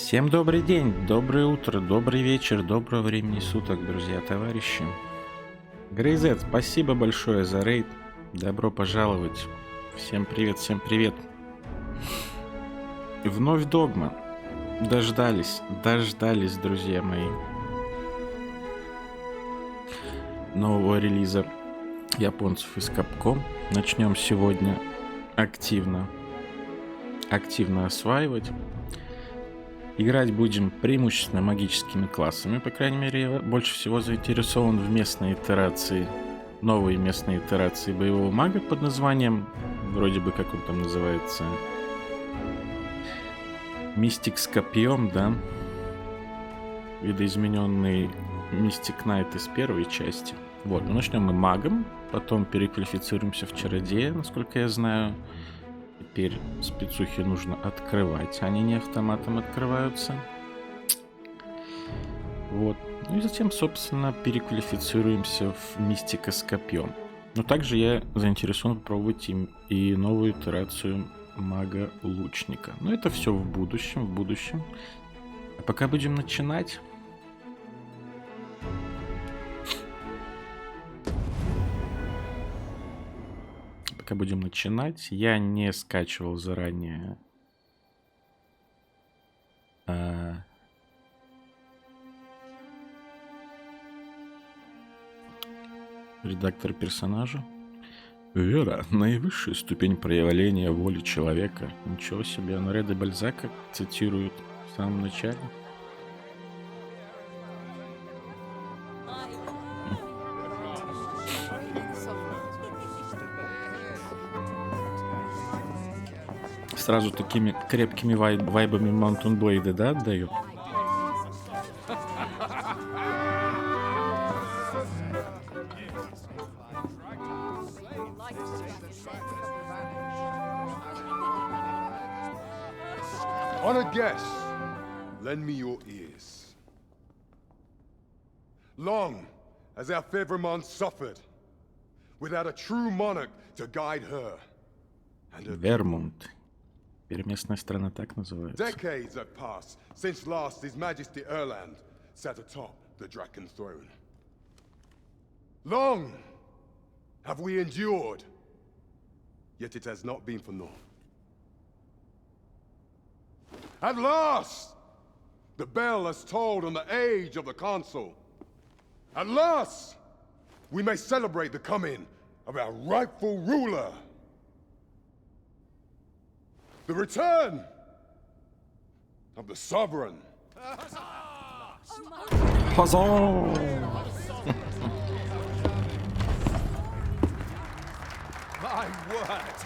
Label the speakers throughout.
Speaker 1: Всем добрый день, доброе утро, добрый вечер, доброго времени суток, друзья, товарищи. Грейзет, спасибо большое за рейд. Добро пожаловать. Всем привет, всем привет. Вновь Догма. Дождались, друзья мои. Нового релиза японцев из Capcom. Начнем сегодня активно осваивать. Играть будем преимущественно магическими классами. По крайней мере, я больше всего заинтересован в местной итерации, новой местной итерации боевого мага под названием, вроде бы как он там называется, Мистик с копьем, да? Видоизмененный Мистик Найт из первой части. Вот, ну начнем мы магом, потом переквалифицируемся в чародея, насколько я знаю. Теперь спецухи нужно открывать, они не автоматом открываются. Вот. Ну и затем, собственно, переквалифицируемся в мистика с копьем. Но также я заинтересован попробовать и новую итерацию мага-лучника. Но это все в будущем. А пока будем начинать. Я не скачивал заранее редактор персонажа. Вера — наивысшая ступень проявления воли человека. Ничего себе, Аноре де Бальзака цитирует в самом начале. Сразу такими крепкими вайбами Mountain Blade, да, отдаю?
Speaker 2: Honored guests, lend me your ears. Long has our Fevrimond suffered, without a true monarch to guide her.
Speaker 1: Вермонт. Местная страна так называется.
Speaker 2: Decades have passed since last His Majesty Erland sat atop the Draken throne. Long have we endured, yet it has not been for naught. At last, the bell has tolled on the age of the Council. At last, we may celebrate the coming of our rightful ruler. The return of the sovereign.
Speaker 1: Huzzah!
Speaker 3: My word!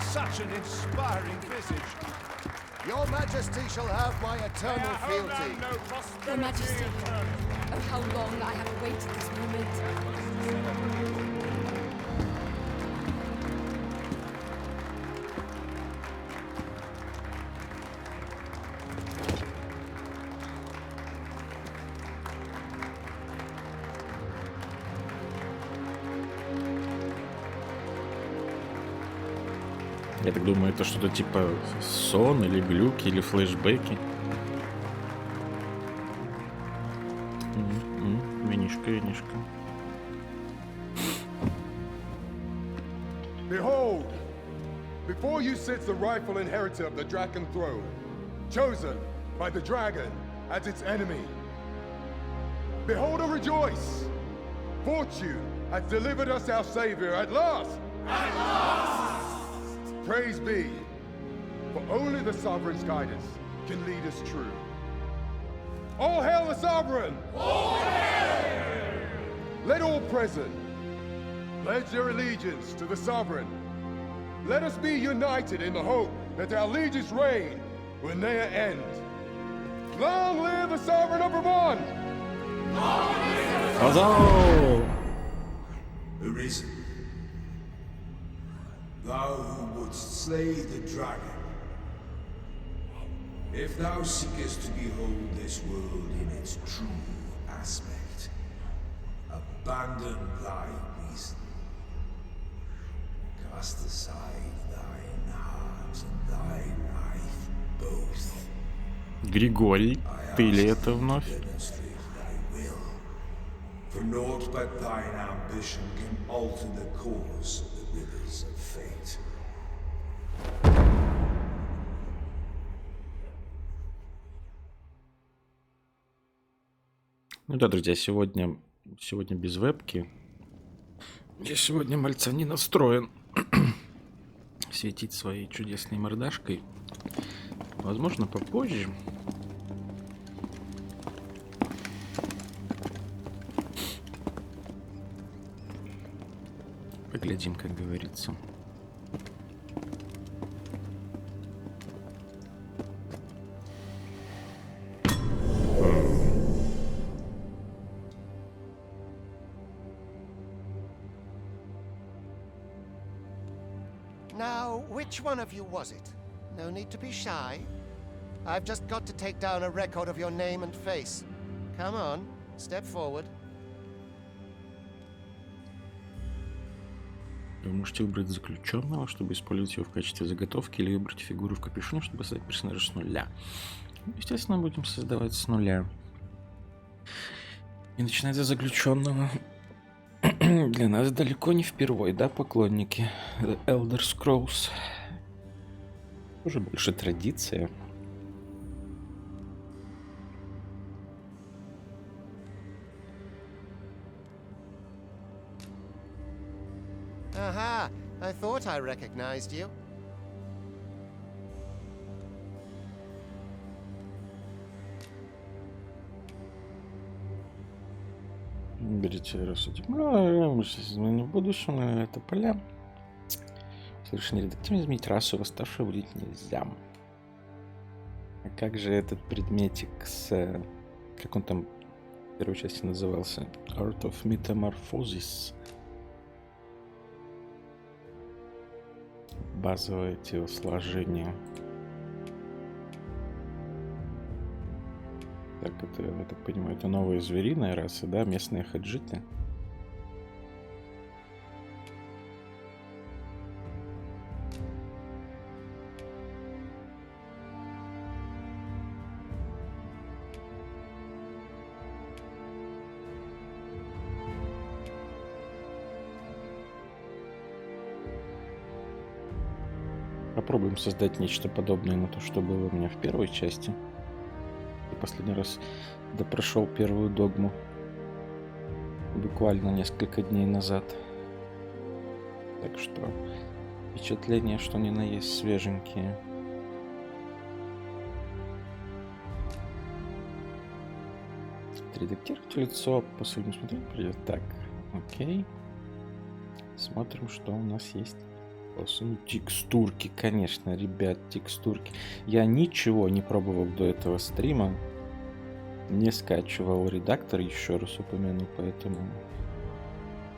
Speaker 3: Such an inspiring visage.
Speaker 4: Your Majesty shall have my eternal fealty.
Speaker 5: Your Majesty, oh how long I have awaited this moment.
Speaker 1: Я так думаю, это что-то типа сон или глюки, или флешбеки. Винишка.
Speaker 2: Behold, before you sits the rightful inheritor of the Draken throne, chosen by the dragon as its enemy. Behold and rejoice! Fortune has delivered us our savior at last! At last! Praise be, for only the sovereign's guidance can lead us true. All hail the sovereign! All hail! Let all present pledge their allegiance to the sovereign. Let us be united in the hope that our liege's reign will ne'er end. Long live the sovereign of Vermont!
Speaker 1: Huzzah!
Speaker 6: Arisen. Thou who wouldst slay the dragon, if thou seekest to behold this world in its true aspect, abandon thy reason. Cast aside thine heart and thy life both.
Speaker 1: Григорий, ты ли это вновь?
Speaker 6: demonstrate thy will. For naught but thine ambition can alter the course of the rivers of fate.
Speaker 1: Ну да, друзья, сегодня без вебки. Я сегодня мальца не настроен светить своей чудесной мордашкой. Возможно, попозже. Поглядим, как говорится.
Speaker 4: Now, which one of you was it? No need to be shy. I've just got to take down a record of your name and face. Come on, step forward.
Speaker 1: Вы можете выбрать заключенного, чтобы использовать его в качестве заготовки, или выбрать фигуру в капюшоне, чтобы создать персонажа с нуля. Естественно, будем создавать с нуля. И начинать за заключенного. Для нас далеко не впервой, да, поклонники The Elder Scrolls? Тоже больше традиция.
Speaker 4: Aha, I thought I recognized you.
Speaker 1: Берите рассудим. Ну, изменения в будущем, это поля. Совершенно редактивно изменить расу, восставшую будет нельзя. А как же этот предметик с... Как он там в первой части назывался? Art of Metamorphosis. Базовое телосложение. Так, это, я так понимаю, это новые звериные расы, да? Местные хаджиты. Попробуем создать нечто подобное на то, что было у меня в первой части. Я последний раз допрошел первую догму буквально несколько дней назад. Так что впечатления, что ни на есть свеженькие. Редактировать лицо, после смотреть придет. Так, окей. Смотрим, что у нас есть. Текстурки, конечно, ребят, текстурки. Я ничего не пробовал до этого стрима. Не скачивал редактор, еще раз упомяну, поэтому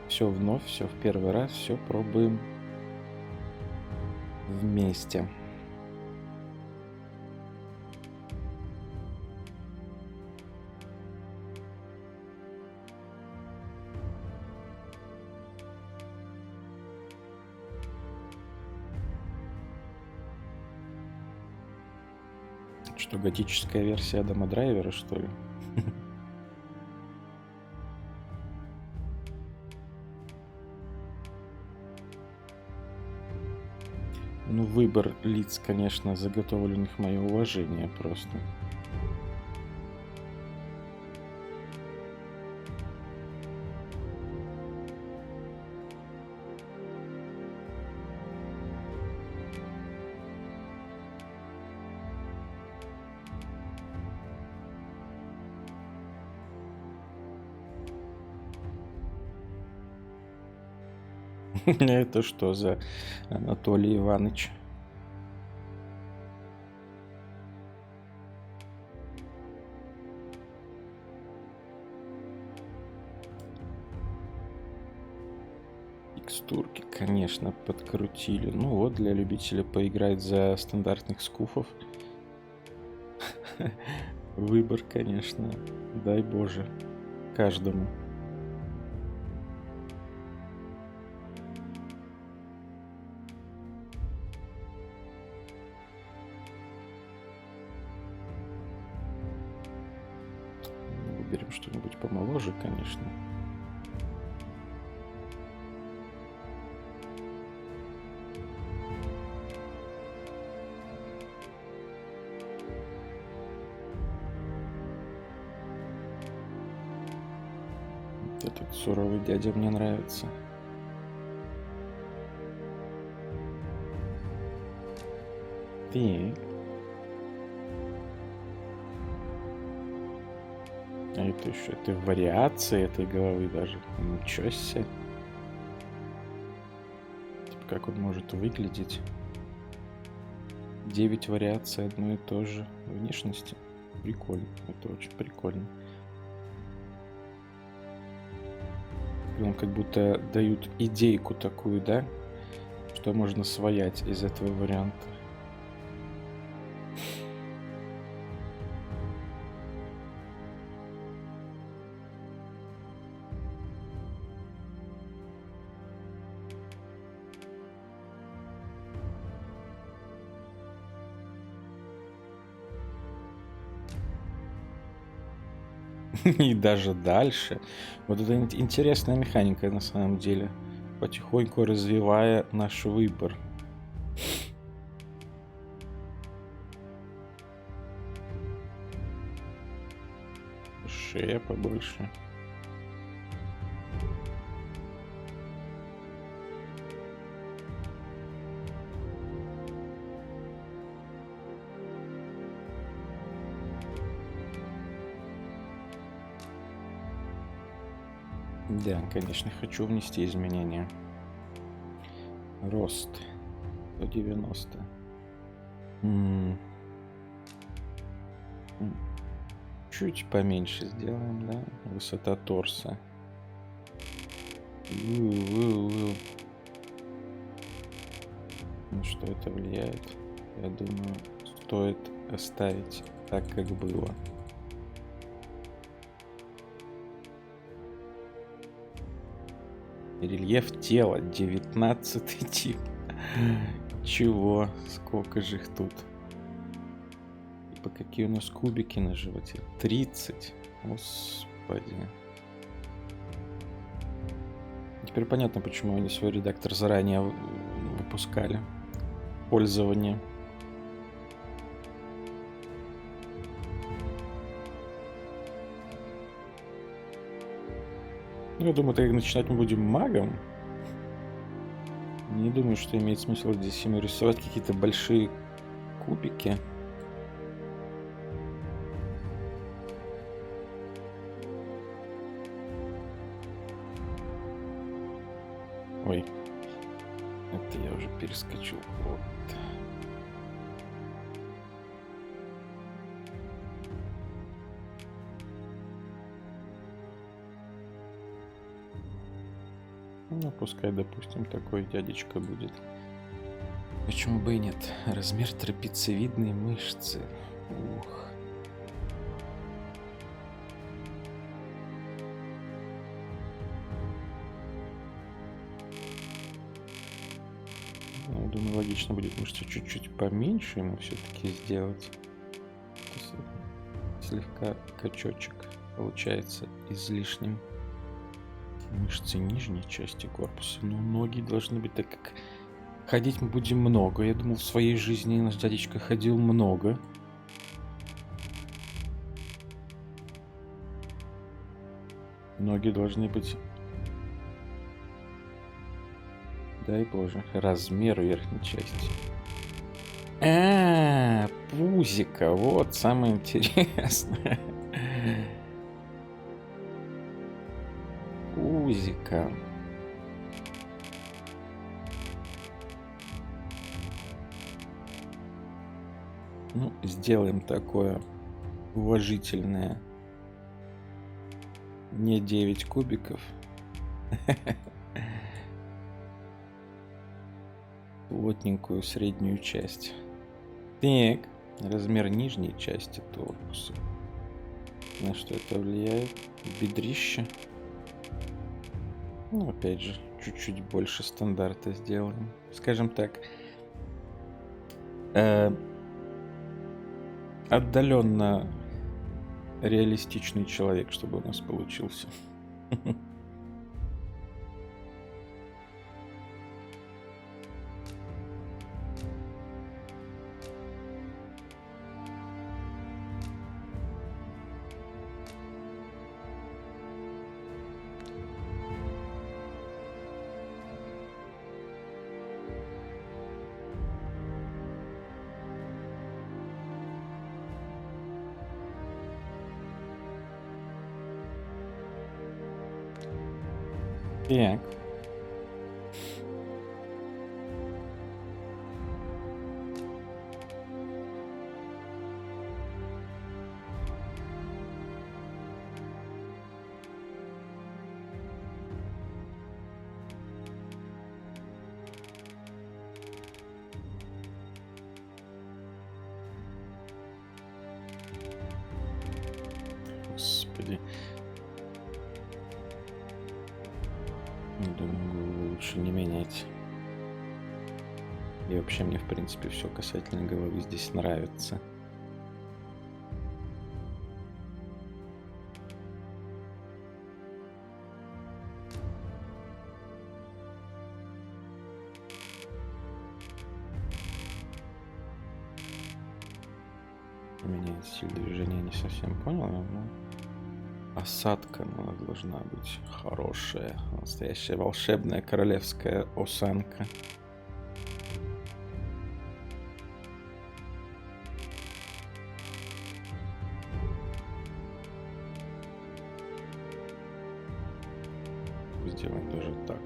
Speaker 1: все вновь, все в первый раз, все пробуем вместе. Что, готическая версия Адама Драйвера, что ли? Ну, выбор лиц, конечно, заготовленных, мое уважение просто. Это что за Анатолий Иванович? Текстурки, конечно, подкрутили. Ну вот, для любителя поиграть за стандартных скуфов. Выбор, конечно, дай Боже, каждому. выберем что-нибудь помоложе, конечно. Этот суровый дядя мне нравится. Так. А это еще, это вариации этой головы даже. Ничего себе. Типа, как он может выглядеть? 9 вариаций одной и той же внешности. Прикольно. Это очень прикольно. Он как будто дают идейку такую, да? Что можно своять из этого варианта. И даже дальше. Вот это интересная механика на самом деле. Потихоньку развивая наш выбор. Шея побольше. Да, конечно, хочу внести изменения. Рост 190. Чуть поменьше сделаем, да? Высота торса. На что это влияет? Я думаю, стоит оставить так, как было. Рельеф тела 19 тип. Чего? Сколько же их тут? Типа какие у нас кубики на животе? 30. Господи. Теперь понятно, почему они свой редактор заранее выпускали. Пользование. Ну, я думаю, так как начинать мы будем магом. Не думаю, что имеет смысл здесь ему рисовать какие-то большие кубики. Ой. Это я уже перескочил. Вот. Ну, пускай, допустим, такой дядечка будет. Почему бы и нет? Размер трапециевидной мышцы. Ух. Ну, я думаю, логично будет мышцы чуть-чуть поменьше ему все-таки сделать. Слегка качочек получается излишним. Мышцы нижней части корпуса. Но ноги должны быть, так как ходить мы будем много. Я думал, в своей жизни наш дядечка ходил много. Ноги должны быть... Дай боже. Размер верхней части. Пузика. Вот самое интересное. Пузика. Ну, сделаем такое уважительное. Не 9 кубиков. Плотненькую среднюю часть. Так, размер нижней части корпуса. На что это влияет? Бедрище. Ну, опять же, чуть-чуть больше стандарта сделаем. Скажем так, отдаленно реалистичный человек, чтобы у нас получился. Так. Господи. Думаю, лучше не менять. И вообще мне, в принципе, все касательно головы здесь нравится. Меняет стиль движения, не совсем понял, но осадка должна быть хорошая, настоящая волшебная королевская осанка. Сделаем даже так.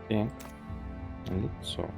Speaker 1: И лицо.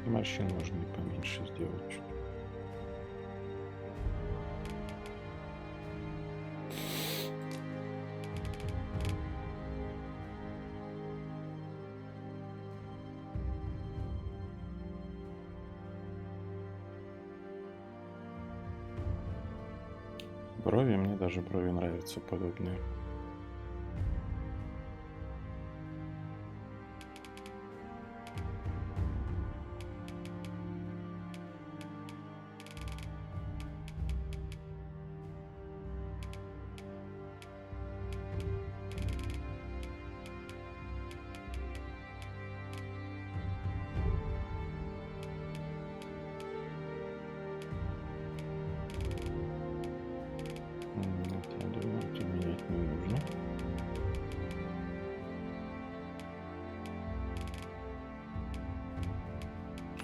Speaker 1: Морщин можно и поменьше сделать чуть. Брови, мне даже брови нравятся подобные.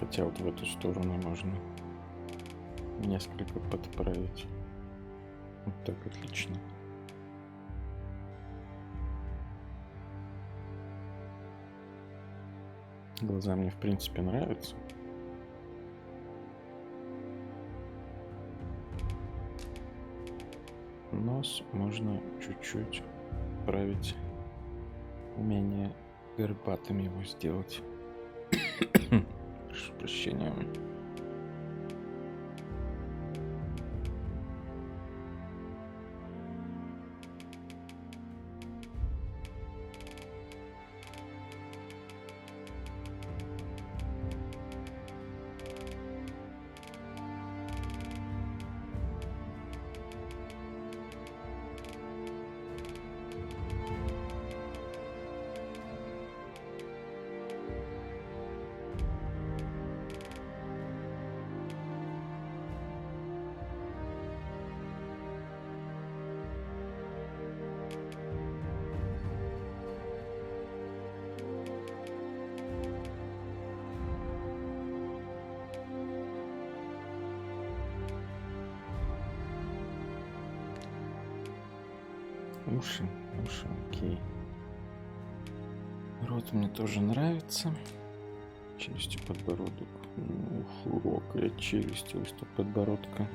Speaker 1: Хотя вот в эту сторону можно несколько подправить. Вот так отлично. Глаза мне в принципе нравятся. Нос можно чуть-чуть править менее горбатым его сделать. Прошу прощения. Уши, окей. Рот мне тоже нравится. Челюстью подбородок. Широкая челюсть вместо подбородка.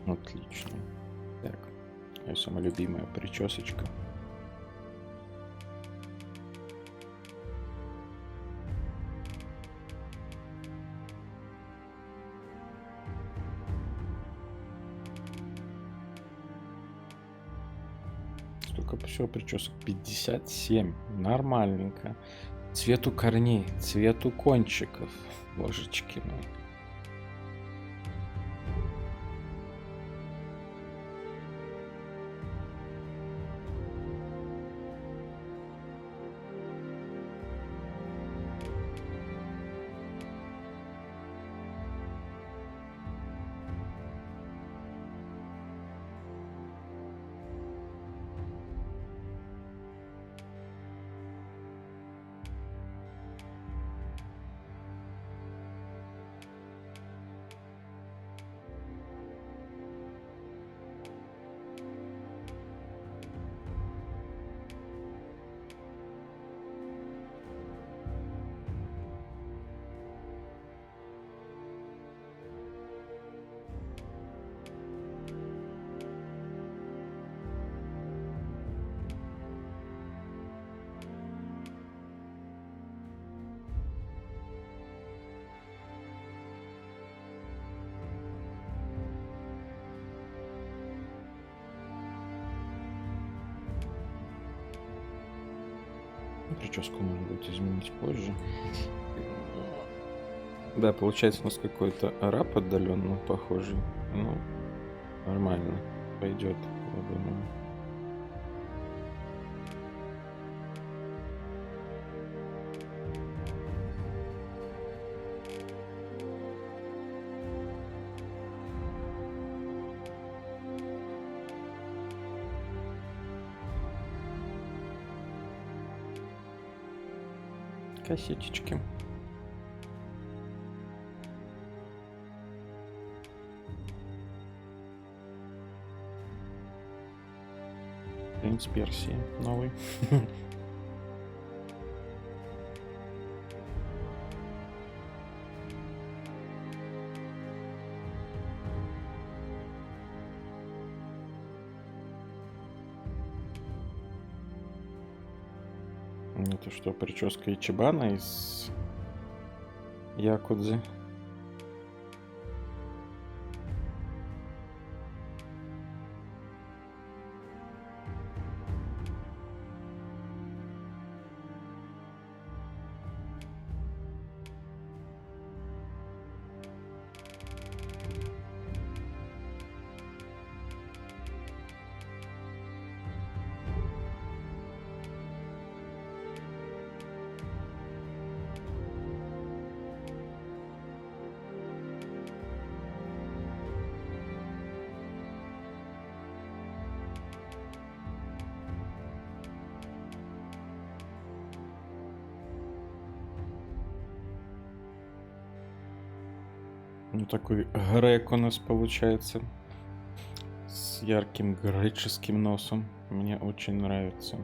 Speaker 1: Отлично. Так. Моя самая любимая причесочка. Столько всего причесок. 57. Нормальненько. Цвету корней, цвету кончиков. Божечки мои. Прическу может быть изменить позже. Да, получается у нас какой-то араб отдаленно похожий. Ну, нормально. Пойдет, я думаю. Косички. Принц Персии новый. Это что, прическа Ичибана из Якудзы? Ну, такой грек у нас получается. С ярким греческим носом. Мне очень нравится.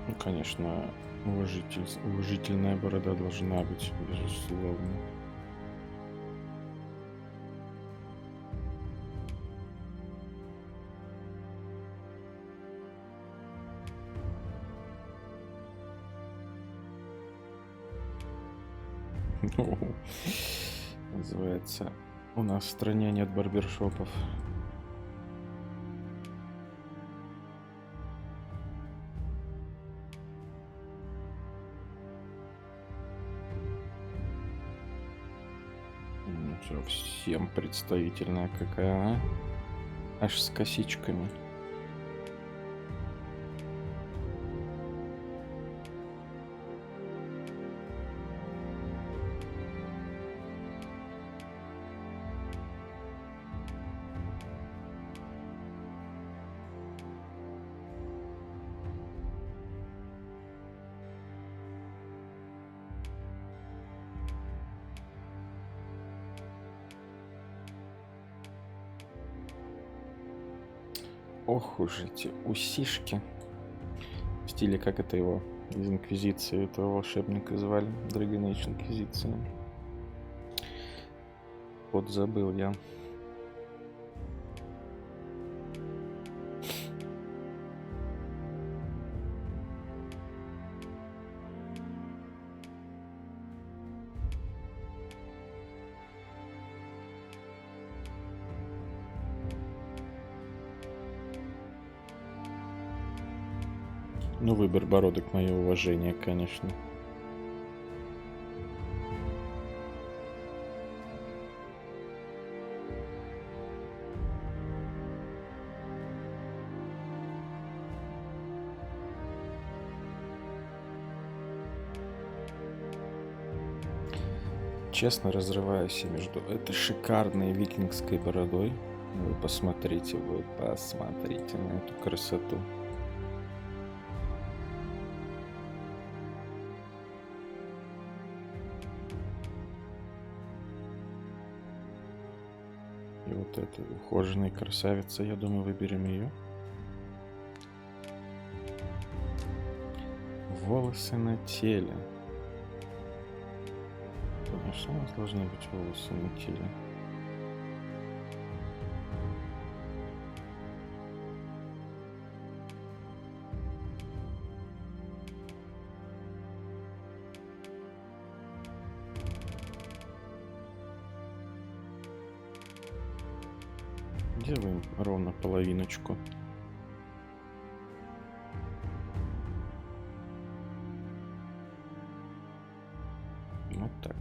Speaker 1: Ну, конечно, уважительная борода должна быть, безусловно. Ну, называется, у нас в стране нет барбершопов. Совсем представительная какая, а? Аж с косичками. Ох уж эти усишки. В стиле, как это его из Инквизиции, этого волшебника звали, Dragon Age Инквизиции. Вот забыл я. Ну, выбор бородок, мое уважение, конечно. Честно разрываюсь между этой шикарной викингской бородой. Вы посмотрите на эту красоту. И вот эта ухоженная красавица, я думаю, выберем ее. Волосы на теле. Конечно, у нас должны быть волосы на теле. Делаем ровно половиночку. Вот так.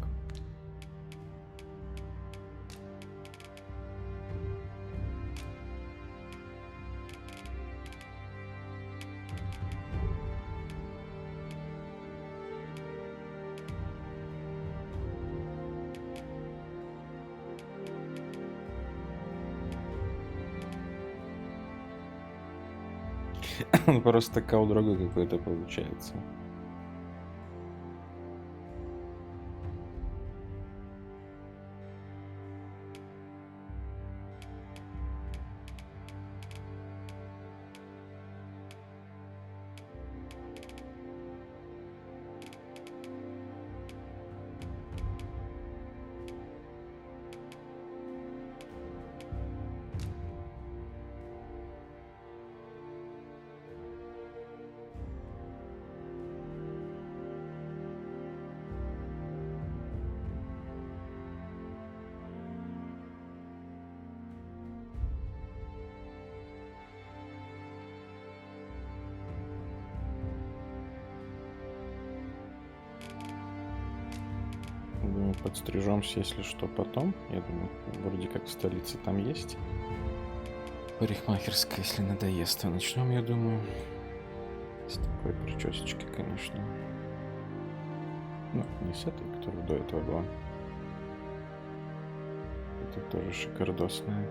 Speaker 1: Он просто кал другой какой-то получается. Думаю, подстрижемся, если что, потом. Я думаю, вроде как в столице там есть парикмахерская, если надоест. А начнем, я думаю, с такой причесочки, конечно. Ну, не с этой, которая до этого была. Это тоже шикардосная.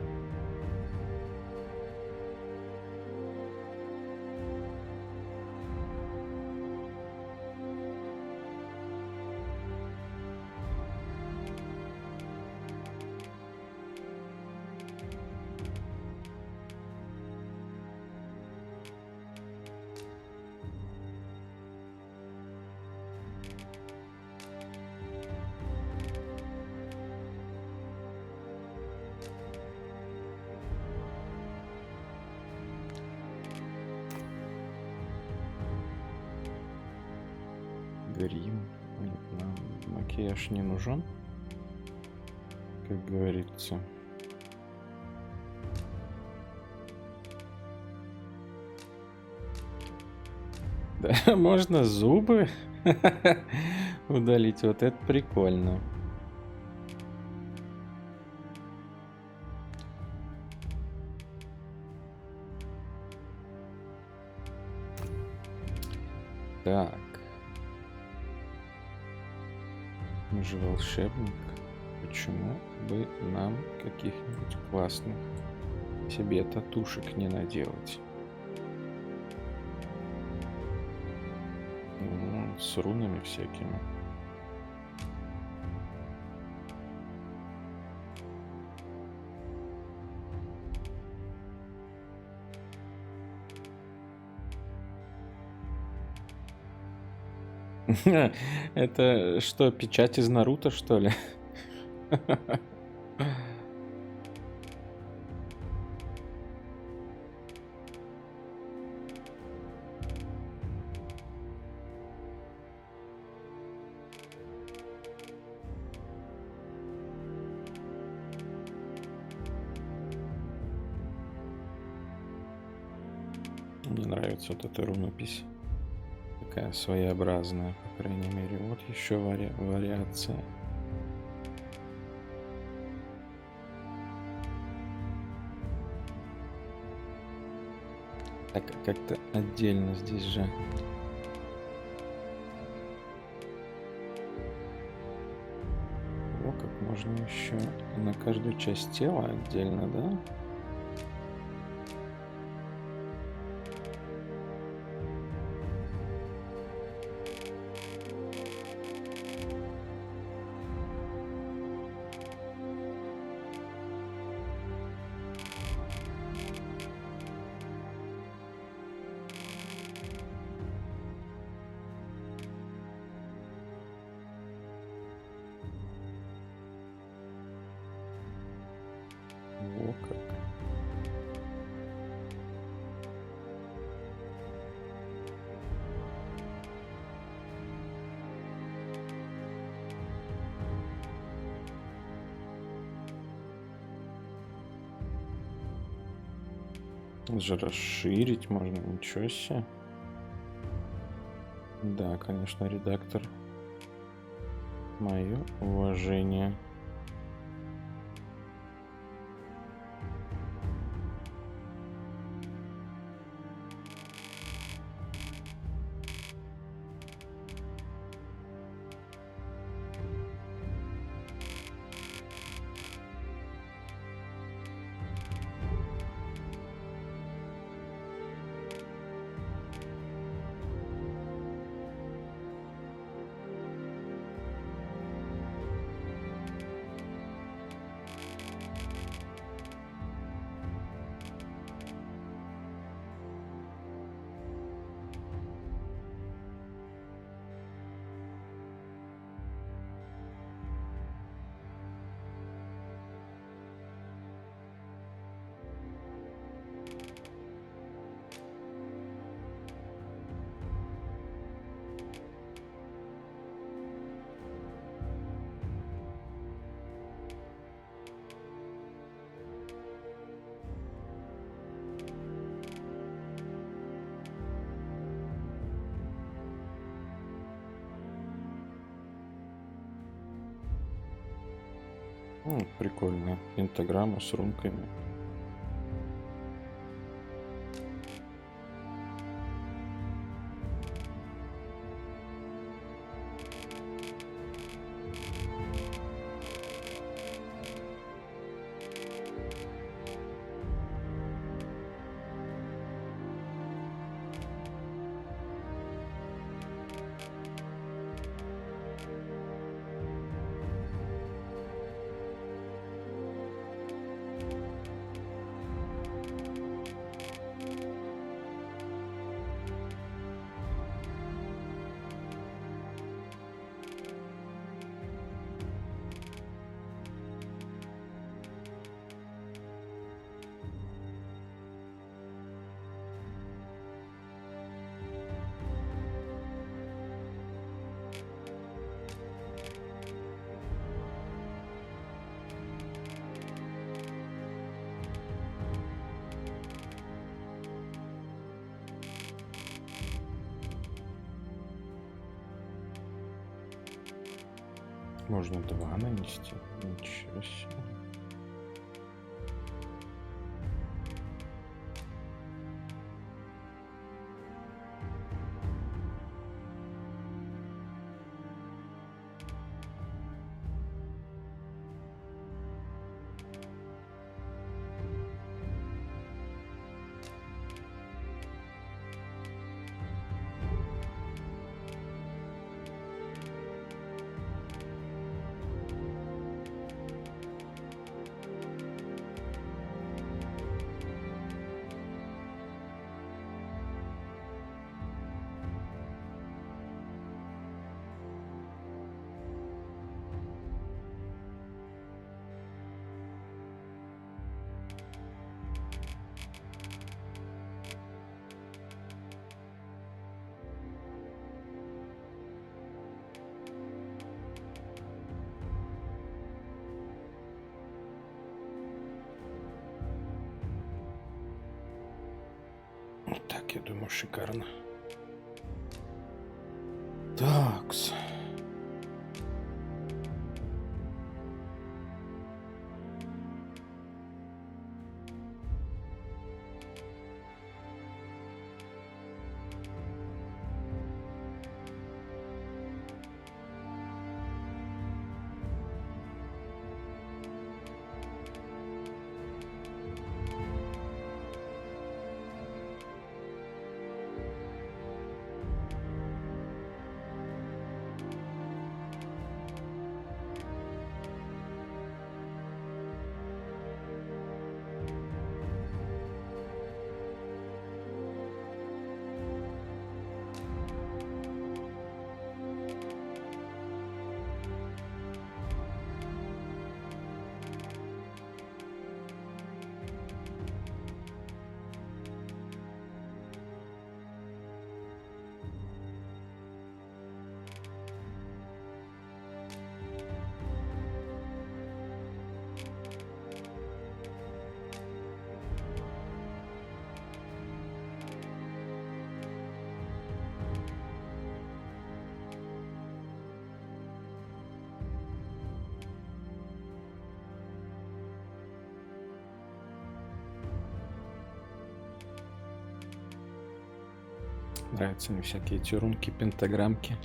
Speaker 1: грим. Нам макияж не нужен, как говорится. Да, можно зубы удалить. Вот это прикольно. Так. Мы же волшебник. Почему бы нам каких-нибудь классных себе татушек не наделать? Ну, с рунами всякими. Это что, печать из Наруто, что ли? Мне нравится вот эта рунопись. Такая своеобразная, по крайней мере. Вот еще вариация. Так, как-то отдельно здесь же. О, как можно еще на каждую часть тела отдельно, да? О, как. Даже расширить можно, ничего себе. Да, конечно, редактор. Мое уважение. Прикольно. Пентаграмма с рунками. Можно 2 нанести. Ничего себе. Вот так, я думаю, шикарно. Такс. Нравятся мне всякие эти рунки, пентаграммки.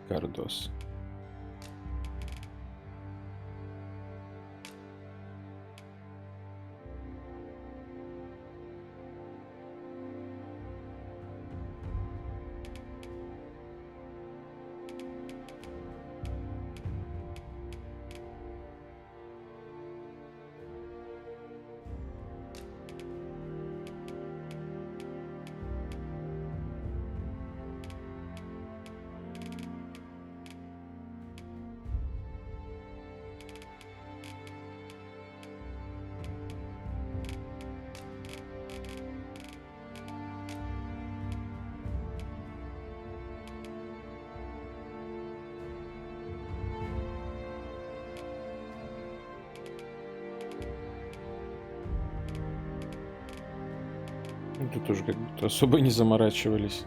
Speaker 1: Кардос. Тут тоже как будто особо не заморачивались.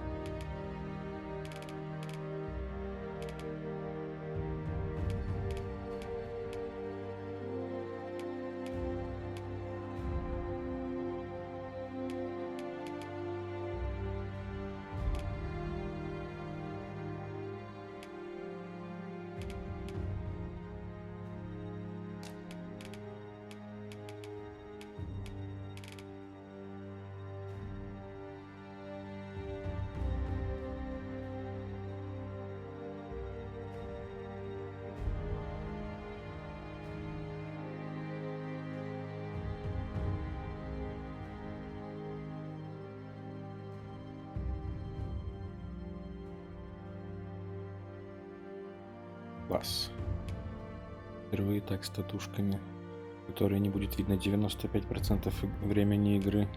Speaker 1: Класс. Впервые так с татушками, которые не будет видно 95% времени игры.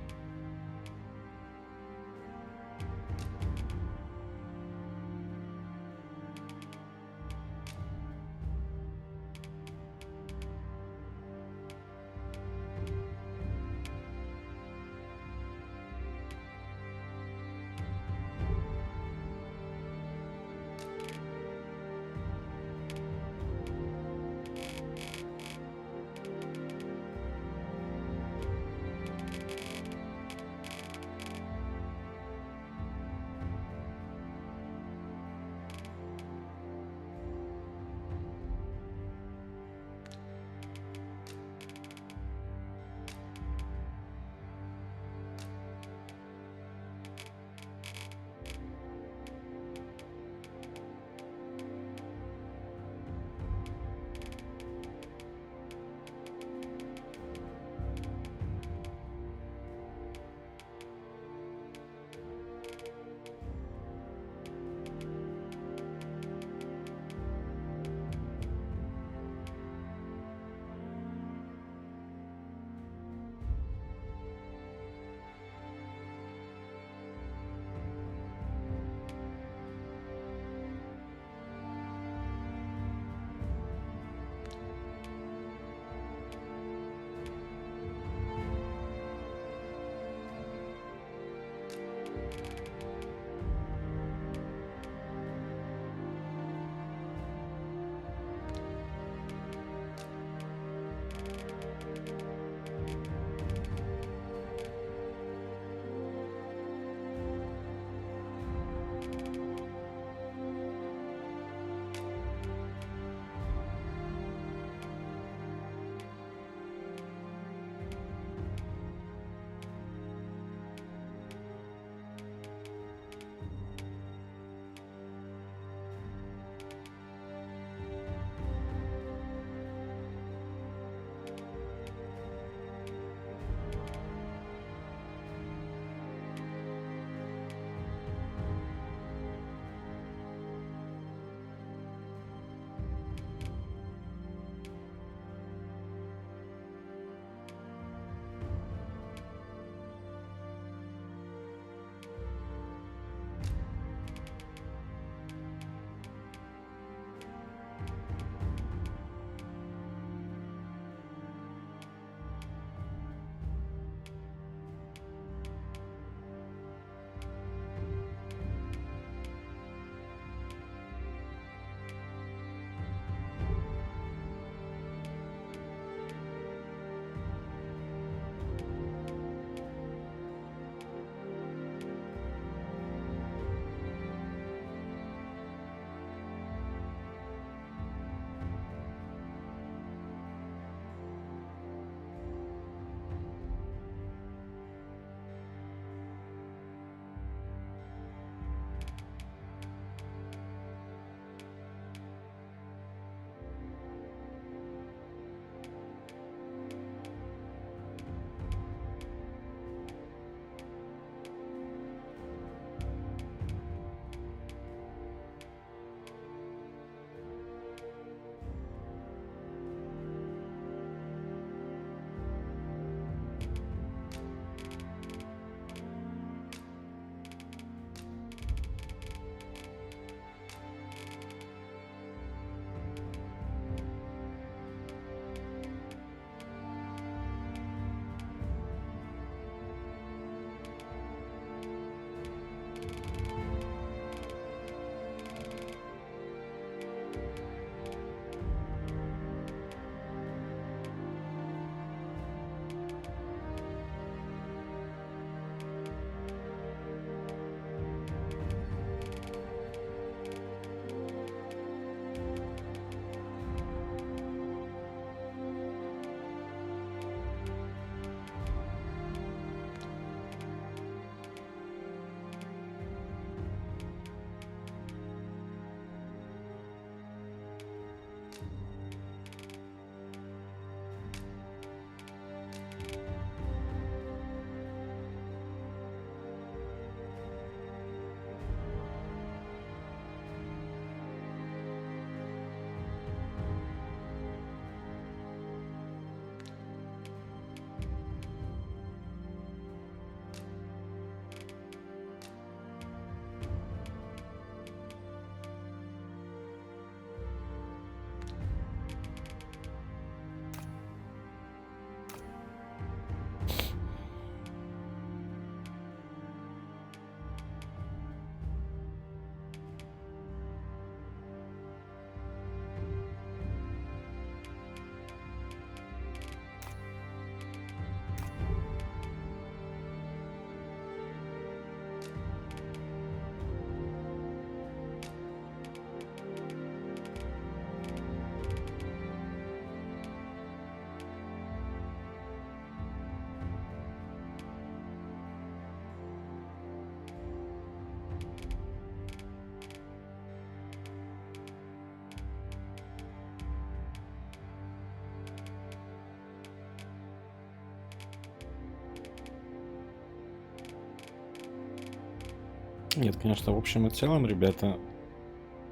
Speaker 1: Нет, конечно, в общем и целом, ребята,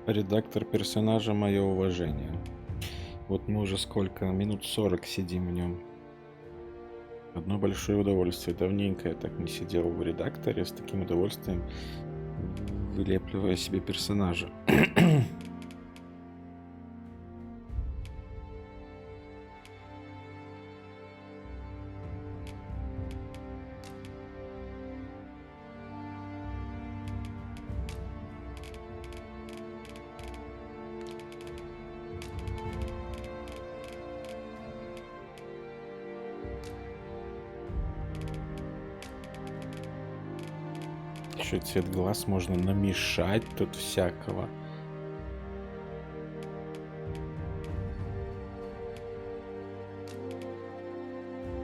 Speaker 1: редактор персонажа — мое уважение. Вот мы уже сколько, минут 40 сидим в нем. Одно большое удовольствие. Давненько я так не сидел в редакторе с таким удовольствием, вылепливая себе персонажа. Еще цвет глаз можно намешать тут всякого.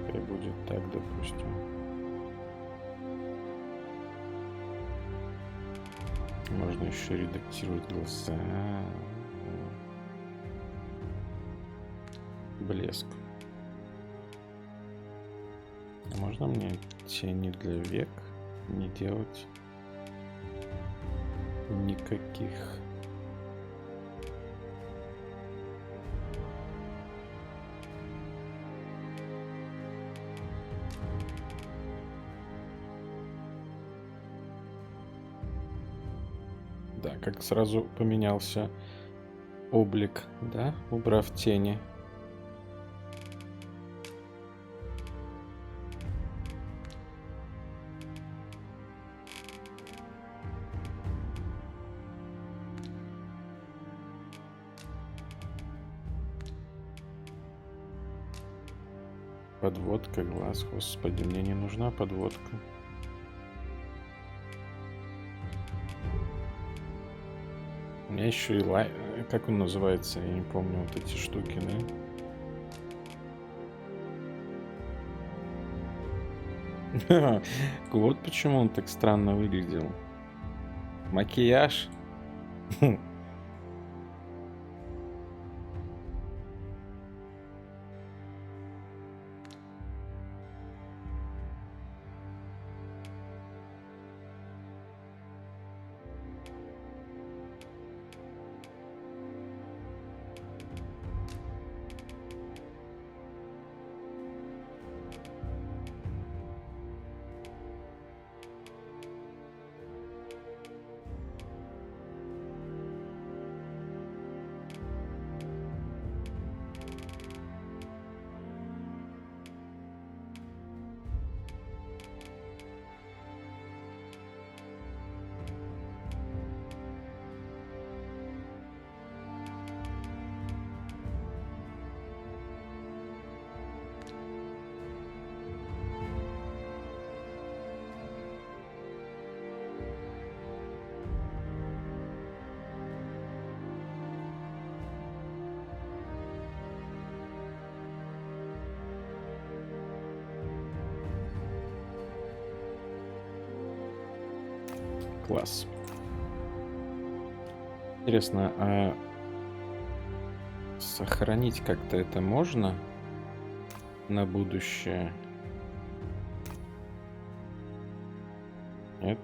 Speaker 1: Пускай будет так, допустим. Можно еще редактировать глаза. Блеск. Можно мне тени для век не делать никаких? Да, как сразу поменялся облик, да, убрав тени. Подводка глаз, господи, мне не нужна подводка. У меня еще и как он называется, я не помню, вот эти штуки, да? Вот почему он так странно выглядел. Макияж. Класс. Интересно, а сохранить как-то это можно на будущее? Нет?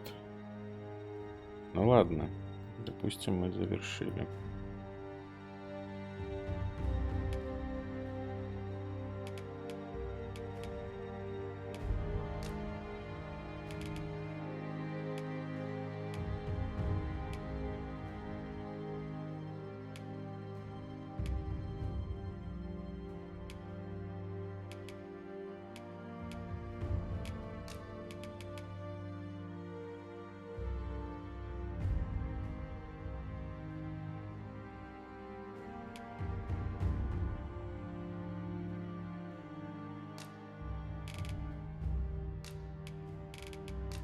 Speaker 1: Ну ладно. Допустим, мы завершили.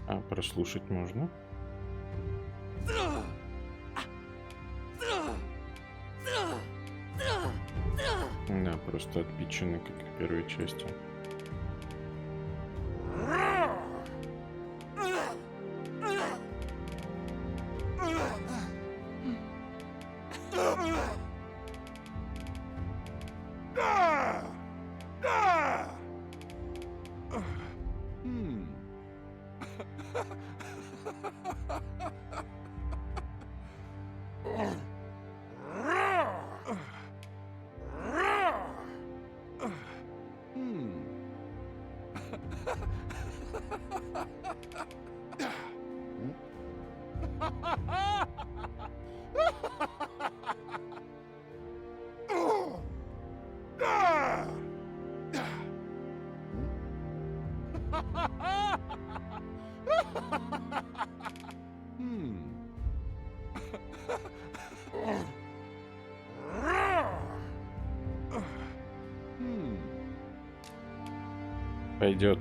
Speaker 1: А, прослушать можно? Да, просто отпичены, как и в первой части. Пойдет.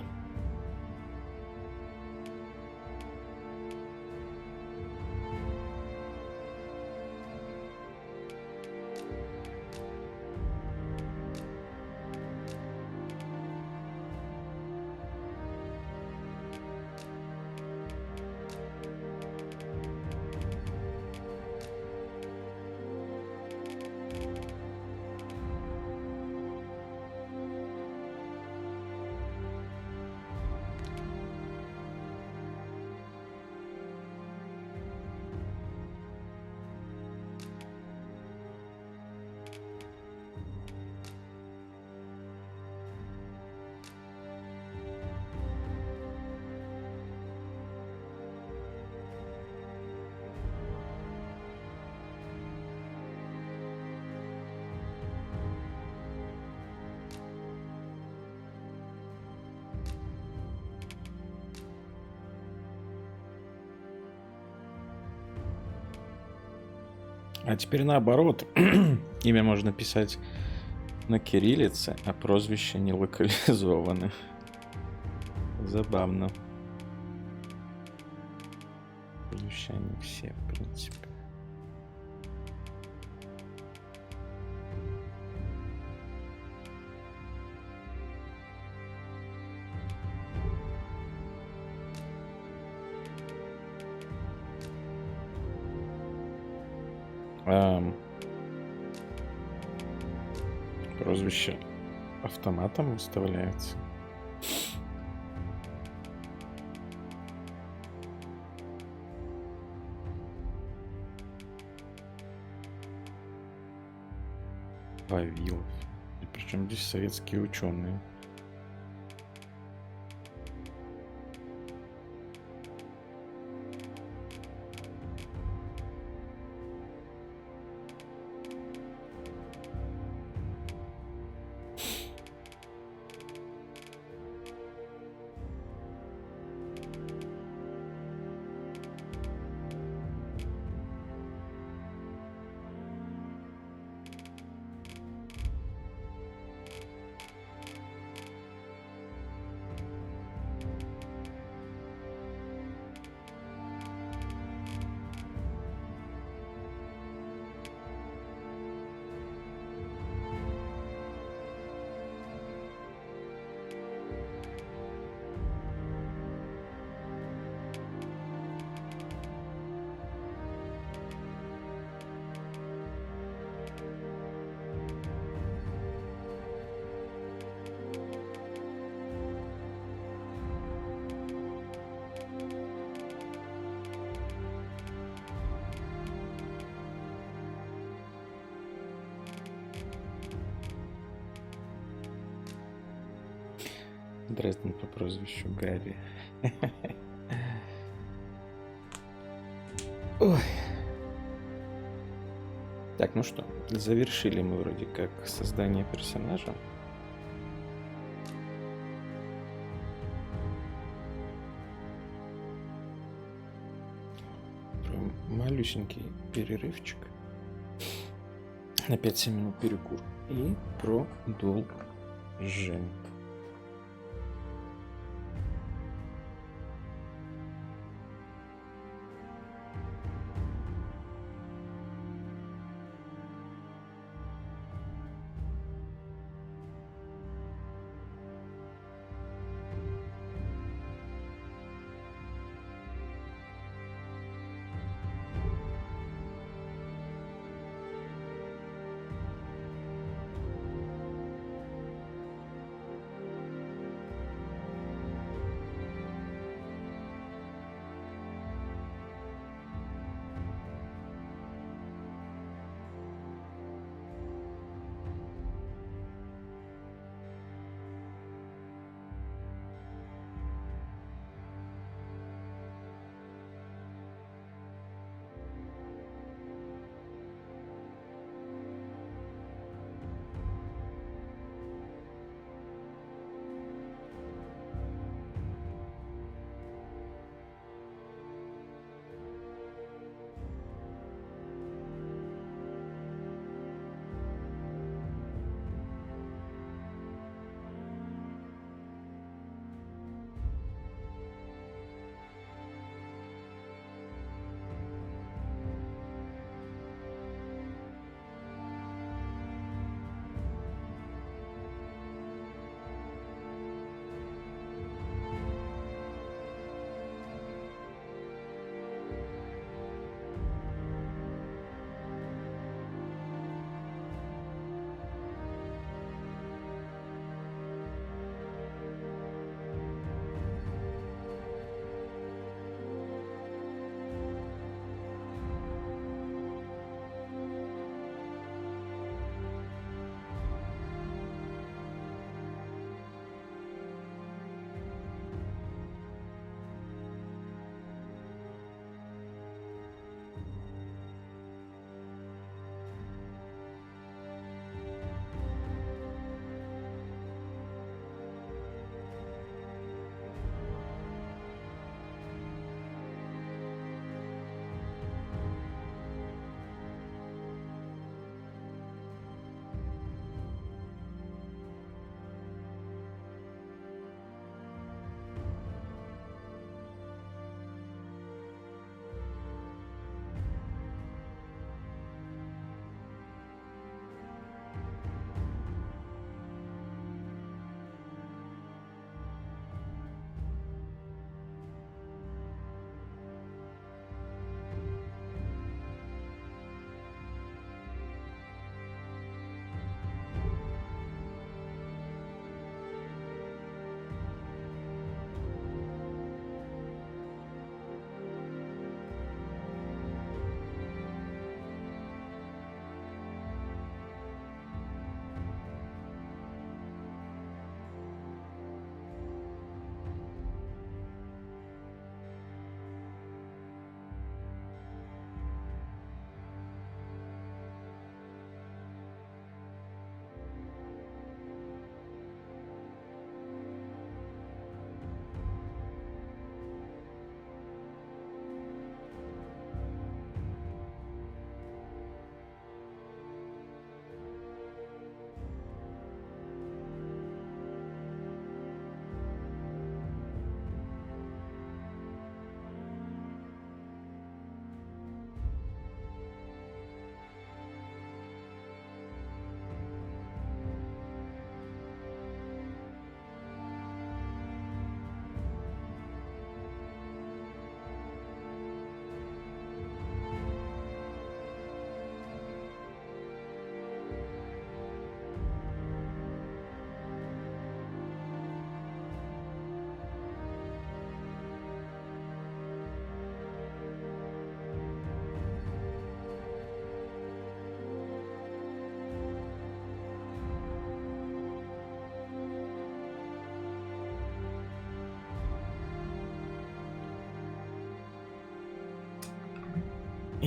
Speaker 1: А теперь наоборот. Имя можно писать на кириллице, а прозвище не локализованы. Забавно. Прозвища не все, в принципе. Прозвище автоматом выставляется. Вавилов. И причем здесь советские ученые. Дрезден по прозвищу Гарри. Ой. Так, ну что, завершили мы вроде как создание персонажа. Малюсенький перерывчик. На 5-7 минут перекур. И продолжим.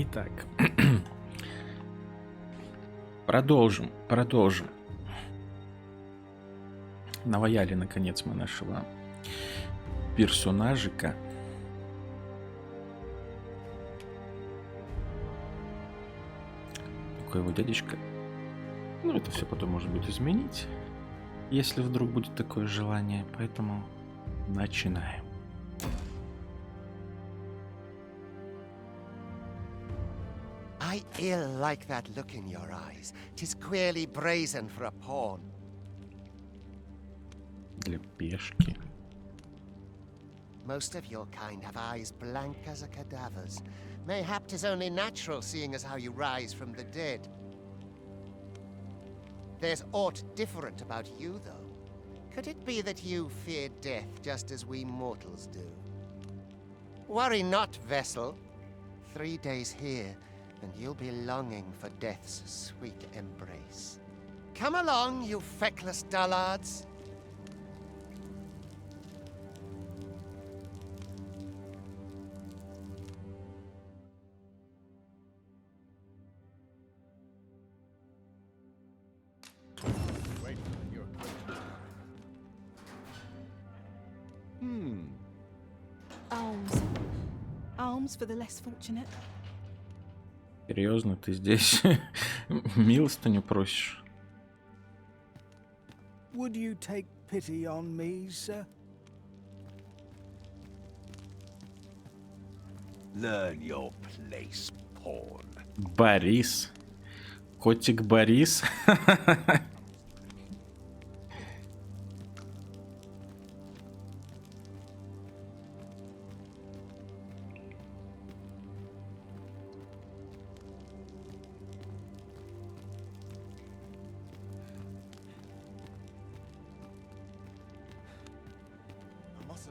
Speaker 1: Итак. Продолжим. Наваяли, наконец, мы нашего персонажика. Такой его дядечка. Ну, это все потом может быть изменить, если вдруг будет такое желание. Поэтому начинаем.
Speaker 4: I ill like that look in your eyes. 'Tis queerly brazen for a pawn.
Speaker 1: Для пешки.
Speaker 4: Most of your kind have eyes blank as a cadaver's. Mayhap 'tis only natural, seeing as how you rise from the dead. There's aught different about you, though. Could it be that you fear death just as we mortals do? Worry not, vessel. 3 days here, and you'll be longing for death's sweet embrace. Come along, you feckless dullards.
Speaker 7: Alms for the less fortunate.
Speaker 1: Серьезно, ты здесь милостыню просишь?
Speaker 8: Would you take pity on me, sir?
Speaker 3: Learn your place, pawn.
Speaker 1: Борис. Котик Борис.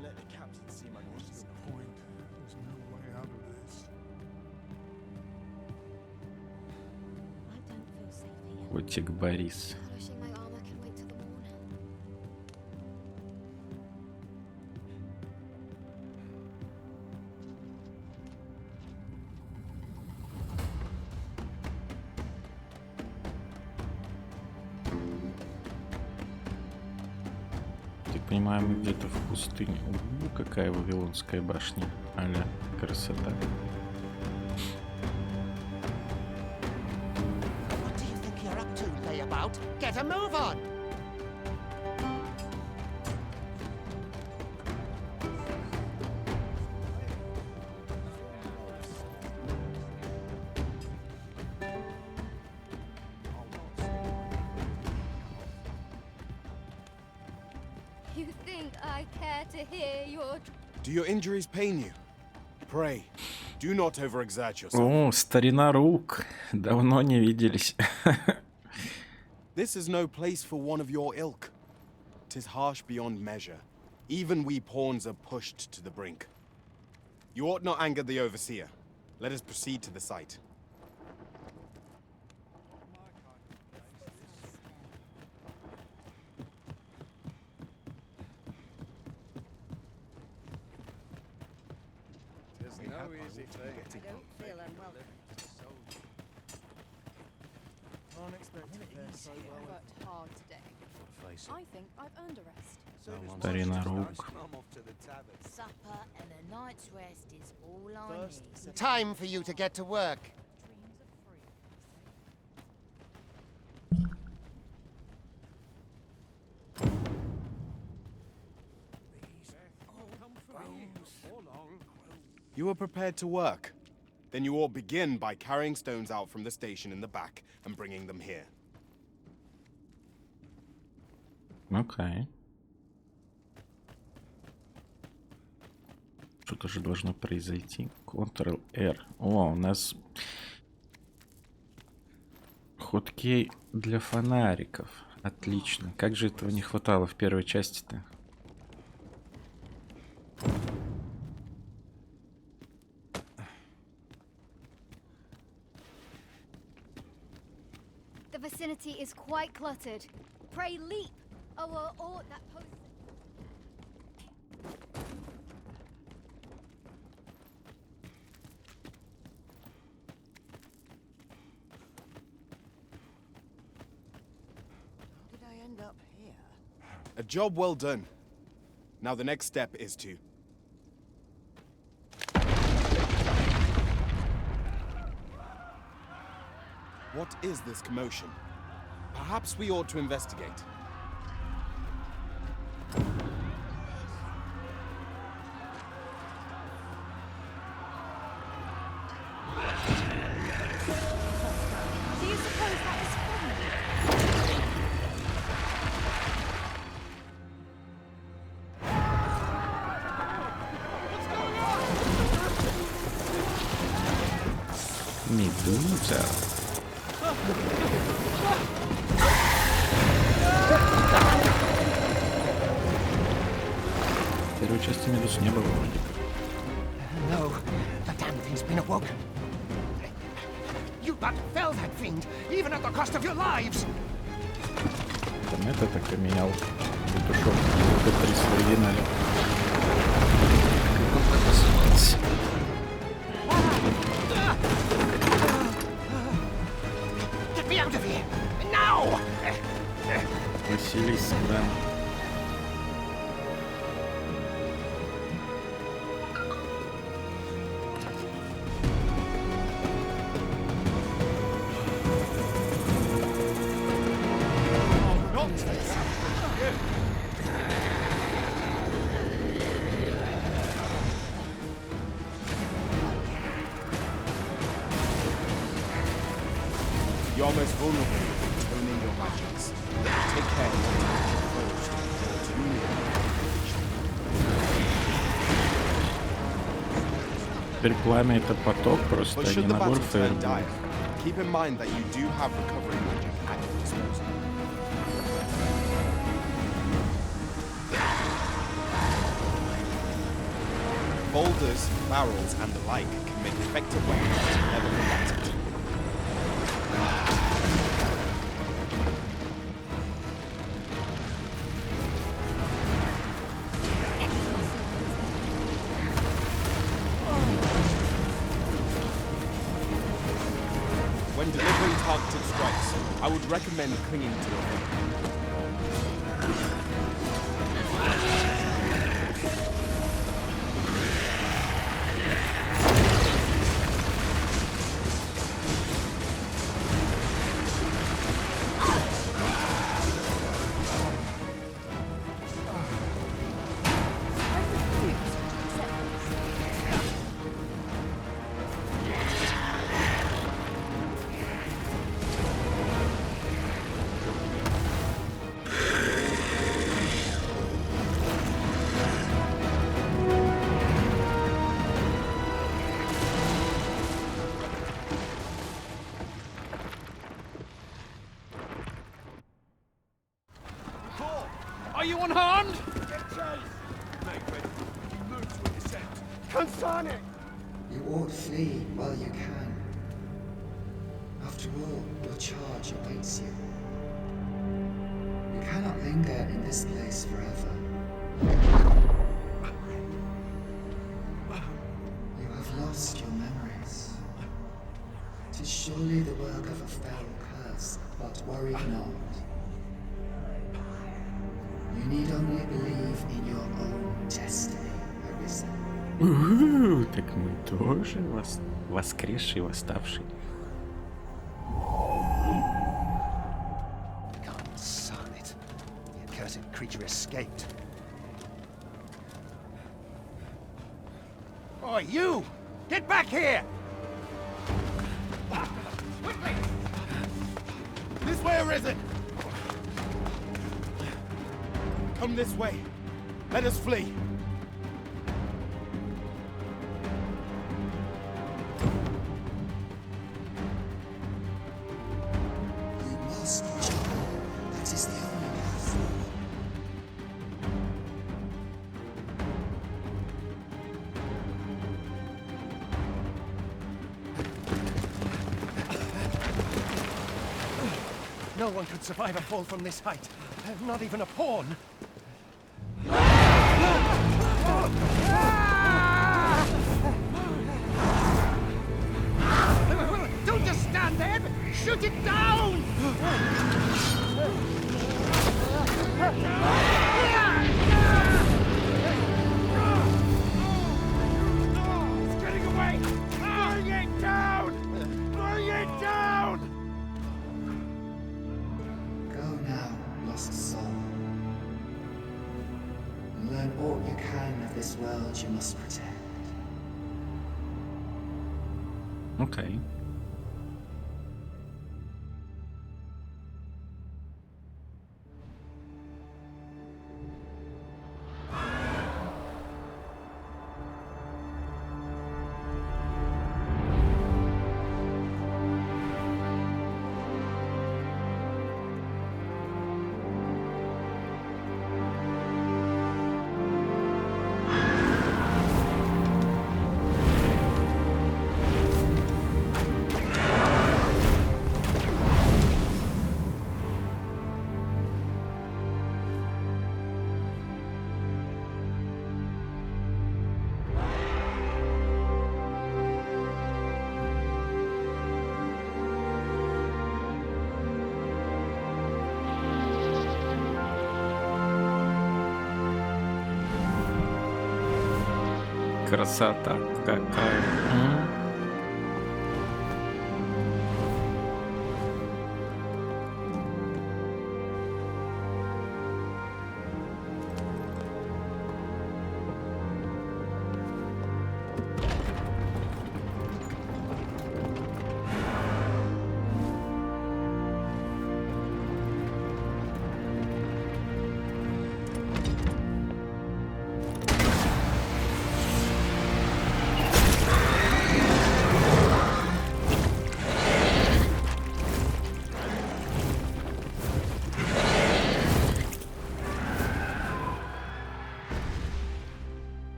Speaker 8: Let the captain see my What's the point? There's no way out of this.
Speaker 5: I don't feel safe here.
Speaker 1: Котик Борис.
Speaker 5: Polishing my armor can wait till the morn.
Speaker 1: Так понимаю, мы где-то в пустыне. Какая вавилонская башня. Аля, красота.
Speaker 4: What do you think you're up to, layabout? Get a move on!
Speaker 5: You think I care to hear your...
Speaker 9: Do your injuries pain you? Pray, do not overexert yourself.
Speaker 1: О, старина рук. Давно не виделись.
Speaker 9: This is no place for one of your ilk. 'Tis harsh beyond measure. Even we pawns are pushed to the brink. You ought not anger the overseer. Let us proceed to the site.
Speaker 5: Worked hard today. I think I've earned a rest.
Speaker 1: Старина рук.
Speaker 10: Supper and a night's rest is all I need.
Speaker 4: Time for you to get to work.
Speaker 5: Dreams are free.
Speaker 9: You are prepared to work. Then you all begin by carrying stones out from the station in the back and bringing them here.
Speaker 1: Окей. Что-то же должно произойти. Ctrl-R. О, у нас хоткей для фонариков. Отлично. Как же этого не хватало в первой части-то?
Speaker 5: The vicinity is quite cluttered. Pray leap, or that post.
Speaker 8: end up here?
Speaker 9: A job well done. Now the next step is to... What is this commotion? Perhaps we ought to investigate.
Speaker 7: Do you suppose that was fun?
Speaker 1: Медуза. В первой части медуз не было вроде.
Speaker 4: No, the damn thing's been awoken. You but fell that fiend, even at the cost of your lives.
Speaker 1: Там это так поменял петушок. Вот это в оригинале. Как он назывался?
Speaker 4: Get me out of here! Now!
Speaker 1: Василий, да.
Speaker 9: You're most vulnerable to owning your magics. Take care not to touch your foes or too near.
Speaker 1: Теперь пламя это поток, просто
Speaker 9: But
Speaker 1: не
Speaker 9: should the
Speaker 1: набор
Speaker 9: battle turn
Speaker 1: фейерболов.
Speaker 9: dire, keep in mind that you do have recovery magic at your disposal. Boulders, barrels, and the like can make effective weapons to level combatant. When delivering targeted strikes, I would recommend clinging to your weapon.
Speaker 8: Are you unharmed?
Speaker 4: Consane!
Speaker 11: You ought flee while you can. After all, your charge awaits you. You cannot linger in this place forever. You have lost your memories. 'Tis surely the work of a fell curse, but worry not. You need only believe in your own destiny, Arisen.
Speaker 1: Так мы тоже воскресший, восставший.
Speaker 4: Consane it. The accursed creature escaped. Oh, you! Get back here! Quickly!
Speaker 9: This way, Arisen! Come this way. Let us flee.
Speaker 11: You must jump. That is the only path forward.
Speaker 4: No one could survive a fall from this height. Not even a pawn. Don't just stand there! Shoot it down!
Speaker 11: and all you can of this world you must protect.
Speaker 1: Окей. Красота какая.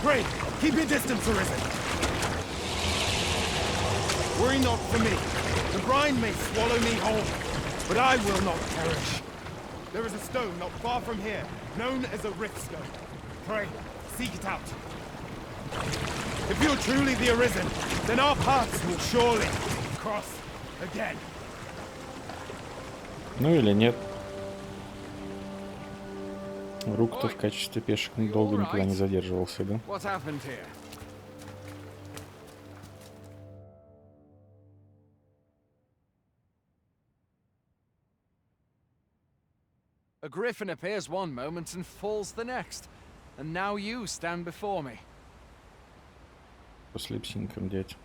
Speaker 9: Pray, keep your distance, Arisen. Worry not for me. The brine may swallow me whole, but I will not perish. There is a stone not far from here, known as a rift stone. Pray, seek it out. If you're truly the Arisen, then our paths will surely cross again.
Speaker 1: Ну или нет. Рук-то в качестве пешек долго никуда не задерживался, да?
Speaker 3: What happened here? A griffin appears one moment and falls the next. And now you stand before me.
Speaker 1: По слепсинкам, дядь.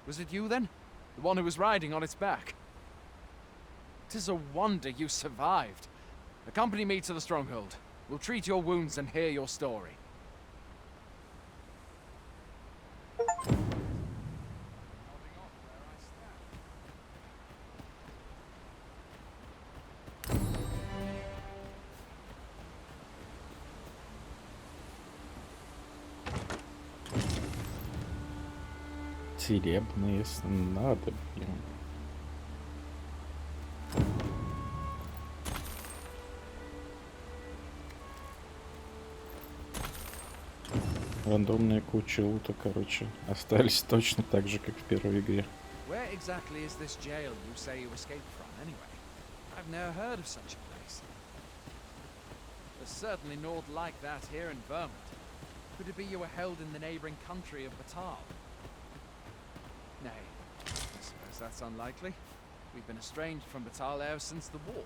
Speaker 3: Was it you then? The one who was riding on its back? 'Tis a wonder you survived. Accompany me to the stronghold. We'll treat your wounds and hear your story.
Speaker 1: Серебряные снадобья. Рандомная куча лута, короче, остались точно так же, как в первой игре.
Speaker 3: Where exactly is this jail you say you escaped from, anyway? I've never heard of such a place. There's certainly naught like that here in Vermont. Could it be you were held in the neighboring country of Batal? Nay, I suppose that's unlikely. We've been estranged from Batal ever since the war.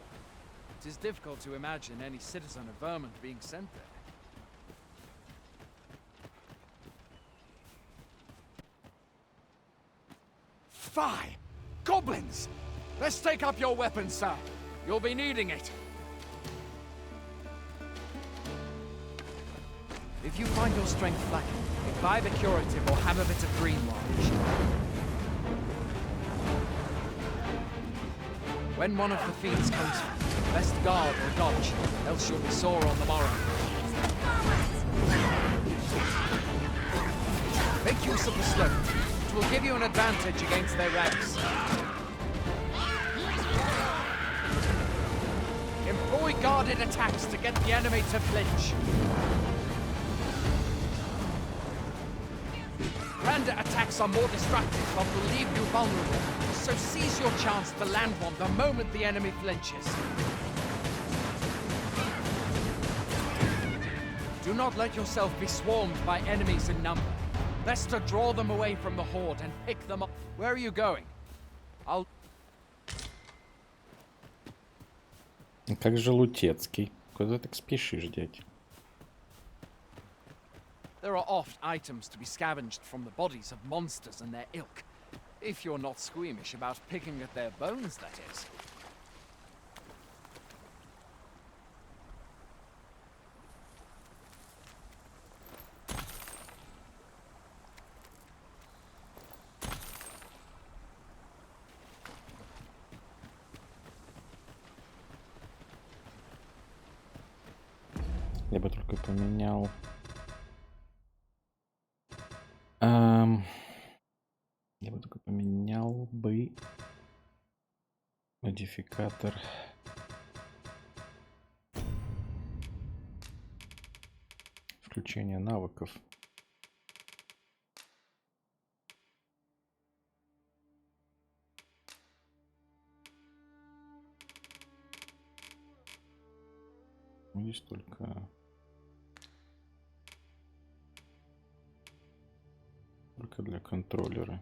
Speaker 3: It is difficult to imagine any citizen of Vermont being sent there. Fie! Goblins! Let's take up your weapons, sir. You'll be needing it. If you find your strength lacking, imbibe a curative or have a bit of green watch. When one of the fiends comes, best guard or dodge, else you'll be sore on the morrow. Make use of the slope. It will give you an advantage against their ranks. Employ guarded attacks to get the enemy to flinch. Random attacks are more destructive but will leave you vulnerable, so seize your chance to land one the moment the enemy flinches. Do not let yourself be swarmed by enemies in number. Best to draw them away from the horde and pick them up. Where are you going? I'll...
Speaker 1: Как же Лутецкий? Куда так спешишь, дядь?
Speaker 3: There are oft items to be scavenged from the bodies of monsters and their ilk. If you're not squeamish about picking at their bones, that is.
Speaker 1: Я бы только поменял... Я бы только поменял бы модификатор включения навыков. Здесь только для контроллера.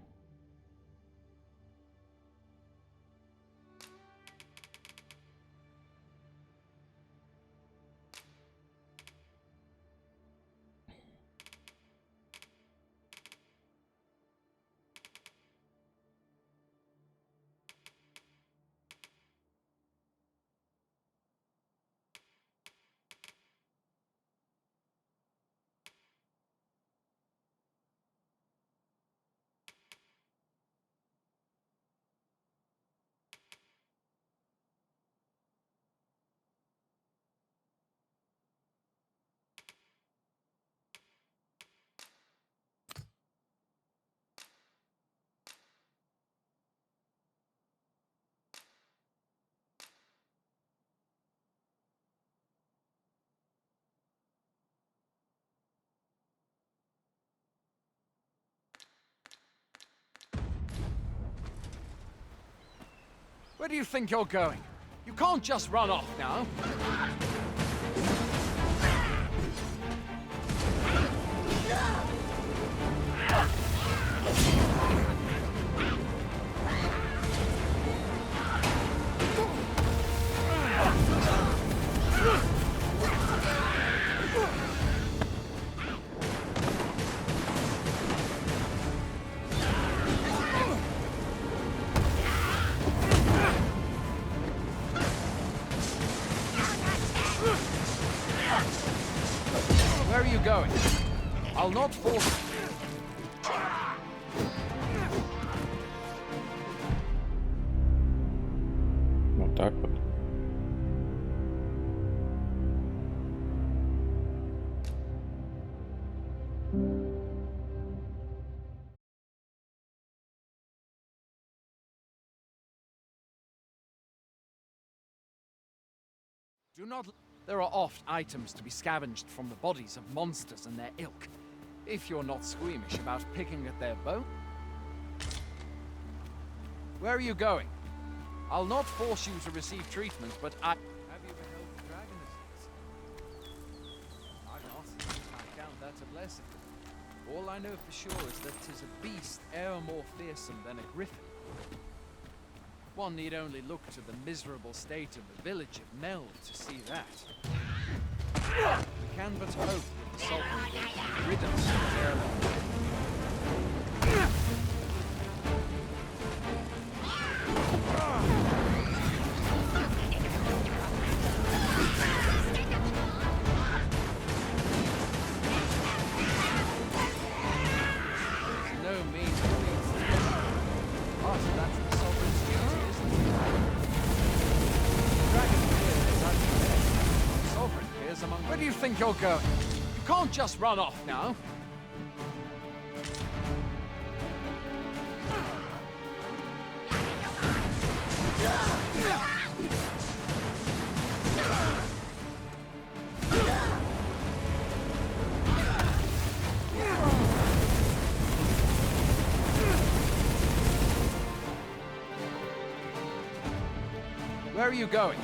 Speaker 3: Where do you think you're going? You can't just run off now. Where are you going? I'll not force you.
Speaker 1: Вот так вот.
Speaker 3: Do not... There are oft items to be scavenged from the bodies of monsters and their ilk. If you're not squeamish about picking at their bone... Where are you going? I'll not force you to receive treatment, but I... Have you beheld the dragon as yet? I've not. I count that a blessing. All I know for sure is that 'tis a beast e'er more fearsome than a griffin. One need only look to the miserable state of the village of Meld to see that. We can but hope that the Sultan will rid us of ere long. There's no means of being part of that's the Sovereign's duty, isn't it? think you're going? You can't just run off now. Where are you going?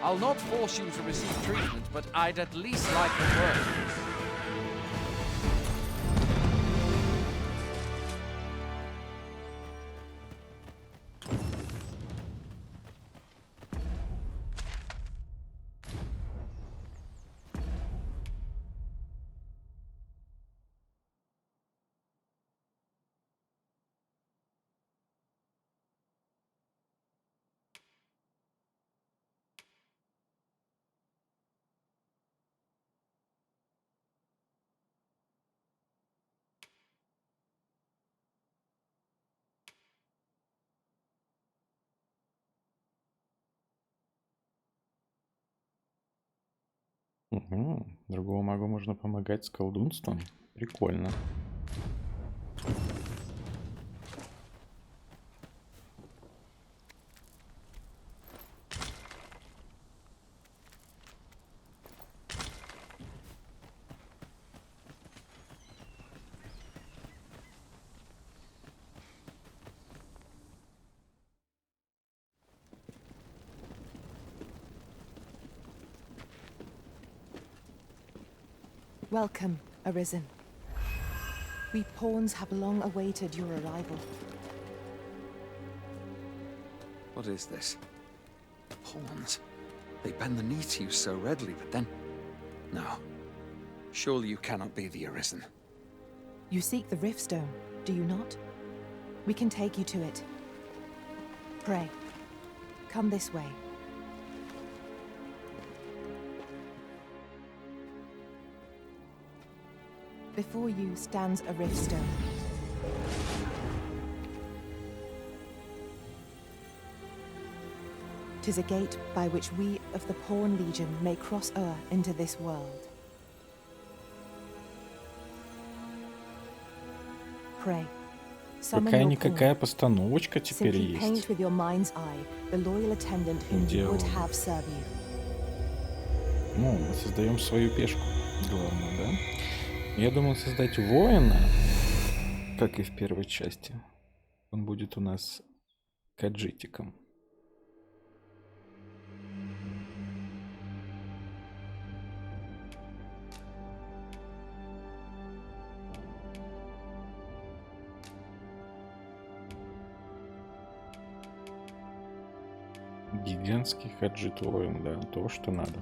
Speaker 3: I'll not force you to receive treatment, but I'd at least like a word.
Speaker 1: Угу. Другому магу можно помогать с колдунством. Прикольно.
Speaker 12: Welcome, Arisen. We pawns have long awaited your arrival.
Speaker 3: What is this? Pawns. They bend the knee to you so readily, but then... No. Surely you cannot be the Arisen.
Speaker 12: You seek the Riftstone, do you not? We can take you to it. Pray. Come this way. Before you stands a Riftstone. Tis a gate by which we of the Pawn Legion may cross o'er into this world. Pray.
Speaker 1: Какая-никакая постановочка теперь
Speaker 12: Simply
Speaker 1: есть.
Speaker 12: paint with your mind's eye the loyal attendant whom you would have serve you.
Speaker 1: Ну, мы создаем свою пешку. Главное, да? Я думал создать воина, как и в первой части. Он будет у нас каджитиком. Гигантский хаджит воин, да, то, что надо.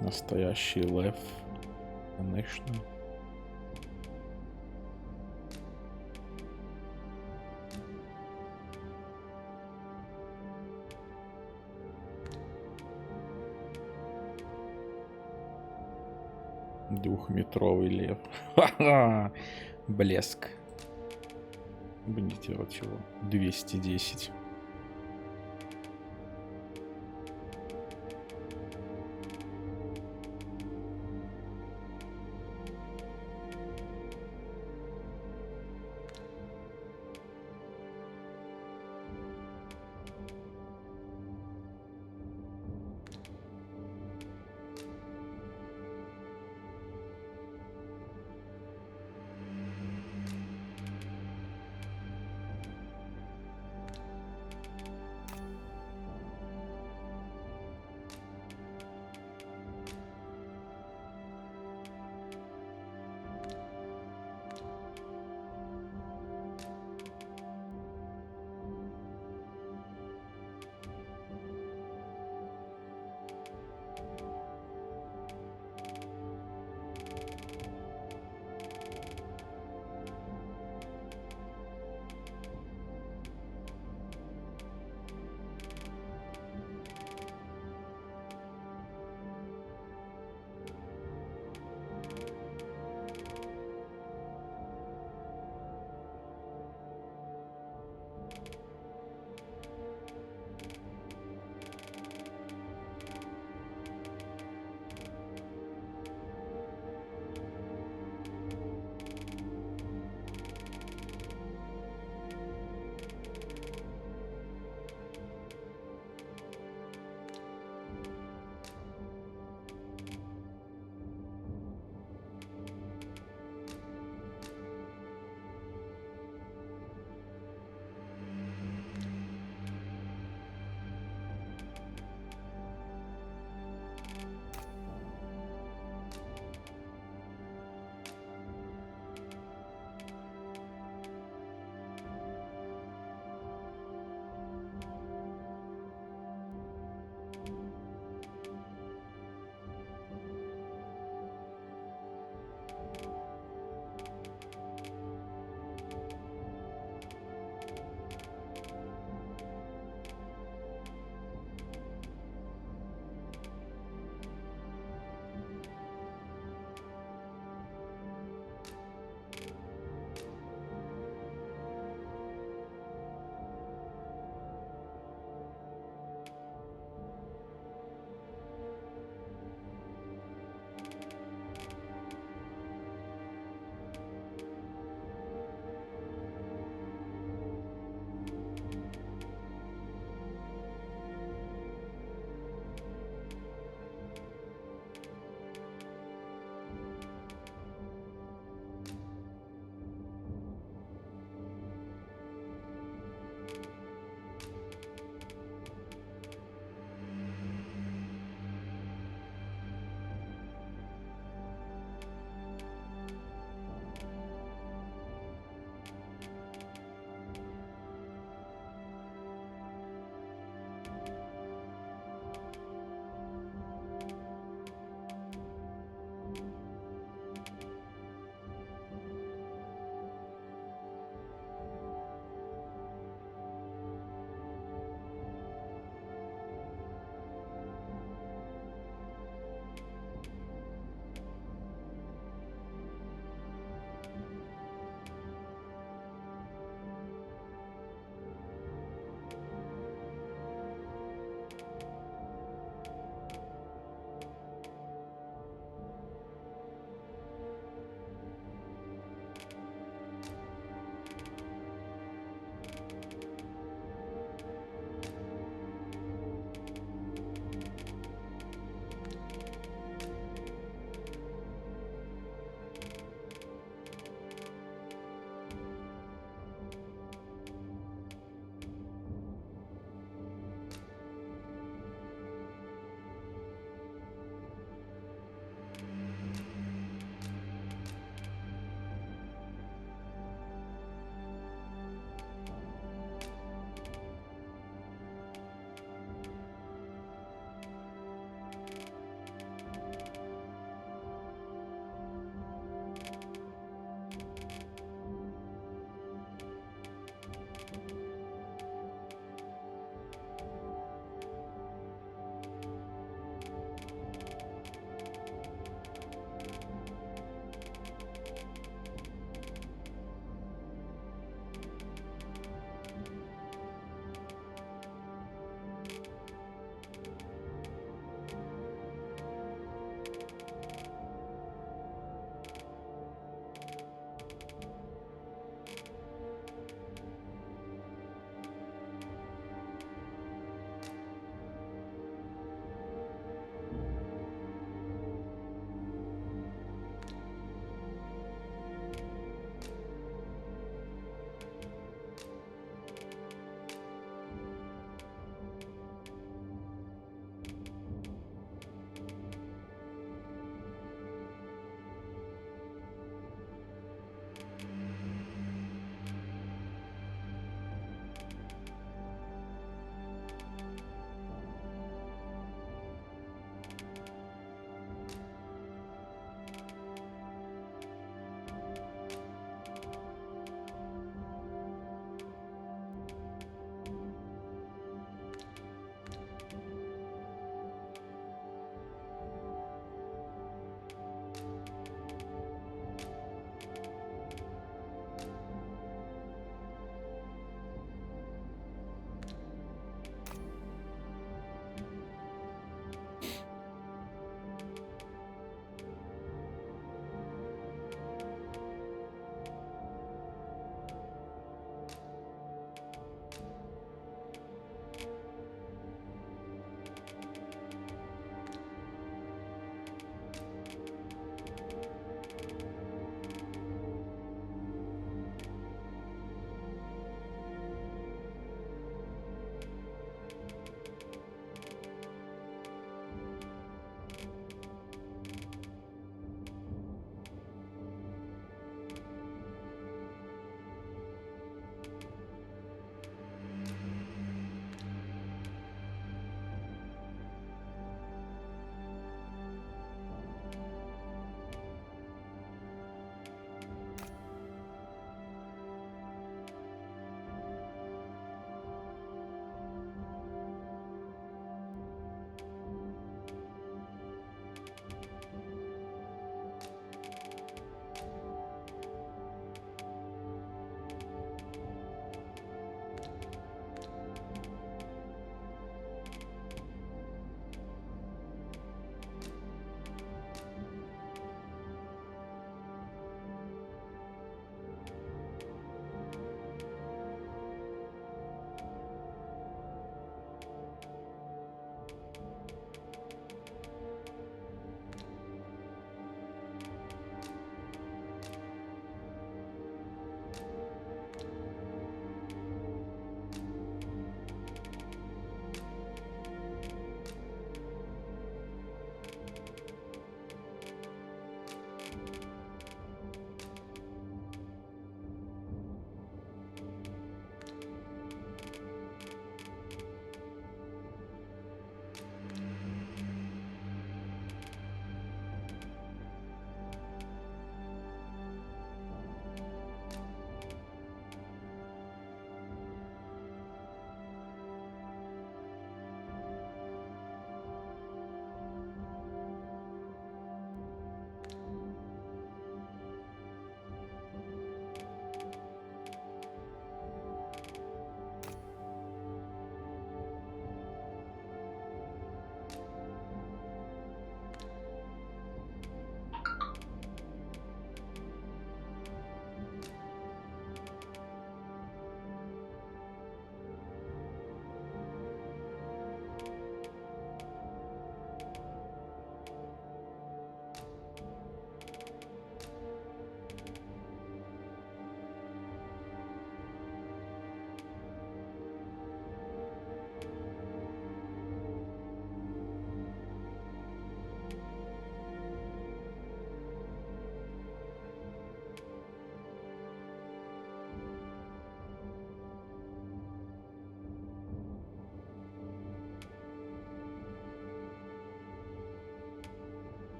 Speaker 1: Настоящий лев, конечно. Двухметровый лев. Ха-ха! Блеск. Будем делать его 210.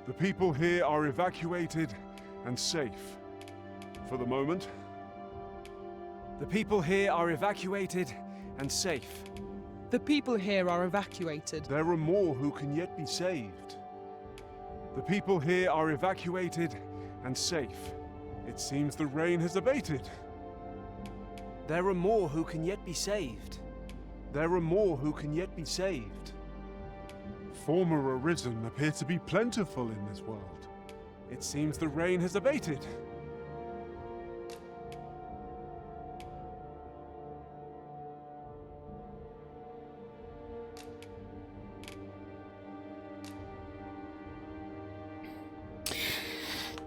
Speaker 2: The people here are evacuated and safe. For the moment.
Speaker 13: The people here are evacuated and safe.
Speaker 14: The people here are evacuated.
Speaker 2: There are more who can yet be saved. The people here are evacuated and safe. It seems the rain has abated.
Speaker 13: There are more who can yet be saved.
Speaker 2: There are more who can yet be saved. Former arisen appear to be plentiful in this world. It seems the rain has abated.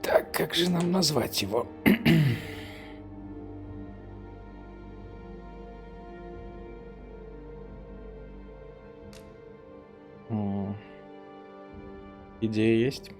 Speaker 1: Так, как же нам назвать его? Идея есть?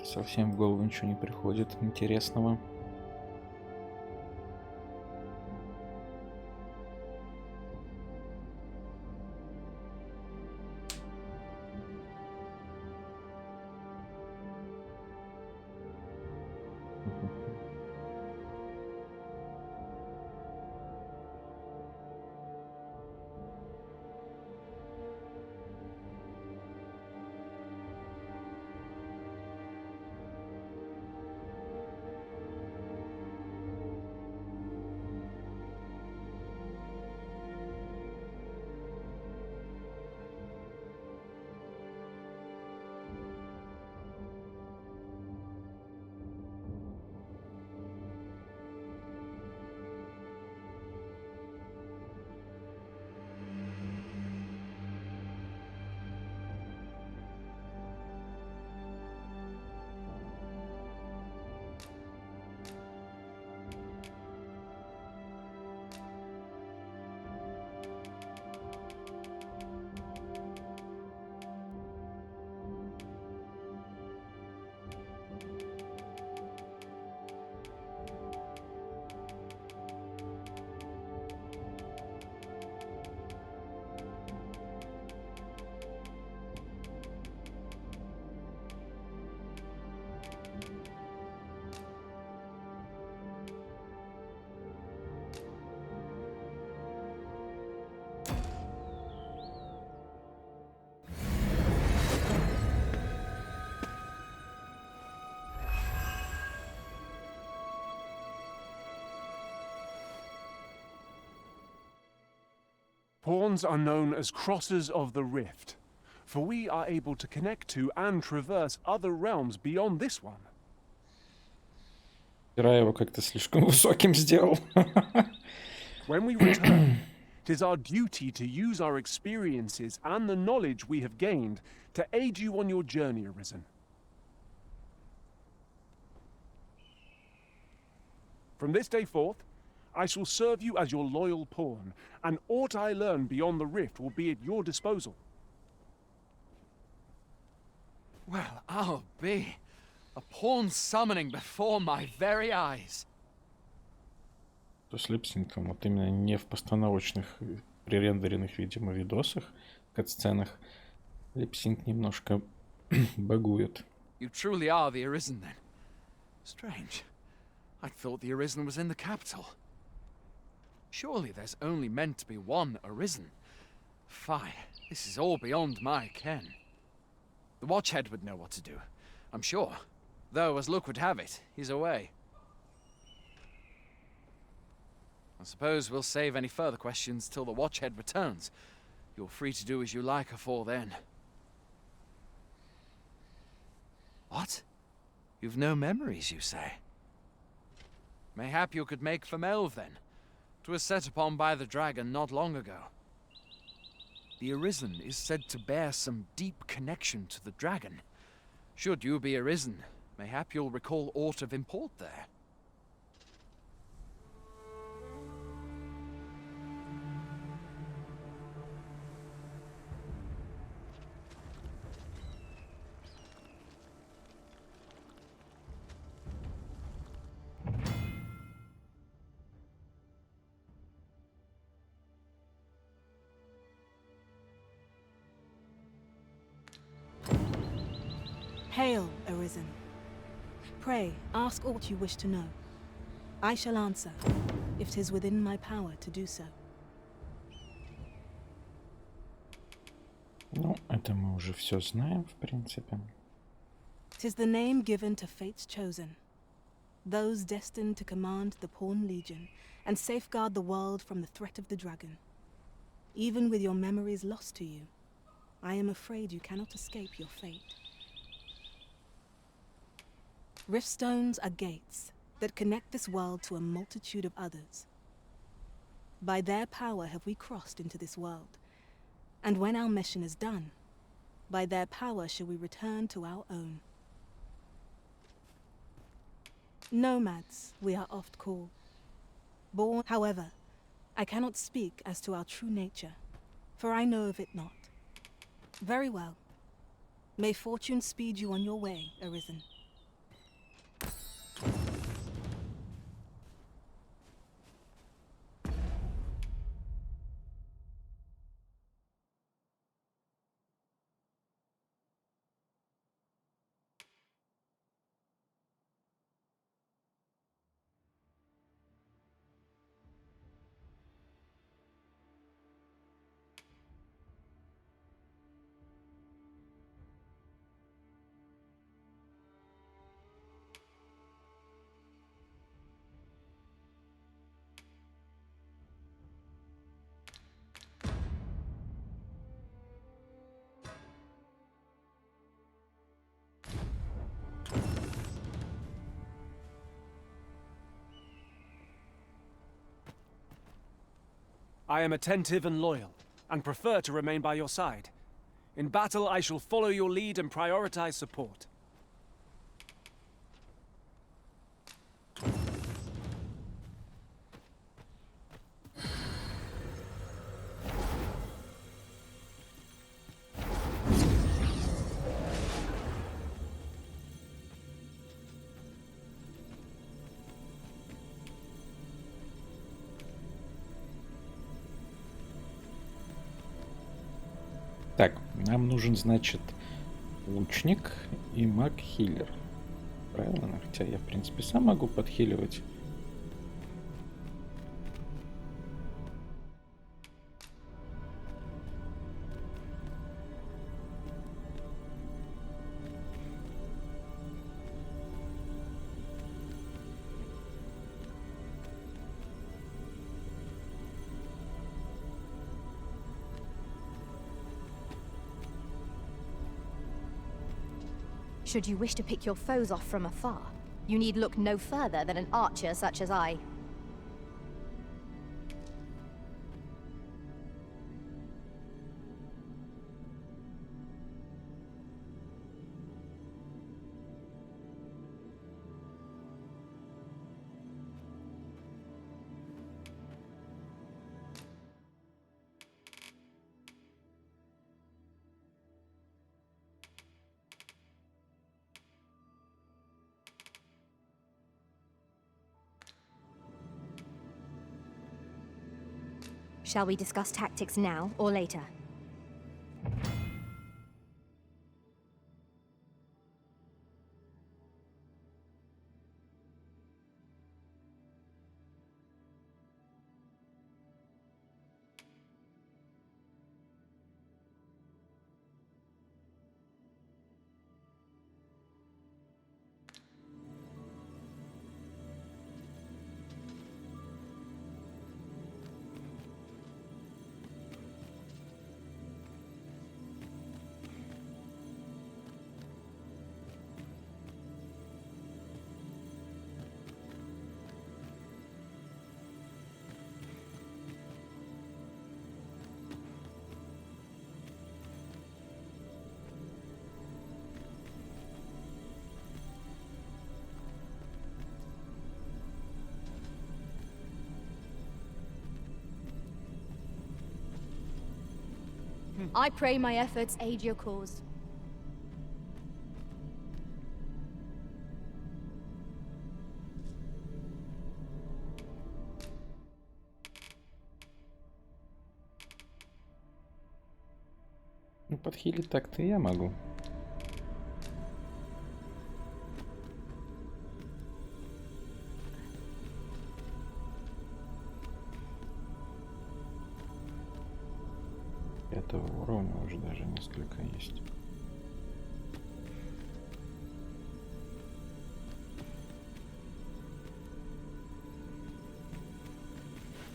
Speaker 1: Совсем в голову ничего не приходит интересного.
Speaker 2: Pawns are known as crossers of the rift, for we are able to connect to and traverse other realms beyond this one.
Speaker 1: Вчера его как-то слишком высоким сделал.
Speaker 2: When we return, it is our duty to use our experiences and the knowledge we have gained to aid you on your journey, Arisen. From this day forth, I shall serve you as your loyal pawn, and aught I learn beyond the rift will be at your disposal.
Speaker 3: Well, I'll be. A pawn summoning before my very eyes.
Speaker 1: То с липсинком, вот именно не в постановочных, пререндеренных, видимо, видосах, катсценах, липсинк немножко багует.
Speaker 3: You truly are the Arisen, then. Strange. I thought the Arisen was in the capital. Surely there's only meant to be one Arisen. Fie, this is all beyond my ken. The Watchhead would know what to do, I'm sure. Though, as luck would have it, he's away. I suppose we'll save any further questions till the Watchhead returns. You're free to do as you like afore then. What? You've no memories, you say? Mayhap you could make for Melve, then. 'Twas set upon by the dragon not long ago. The Arisen is said to bear some deep connection to the dragon. Should you be Arisen, mayhap you'll recall aught of import there.
Speaker 12: Hail, Arisen. Pray, ask aught you wish to know. I shall answer, if 'tis within my power to do so.
Speaker 1: Ну, это мы уже все знаем, в принципе.
Speaker 12: 'Tis the name given to fate's chosen, those destined to command the Pawn Legion and safeguard the world from the threat of the dragon. Even with your memories lost to you, I am afraid you cannot escape your fate. Riftstones are gates that connect this world to a multitude of others. By their power have we crossed into this world, and when our mission is done, by their power shall we return to our own. Nomads, we are oft called. Born, however, I cannot speak as to our true nature, for I know of it not. Very well. May fortune speed you on your way, Arisen.
Speaker 13: I am attentive and loyal, and prefer to remain by your side. In battle, I shall follow your lead and prioritize support.
Speaker 1: Так, нам нужен, значит, лучник и маг-хиллер. Правильно? Хотя я, в принципе, сам могу подхиливать.
Speaker 15: Should you wish to pick your foes off from afar, you need look no further than an archer such as I. Shall we discuss tactics now or later? I pray my efforts aid your cause.
Speaker 1: Ну, подхилить так-то я могу. Этого уровня уже даже несколько есть.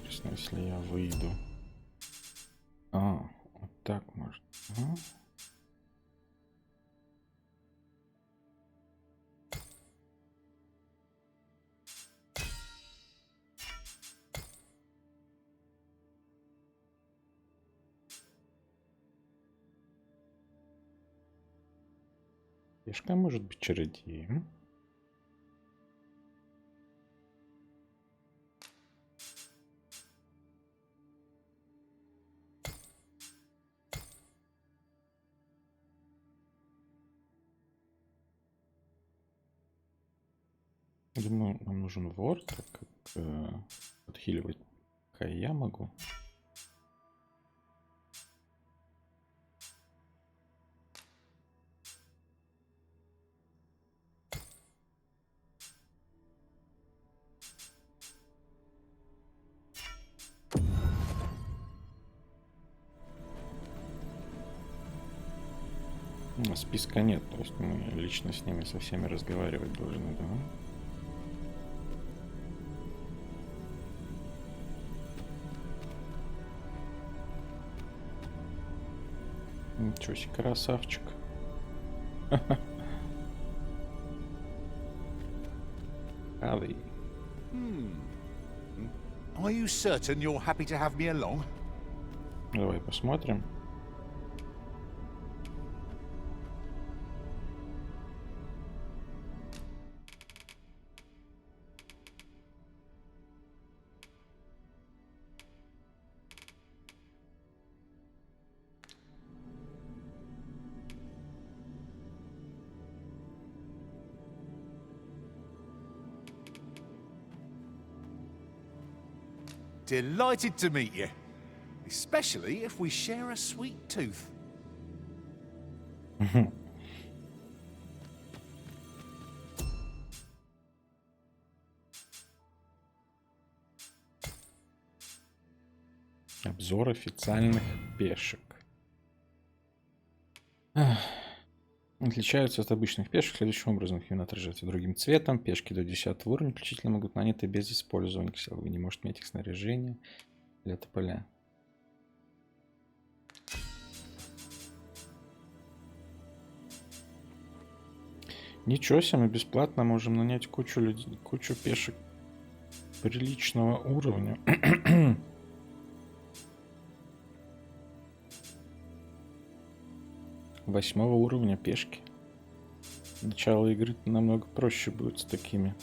Speaker 1: Интересно, если я выйду. Вот так может. Пешка может быть чародеем. Думаю, нам нужен вор, так как подхиливать пока я могу. Списка нет, то есть мы лично с ними со всеми разговаривать должны, да? Ничего себе, красавчик. Али.
Speaker 16: Are you certain you're happy to have me along?
Speaker 1: Давай посмотрим.
Speaker 16: Delighted to meet you, especially if we share a sweet tooth.
Speaker 1: Обзор официальных пешек. Отличаются от обычных пешек следующим образом. Их именно отражаются другим цветом. Пешки до 10 уровня включительно могут наняты без использования. Вы не можете иметь их снаряжение для тополя. Ничего себе, мы бесплатно можем нанять кучу людей, кучу пешек приличного уровня. 8-го уровня пешки. Начало игры намного проще будет с такими.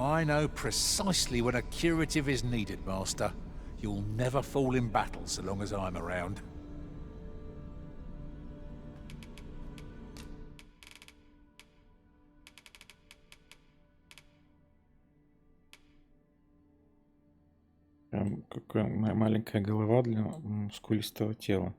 Speaker 16: I know precisely when a curative is needed, Master. You'll never fall in battle so long as I'm around.
Speaker 1: Какая маленькая голова для мускулистого тела.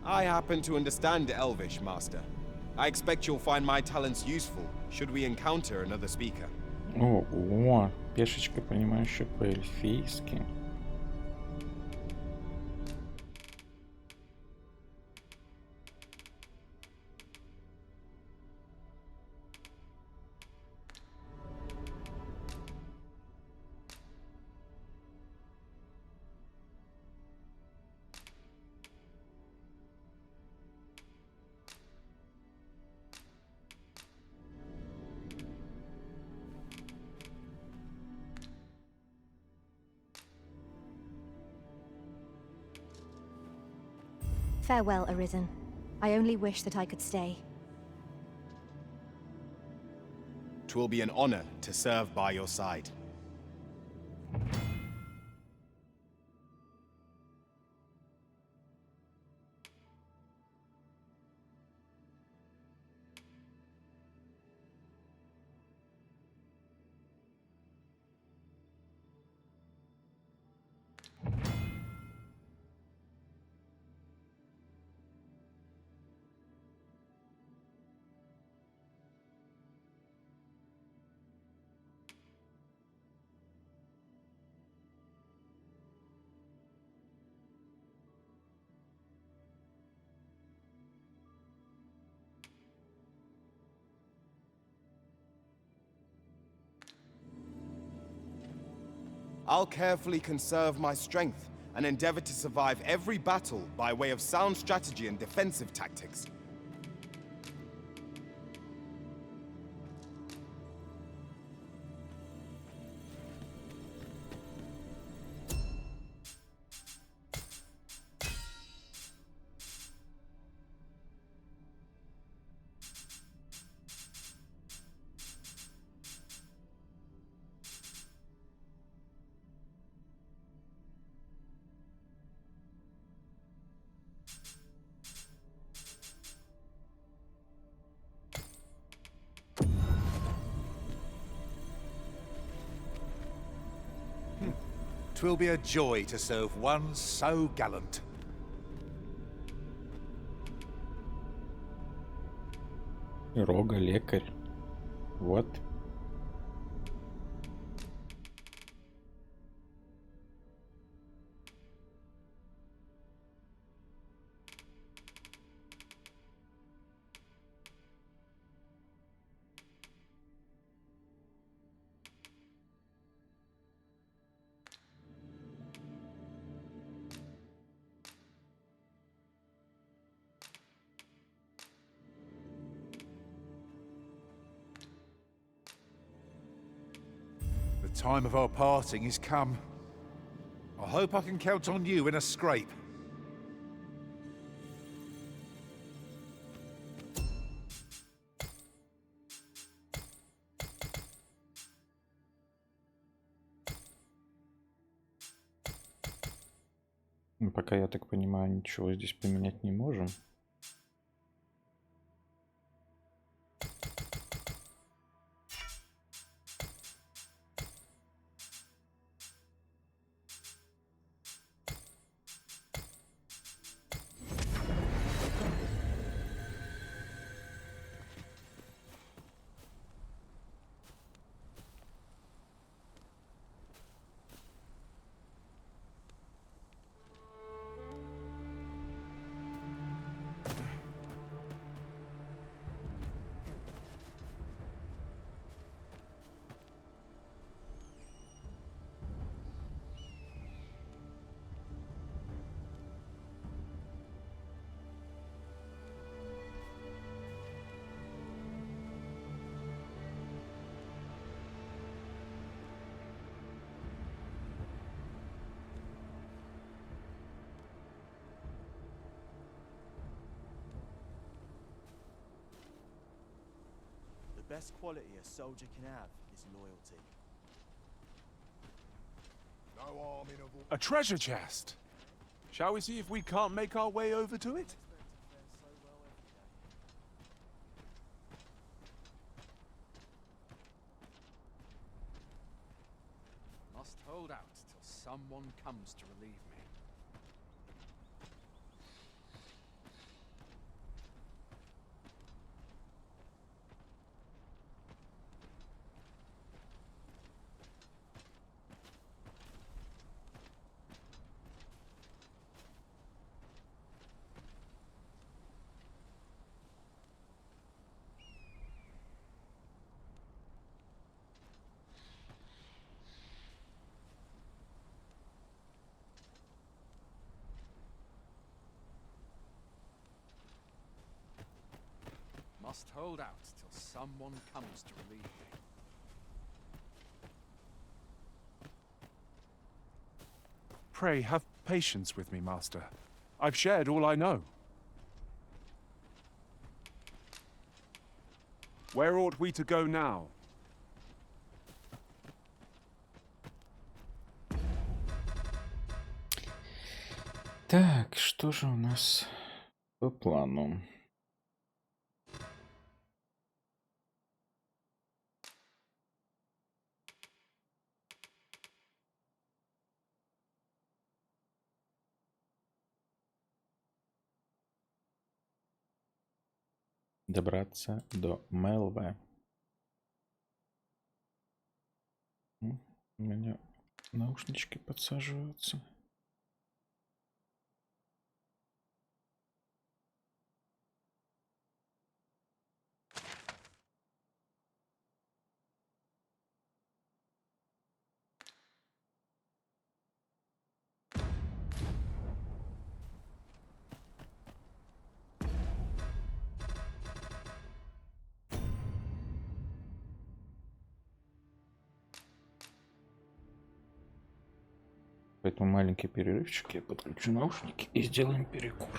Speaker 9: I happen to understand Elvish, Master. I expect you'll find my talents useful should we encounter another speaker.
Speaker 1: Ого, пешечка, понимающая по-эльфийски.
Speaker 15: Farewell, Arisen. I only wish that I could stay.
Speaker 9: 'Twill be an honor to serve by your side. I'll carefully conserve my strength and endeavor to survive every battle by way of sound strategy and defensive tactics.
Speaker 16: Twill be a joy to serve one so gallant.
Speaker 1: Рога, лекарь. Вот.
Speaker 16: The time of our parting is come. I hope I can count on you in a scrape.
Speaker 1: Ну, пока, я так понимаю, ничего здесь поменять не можем.
Speaker 8: The best quality a soldier can have is loyalty.
Speaker 2: No harm in
Speaker 13: A treasure chest! Shall we see if we can't make our way over to it?
Speaker 3: Must hold out till someone comes to relieve me. must hold out till someone comes to relieve me.
Speaker 17: Pray have patience with me, Master. I've shared all I know. Where ought we to go now?
Speaker 1: Так, что же у нас по плану? Добраться до Мелве. У меня наушнички подсаживаются. Поэтому маленький перерывчик, я подключу наушники и сделаем перекур.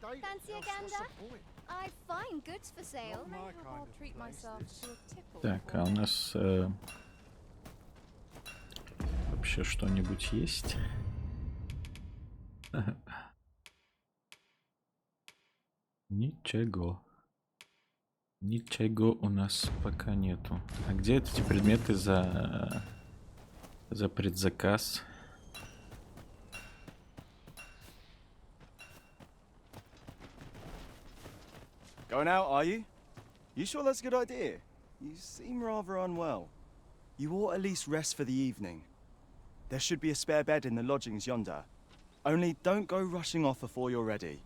Speaker 10: Fancy a gander? I find goods for sale.
Speaker 5: I'll treat myself to a tipple.
Speaker 1: Так, а у нас вообще что-нибудь есть? Ничего. Ничего у нас пока нету. А где эти предметы за предзаказ?
Speaker 18: Going out, are you? You sure that's a good idea? You seem rather unwell. You ought at least rest for the evening. There should be a spare bed in the lodgings yonder. Only don't go rushing off before you're ready.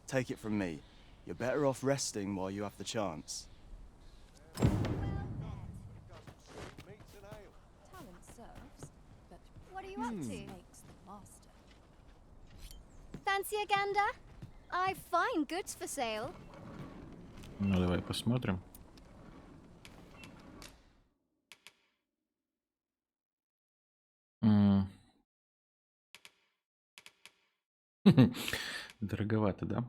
Speaker 18: Take it from me. You're better off resting while you have the chance.
Speaker 5: Talent serves, but
Speaker 10: what are you up to?
Speaker 5: Makes the master.
Speaker 10: Fancy a gander? I find goods for sale.
Speaker 1: Ну, давай посмотрим. Дороговато, да?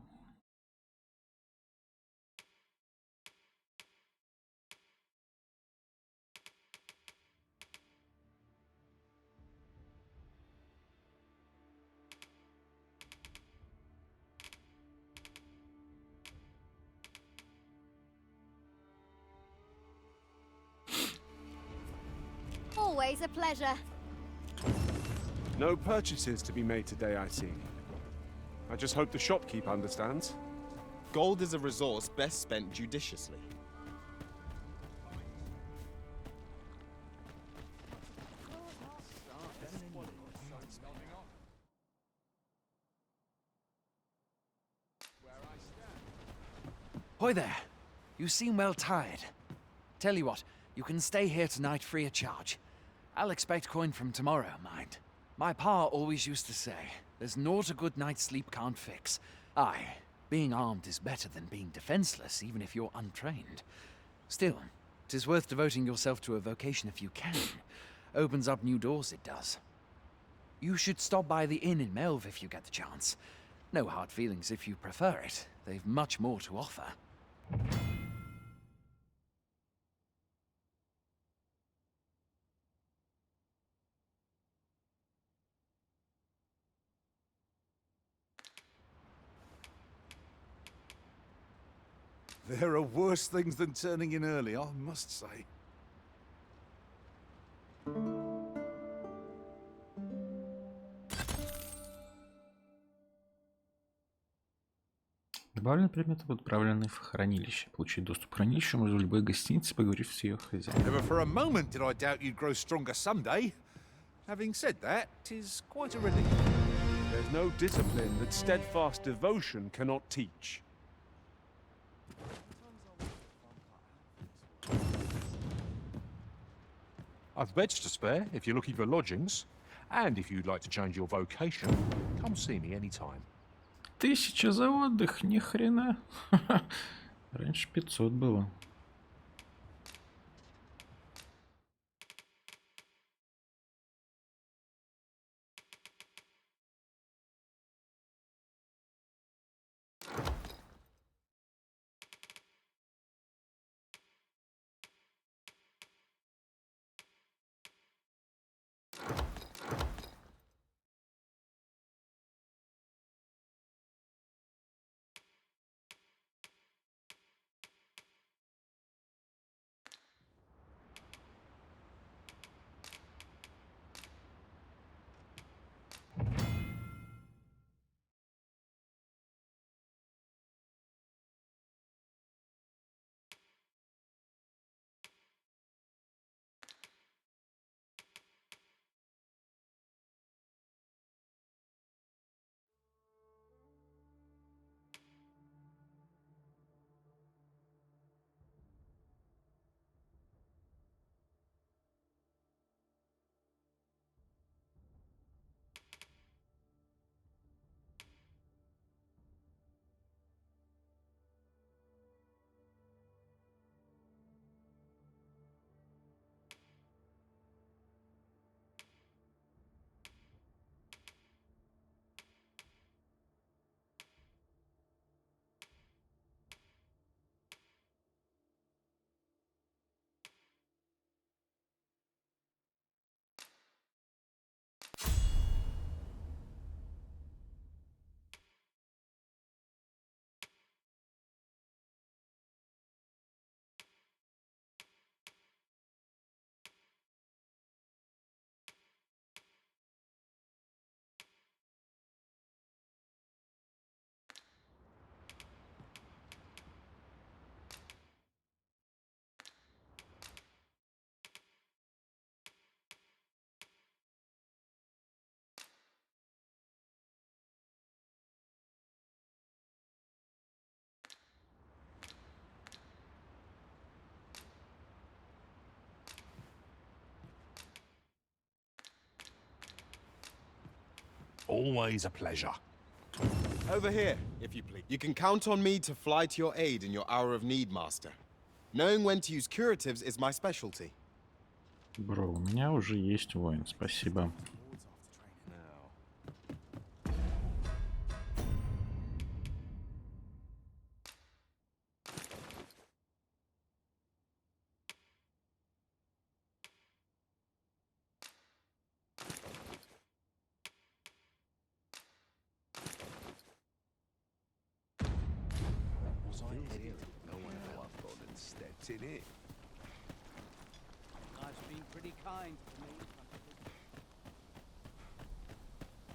Speaker 10: Always a pleasure.
Speaker 17: No purchases to be made today, I see. I just hope the shopkeep understands.
Speaker 9: Gold is a resource best spent judiciously.
Speaker 3: Hoy there. You seem well tired. Tell you what, you can stay here tonight free of charge. I'll expect coin from tomorrow, mind. My pa always used to say, there's naught a good night's sleep can't fix. Aye, being armed is better than being defenseless, even if you're untrained. Still, 'tis worth devoting yourself to a vocation if you can. Opens up new doors, it does. You should stop by the inn in Melve if you get the chance. No hard feelings if you prefer it. They've much more to offer.
Speaker 16: There are worse things than turning in early, I must say.
Speaker 1: Добавленные предметы будут отправлены в хранилище. Получить доступ к хранилищу можно в любой гостинице, поговорив с ее хозяином.
Speaker 16: Never for a moment did I doubt you'd grow stronger someday. Having said that, 'tis quite a relief.
Speaker 17: There's no discipline that steadfast devotion cannot teach.
Speaker 16: I've beds to spare if you're looking for lodgings. And if you'd like to change your vocation, come see me anytime.
Speaker 1: 1000 за отдых, ни хрена. Раньше 500 было.
Speaker 16: Always a pleasure.
Speaker 9: Over here, if you please. You can count on me to fly to your aid in your hour of need, Master. Knowing when to use curatives is my specialty.
Speaker 1: Бро, у меня уже есть воин, спасибо.
Speaker 3: Life's been pretty kind to me.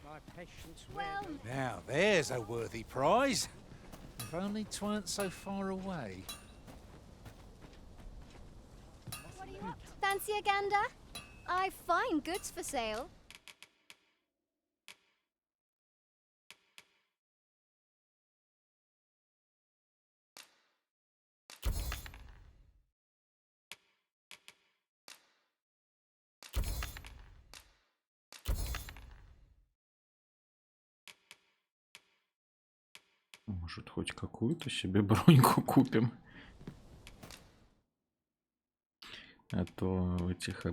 Speaker 3: My patience
Speaker 15: Well,
Speaker 16: Now there's a worthy prize. If only 'tweren't so far away.
Speaker 15: what are you up to? Fancy a gander? I've fine goods for sale.
Speaker 1: Может, хоть какую-то себе броньку купим. А то в этих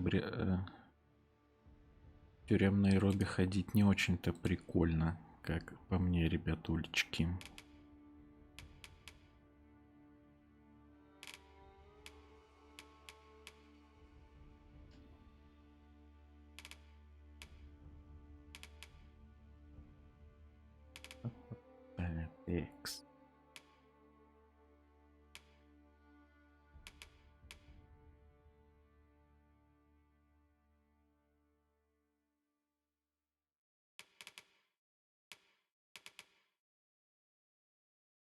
Speaker 1: тюремной робе ходить не очень-то прикольно, как по мне, ребятулечки. Экс.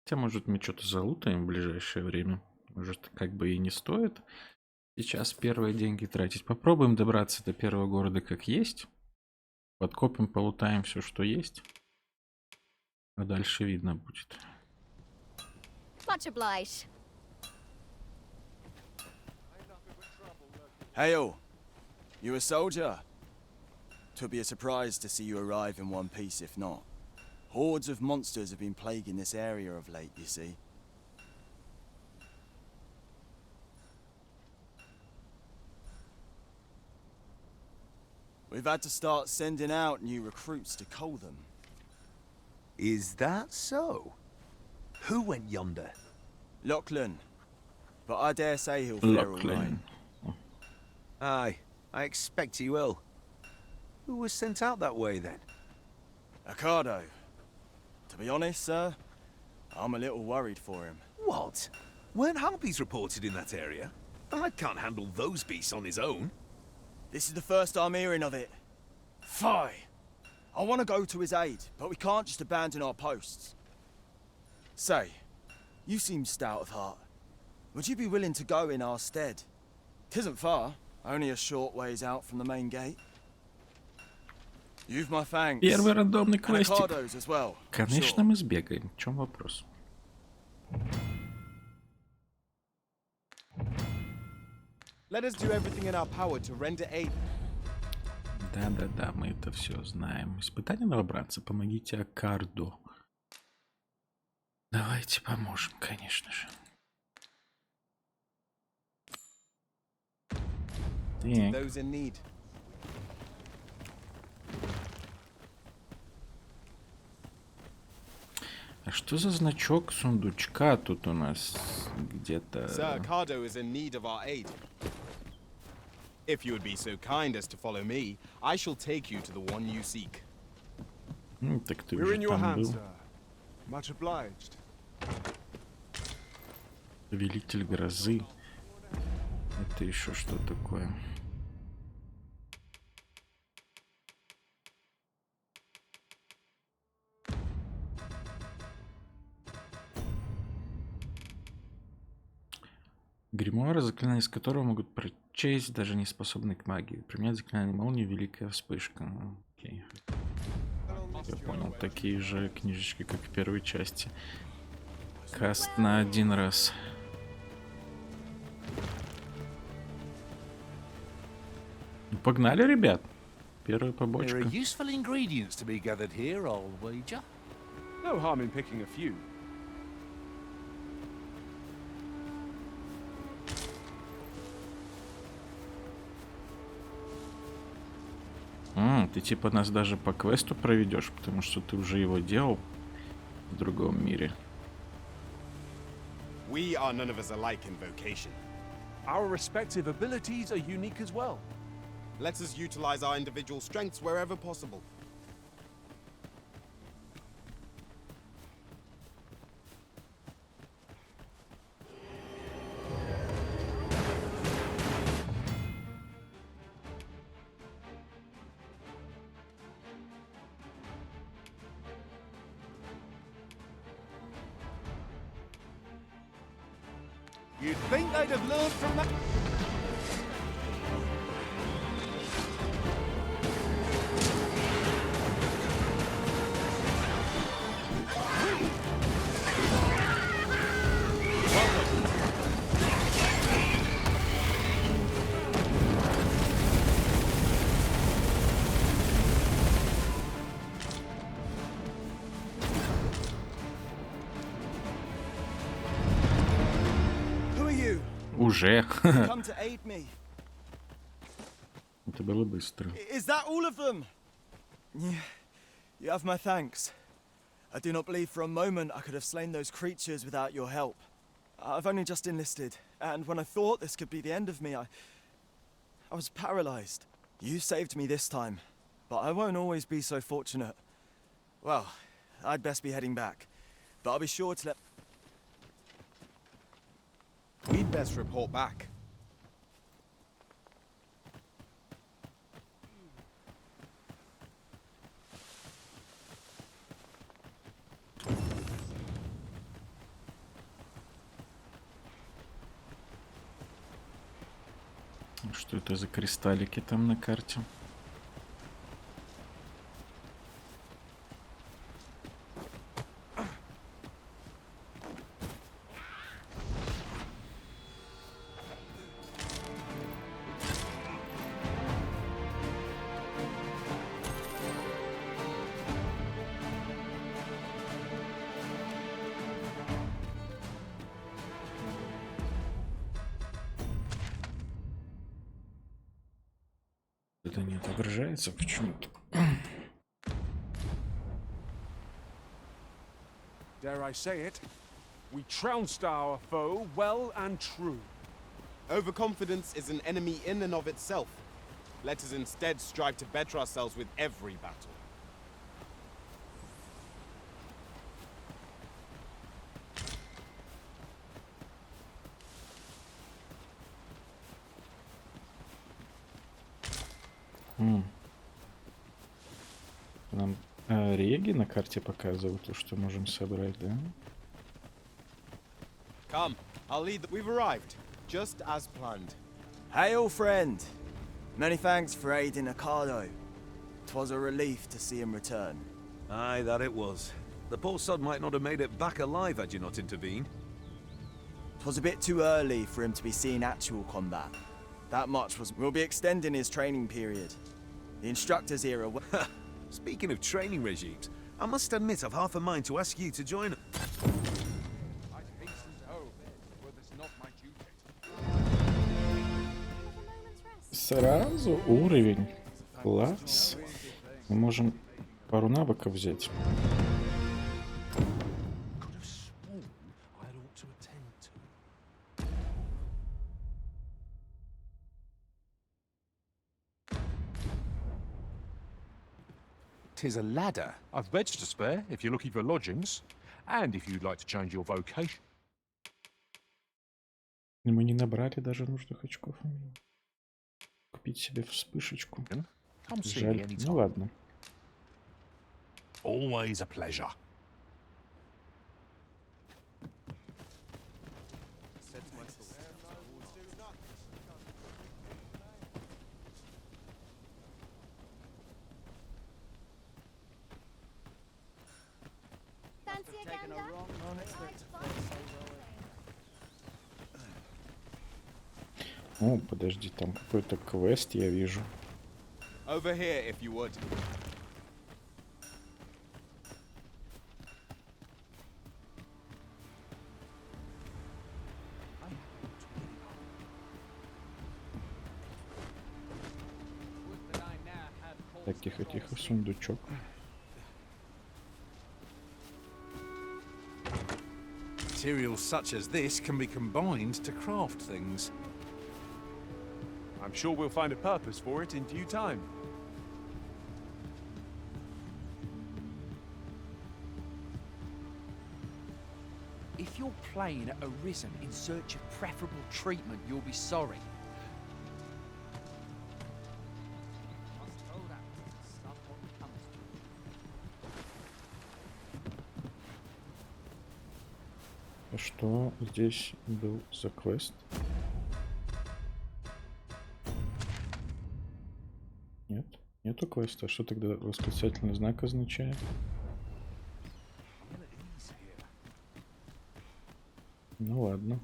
Speaker 1: Хотя, может, мы что-то залутаем в ближайшее время. Может, как бы и не стоит сейчас первые деньги тратить. Попробуем добраться до первого города как есть. Подкопим, полутаем все, что есть. А дальше видно будет.
Speaker 15: Much obliged.
Speaker 18: Hey all, you a soldier? Twould be a surprise to see you arrive in one piece if not. Hordes of monsters have been plaguing this area of late, you see. We've had to start sending out new recruits to cull them.
Speaker 19: Is that so? Who went yonder?
Speaker 18: Lachlan. But I dare say he'll fare all right.
Speaker 19: Aye, I expect he will. Who was sent out that way then?
Speaker 18: Ricardo. To be honest, sir, I'm a little worried for him.
Speaker 19: What? Weren't harpies reported in that area? I can't handle those beasts on his own.
Speaker 18: This is the first I'm hearing of it. Fie! I want to go to his aid, but we can't just abandon our posts. Say, you seem stout of heart. Would you be willing to go in our stead? 'Tisn't far, only a short ways out from the main gate. You've my thanks.
Speaker 1: Первый рандомный
Speaker 18: And
Speaker 1: квестик.
Speaker 18: Ricardo's as well,
Speaker 1: Конечно,
Speaker 18: sure.
Speaker 1: мы сбегаем. В чем вопрос?
Speaker 9: Let us do everything in our power to render aid.
Speaker 1: Да-да-да, мы это все знаем. Испытание новобранца. Помогите Аккарду. Давайте поможем, конечно же. Так.
Speaker 9: Those in need.
Speaker 1: А что за значок сундучка тут у нас где-то?
Speaker 9: Sir Ricardo is in need of our aid. If you would be so kind as to follow me, I shall take you to the one you seek.
Speaker 1: Так ты
Speaker 17: We're
Speaker 1: уже
Speaker 17: in your
Speaker 1: там
Speaker 17: hands,
Speaker 1: был.
Speaker 17: sir. Much obliged.
Speaker 1: Повелитель грозы. Это еще что такое? Гримуар, заклинания из которого могут прочесть, даже не способны к магии. Применять заклинание молнии, великая вспышка. Окей. Я понял, такие же книжечки, как в первой части. Каст на один раз. Ну, погнали, ребят. первая
Speaker 16: There are
Speaker 1: побочка.
Speaker 16: useful ingredients to be gathered here, I'll wager.
Speaker 17: No harm in picking a few.
Speaker 1: Ты типа нас даже по квесту проведешь, потому что ты уже его делал в другом мире.
Speaker 9: We are none of us alike in vocation.
Speaker 17: Our respective abilities are unique as well.
Speaker 9: Let us utilize our individual strengths wherever possible. You'd think they'd have learned from that.
Speaker 1: Уже.
Speaker 18: Come to aid me.
Speaker 1: Это было быстро.
Speaker 18: Is that all of them? You have my thanks. I do not believe for a moment I could have slain those creatures without your help. I've only just enlisted, and when I thought this could be the end of me, I was paralyzed. You saved me this time, but I won't always be so fortunate. Well, I'd best be heading back, but I'll be sure to let...
Speaker 9: We'd best report back.
Speaker 1: Что это за кристаллики там на карте? Это не отображается почему-то.
Speaker 17: Dare I say it? We trounced our foe well and true.
Speaker 9: Overconfidence is an enemy in and of itself. Let us instead strive to better ourselves with every battle.
Speaker 1: Нам реги на карте показывают то, что можем собрать, да?
Speaker 9: Come, I'll lead. We've arrived, just as planned.
Speaker 18: Hail, friend! Many thanks for aiding Ocado. 'Twas a relief to see him return.
Speaker 19: Aye, that it was. The poor sod might not have made it back alive had you not intervened.
Speaker 18: 'Twas a bit too early for him to be seeing actual combat. That much was... We'll be extending his training period. The instructor's era...
Speaker 19: Speaking of training regimes, I must admit I've half a mind to ask you to join.
Speaker 3: I'd hasten home, were this not my duty.
Speaker 1: Сразу уровень. Класс. Мы можем пару навыков взять.
Speaker 17: Tis a ladder. I've beds to spare if you're looking for lodgings, and if you'd like to change your vocation.
Speaker 1: Мы не набрали даже нужных очков. Купить себе вспышечку. Жаль. Ну ладно.
Speaker 16: Always a pleasure.
Speaker 1: О, подожди, там какой-то квест я вижу.
Speaker 9: Over here, if you would.
Speaker 1: Так, тихо-тихо, сундучок.
Speaker 16: Materials such as this can be combined to craft things.
Speaker 17: I'm sure we'll find a purpose for it in due time.
Speaker 3: If you're playing at Arisen in search of preferable treatment, you'll be sorry.
Speaker 1: А что здесь был за квест? Нет, нету квеста. Что тогда восклицательный знак означает? Ну ладно.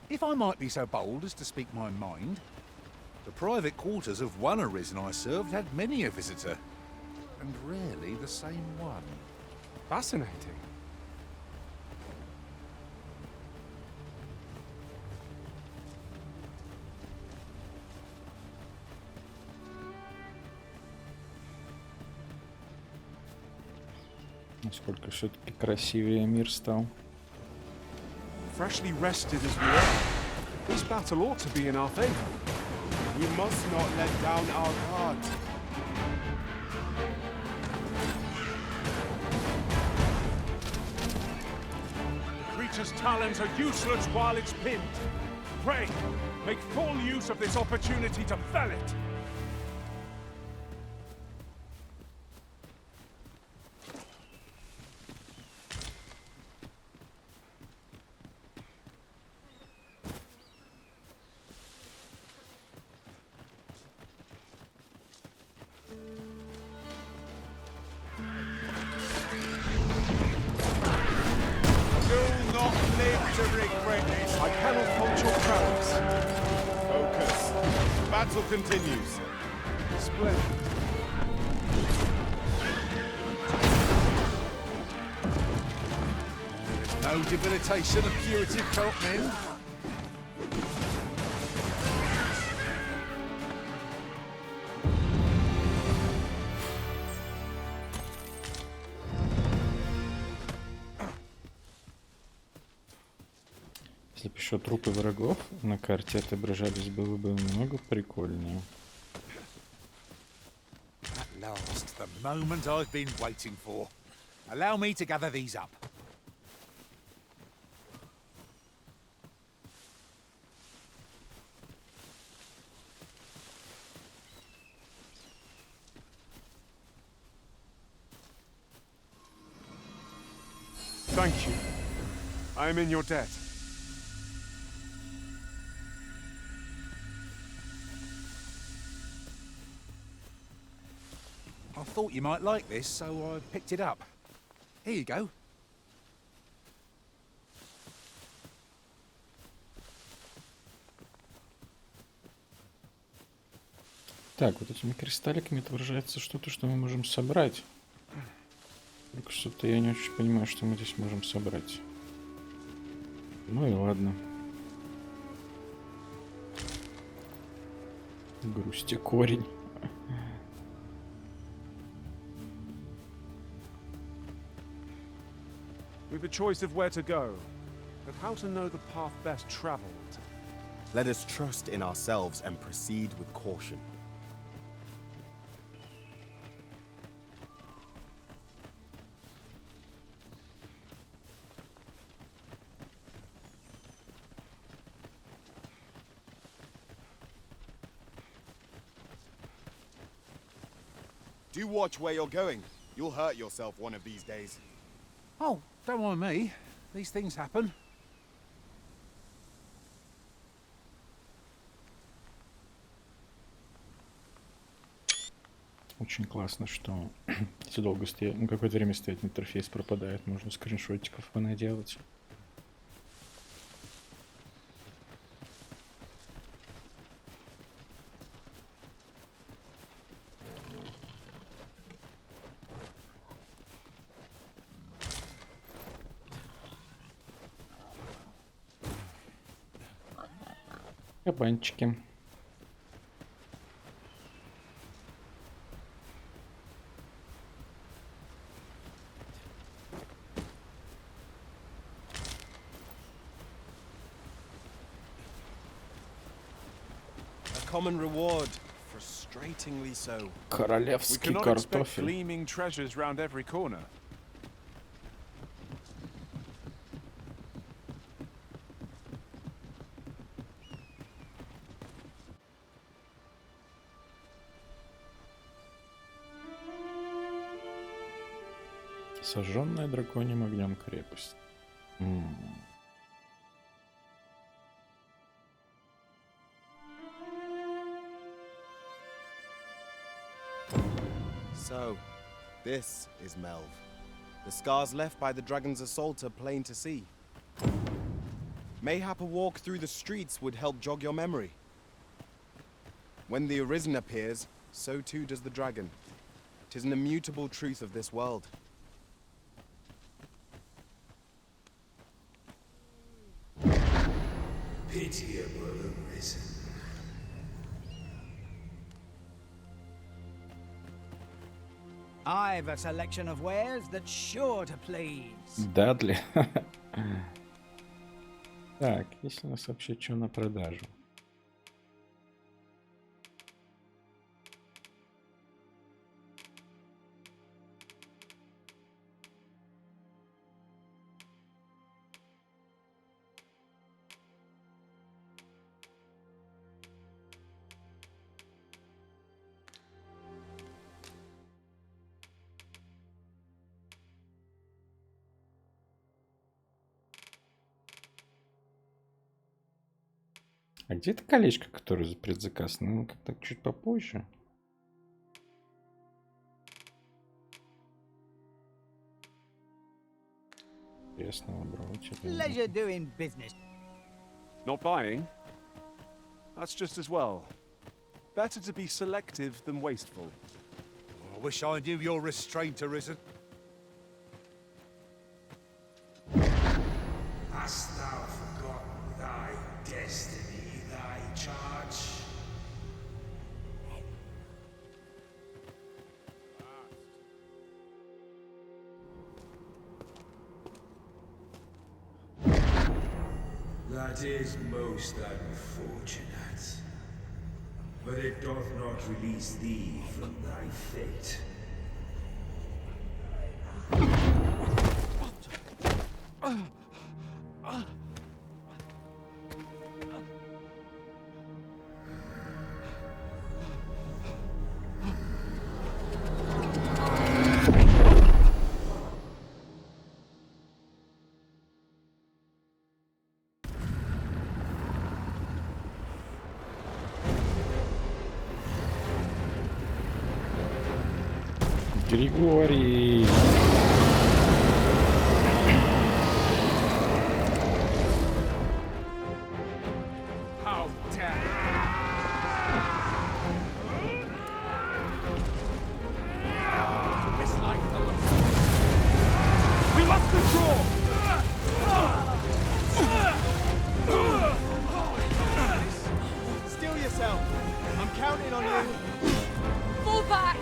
Speaker 16: If I might be so bold as to speak my mind, the private quarters of one Arisen I served had many a visitor, and rarely the same one.
Speaker 17: Fascinating.
Speaker 1: Насколько все-таки красивее мир стал.
Speaker 17: Freshly rested as we are, this battle ought to be in our favor.
Speaker 9: We must not let down our guard.
Speaker 17: The creature's talons are useless while it's pinned. Pray, make full use of this opportunity to fell it.
Speaker 9: I cannot hold your prowess. Focus. Battle continues.
Speaker 17: Splendid.
Speaker 16: No debilitation of curative felt men.
Speaker 1: Если бы еще трупы врагов на карте отображались, было бы намного прикольнее.
Speaker 16: At last, the moment I've been waiting for. Allow me to gather these up.
Speaker 17: Thank you. I am in your debt.
Speaker 16: I thought you might like this, so I picked it up. Here you go.
Speaker 1: Так, вот этими кристалликами отображается что-то, что мы можем собрать. Только что-то я не очень понимаю, что мы здесь можем собрать. Ну и ладно. Грусти корень.
Speaker 17: We've a choice of where to go, but how to know the path best traveled?
Speaker 9: Let us trust in ourselves and proceed with caution. Do watch where you're going. You'll hurt yourself one of these days.
Speaker 16: Oh, don't mind me. These things happen.
Speaker 1: Очень классно, что если долго стоять, ну какое-то время стоять, интерфейс пропадает, можно скриншотиков понаделать. Кабанчики.
Speaker 9: Common reward, frustratingly so.
Speaker 1: Королевский
Speaker 17: We cannot expect
Speaker 1: картофель.
Speaker 17: gleaming treasures round every corner.
Speaker 1: Сожженная драконьим огнем крепость.
Speaker 9: So, this is Melv. The scars left by the dragon's assault are plain to see. Mayhap a walk through the streets would help jog your memory. When the Arisen appears, so too does the dragon. 'Tis an immutable truth of this world.
Speaker 6: Pitiable Arisen.
Speaker 20: I've a selection of wares that's sure to please.
Speaker 1: Дадли. Так, есть у нас вообще что на продажу? А где это колечко, которое за предзаказ? Ну, как-то чуть попозже. Интересного брать.
Speaker 20: Pleasure doing business.
Speaker 17: Not buying? That's just as well. Better to be selective than wasteful.
Speaker 16: I wish I knew your restraint, Arisen.
Speaker 6: Hast thou forgotten thy destiny, thy charge? That is most unfortunate. But it doth not release thee from thy fate.
Speaker 1: Григорий.
Speaker 17: How dare It's like the We must withdraw!
Speaker 9: Still yourself. I'm counting on you.
Speaker 5: Fall back!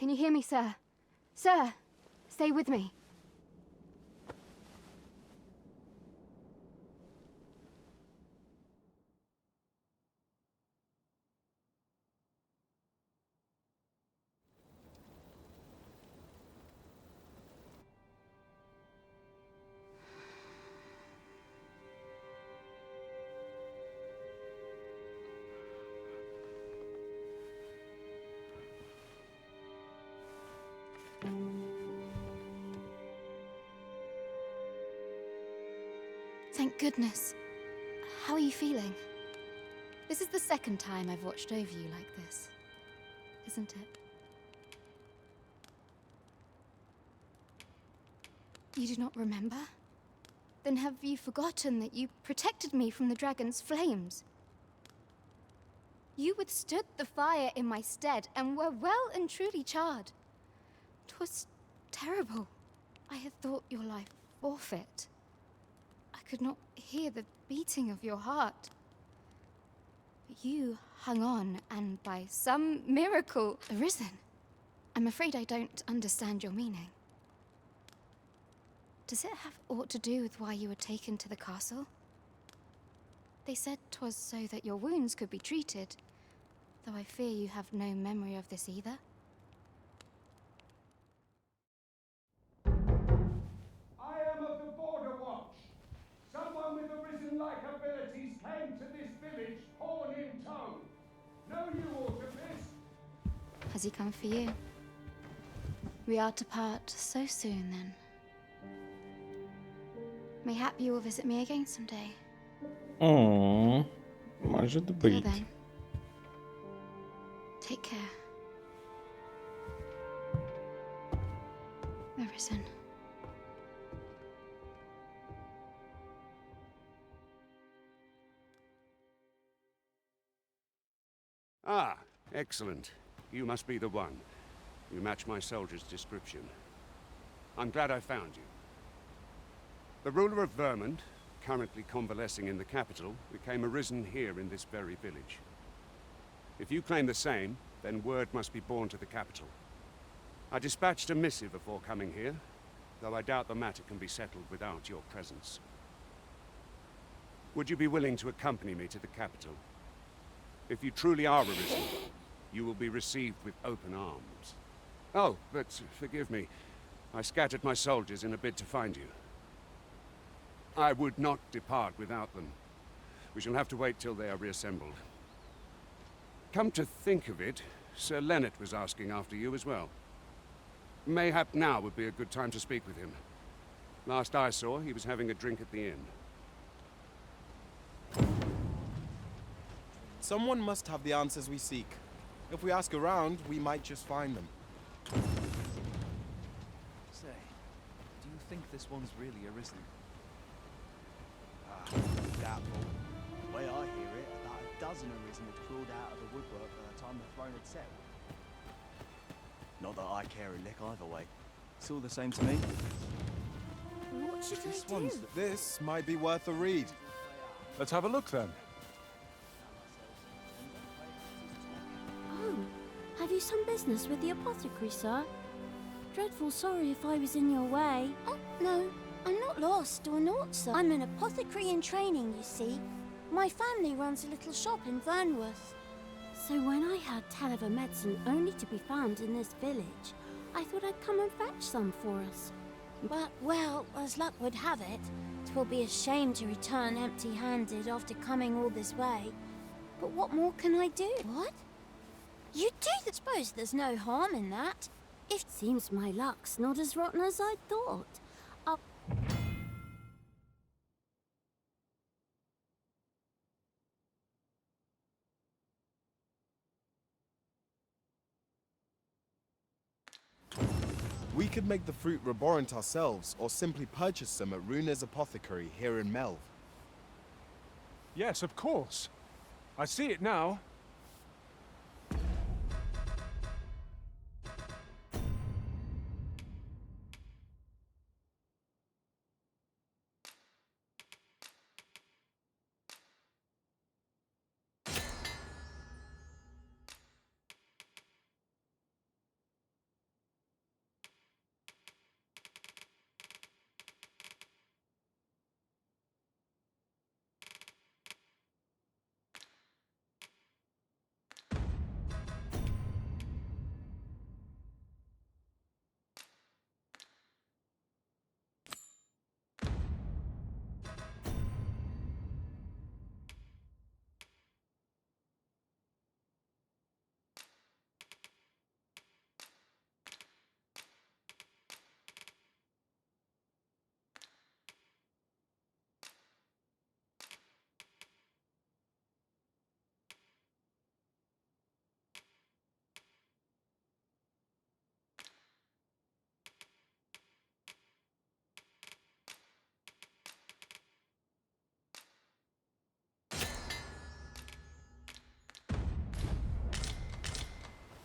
Speaker 15: Can you hear me, sir? Sir, stay with me. Thank goodness. How are you feeling? This is the second time I've watched over you like this, isn't it? You do not remember? Then have you forgotten that you protected me from the dragon's flames? You withstood the fire in my stead and were well and truly charred. 'Twas terrible. I had thought your life forfeit. I could not hear the beating of your heart. But you hung on and by some miracle arisen. I'm afraid I don't understand your meaning. Does it have aught to do with why you were taken to the castle? They said 'twas so that your wounds could be treated, though I fear you have no memory of this either.
Speaker 17: I am of the Border Watch. Someone with arisen-like abilities came to this village, horn in tow. Know you aught of this?
Speaker 15: Has he come for you? We are to part so soon, then. Mayhap you will visit me again someday.
Speaker 1: О, может
Speaker 15: Till
Speaker 1: быть.
Speaker 15: then, take care. Arisen.
Speaker 21: Ah, excellent. You must be the one. You match my soldier's description. I'm glad I found you. The ruler of Vermont, currently convalescing in the capital, became arisen here in this very village. If you claim the same, then word must be borne to the capital. I dispatched a missive before coming here, though I doubt the matter can be settled without your presence. Would you be willing to accompany me to the capital? If you truly are arisen, you will be received with open arms. Oh, but forgive me. I scattered my soldiers in a bid to find you. I would not depart without them. We shall have to wait till they are reassembled. Come to think of it, Sir Leonard was asking after you as well. Mayhap now would be a good time to speak with him. Last I saw, he was having a drink at the inn.
Speaker 9: Someone must have the answers we seek. If we ask around, we might just find them.
Speaker 3: Say, do you think this one's really arisen?
Speaker 18: Doubtful. The way I hear it, about a dozen arisen had crawled out of the woodwork by the time the throne had set. Not that I care a lick either way. It's all the same to me.
Speaker 7: What should
Speaker 18: This
Speaker 7: I do?
Speaker 18: one's
Speaker 9: This might be worth a read.
Speaker 17: Let's have a look then.
Speaker 7: Oh, have you some business with the apothecary, sir? Dreadful sorry if I was in your way. Oh, no, I'm not lost or naught, sir. I'm an apothecary in training, you see. My family runs a little shop in Vernworth. So when I heard tell of a medicine only to be found in this village, I thought I'd come and fetch some for us. But, well, as luck would have it, 'twill be a shame to return empty-handed after coming all this way. But what more can I do? What? You do suppose there's no harm in that? It seems my luck's not as rotten as I thought.
Speaker 9: We could make the fruit reborant ourselves, or simply purchase some at Runa's apothecary here in Melv.
Speaker 17: Yes, of course. I see it now.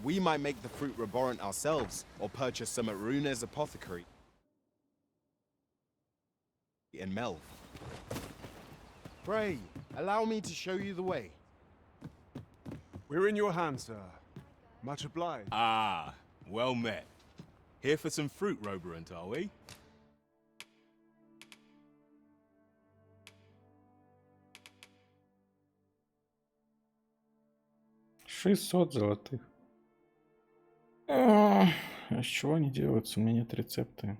Speaker 9: We might make the fruit reborant ourselves, or purchase some at Rune's apothecary in Melv. Pray, allow me to show you the way.
Speaker 8: We're in your hands, sir. Much obliged.
Speaker 4: Ah, well met. Here for some fruit roborant, are we?
Speaker 1: 600 золотых. А с чего они делаются? У меня нет рецепта.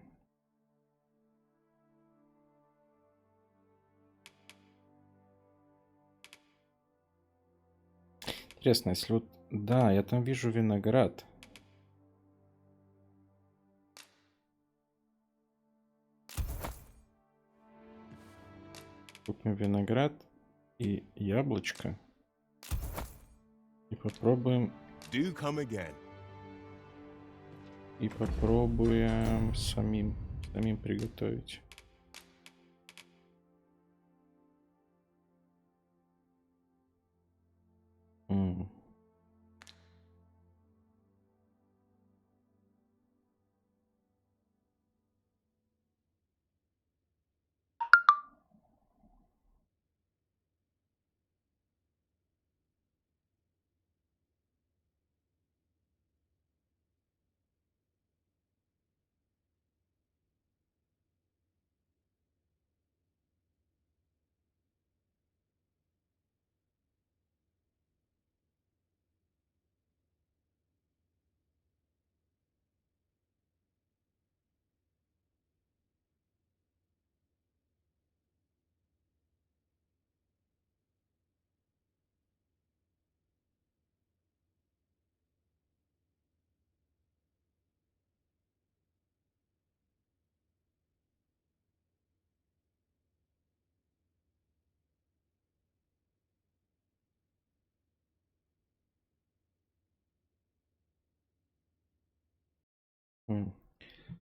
Speaker 1: Интересно, если вот... Да, я там вижу виноград. Купим виноград и яблочко. И попробуем...
Speaker 4: Do come again.
Speaker 1: И попробуем самим приготовить.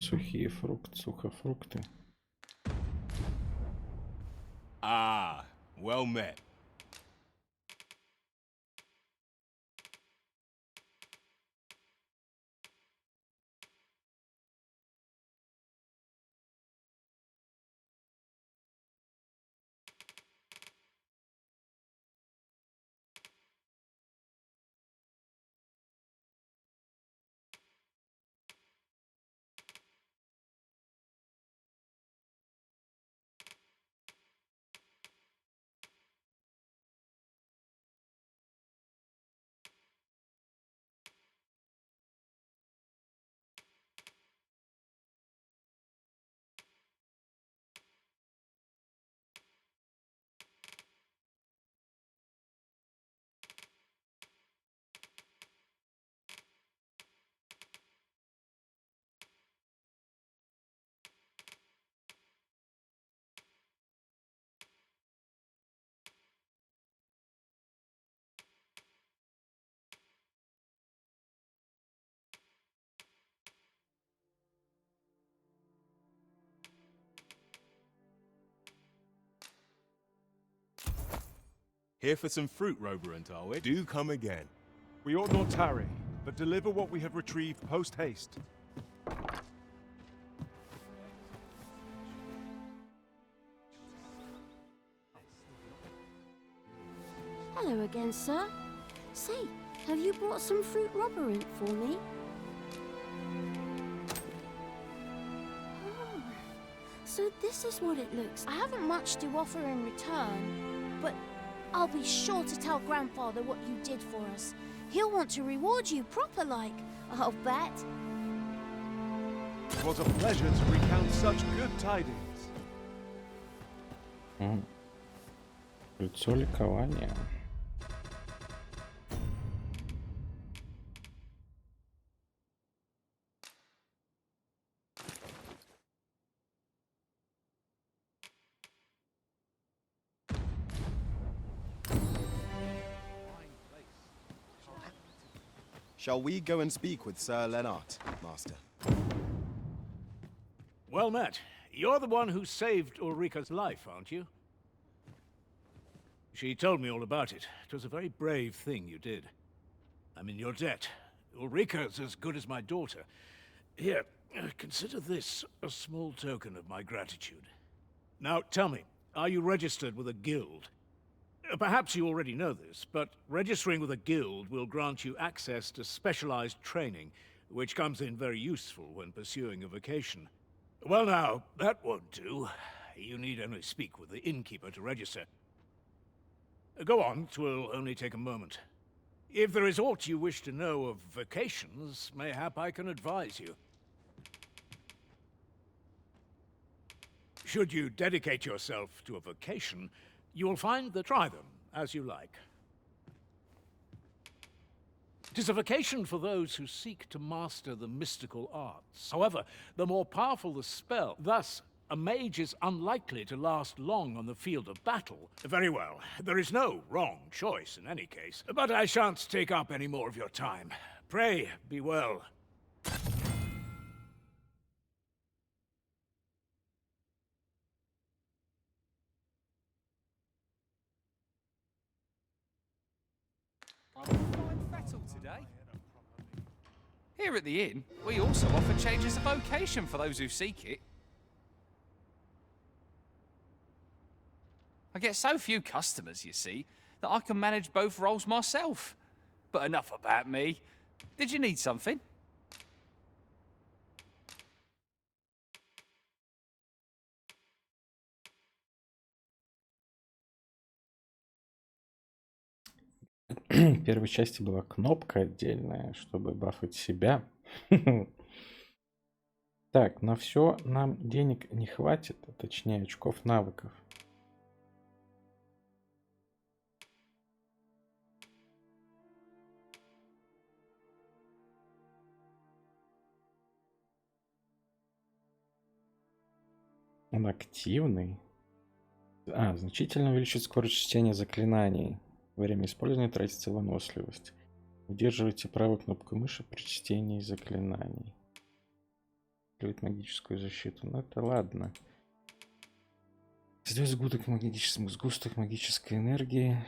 Speaker 1: Сухие фрукты, сухофрукты.
Speaker 4: Ah, well met. Here for some fruit roborant, are we? Do come again.
Speaker 8: We ought not tarry, but deliver what we have retrieved post-haste.
Speaker 7: Hello again, sir. Say, have you brought some fruit roborant for me? Oh, so this is what it looks. I haven't much to offer in return, but I'll be sure to tell Grandfather what you did for us. He'll want to reward you proper like, I'll bet.
Speaker 8: It was a pleasure to recount such good tidings.
Speaker 1: Лицо ликования.
Speaker 9: Shall we go and speak with Sir Lennart, Master?
Speaker 22: Well met. You're the one who saved Ulrika's life, aren't you? She told me all about it. It was a very brave thing you did. I'm in your debt. Ulrika's as good as my daughter. Here, consider this a small token of my gratitude. Now, tell me, are you registered with a guild? Perhaps you already know this, but registering with a guild will grant you access to specialized training, which comes in very useful when pursuing a vocation. Well now, that won't do. You need only speak with the innkeeper to register. Go on, 'twill only take a moment. If there is aught you wish to know of vocations, mayhap I can advise you. Should you dedicate yourself to a vocation, you will find that try them as you like. 'Tis a vocation for those who seek to master the mystical arts. However, the more powerful the spell, thus a mage is unlikely to last long on the field of battle. Very well, there is no wrong choice in any case, but I shan't take up any more of your time. Pray, be well.
Speaker 3: Today? Here at the inn, we also offer changes of vocation for those who seek it. I get so few customers, you see, that I can manage both roles myself. But enough about me. Did you need something?
Speaker 1: В первой части была кнопка отдельная, чтобы бафать себя. Так, на все нам денег не хватит, а точнее очков навыков. Он активный. Значительно увеличит скорость чтения заклинаний. Во время использования тратится выносливость. Удерживайте правой кнопкой мыши при чтении заклинаний. Открыть магическую защиту. Ну это ладно. Создает сгусток магической энергии,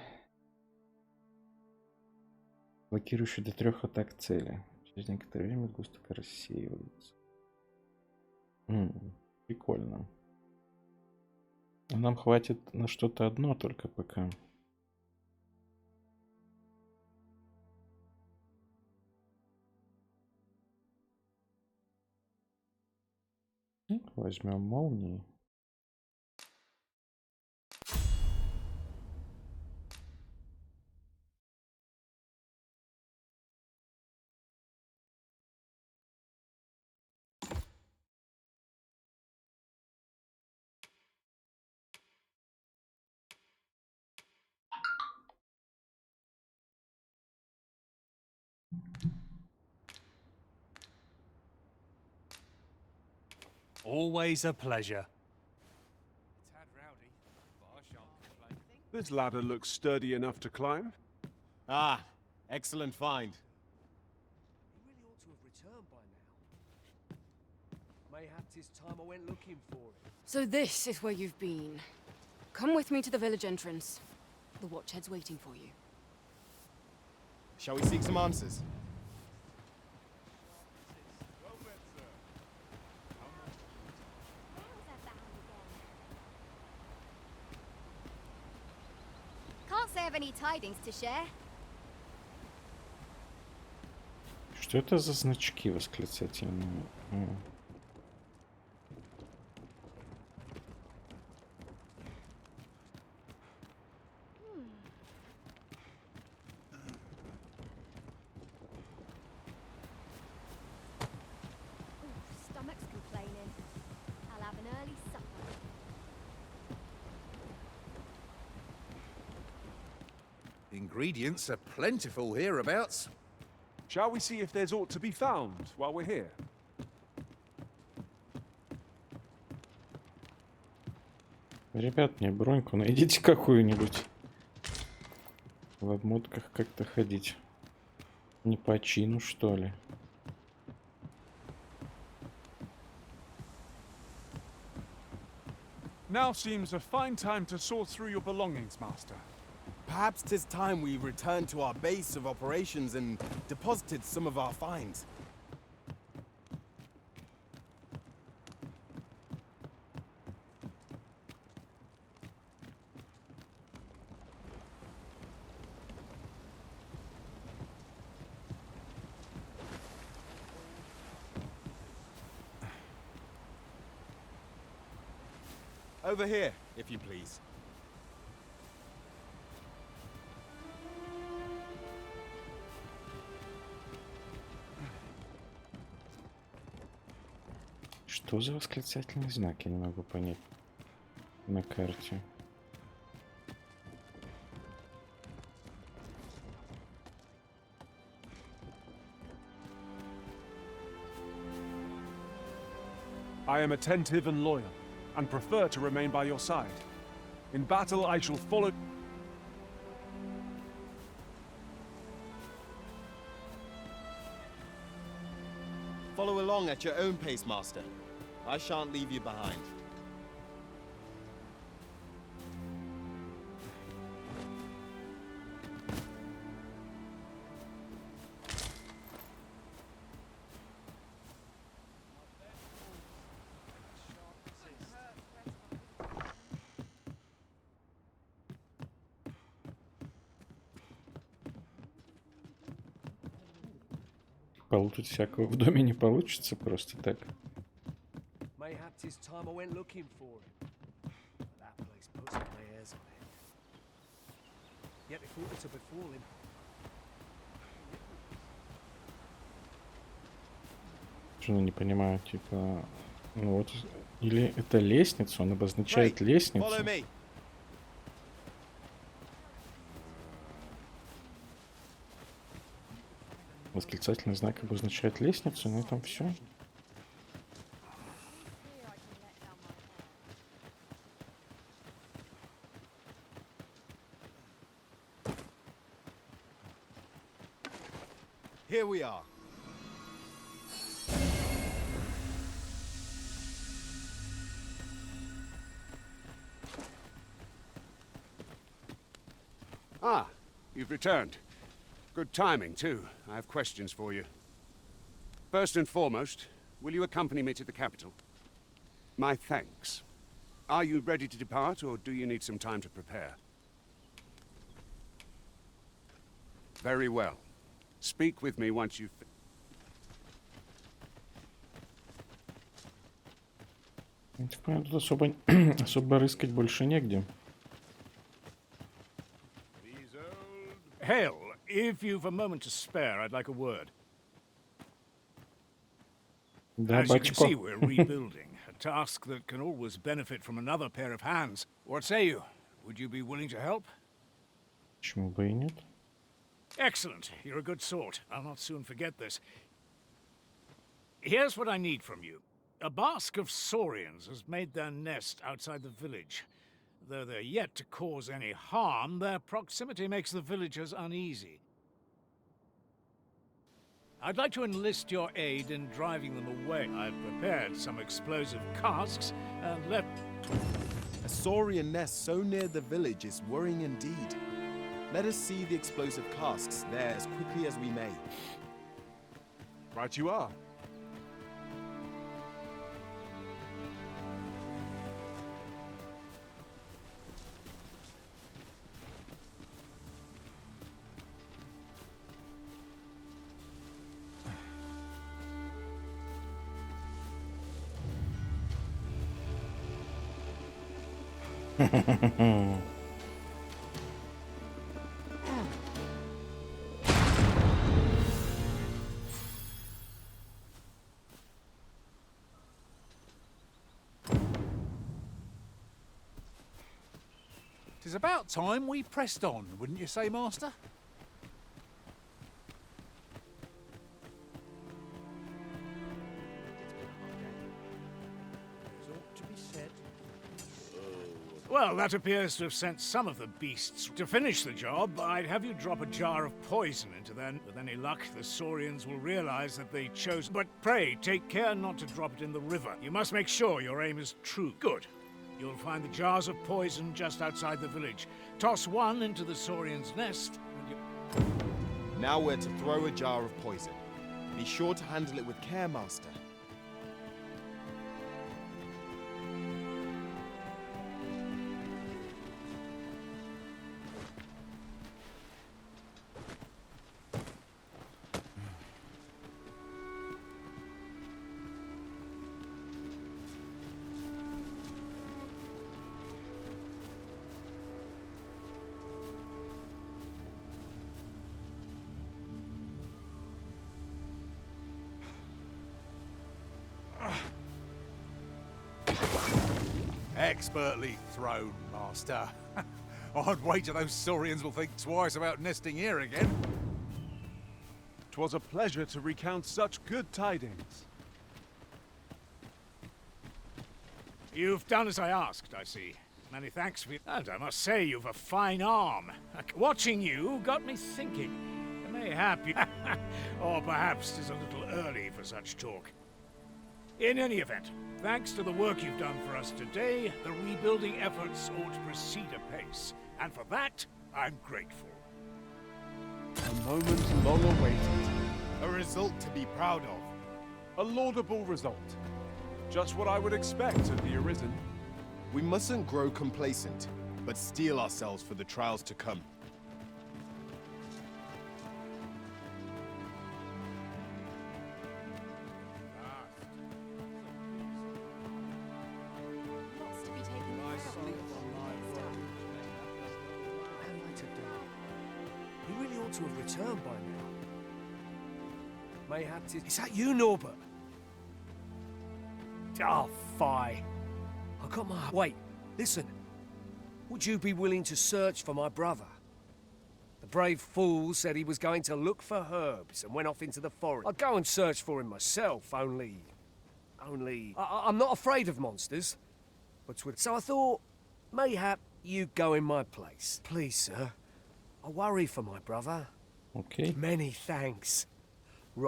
Speaker 1: блокирующий до 3 атак цели. Через некоторое время сгусток рассеивается. Прикольно. Нам хватит на что-то одно только пока. Возьмем молнии.
Speaker 13: Always a pleasure.
Speaker 11: This ladder looks sturdy enough to climb.
Speaker 9: Ah, excellent find.
Speaker 22: He really ought to have returned by now. Mayhap 'tis time I went looking for it.
Speaker 5: So this is where you've been. Come with me to the village entrance. The watchhead's waiting for you.
Speaker 9: Shall we seek some answers?
Speaker 15: Can't say I have any tidings to share.
Speaker 1: Что это за значки восклицательные?
Speaker 15: Stomach's complaining. I'll have an early supper.
Speaker 16: Ingredients are plentiful hereabouts.
Speaker 11: Shall we see if there's aught to be found while we're here?
Speaker 1: Ребят, мне броньку найдите какую-нибудь. В обмотках как-то ходить. Не по чину, что ли?
Speaker 14: Now seems a fine time to sort through your belongings, Master.
Speaker 9: Perhaps 'tis time we returned to our base of operations and deposited some of our finds. Over here, if you please.
Speaker 1: Что за восклицательный знак? Я не могу понять на карте.
Speaker 13: I am attentive and loyal, and prefer to remain by your side. In battle, I shall follow...
Speaker 9: Follow along at your own pace, Master. I shan't leave you behind.
Speaker 1: Тут всякого в доме не получится просто так.
Speaker 12: Mayhaps it's time I went looking for him. That place puts my hairs on it. Yet they thought it to befall him.
Speaker 1: Что я не понимаю, типа, ну вот, или это лестница, он обозначает лестницу. Восклицательный знак обозначает лестницу, на этом все.
Speaker 9: Here we are.
Speaker 21: Ah, you've returned. Good timing, too. I have questions for you. First and foremost, will you accompany me to the capital? My thanks. Are you ready to depart, or do you need some time to prepare? Very well. Speak with me once you've...
Speaker 1: Тут особо рыскать больше негде.
Speaker 22: Hail, if you've a moment to spare, I'd like a word.
Speaker 1: Да,
Speaker 22: As you can see,
Speaker 1: батько.
Speaker 22: we're rebuilding, a task that can always benefit from another pair of hands. What say you? Would you be willing to help?
Speaker 1: Почему бы и нет?
Speaker 22: Excellent. You're a good sort. I'll not soon forget this. Here's what I need from you. A bask of saurians has made their nest outside the village. Though they're yet to cause any harm, their proximity makes the villagers uneasy. I'd like to enlist your aid in driving them away. I've prepared some explosive casks and left...
Speaker 9: A saurian nest so near the village is worrying indeed. Let us see the explosive casks there as quickly as we may.
Speaker 11: Right you are.
Speaker 22: It's about time we pressed on, wouldn't you say, Master? Well, that appears to have sent some of the beasts. To finish the job, I'd have you drop a jar of poison into them. With any luck, the saurians will realize that they chose... But pray, take care not to drop it in the river. You must make sure your aim is true. Good. You'll find the jars of poison just outside the village. Toss one into the Saurian's nest, and you...
Speaker 9: Now we're to throw a jar of poison. Be sure to handle it with care, Master.
Speaker 16: Expertly thrown, Master. I'd wager those Saurians will think twice about nesting here again.
Speaker 11: 'Twas a pleasure to recount such good tidings.
Speaker 22: You've done as I asked, I see. Many thanks for... And I must say, you've a fine arm. Watching you got me thinking. Mayhap you... or perhaps 'tis a little early for such talk. In any event, thanks to the work you've done for us today, the rebuilding efforts ought to proceed apace. And for that, I'm grateful.
Speaker 11: A moment long awaited.
Speaker 9: A result to be proud of.
Speaker 11: A laudable result. Just what I would expect of the Arisen.
Speaker 9: We mustn't grow complacent, but steel ourselves for the trials to come.
Speaker 12: He really ought to have returned by now. Mayhap is that you, Norbert? Oh, fie. I got my... Wait, listen. Would you be willing to search for my brother? The brave fool said he was going to look for herbs and went off into the forest. I'd go and search for him myself, only... I'm not afraid of monsters. So I thought, mayhap you'd go in my place. Please, sir. I worry for my brother.
Speaker 1: Okay.
Speaker 12: Many thanks.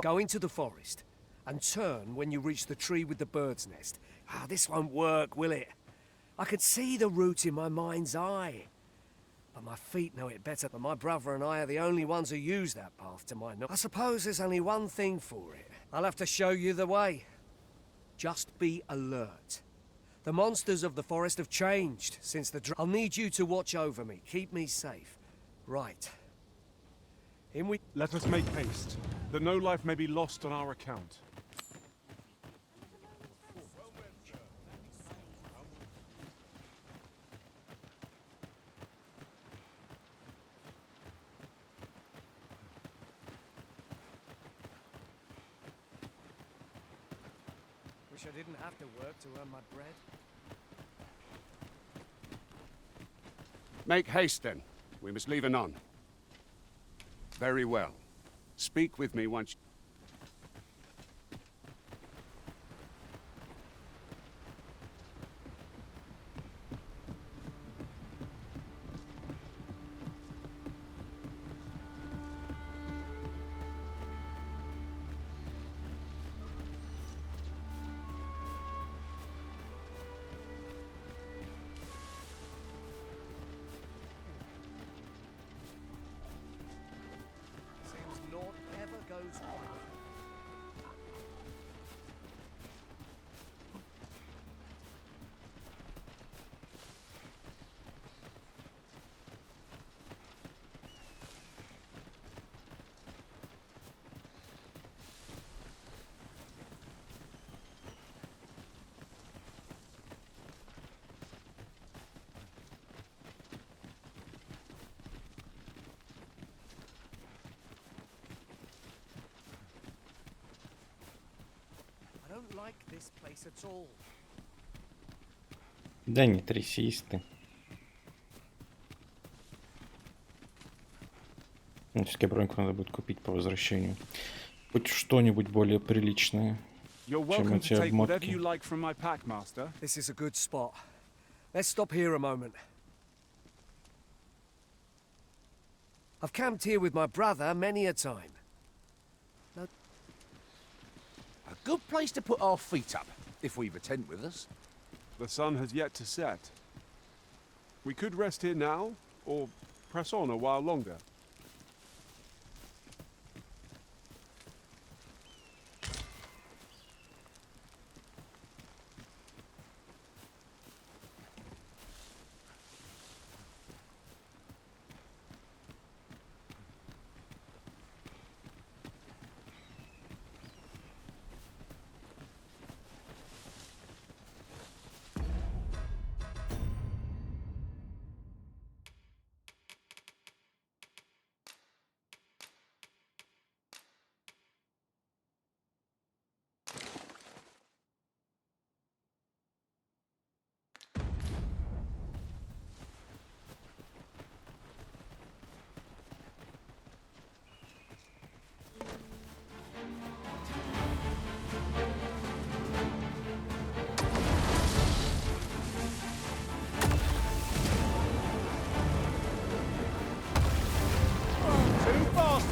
Speaker 12: Go into the forest and turn when you reach the tree with the bird's nest. Ah, this won't work, will it? I can see the route in my mind's eye. But my feet know it better, but my brother and I are the only ones who use that path to my knowledge. I suppose there's only one thing for it. I'll have to show you the way. Just be alert. The monsters of the forest have changed since the I'll need you to watch over me, keep me safe. Right. In we...
Speaker 11: Let us make haste, that no life may be lost on our account.
Speaker 12: Wish I didn't have to work to earn my bread.
Speaker 21: Make haste, then. We must leave anon. Very well. Speak with me once...
Speaker 12: I don't like this place at all.
Speaker 1: Да не трясись ты. Все-таки броньку надо будет купить по возвращению. Хоть что-нибудь более приличное, чем эти обмотки.
Speaker 12: This is a good spot. Let's stop here a moment. I've camped here with my brother many a time.
Speaker 16: A good place to put our feet up, if we've a tent with us.
Speaker 11: The sun has yet to set. We could rest here now, or press on a while longer.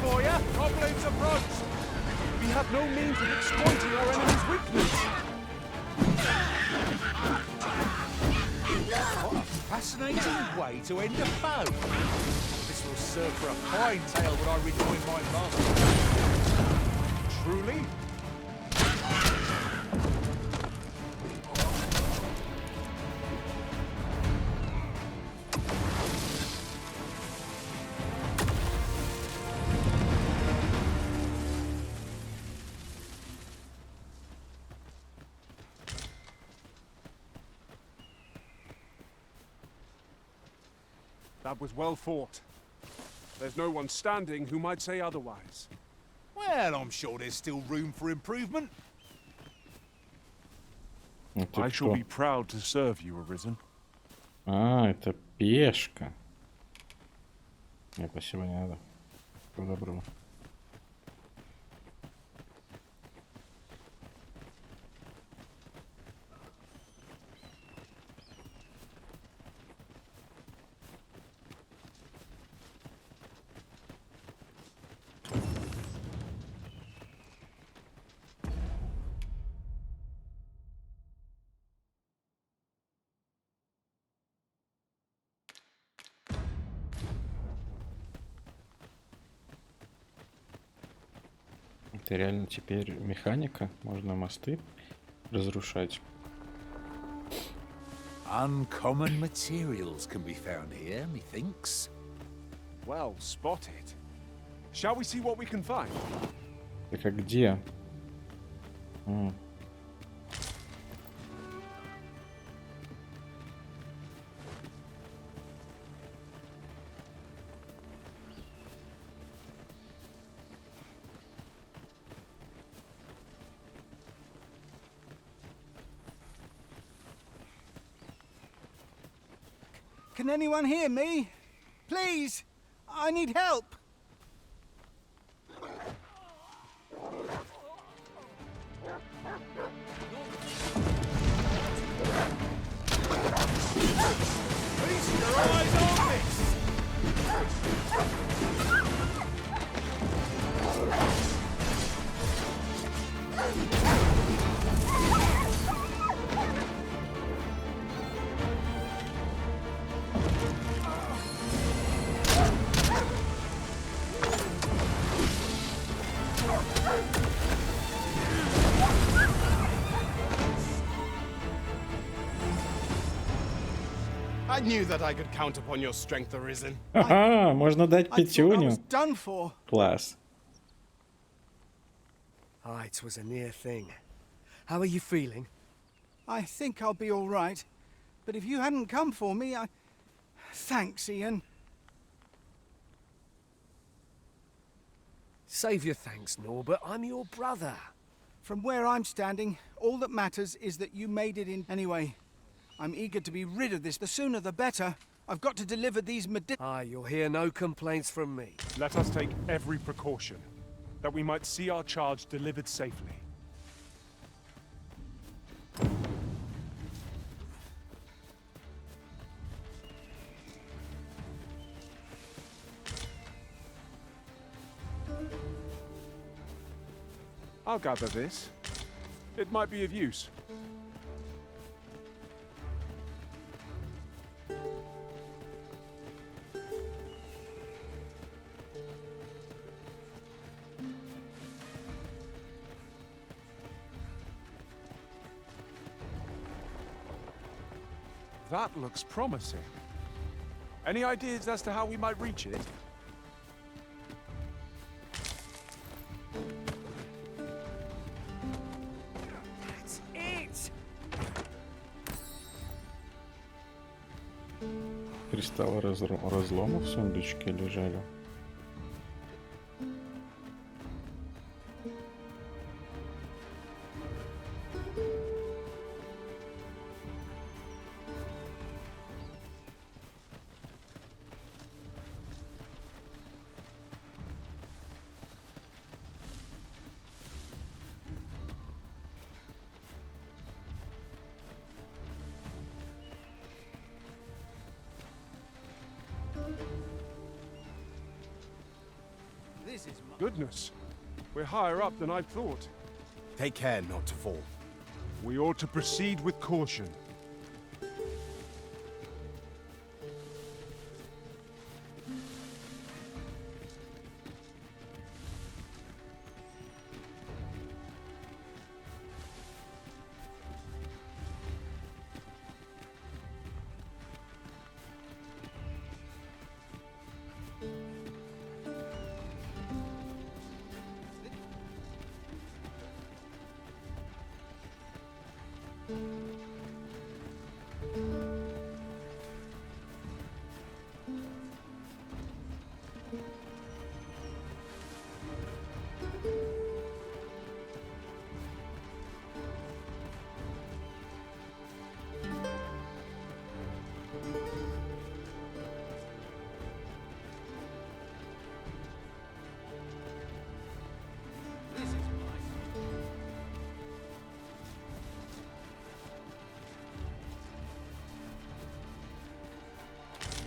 Speaker 12: For you, goblins approach.
Speaker 11: We have no means of exploiting our enemy's weakness.
Speaker 16: What a fascinating way to end a foe. This will serve for a fine tale when I rejoin my master.
Speaker 11: Truly? That was well fought. There's no one standing who might say otherwise.
Speaker 16: Well, I'm sure there's still room for improvement.
Speaker 11: I shall be proud to serve you, Arisen.
Speaker 1: А, это пешка. Не, спасибо, не надо. Добро. Это реально теперь механика, можно мосты разрушать.
Speaker 16: Uncommon materials can be found here, methinks.
Speaker 11: Well spotted. Shall we see what we can find?
Speaker 1: Так а где?
Speaker 20: Can anyone hear me? Please! I need help!
Speaker 16: Feast your eyes on this!
Speaker 9: I knew that I could count upon your strength, Arisen.
Speaker 1: Ага, можно дать
Speaker 20: I thought I
Speaker 1: пятюню.
Speaker 20: was done for.
Speaker 1: Класс.
Speaker 12: Ah, it was a near thing. How are you feeling?
Speaker 20: I think I'll be all right. But if you hadn't come for me, I... Thanks, Ian.
Speaker 12: Save your thanks, Norbert. I'm your brother.
Speaker 20: From where I'm standing, all that matters is that you made it in anyway. I'm eager to be rid of this. The sooner the better. I've got to deliver these
Speaker 12: Ah, you'll hear no complaints from me.
Speaker 11: Let us take every precaution, that we might see our charge delivered safely. I'll gather this. It might be of use.
Speaker 21: That looks promising. Any ideas as to how we might reach it?
Speaker 12: That's it!
Speaker 1: Кристаллы разлома в сундучке лежали.
Speaker 21: Goodness, we're higher up than I thought.
Speaker 9: Take care not to fall.
Speaker 21: We ought to proceed with caution.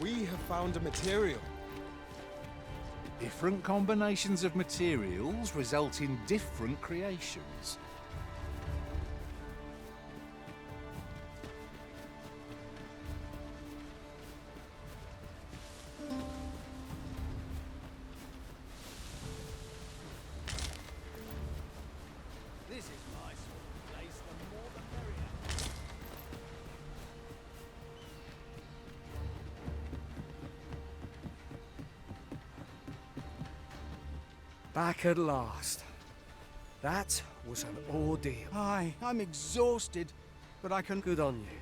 Speaker 9: We have found a material.
Speaker 16: Different combinations of materials result in different creations.
Speaker 22: This is my sort of place, the more the merrier.
Speaker 12: Back at last. That was an ordeal.
Speaker 20: Aye, I'm exhausted, but I can...
Speaker 12: Good on you.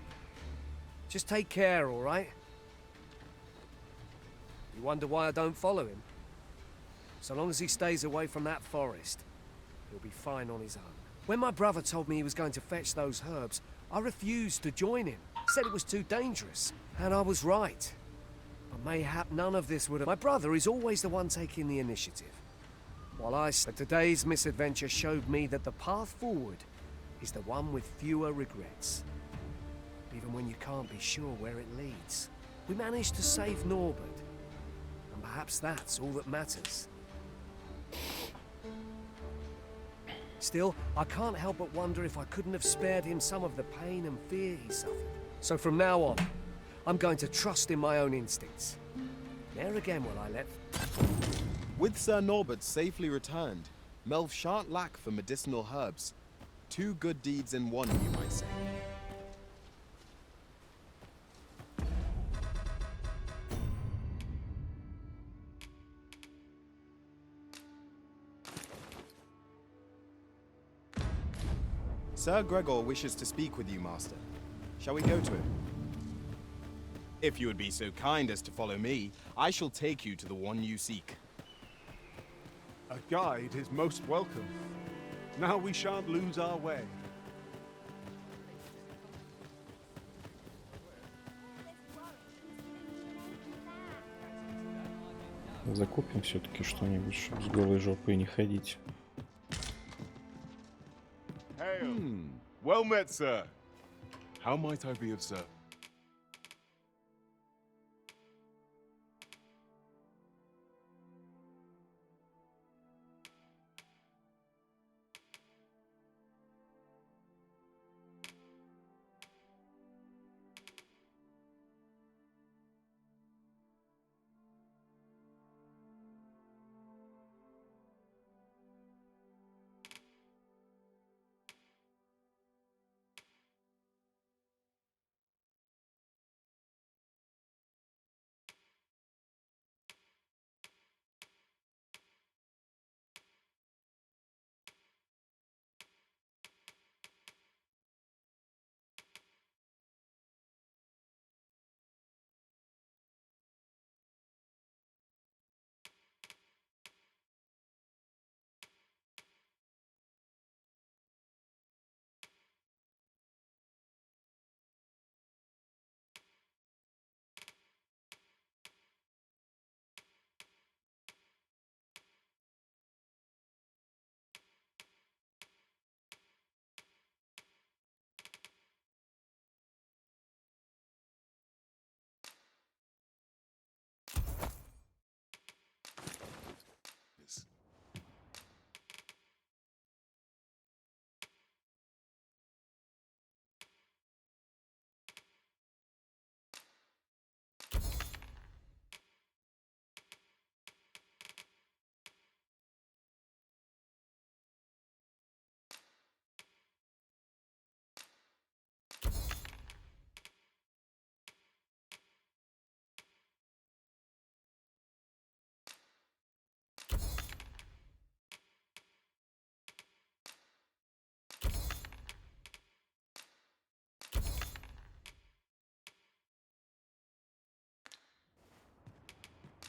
Speaker 12: Just take care, all right? You wonder why I don't follow him? So long as he stays away from that forest, he'll be fine on his own. When my brother told me he was going to fetch those herbs, I refused to join him. Said it was too dangerous. And I was right. But mayhap none of this would have... My brother is always the one taking the initiative. But today's misadventure showed me that the path forward is the one with fewer regrets. Even when you can't be sure where it leads. We managed to save Norbert. And perhaps that's all that matters. Still, I can't help but wonder if I couldn't have spared him some of the pain and fear he suffered. So from now on, I'm going to trust in my own instincts. Ne'er again will I let...
Speaker 9: With Sir Norbert safely returned, Melv shan't lack for medicinal herbs. Two good deeds in one, you might say. Sir Gregor wishes to speak with you, Master. Shall we go to him? If you would be so kind as to follow me, I shall take you to the one you seek.
Speaker 21: A guide is most welcome. Now we shan't lose our way.
Speaker 1: Закупим все-таки что-нибудь, чтобы с голой жопой не ходить.
Speaker 4: Hail. Well met, sir. How might I be of service?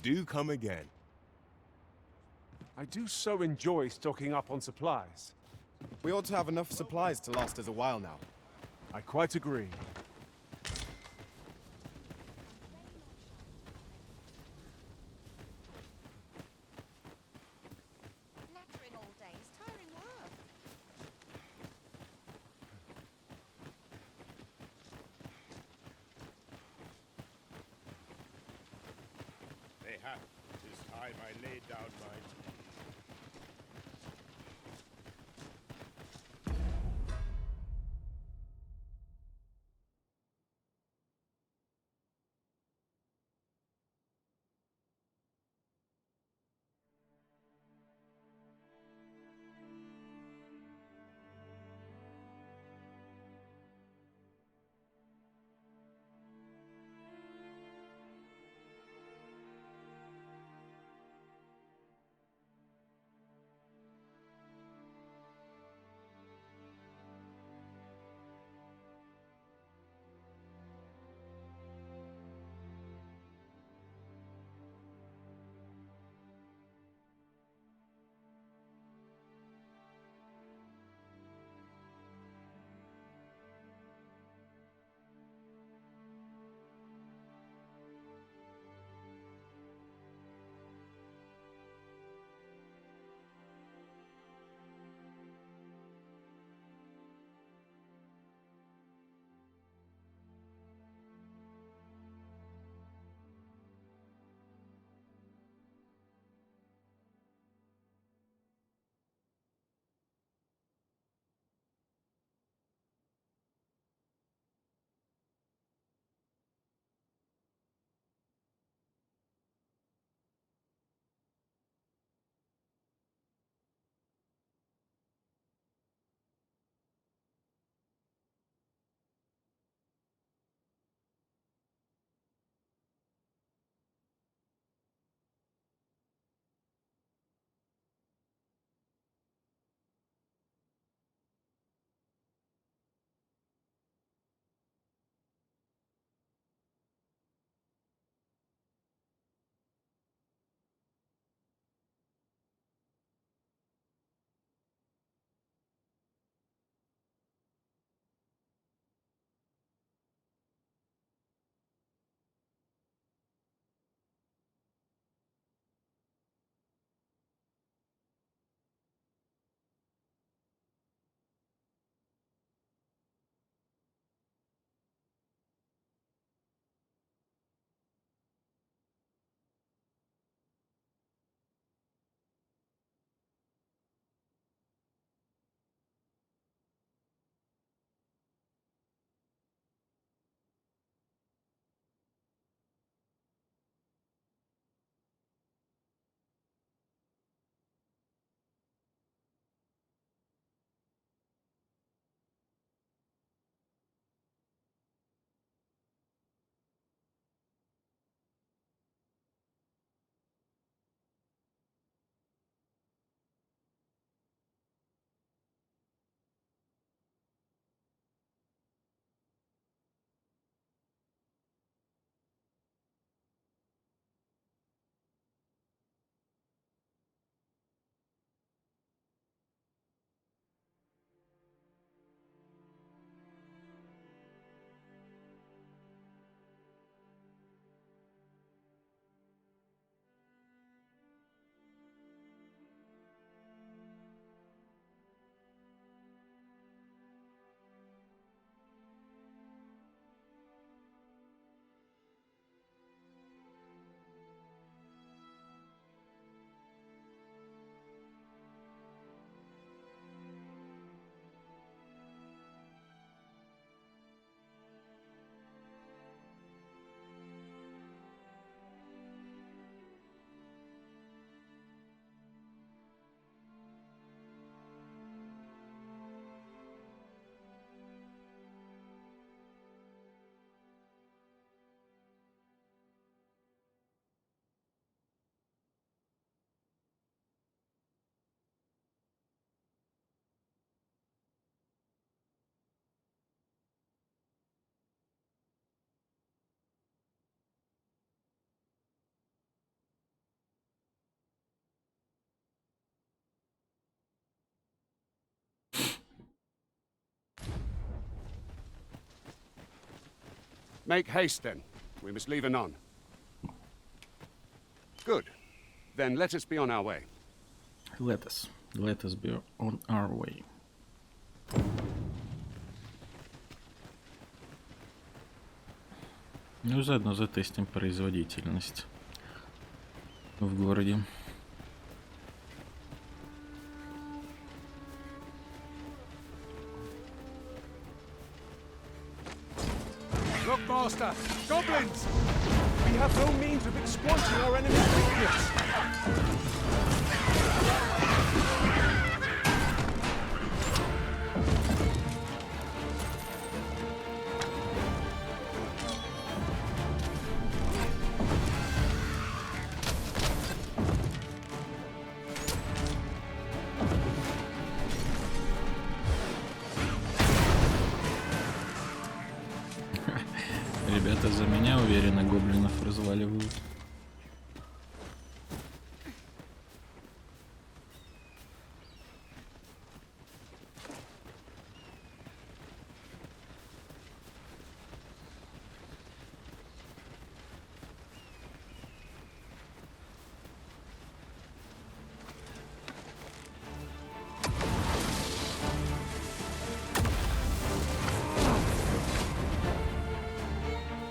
Speaker 4: Do come again.
Speaker 11: I do so enjoy stocking up on supplies.
Speaker 9: We ought to have enough supplies to last us a while now.
Speaker 11: I quite agree.
Speaker 10: Nattering all day is tiring work.
Speaker 8: Mayhap, 'tis time I laid down my
Speaker 21: Make haste, then. We must leave anon. Good. Then let us be on our way.
Speaker 1: Let us be on our way. Ну, заодно затестим производительность в городе.
Speaker 11: Look, Master! Goblins! We have no means of exploiting our enemy's weakness!
Speaker 1: Ребята за меня уверенно гоблинов разваливают.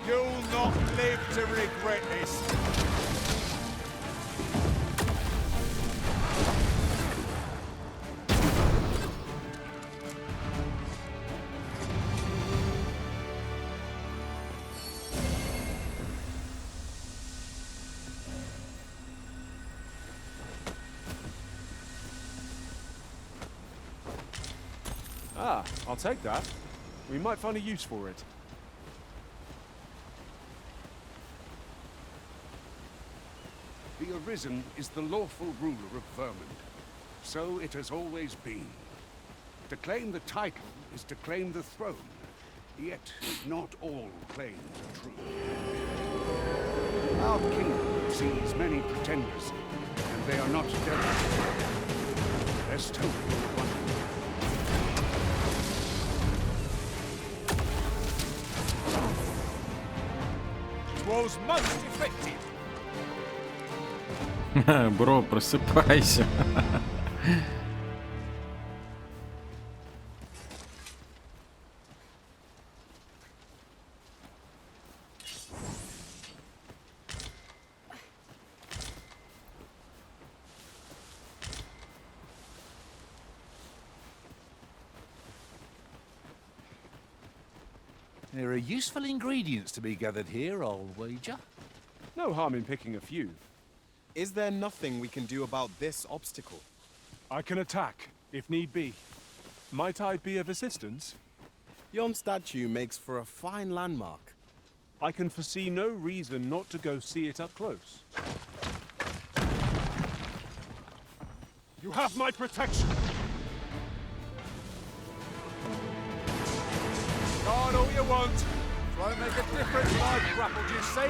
Speaker 16: You'll not live to regret this.
Speaker 11: Ah, I'll take that. We might find a use for it.
Speaker 21: The Arisen is the lawful ruler of Vermund. So it has always been. To claim the title is to claim the throne. Yet, not all claims are true. Our kingdom sees many pretenders, and they are not dealt with. Best hope for one.
Speaker 16: Was most effective.
Speaker 1: Бро, просыпайся.
Speaker 16: There are useful ingredients to be gathered here, I'll wager.
Speaker 11: No harm in picking a few.
Speaker 9: Is there nothing we can do about this obstacle?
Speaker 11: I can attack, if need be. Might I be of assistance?
Speaker 9: Yon statue makes for a fine landmark.
Speaker 11: I can foresee no reason not to go see it up close. You have my protection!
Speaker 16: Guard all you want. Try and make a difference when I've grappled you, see?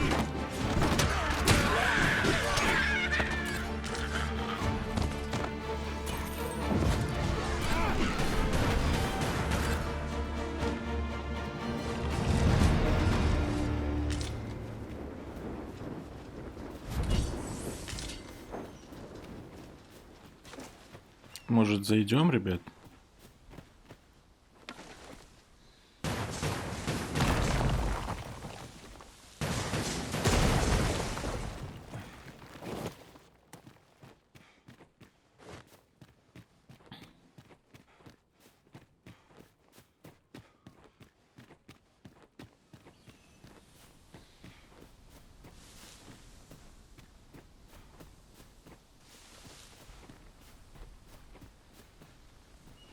Speaker 1: Может, зайдем, ребят?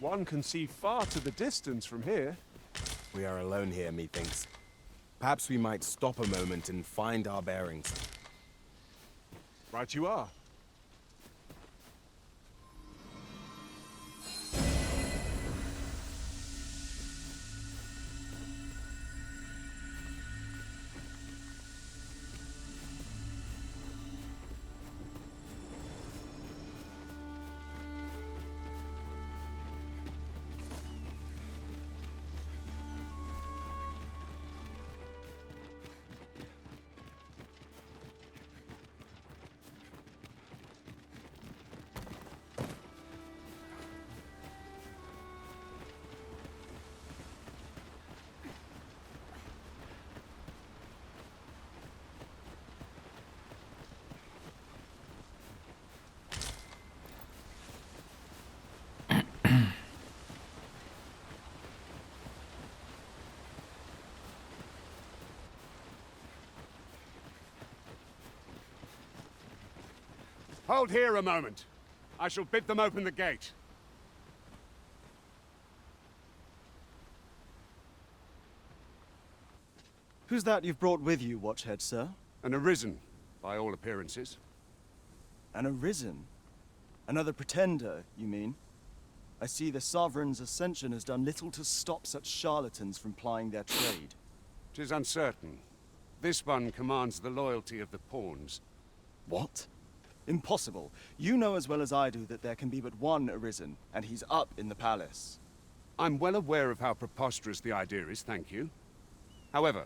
Speaker 11: One can see far to the distance from here.
Speaker 9: We are alone here, methinks. Perhaps we might stop a moment and find our bearings.
Speaker 11: Right you are.
Speaker 21: Hold here a moment. I shall bid them open the gate.
Speaker 18: Who's that you've brought with you, Watchhead, sir?
Speaker 21: An arisen, by all appearances.
Speaker 18: An arisen? Another pretender, you mean? I see the Sovereign's ascension has done little to stop such charlatans from plying their trade.
Speaker 21: 'Tis uncertain. This one commands the loyalty of the pawns.
Speaker 18: What? Impossible. You know as well as I do that there can be but one arisen, and he's up in the palace.
Speaker 21: I'm well aware of how preposterous the idea is, thank you. However,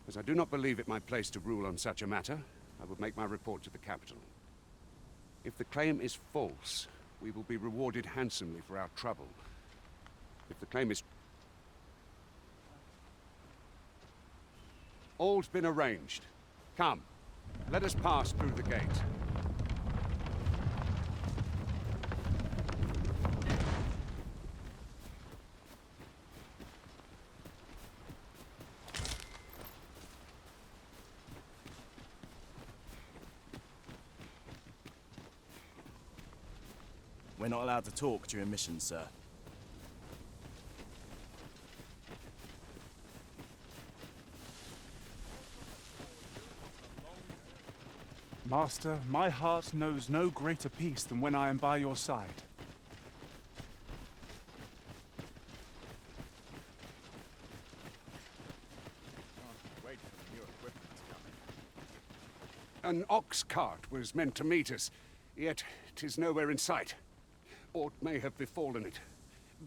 Speaker 21: as I do not believe it my place to rule on such a matter, I will make my report to the capital. If the claim is false, we will be rewarded handsomely for our trouble. If the claim is... All's been arranged. Come, let us pass through the gate.
Speaker 18: We're not allowed to talk during missions, sir.
Speaker 2: Master, my heart knows no greater peace than when I am by your side.
Speaker 21: Wait for the new equipment coming. An ox cart was meant to meet us, yet 'tis nowhere in sight. Aught may have befallen it.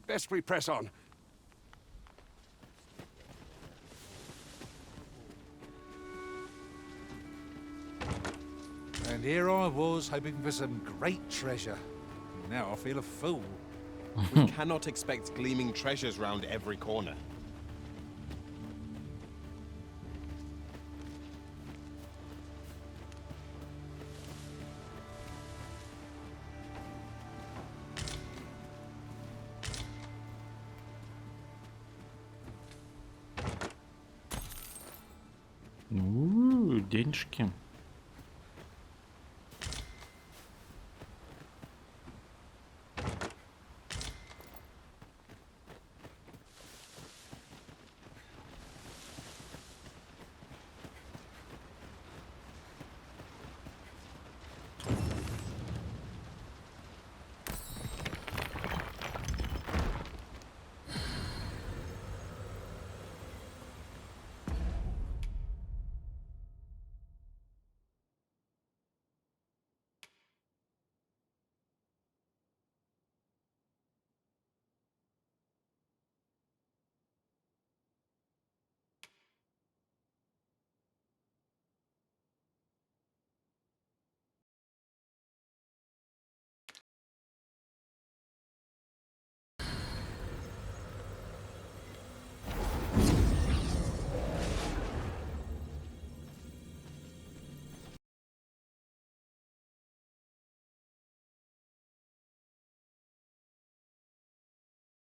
Speaker 21: Best we press on.
Speaker 16: And here I was, hoping for some great treasure. Now I feel a fool.
Speaker 9: We cannot expect gleaming treasures round every corner.
Speaker 1: Денежки.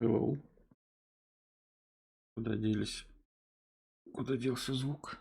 Speaker 1: Hello. Куда делись? Куда делся звук?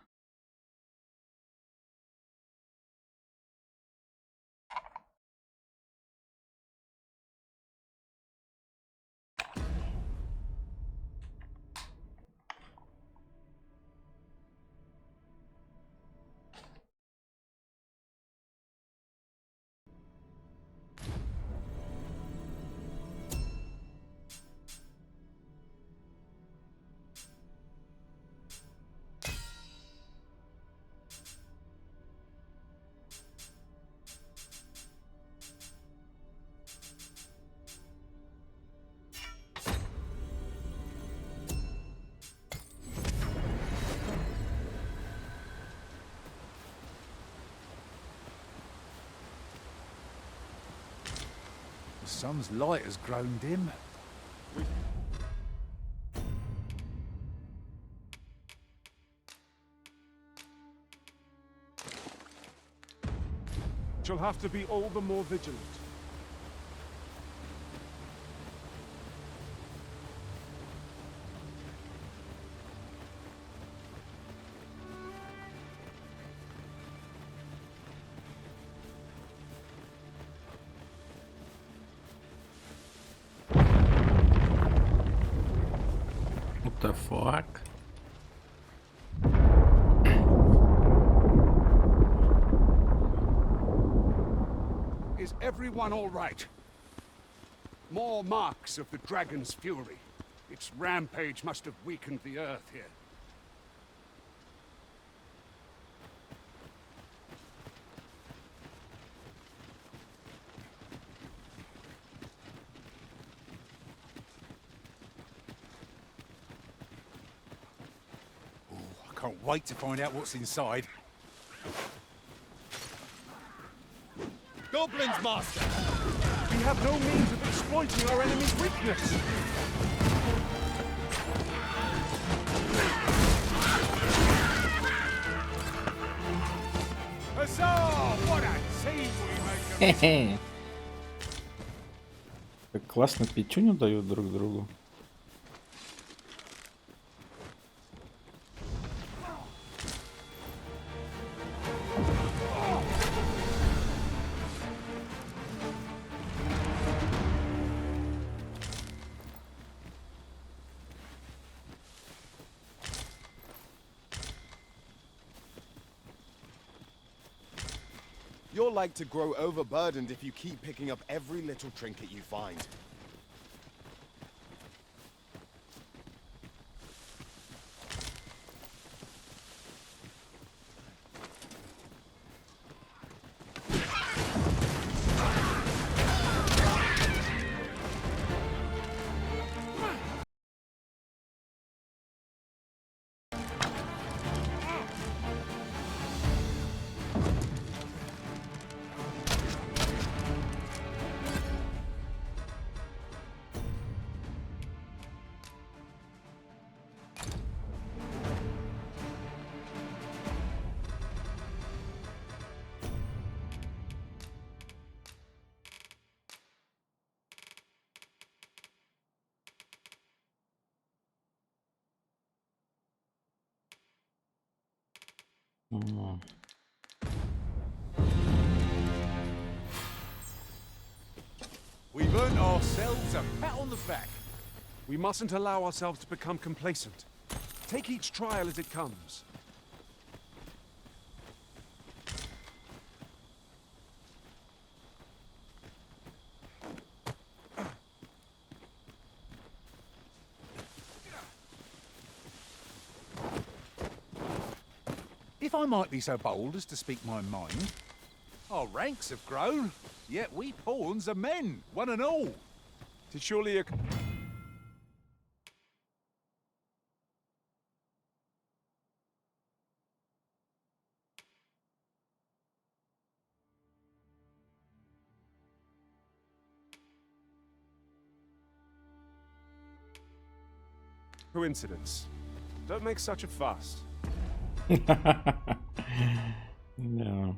Speaker 16: The sun's light has grown dim.
Speaker 2: Shall have to be all the more vigilant.
Speaker 1: the fuck?
Speaker 21: Is everyone all right? More marks of the dragon's fury. Its rampage must have weakened the earth here.
Speaker 16: I can't wait to find out what's inside.
Speaker 11: Goblins, Master! We have no means of exploiting our enemy's weakness.
Speaker 21: Huzzah! What a team we make!
Speaker 1: Хе-хе. Как классно пятюню дают друг другу.
Speaker 9: You're like to grow overburdened if you keep picking up every little trinket you find.
Speaker 21: We've earned ourselves a pat on the back.
Speaker 2: We mustn't allow ourselves to become complacent. Take each trial as it comes.
Speaker 16: If I might be so bold as to speak my mind, our ranks have grown, yet we pawns are men, one and all.
Speaker 2: Did surely a... coincidence. Don't make such a fuss.
Speaker 1: No.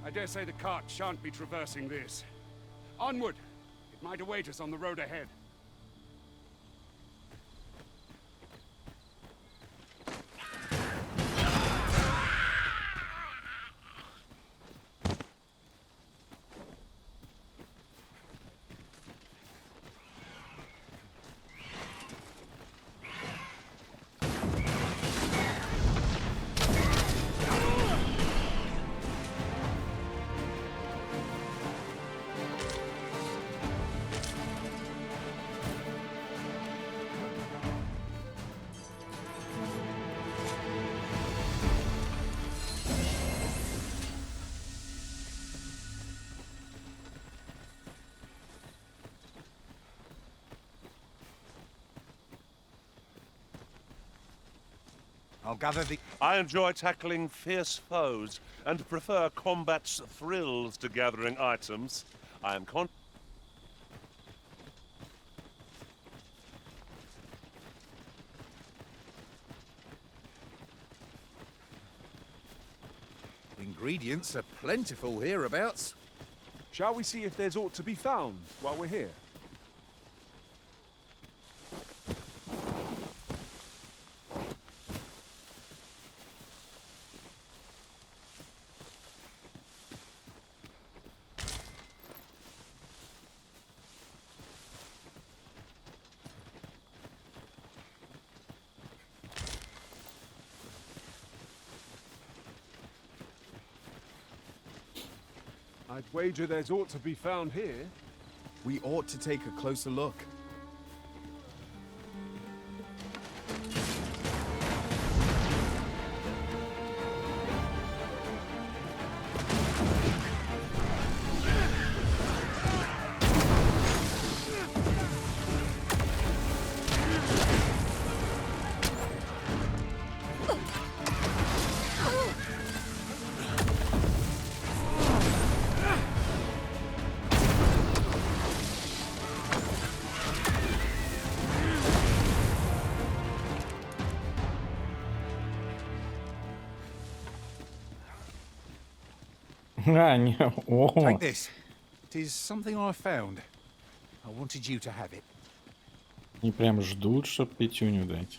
Speaker 21: I dare say the cart shan't be traversing this. Onward! It might await us on the road ahead.
Speaker 16: I'll gather the...
Speaker 14: I enjoy tackling fierce foes and prefer combat's thrills to gathering items. I am
Speaker 16: Ingredients are plentiful hereabouts.
Speaker 2: Shall we see if there's aught to be found while we're here? I'd wager there's aught to be found here.
Speaker 9: We ought to take a closer look.
Speaker 1: А, не, о.
Speaker 16: Take this. It is something I found. I wanted you to have it.
Speaker 1: Они прям ждут, чтоб пятюню дать.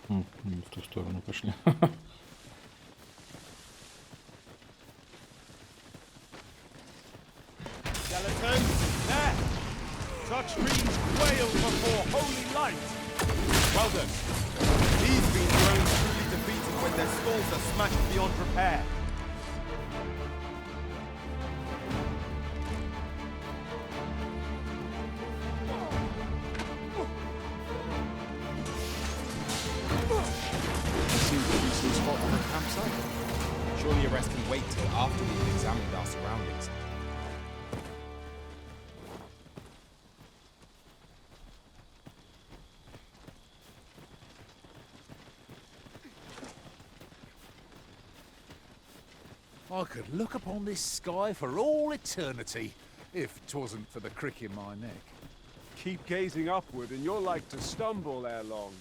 Speaker 1: В ту сторону пошли.
Speaker 17: Skeleton, there! Such trees quail before holy light!
Speaker 9: Well done. These being thrown truly defeated when their skulls are smashed beyond repair.
Speaker 19: Seems to be some spot on the campsite. Surely a rest can wait till after we've examined our surroundings.
Speaker 16: I could look upon this sky for all eternity, if 'twasn't for the crick in my neck.
Speaker 21: Keep gazing upward and you're like to stumble ere long.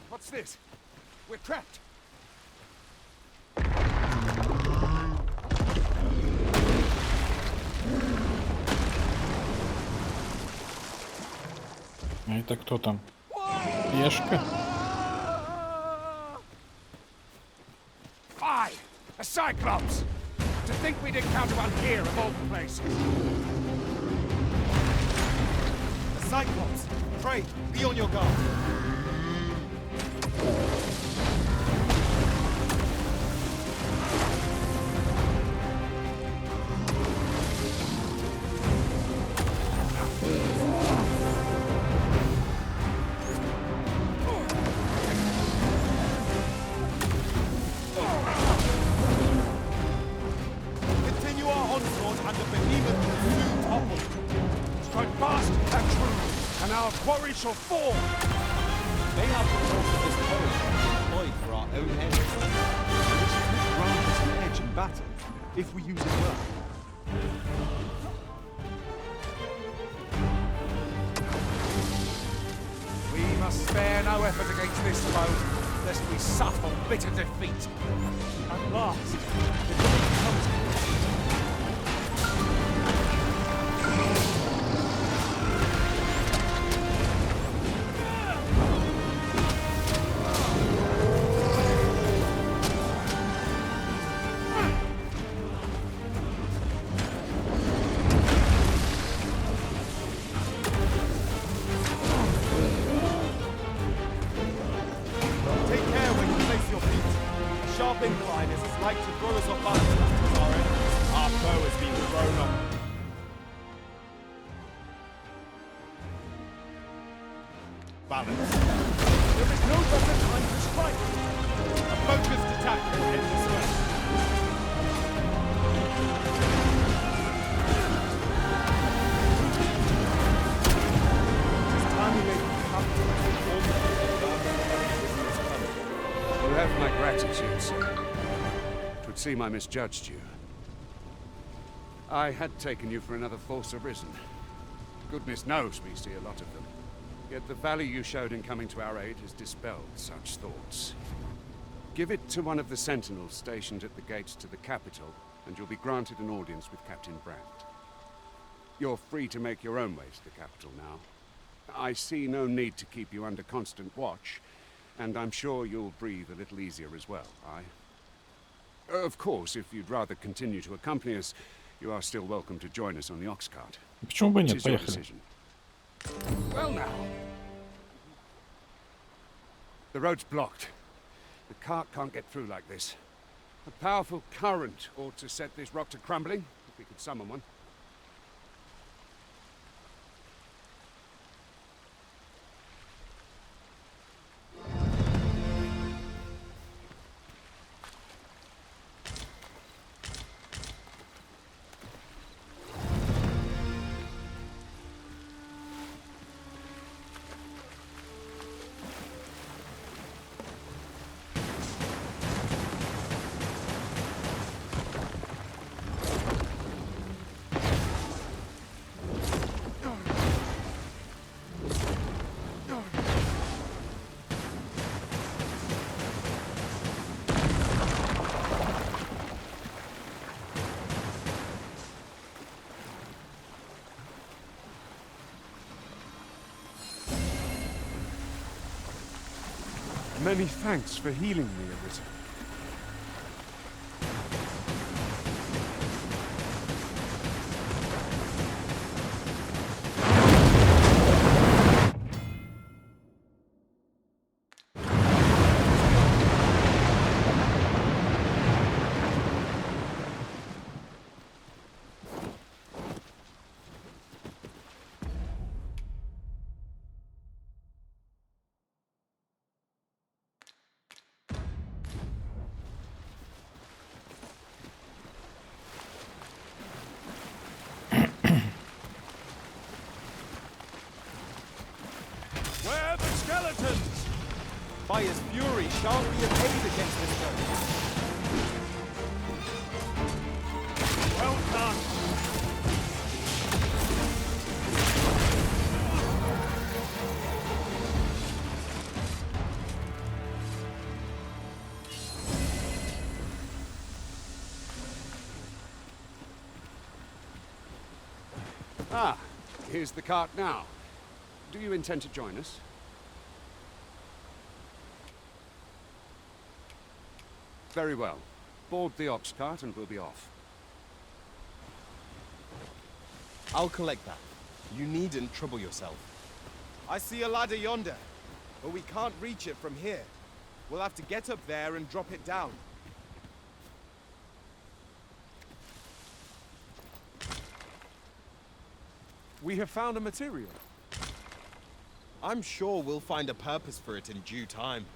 Speaker 21: What's this? We're trapped.
Speaker 1: А это кто там? Пешка?
Speaker 21: Aye! A Cyclops! To think we'd encounter one here of all places!
Speaker 9: A Cyclops! Pray, be on your guard! Continue our onslaught and the behemoth will soon topple.
Speaker 21: Strike fast and true, and our quarry shall fall!
Speaker 9: They have the force of this poet employed for our own ends. This could grant us an edge in battle, if we use it well.
Speaker 21: We must spare no effort against this foe, lest we suffer bitter defeat. At last, the day comes.
Speaker 9: Take care when you place your feet. A sharp incline is as like to throw us off balance as our enemies. Our foe has been thrown off. Balance.
Speaker 21: There is no better time to strike.
Speaker 9: A focused attack will hit this way.
Speaker 21: It is time we made a covenant. You have my gratitude, sir. It would seem I misjudged you. I had taken you for another false arisen. Goodness knows we see a lot of them. Yet the value you showed in coming to our aid has dispelled such thoughts. Give it to one of the sentinels stationed at the gates to the capital, and you'll be granted an audience with Captain Brandt. You're free to make your own way to the capital now. I see no need to keep you under constant watch, and I'm sure you'll breathe a little easier as well, aye? Of course, if you'd rather continue to accompany us, you are still welcome to join us on the ox cart.
Speaker 1: Почему бы
Speaker 21: It
Speaker 1: нет?
Speaker 21: is your
Speaker 1: Поехали.
Speaker 21: decision. Well now. The road's blocked. The cart can't get through like this. A powerful current ought to set this rock to crumbling, if we could summon one. Many thanks for healing me, Arisen.
Speaker 9: shan't be of aid against this foe.
Speaker 21: Well done. Ah, here's the cart now. Do you intend to join us? Very well. Board the ox cart and we'll be off.
Speaker 9: I'll collect that. You needn't trouble yourself. I see a ladder yonder, but we can't reach it from here. We'll have to get up there and drop it down.
Speaker 2: We have found a material.
Speaker 9: I'm sure we'll find a purpose for it in due time.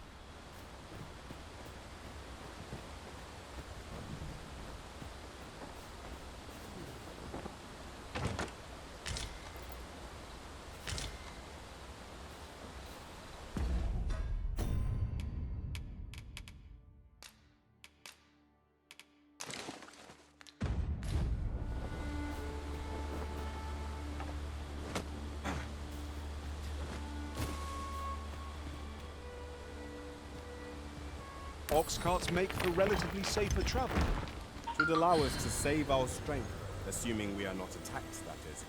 Speaker 2: Ox carts make for relatively safer travel.
Speaker 9: Should allow us to save our strength, assuming we are not attacked, that is.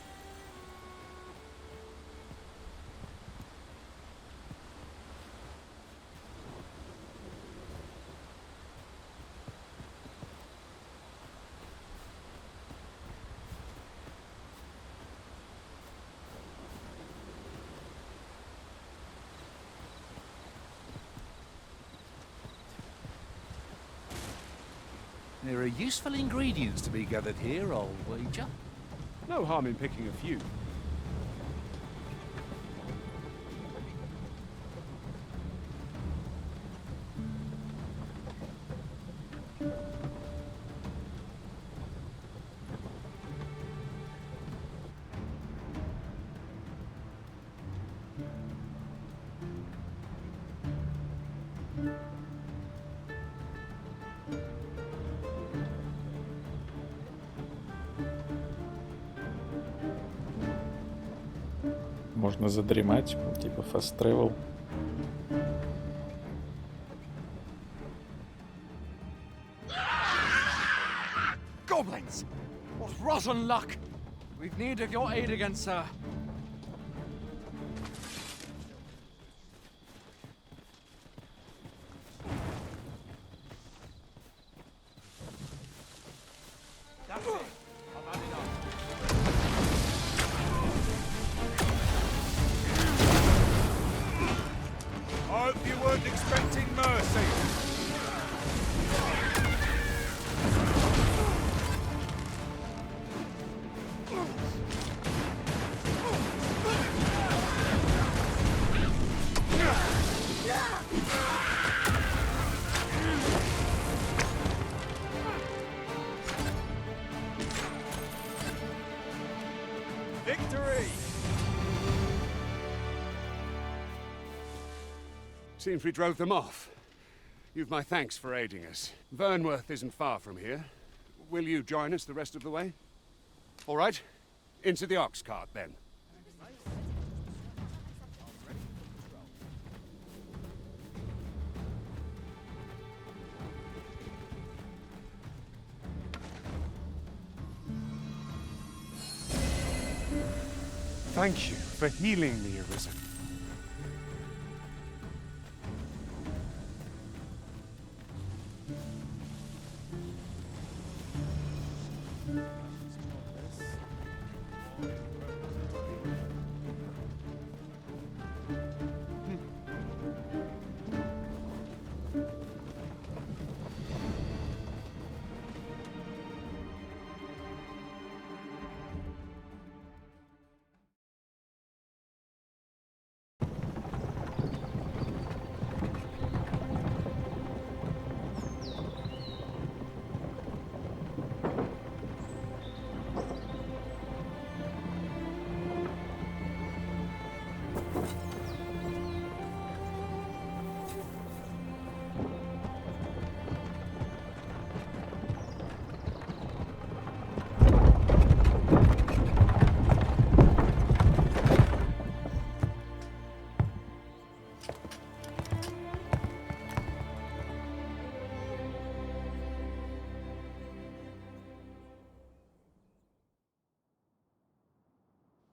Speaker 16: There are useful ingredients to be gathered here, I'll wager.
Speaker 2: No harm in picking a few.
Speaker 1: Можно задремать, типа fast travel.
Speaker 3: Goblins! What rotten luck! We've need of your aid again, sir.
Speaker 17: That's it. I've had enough.
Speaker 21: I hope you weren't expecting mercy.
Speaker 9: Victory!
Speaker 21: Seems we drove them off. You've my thanks for aiding us. Vernworth isn't far from here. Will you join us the rest of the way? All right. Into the ox cart, then.
Speaker 2: Thank you for healing me, Arisen.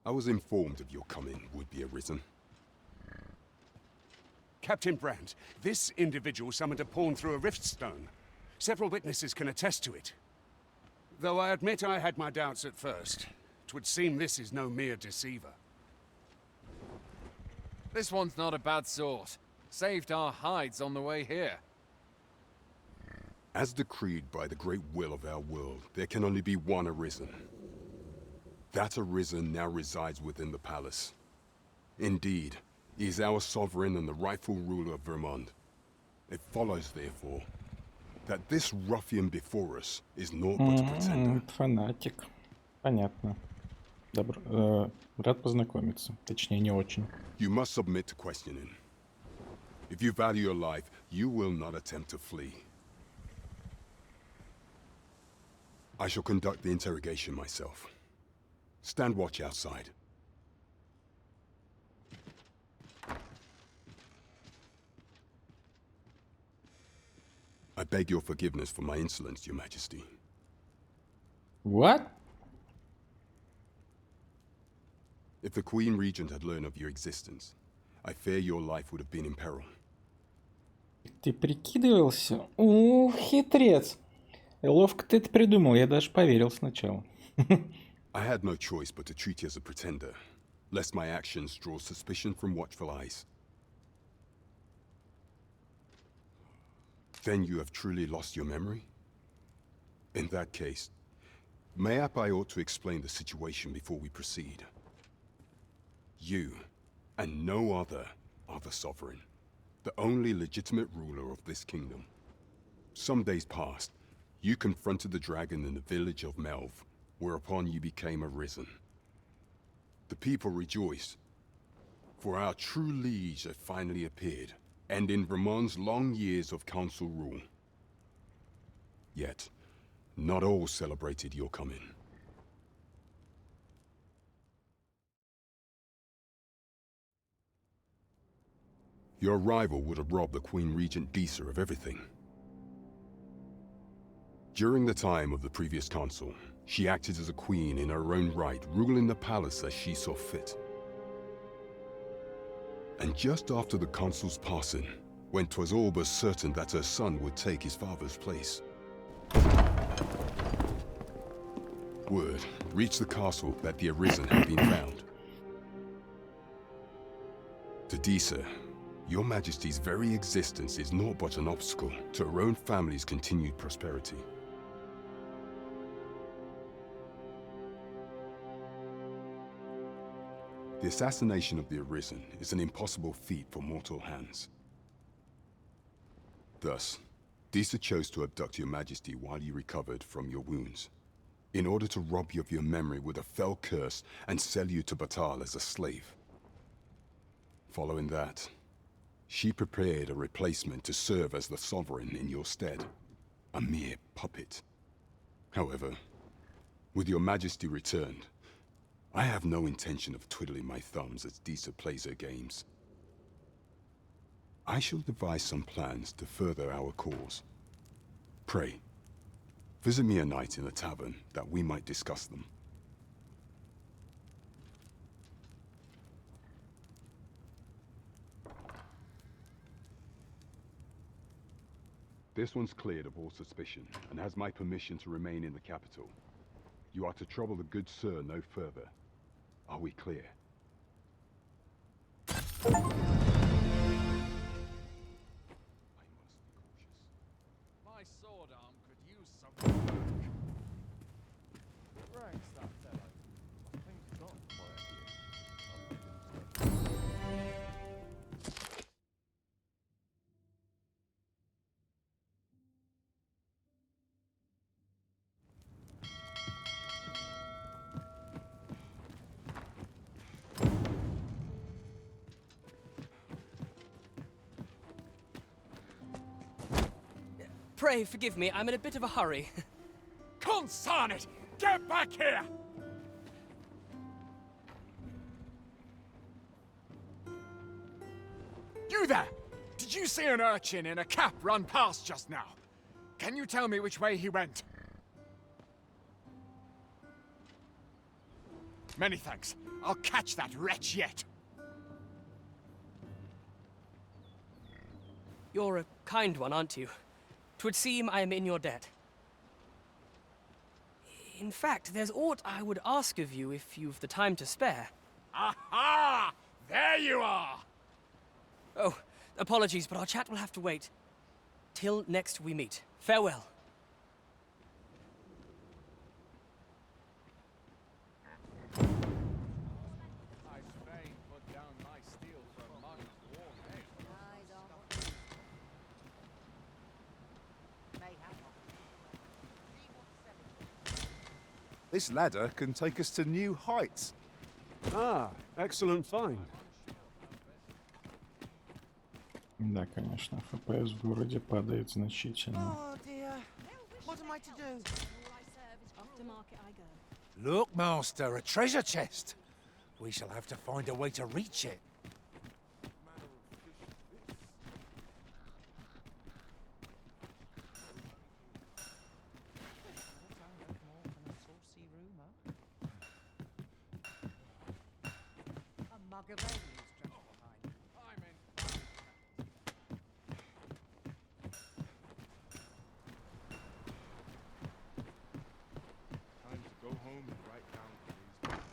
Speaker 6: I was informed of your coming, would-be Arisen.
Speaker 21: Captain Brandt, this individual summoned a pawn through a rift stone. Several witnesses can attest to it. Though I admit I had my doubts at first. 'Twould seem this is no mere deceiver.
Speaker 3: This one's not a bad sort. Saved our hides on the way here.
Speaker 6: As decreed by the great will of our world, there can only be one Arisen. That Arisen now resides within the palace. Indeed, he is our sovereign and the rightful ruler of Vermont. It follows, therefore, that this ruffian before us is naught but a pretender.
Speaker 1: Фанатик. Понятно. Рад познакомиться. Точнее, не очень.
Speaker 6: You must submit to questioning. If you value your life, you will not attempt to flee. I shall conduct the interrogation myself. Stand watch outside. I beg your forgiveness for my insolence, Your Majesty.
Speaker 1: What?
Speaker 6: If the Queen Regent had learned of your existence, I fear your life would have been in peril.
Speaker 1: Ты прикидывался? Хитрец! Ловко ты это придумал, я даже поверил сначала.
Speaker 6: I had no choice but to treat you as a pretender, lest my actions draw suspicion from watchful eyes. Then you have truly lost your memory? In that case, mayhap I ought to explain the situation before we proceed. You, and no other, are the sovereign, the only legitimate ruler of this kingdom. Some days past, you confronted the dragon in the village of Melv, whereupon you became Arisen. The people rejoiced, for our true liege had finally appeared, ending Vermont's long years of council rule. Yet, not all celebrated your coming. Your arrival would have robbed the Queen Regent Disa of everything. During the time of the previous consul, she acted as a queen in her own right, ruling the palace as she saw fit. And just after the consul's passing, when 'twas all but certain that her son would take his father's place, word reached the castle that the Arisen had been found. To Disa, Your Majesty's very existence is naught but an obstacle to her own family's continued prosperity. The assassination of the Arisen is an impossible feat for mortal hands. Thus, Disa chose to abduct Your Majesty while you recovered from your wounds, in order to rob you of your memory with a fell curse and sell you to Batal as a slave. Following that, she prepared a replacement to serve as the sovereign in your stead, a mere puppet. However, with Your Majesty returned, I have no intention of twiddling my thumbs as Disa plays her games. I shall devise some plans to further our cause. Pray, visit me a night in the tavern that we might discuss them. This one's cleared of all suspicion and has my permission to remain in the capital. You are to trouble the good sir no further. Are we clear?
Speaker 3: My sword arm could use some work.
Speaker 8: Ranks that fellow. I think he's got
Speaker 7: Pray forgive me, I'm in a bit of a hurry.
Speaker 2: Consign it! Get back here! You there! Did you see an urchin in a cap run past just now? Can you tell me which way he went?
Speaker 9: Many thanks. I'll catch that wretch yet.
Speaker 7: You're a kind one, aren't you? 'Twould seem I am in your debt. In fact, there's aught I would ask of you if you've the time to spare.
Speaker 9: Aha! There you are!
Speaker 7: Oh, apologies, but our chat will have to wait. Till next we meet. Farewell.
Speaker 16: This ladder can take us to new heights.
Speaker 2: Ah, excellent find.
Speaker 1: Да, конечно, FPS в городе падает значительно.
Speaker 10: Oh dear. What am I to do?
Speaker 22: Look, Master, a treasure chest. We shall have to find a way to reach it.
Speaker 4: Time to go home and write down these words.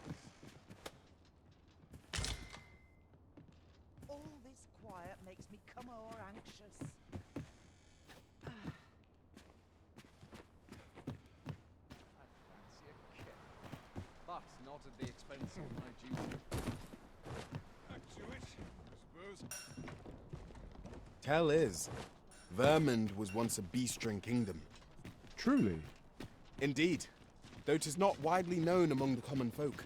Speaker 10: All this quiet makes me come o'er anxious.
Speaker 3: But not at the expense of my duty.
Speaker 21: Back to it, I suppose.
Speaker 9: Tell is, Vermund was once a beastring kingdom.
Speaker 2: Truly?
Speaker 9: Indeed, though 'tis not widely known among the common folk.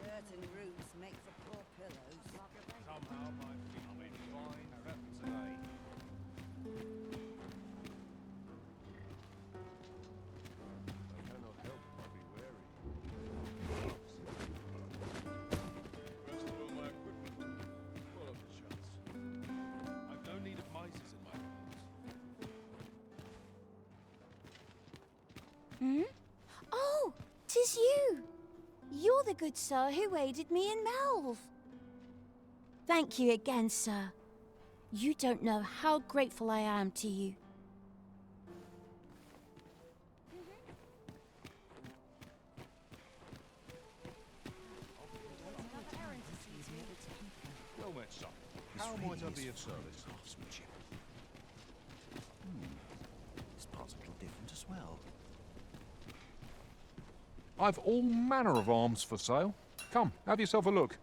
Speaker 10: Certain roots make for poor pillows.
Speaker 14: Somehow my feet are in fine prep today. I cannot help but be wary. First of all, my equipment, full of the shots. I've no need of mices in my house.
Speaker 10: Hmm? Oh, 'tis you! You're the good sir who aided me in Melve. Thank you again, sir. You don't know how grateful I am to you.
Speaker 16: Well met, son. How might I be of service?
Speaker 5: This part's a little different as well.
Speaker 16: I've all manner of arms for sale. Come, have yourself a look.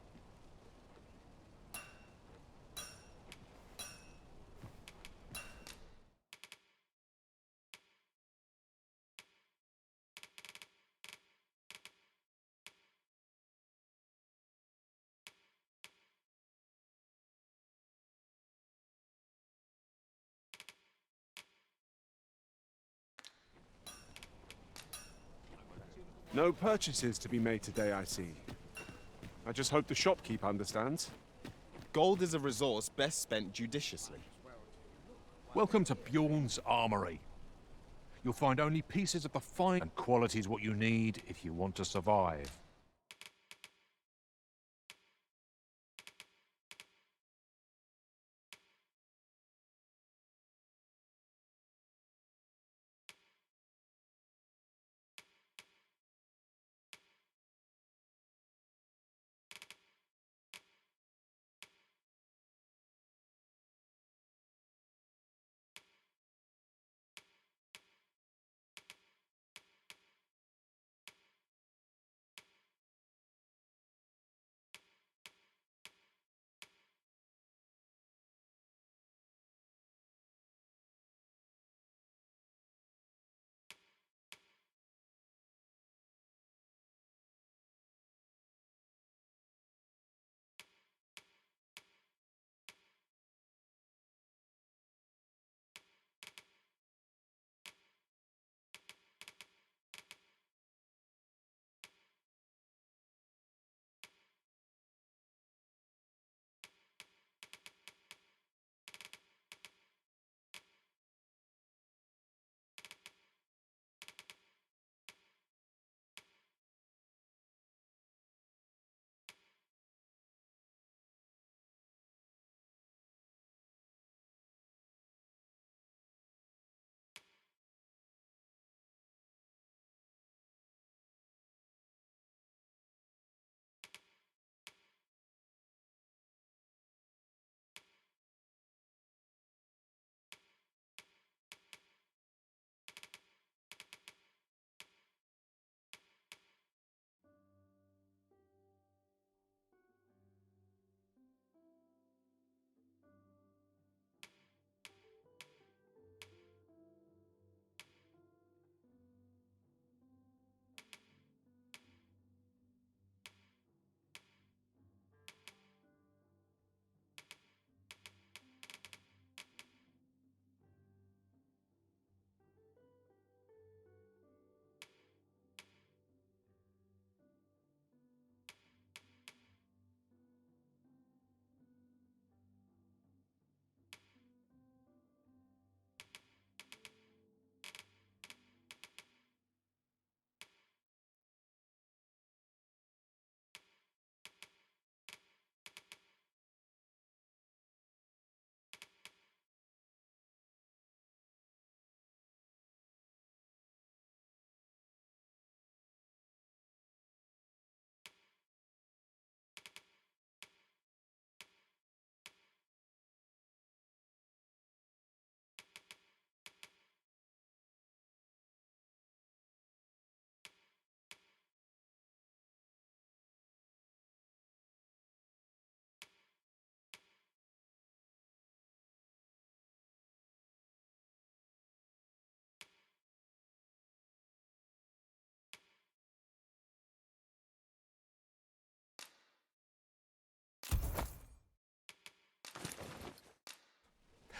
Speaker 21: No purchases to be made today, I see. I just hope the shopkeep understands.
Speaker 9: Gold is a resource best spent judiciously.
Speaker 16: Welcome to Bjorn's Armory. You'll find only pieces of the fine and quality's what you need if you want to survive.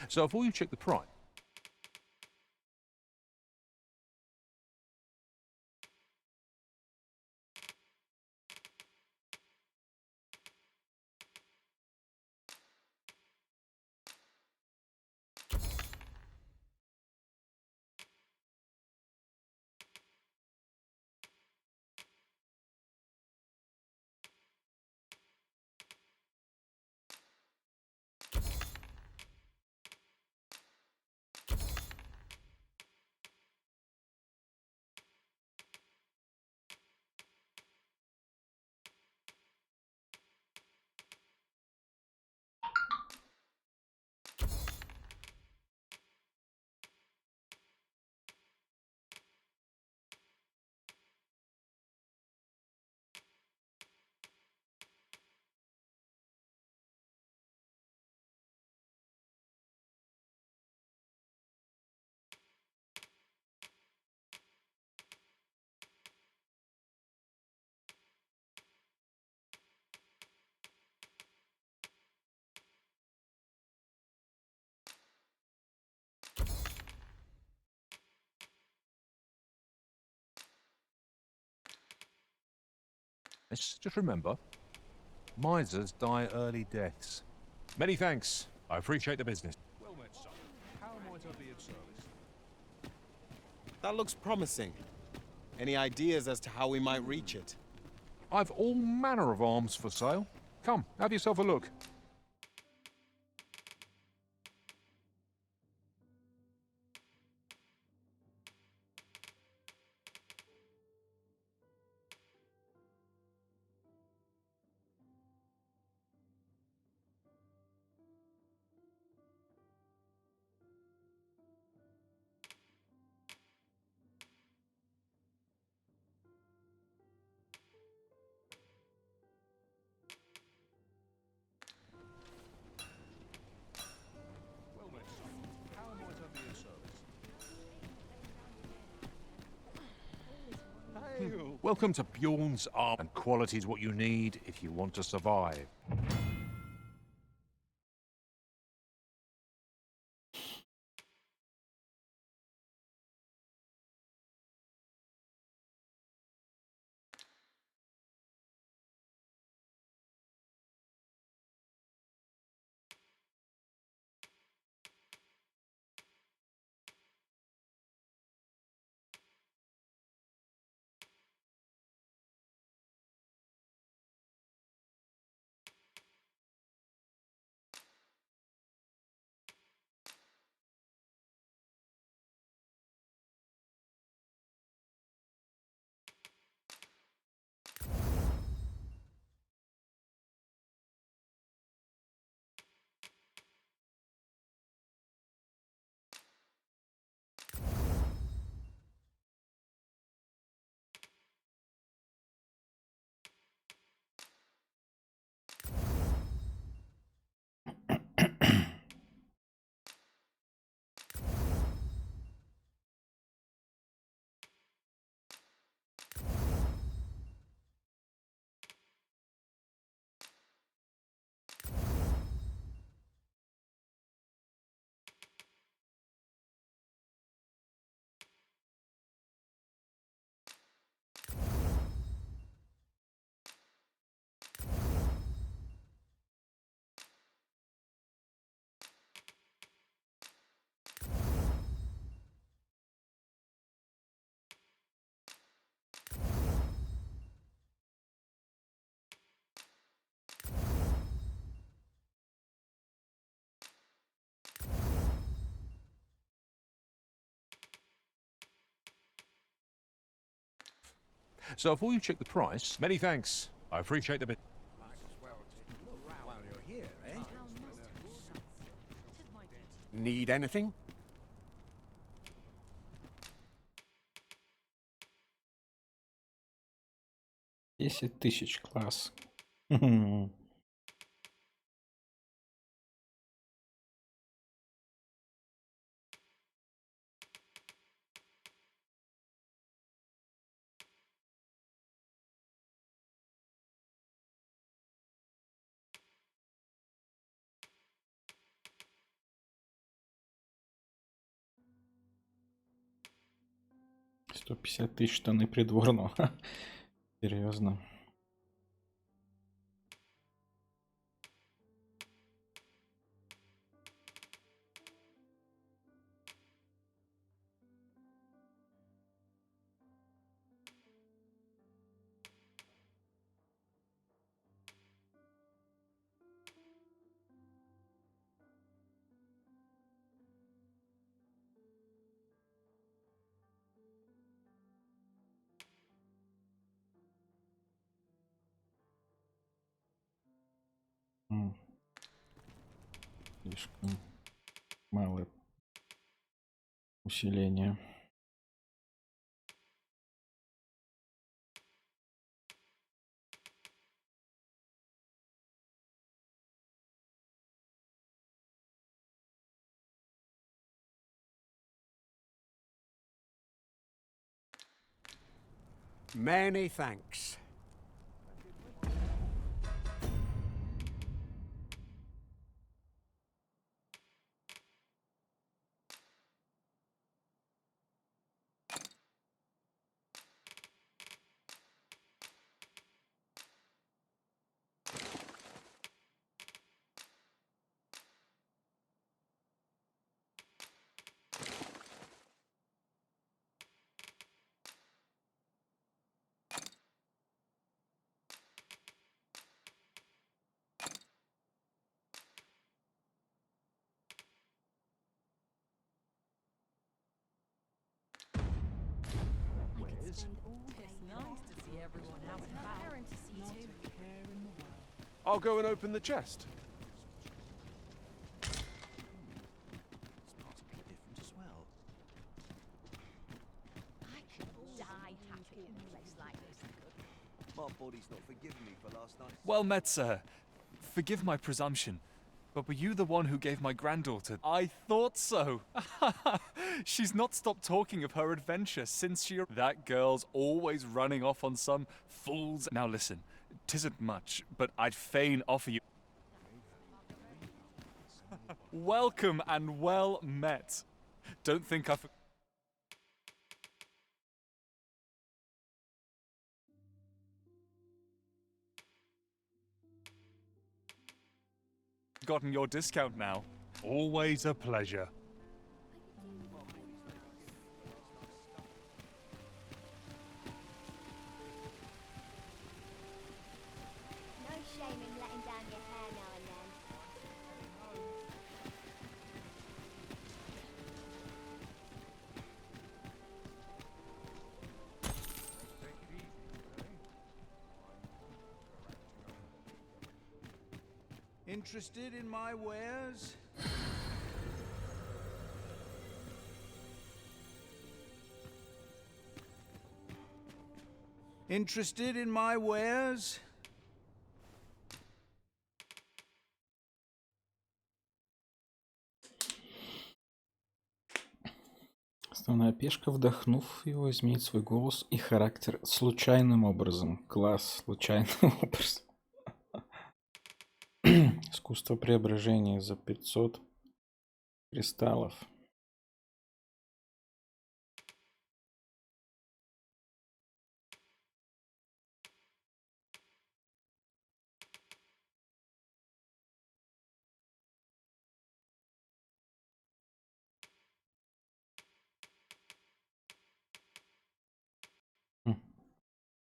Speaker 13: So before you check the price... Just remember, misers die early deaths. Many thanks. I appreciate the business.
Speaker 16: Well met, son. How might I be of service?
Speaker 9: That looks promising. Any ideas as to how we might reach it?
Speaker 13: I've all manner of arms for sale. Come, have yourself a look.
Speaker 16: Well met, son. How might I be of service?
Speaker 13: Welcome to Bjorn's Arm, and quality is what you need if you want to survive. So before you check the price, many thanks. I appreciate the bit.
Speaker 11: Need anything?
Speaker 1: $10 000, класс. 150 тысяч штаны придворного. Серьезно. Слишком малое усиление.
Speaker 11: Many thanks.
Speaker 2: I'll go and open the chest.
Speaker 5: It's possibly different as well.
Speaker 15: I could die happy in a place like this.
Speaker 5: My body's not forgiven me for last night.
Speaker 20: Well met, sir. Forgive my presumption, but were you the one who gave my granddaughter? I thought so. She's not stopped talking of her adventure since she... That girl's always running off on some fool's... Now listen, 'tisn't much, but I'd fain offer you... Welcome and well met. Don't think I've... Gotten your discount now.
Speaker 13: Always a pleasure.
Speaker 10: No shame in letting down your hair now and then.
Speaker 11: Interested in my wares? Interested in my wares?
Speaker 1: Основная пешка, вдохнув его, изменит свой голос и характер случайным образом. Класс, случайным образом. Искусство преображения за 500 кристаллов.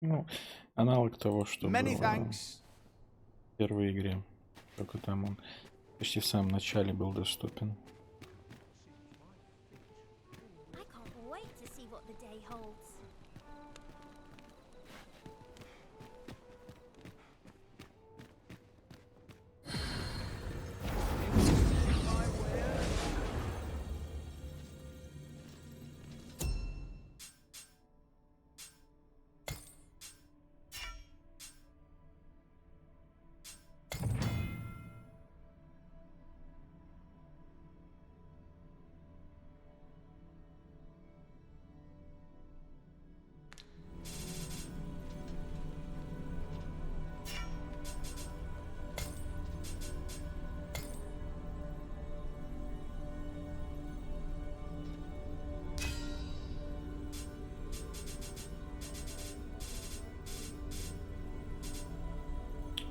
Speaker 1: Ну, аналог того, что было в первой игре. Только там он почти в самом начале был доступен.
Speaker 10: I can't wait to see what the day holds.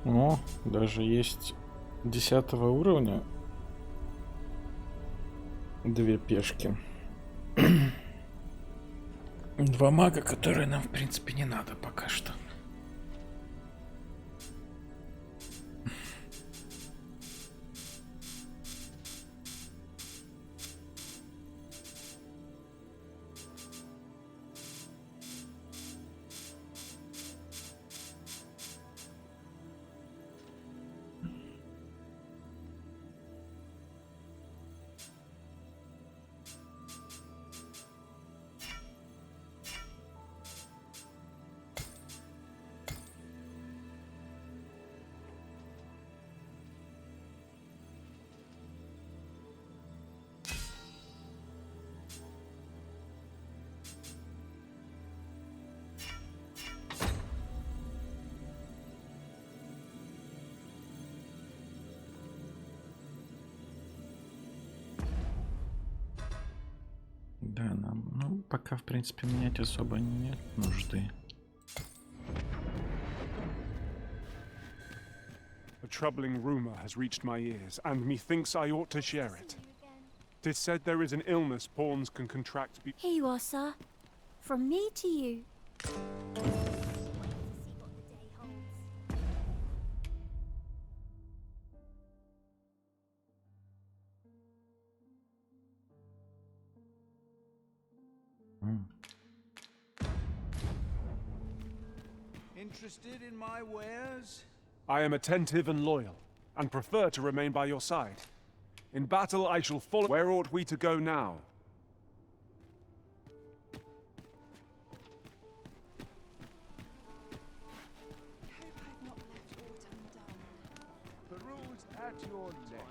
Speaker 1: О, даже есть 10 уровня. 2 пешки. 2 мага, которые нам, в принципе, не надо пока что. Да, нам, ну, пока, в принципе, менять особо нет нужды.
Speaker 2: A troubling rumor has reached my ears, and methinks I ought to share it. 'Tis said there is an illness pawns can contract.
Speaker 10: Here you are, sir. From me to you.
Speaker 11: Interested in my wares?
Speaker 2: I am attentive and loyal, and prefer to remain by your side. In battle I shall follow. Where ought we to go now?
Speaker 11: The rules at your leisure.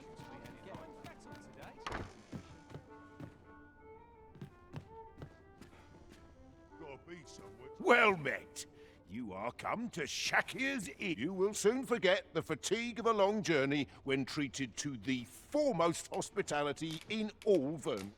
Speaker 12: Well met. You are come to Shakir's Inn. You will soon forget the fatigue of a long journey when treated to the foremost hospitality in all Vermont.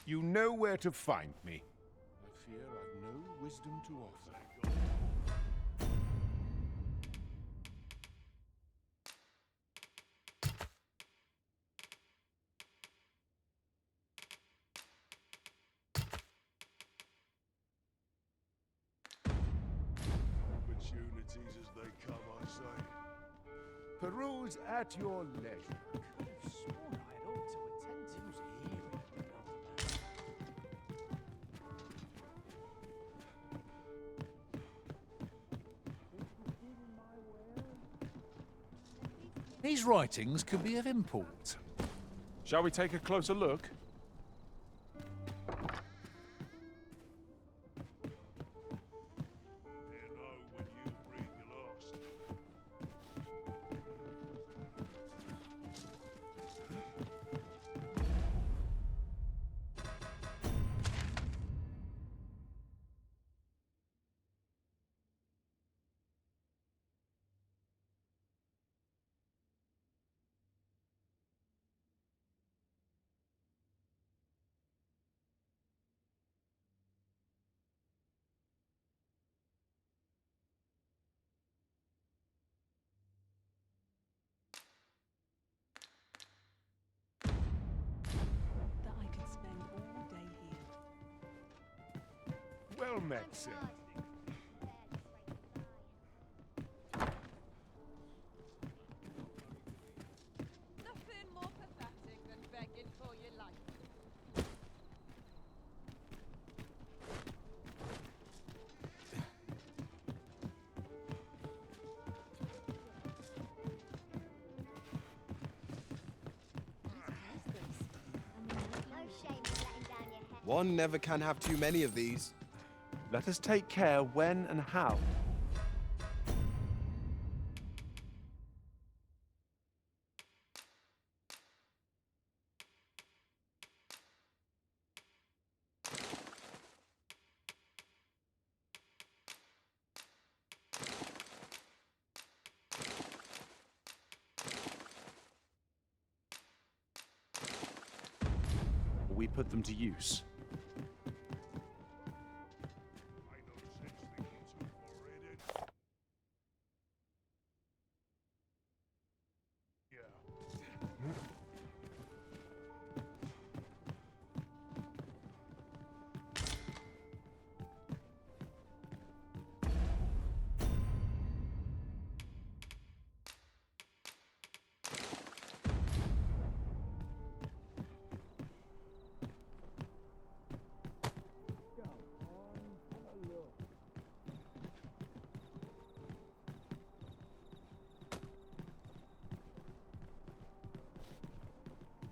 Speaker 12: You know where to find me.
Speaker 11: I fear I've no wisdom to offer.
Speaker 12: Opportunities as they come, I say. Peruse at your leisure.
Speaker 16: These writings could be of import.
Speaker 2: Shall we take a closer look?
Speaker 12: Well met, sir.
Speaker 15: Nothing more pathetic than begging for your life.
Speaker 9: One never can have too many of these.
Speaker 18: Let us take care when and how. We put them to use.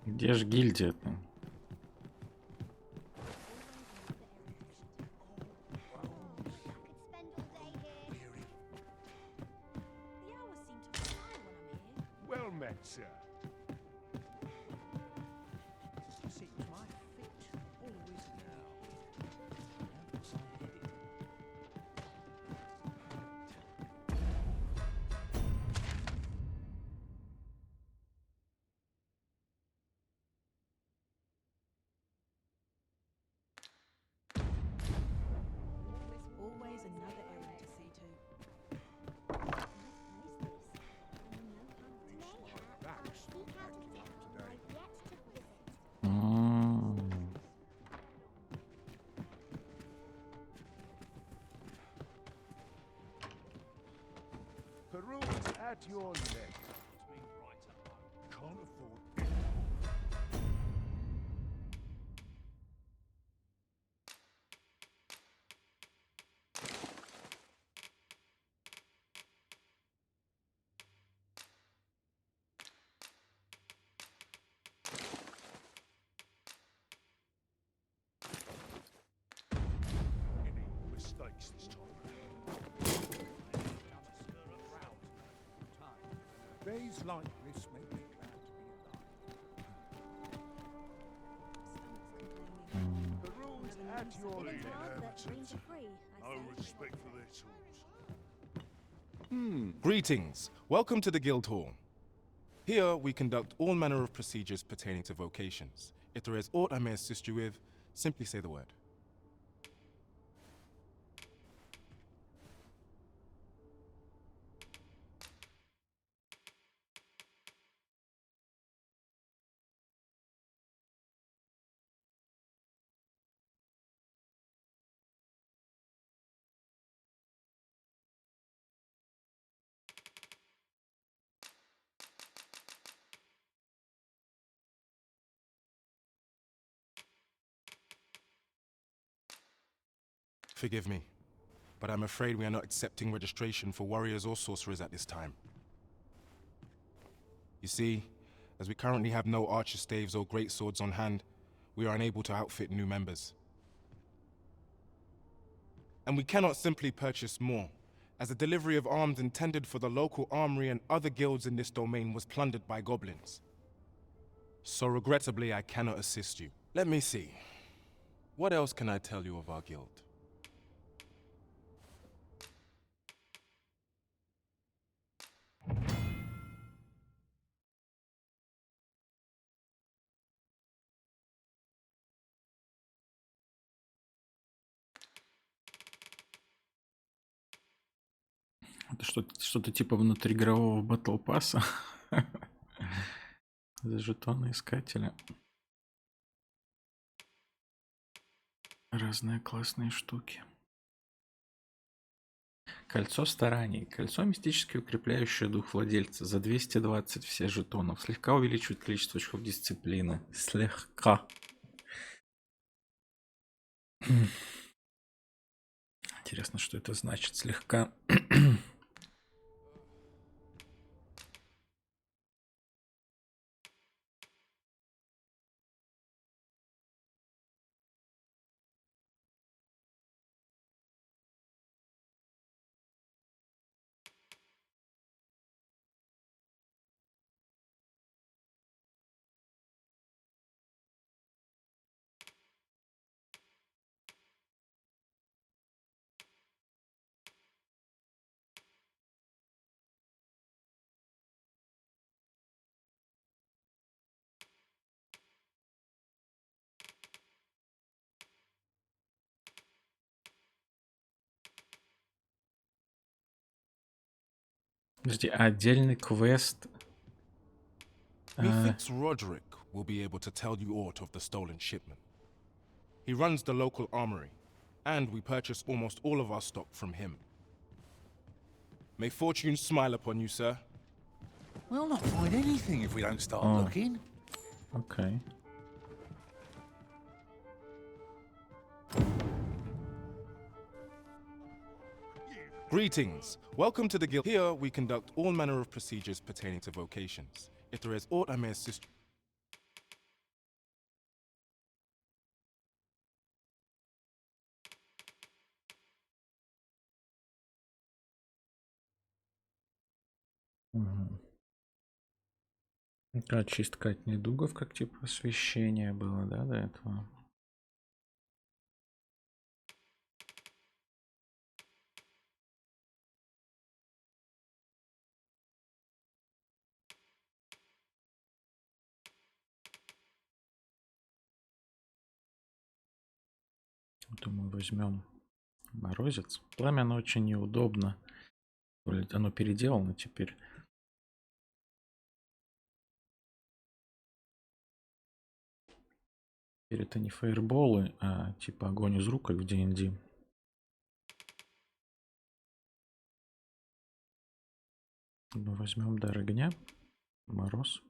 Speaker 1: Где ж гильдия-то?
Speaker 12: Well met, sir.
Speaker 15: Always another errand to see to.
Speaker 12: Peruse at your neck. Can't afford. Any mistakes this time around? Days like this make me glad to be alive. Peruse at your neck.
Speaker 19: No respect for their tools. Greetings. Welcome to the Guild Hall. Here we conduct all manner of procedures pertaining to vocations. If there is aught I may assist you with, simply say the word. Forgive me, but I'm afraid we are not accepting registration for warriors or sorcerers at this time. You see, as we currently have no archer staves or great swords on hand, we are unable to outfit new members. And we cannot simply purchase more, as the delivery of arms intended for the local armory and other guilds in this domain was plundered by goblins. So regrettably, I cannot assist you. Let me see. What else can I tell you of our guild?
Speaker 1: Это что-то типа внутриигрового батл пасса. За жетоны искателя. Разные классные штуки. Кольцо стараний. Кольцо мистически укрепляющее дух владельца. За 220 все жетонов. Слегка увеличивает количество очков дисциплины. Слегка. Интересно, что это значит. Слегка. Подожди, а отдельный квест.
Speaker 19: Methinks Roderick will be able to tell you aught of the stolen shipment. He runs the local armory, and we purchase almost all of our stock from him. May fortune smile upon you, sir.
Speaker 16: We'll not find anything if we don't start looking.
Speaker 1: Okay.
Speaker 19: Greetings. Welcome to the guild. Here we conduct all manner of procedures pertaining to vocations. If there is aught I may assist you.
Speaker 1: Это очистка от недугов, как типа освещение было, да, до этого? Думаю, возьмем морозец. Пламя, оно очень неудобно. Оно переделано теперь. Теперь это не фаерболы, а типа огонь из рук, как в D&D. Мы возьмем дар огня, мороз.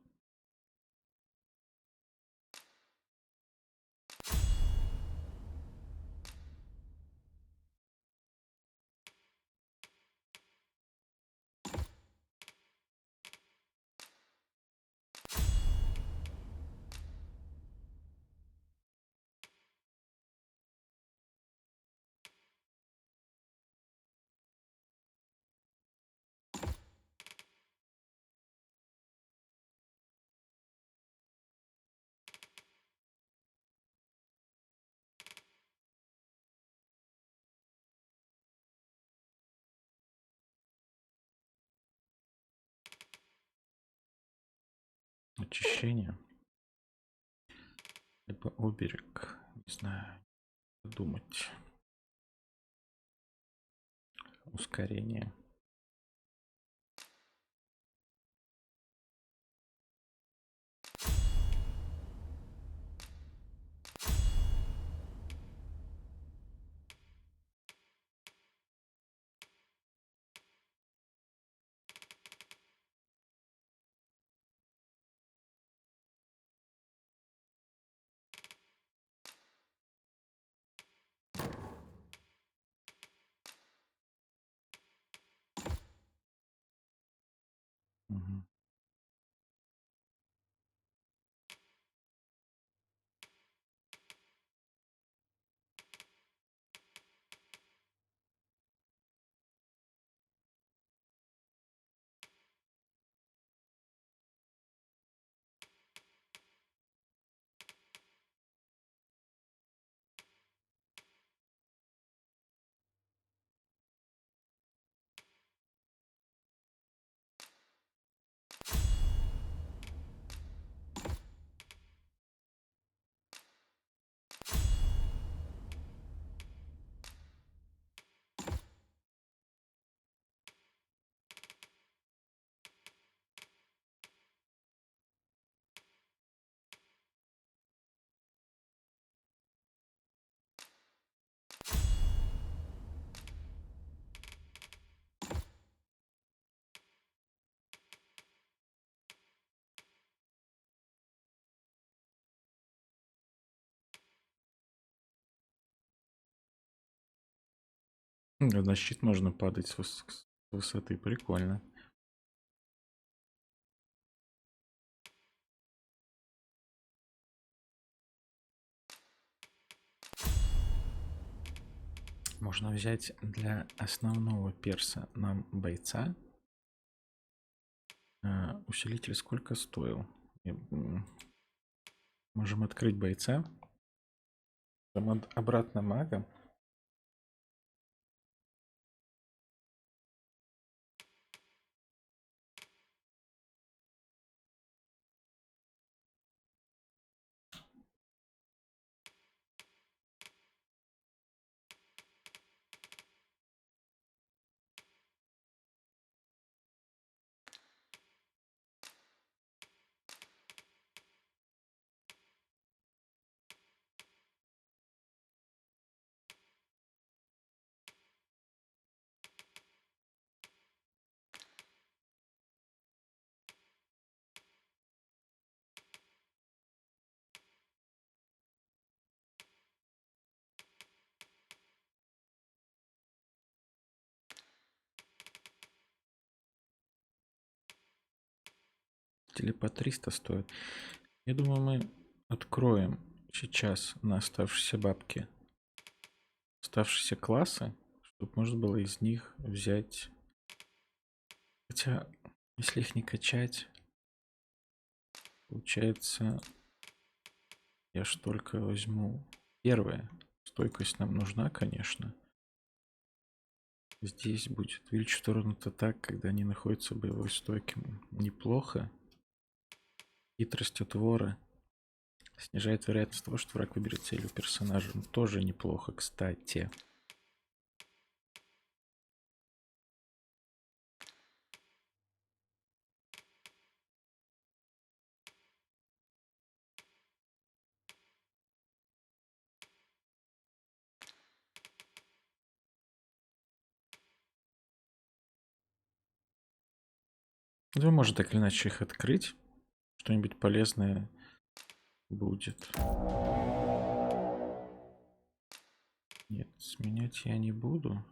Speaker 1: Очищение. Либо оберег. Не знаю. Думать. Ускорение. Угу. На щит можно падать с высоты, прикольно. Можно взять для основного перса нам бойца. Усилитель сколько стоил? Можем открыть бойца. Потом обратно мага. По 300 стоит. Я думаю, мы откроем сейчас на оставшиеся бабки оставшиеся классы, чтобы можно было из них взять. Хотя, если их не качать, получается, я ж только возьму первое. Стойкость нам нужна, конечно. Здесь будет увеличить урон-то так, когда они находятся в боевой стойке. Неплохо. Хитрость от вора снижает вероятность того, что враг выберет целью персонажа. Тоже неплохо, кстати. Вы можете так или иначе их открыть. Что-нибудь полезное будет. Нет, сменять я не буду.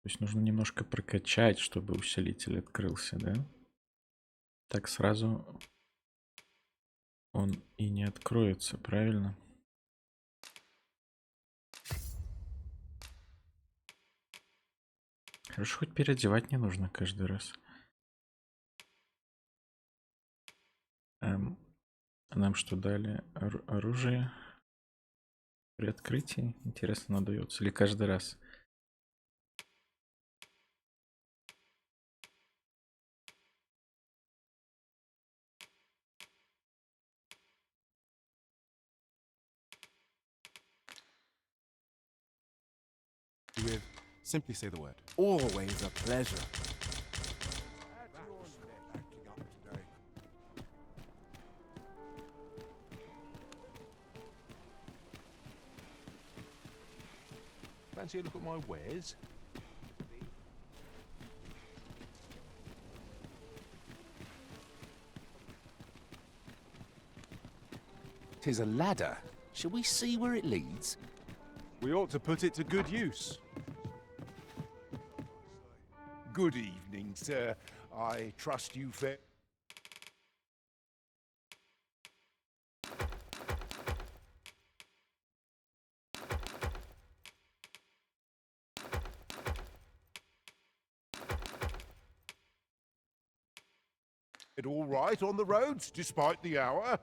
Speaker 1: То есть нужно немножко прокачать, чтобы усилитель открылся, да? Так сразу он и не откроется, правильно? Хорошо, хоть переодевать не нужно каждый раз. Нам что дали? Оружие при открытии? Интересно, оно дается или каждый раз?
Speaker 19: With simply say the word.
Speaker 9: Always a pleasure.
Speaker 13: Fancy a look at my wares?
Speaker 16: 'Tis a ladder. Shall we see where it leads?
Speaker 11: We ought to put it to good use.
Speaker 12: Good evening, sir. I trust you fair. It all right on the roads, despite the hour?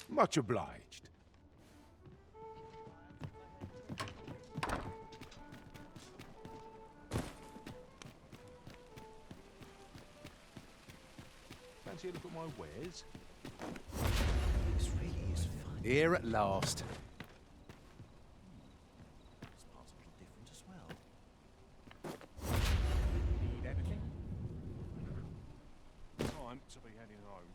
Speaker 12: Much obliged.
Speaker 13: Fancy a look at my wares?
Speaker 16: Here at last.
Speaker 5: This part's a little different as well.
Speaker 2: Need anything? Time to be heading home.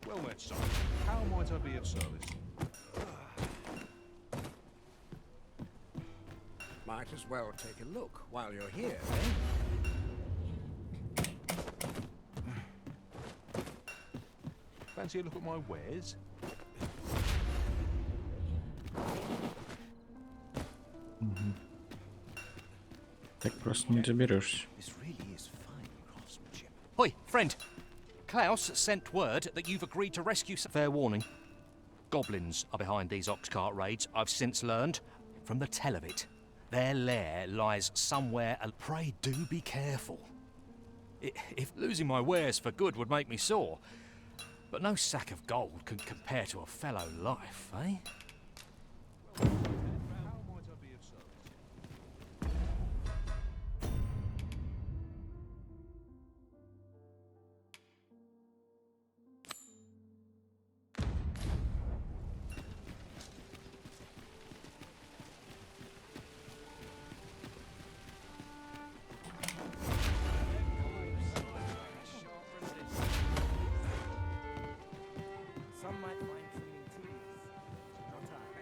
Speaker 14: Well met, son. How might I be of service?
Speaker 11: Might as well take a look while you're here, eh?
Speaker 14: Fancy a look at my wares?
Speaker 1: Так просто не заберешься.
Speaker 5: This really is fine craftsmanship.
Speaker 6: Hoi, friend. Klaus sent word that you've agreed to rescue some... Fair warning. Goblins are behind these oxcart raids, I've since learned. From the tell of it. Their lair lies somewhere... Pray do be careful. If losing my wares for good would make me sore. But no sack of gold can compare to a fellow life, eh?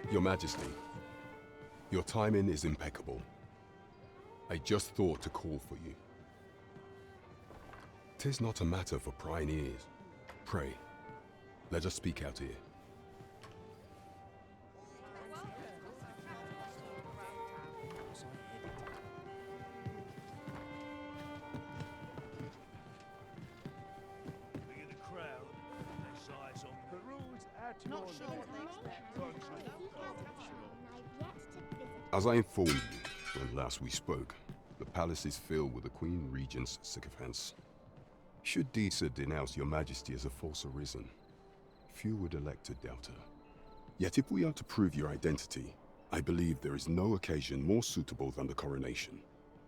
Speaker 17: Your Majesty, your timing is impeccable. I just thought to call for you. 'Tis not a matter for prying ears. Pray, let us speak out here. As I informed you when last we spoke, the palace is filled with the Queen Regent's sycophants. Should Disa denounce your Majesty as a false arisen, few would elect to doubt her. Yet if we are to prove your identity, I believe there is no occasion more suitable than the coronation.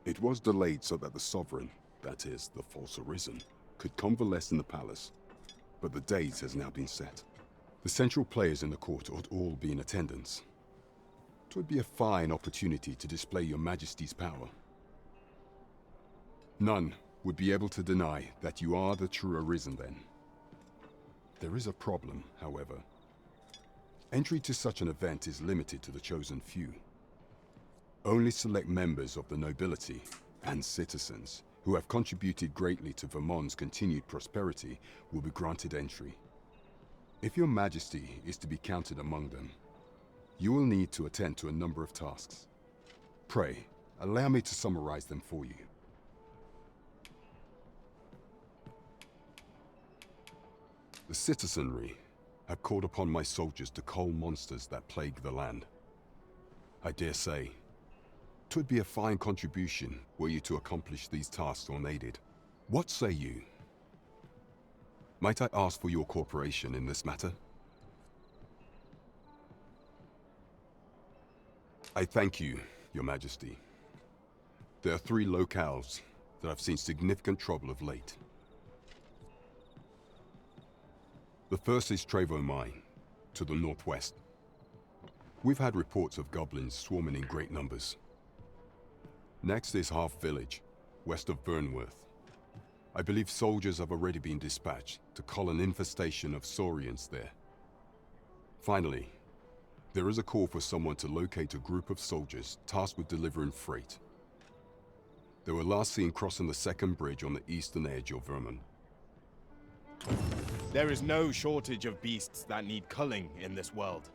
Speaker 17: It was delayed so that the sovereign, that is, the false arisen, could convalesce in the palace, but the date has now been set. The central players in the court ought all be in attendance. 'Twould be a fine opportunity to display your Majesty's power. None would be able to deny that you are the true arisen then. There is a problem, however. Entry to such an event is limited to the chosen few. Only select members of the nobility and citizens who have contributed greatly to Vermont's continued prosperity will be granted entry. If your Majesty is to be counted among them, you will need to attend to a number of tasks. Pray, allow me to summarize them for you. The citizenry have called upon my soldiers to cull monsters that plague the land. I dare say, 'twould be a fine contribution were you to accomplish these tasks unaided. What say you? Might I ask for your cooperation in this matter? I thank you, Your Majesty. There are 3 locales that have seen significant trouble of late. The first is Trevo Mine, to the northwest. We've had reports of goblins swarming in great numbers. Next is Half Village, west of Burnworth. I believe soldiers have already been dispatched to cull an infestation of saurians there. Finally, there is a call for someone to locate a group of soldiers tasked with delivering freight. They were last seen crossing the second bridge on the eastern edge of Vermont.
Speaker 9: There is no shortage of beasts that need culling in this world.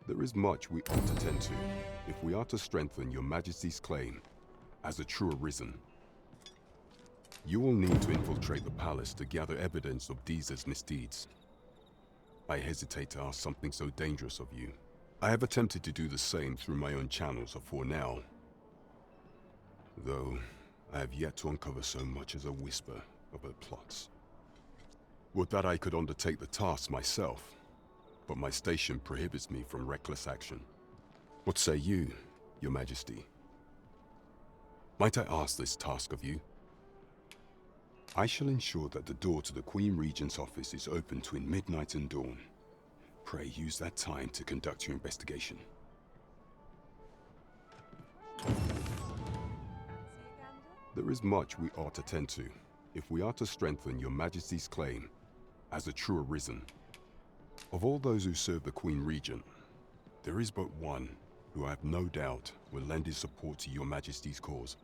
Speaker 17: There is much we ought to tend to if we are to strengthen your Majesty's claim as a true arisen. You will need to infiltrate the palace to gather evidence of Disa's misdeeds. I hesitate to ask something so dangerous of you. I have attempted to do the same through my own channels afore now. Though, I have yet to uncover so much as a whisper of her plots. Would that I could undertake the task myself, but my station prohibits me from reckless action. What say you, Your Majesty? Might I ask this task of you? I shall ensure that the door to the Queen Regent's office is open between midnight and dawn. Pray use that time to conduct your investigation. There is much we ought to tend to, if we are to strengthen Your Majesty's claim as a true Arisen. Of all those who serve the Queen Regent, there is but one who I have no doubt will lend his support to Your Majesty's cause.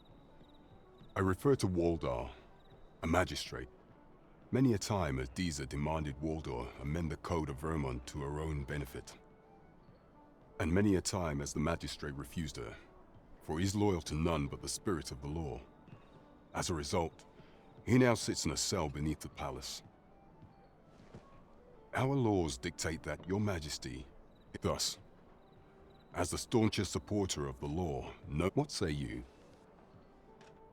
Speaker 17: I refer to Waldar, a magistrate. Many a time has Disa demanded Waldar amend the Code of Vermont to her own benefit. And many a time has the magistrate refused her, for he is loyal to none but the spirit of the law. As a result, he now sits in a cell beneath the palace. Our laws dictate that Your Majesty, thus, as the staunchest supporter of the law, what say you?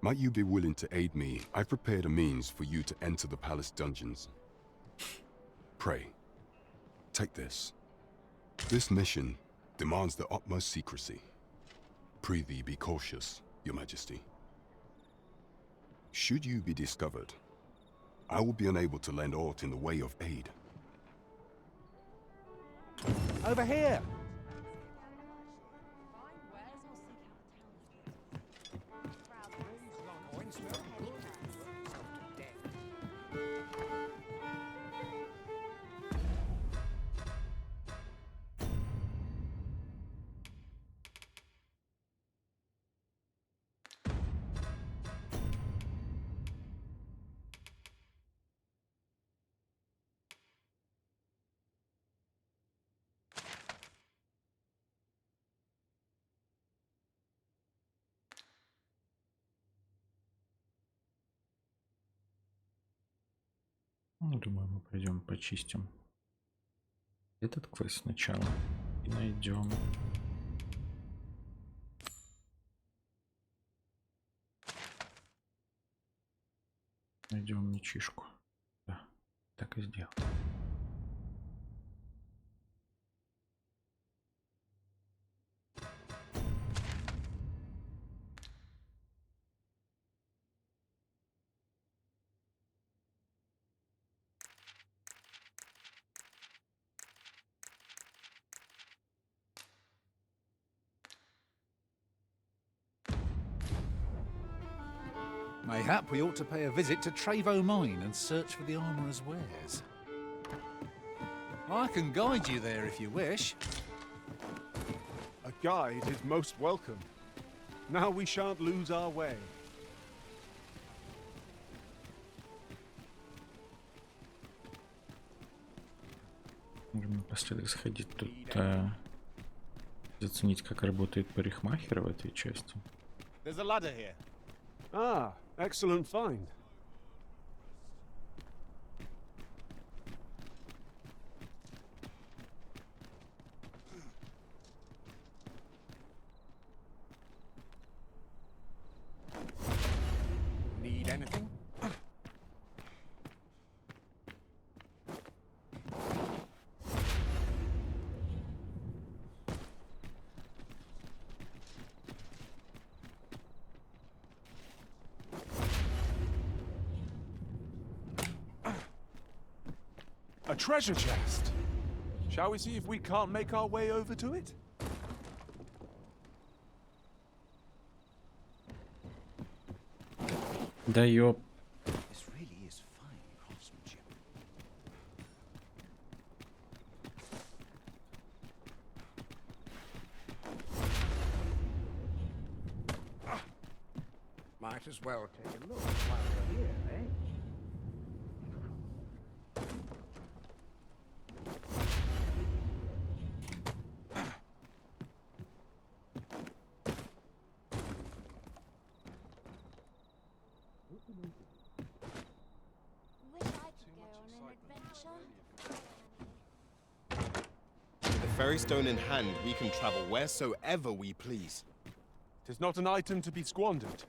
Speaker 17: Might you be willing to aid me? I've prepared a means for you to enter the palace dungeons. Pray, take this. This mission demands the utmost secrecy. Prithee be cautious, Your Majesty. Should you be discovered, I will be unable to lend aught in the way of aid.
Speaker 11: Over here!
Speaker 1: Ну, думаю, мы пойдем почистим этот квест сначала и найдем мечишку. Да, так и сделал.
Speaker 16: Mayhap we ought to pay a visit to Trevo Mine and search for the armourer's wares. I can guide you there if you wish.
Speaker 2: A guide is most welcome. Now we shan't lose our way.
Speaker 1: Можем напоследок сходить тут, заценить, как работает парикмахер в этой части.
Speaker 9: There's a ladder here.
Speaker 2: Ah, excellent find.
Speaker 9: Need anything?
Speaker 2: A treasure chest! Shall we see if we can't make our way over to it?
Speaker 1: Да ёп.
Speaker 5: This really is fine craftsmanship.
Speaker 22: Might as well take a look while we're here, eh?
Speaker 9: With the ferry stone in hand, we can travel wheresoever we please.
Speaker 2: 'Tis not an item to be squandered.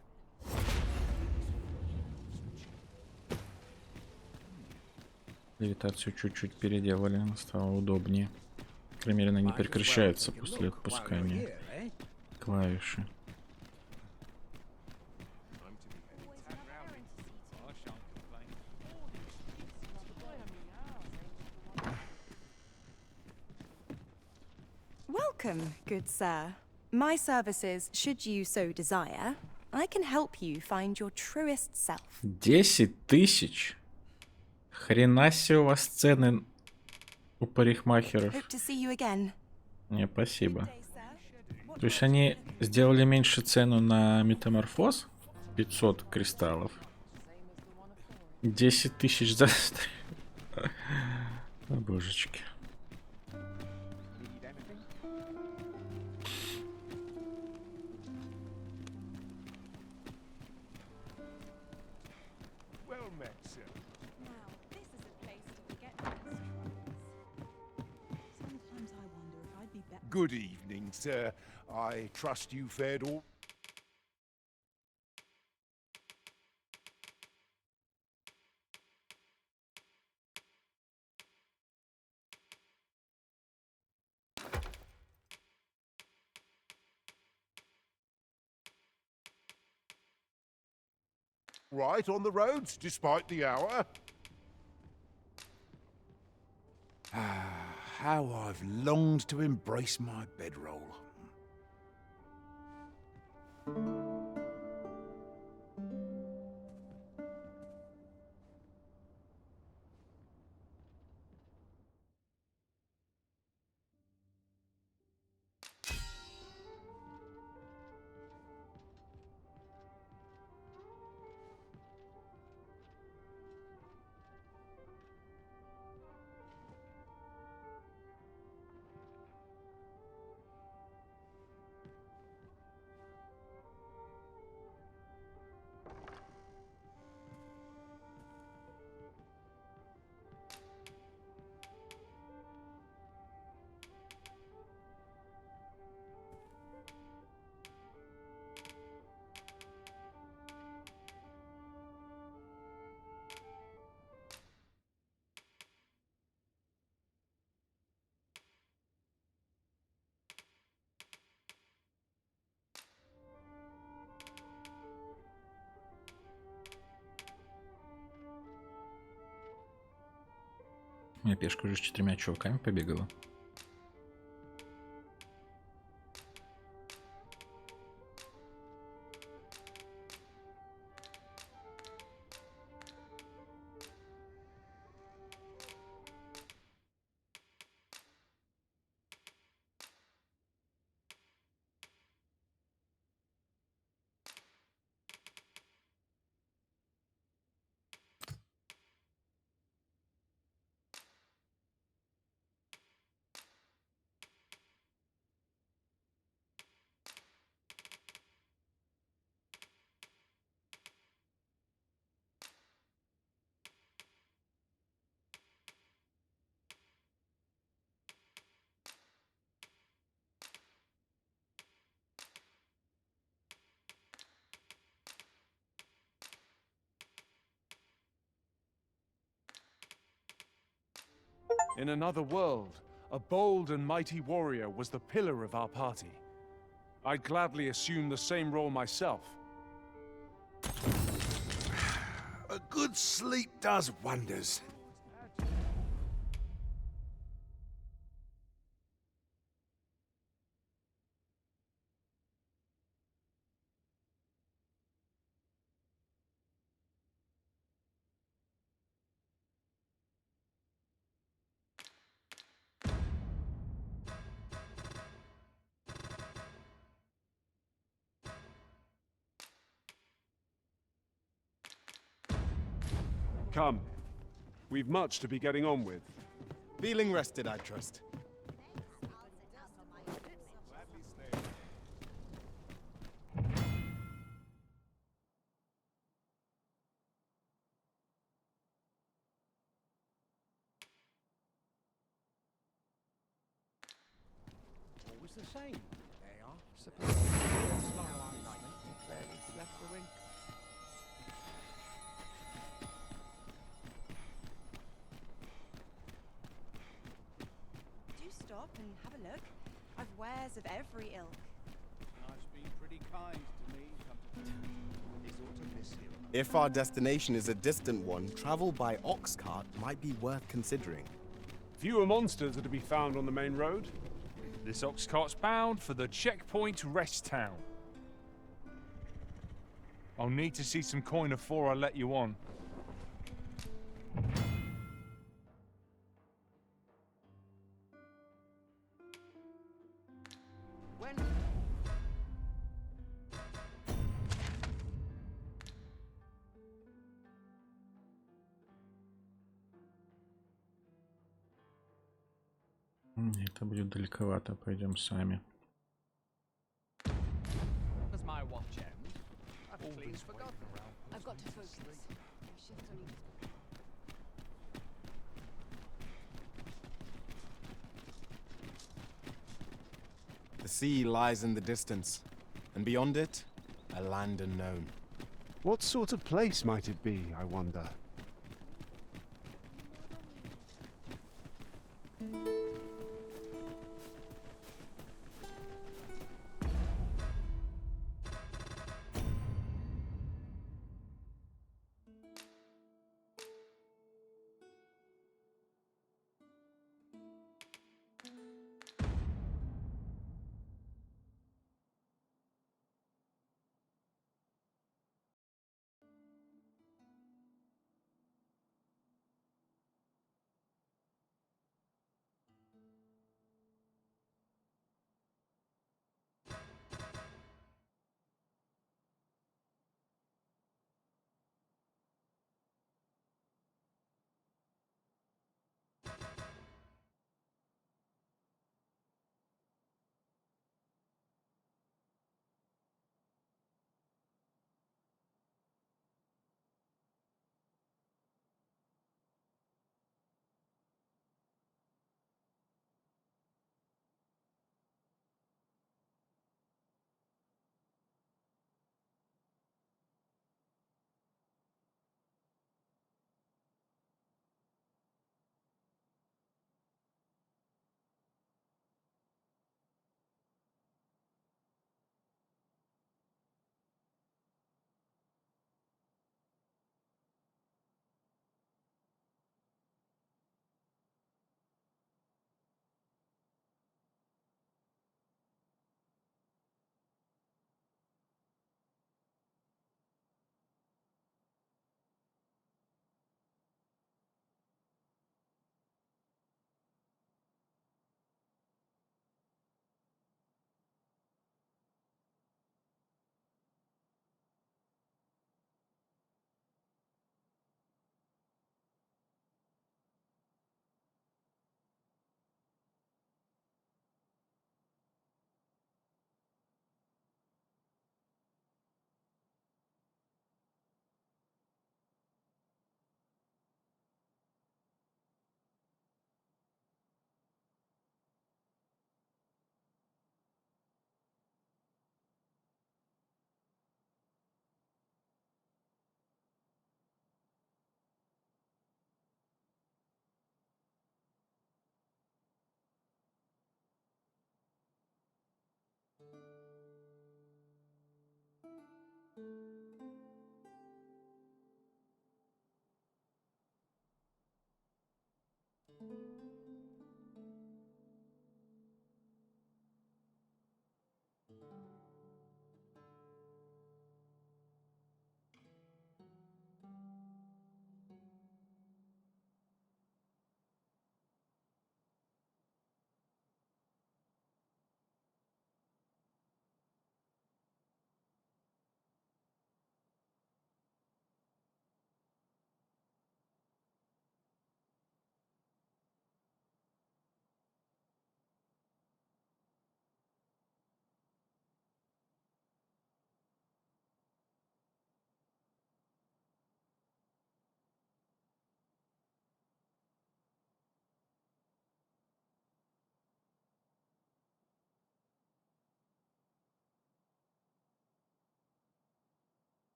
Speaker 1: Левитацию чуть-чуть переделали, она стала удобнее. По крайней мере, она не прекращается после отпускания клавиши.
Speaker 7: Welcome, good sir. My services, should you so desire, I can help you find your truest self.
Speaker 1: 10 000? Хрена себе у вас цены у парикмахеров.
Speaker 7: Hope to see you again.
Speaker 1: Не, спасибо. То есть они сделали меньше цену на метаморфоз? 500 кристаллов. 10 000 за... О, божечки.
Speaker 12: Good evening, sir. I trust you fared all... right on the roads, despite the hour.
Speaker 16: How I've longed to embrace my bedroll.
Speaker 1: У меня пешка уже с 4 чуваками побегала.
Speaker 2: In another world, a bold and mighty warrior was the pillar of our party. I'd gladly assume the same role myself.
Speaker 16: A good sleep does wonders.
Speaker 2: Come. We've much to be getting on with.
Speaker 9: Feeling rested, I trust.
Speaker 3: Always the same. They are supposed to be a slow barely left the ring.
Speaker 7: stop and have a look. I've wares of every ilk.
Speaker 22: Life's been pretty kind to me, come to
Speaker 9: This ought to miss you. If our destination is a distant one, travel by ox cart might be worth considering.
Speaker 11: Fewer monsters are to be found on the main road.
Speaker 20: This ox cart's bound for the checkpoint rest town. I'll need to see some coin before I let you on.
Speaker 1: Это будет далековато, пойдем сами.
Speaker 3: Does my watch end? I've clean forgotten.
Speaker 15: I've got to focus. My shift only
Speaker 9: The sea lies in the distance, and beyond it, a land unknown.
Speaker 11: What sort of place might it be, I wonder?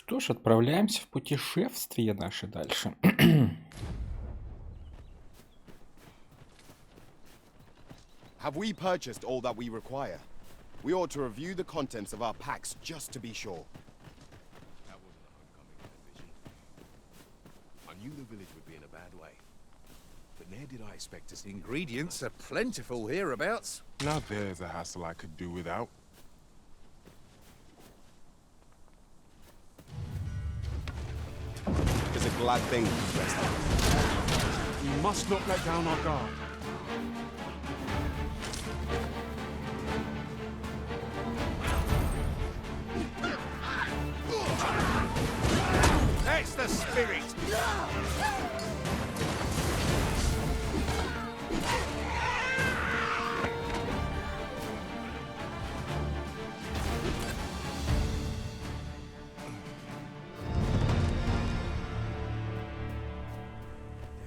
Speaker 1: Что ж, отправляемся в путешествие наше дальше.
Speaker 9: Have we purchased all that we require? We ought to review the contents of our packs just to be sure.
Speaker 17: That wasn't a homecoming in a vision. I knew the village would be in a bad way. But ne'er did I expect to see...
Speaker 16: Ingredients are plentiful hereabouts.
Speaker 19: Now there's a hassle I could do without.
Speaker 9: It's a glad thing, West.
Speaker 2: We must not let down our guard.
Speaker 16: That's the spirit!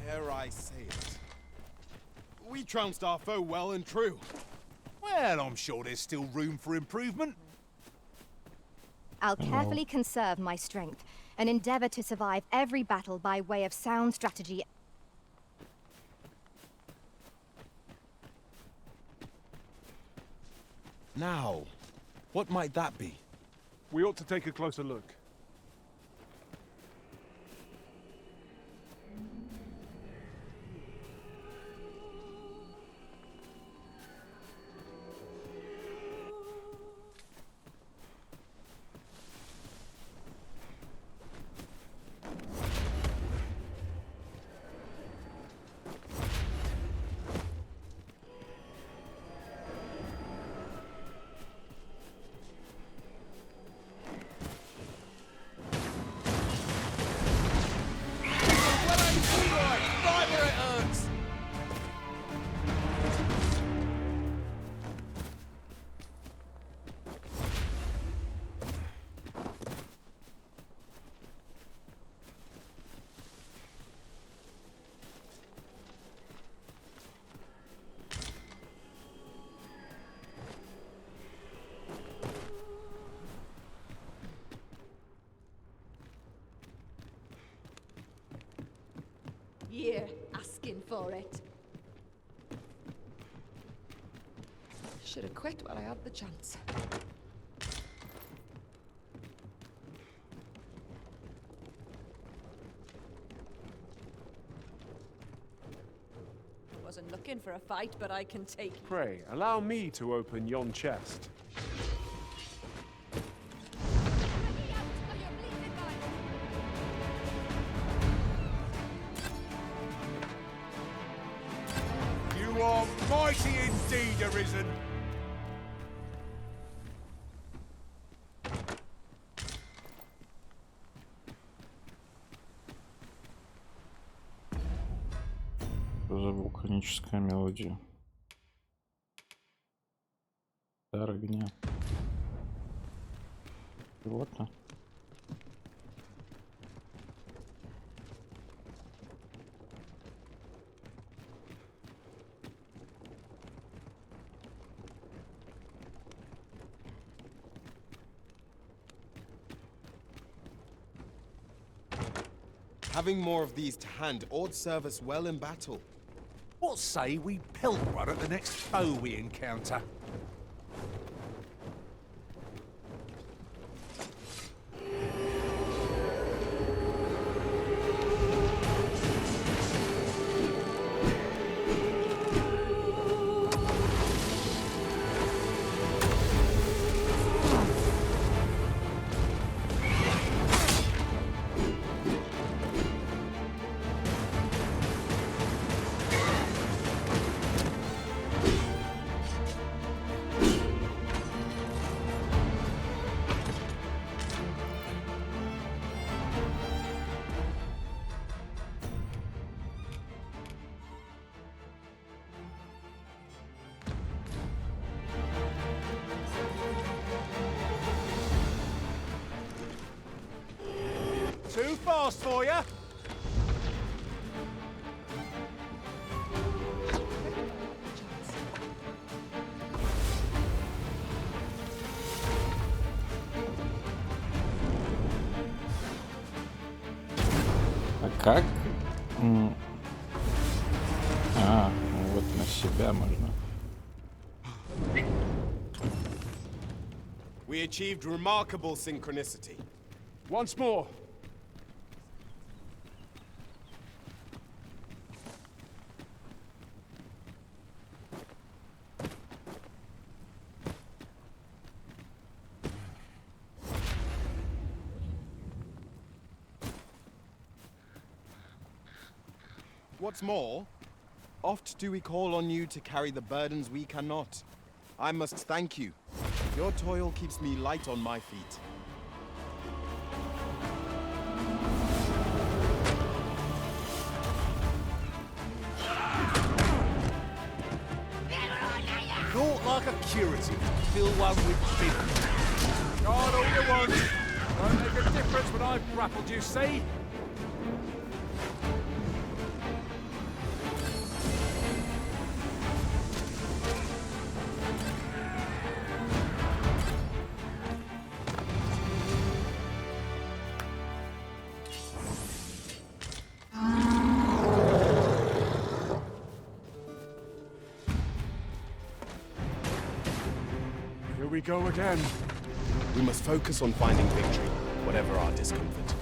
Speaker 9: Dare I say it? We trounced our foe well and true.
Speaker 16: Well, I'm sure there's still room for improvement.
Speaker 4: I'll carefully conserve my strength and endeavor to survive every battle by way of sound strategy.
Speaker 2: Now, what might that be? We ought to take a closer look.
Speaker 15: You're asking for it. Should have quit while I had the chance. Wasn't looking for a fight, but I can take.
Speaker 2: Pray, allow me to open yon chest.
Speaker 16: You are mighty indeed, Arisen.
Speaker 1: Что за вулканическая мелодия? Дар огня. Животное.
Speaker 9: Having more of these to hand ought serve us well in battle.
Speaker 16: What say we pelt one at the next foe we encounter? Too fast for you.
Speaker 1: как? Вот на себя можно.
Speaker 9: We achieved remarkable synchronicity.
Speaker 2: Once more.
Speaker 9: What's more, oft do we call on you to carry the burdens we cannot. I must thank you. Your toil keeps me light on my feet.
Speaker 22: Naught like a curative. Fill one with vigour.
Speaker 2: God, all you want. Won't make a difference when I've grappled you, see? Here we go again.
Speaker 9: We must focus on finding victory, whatever our discomfort.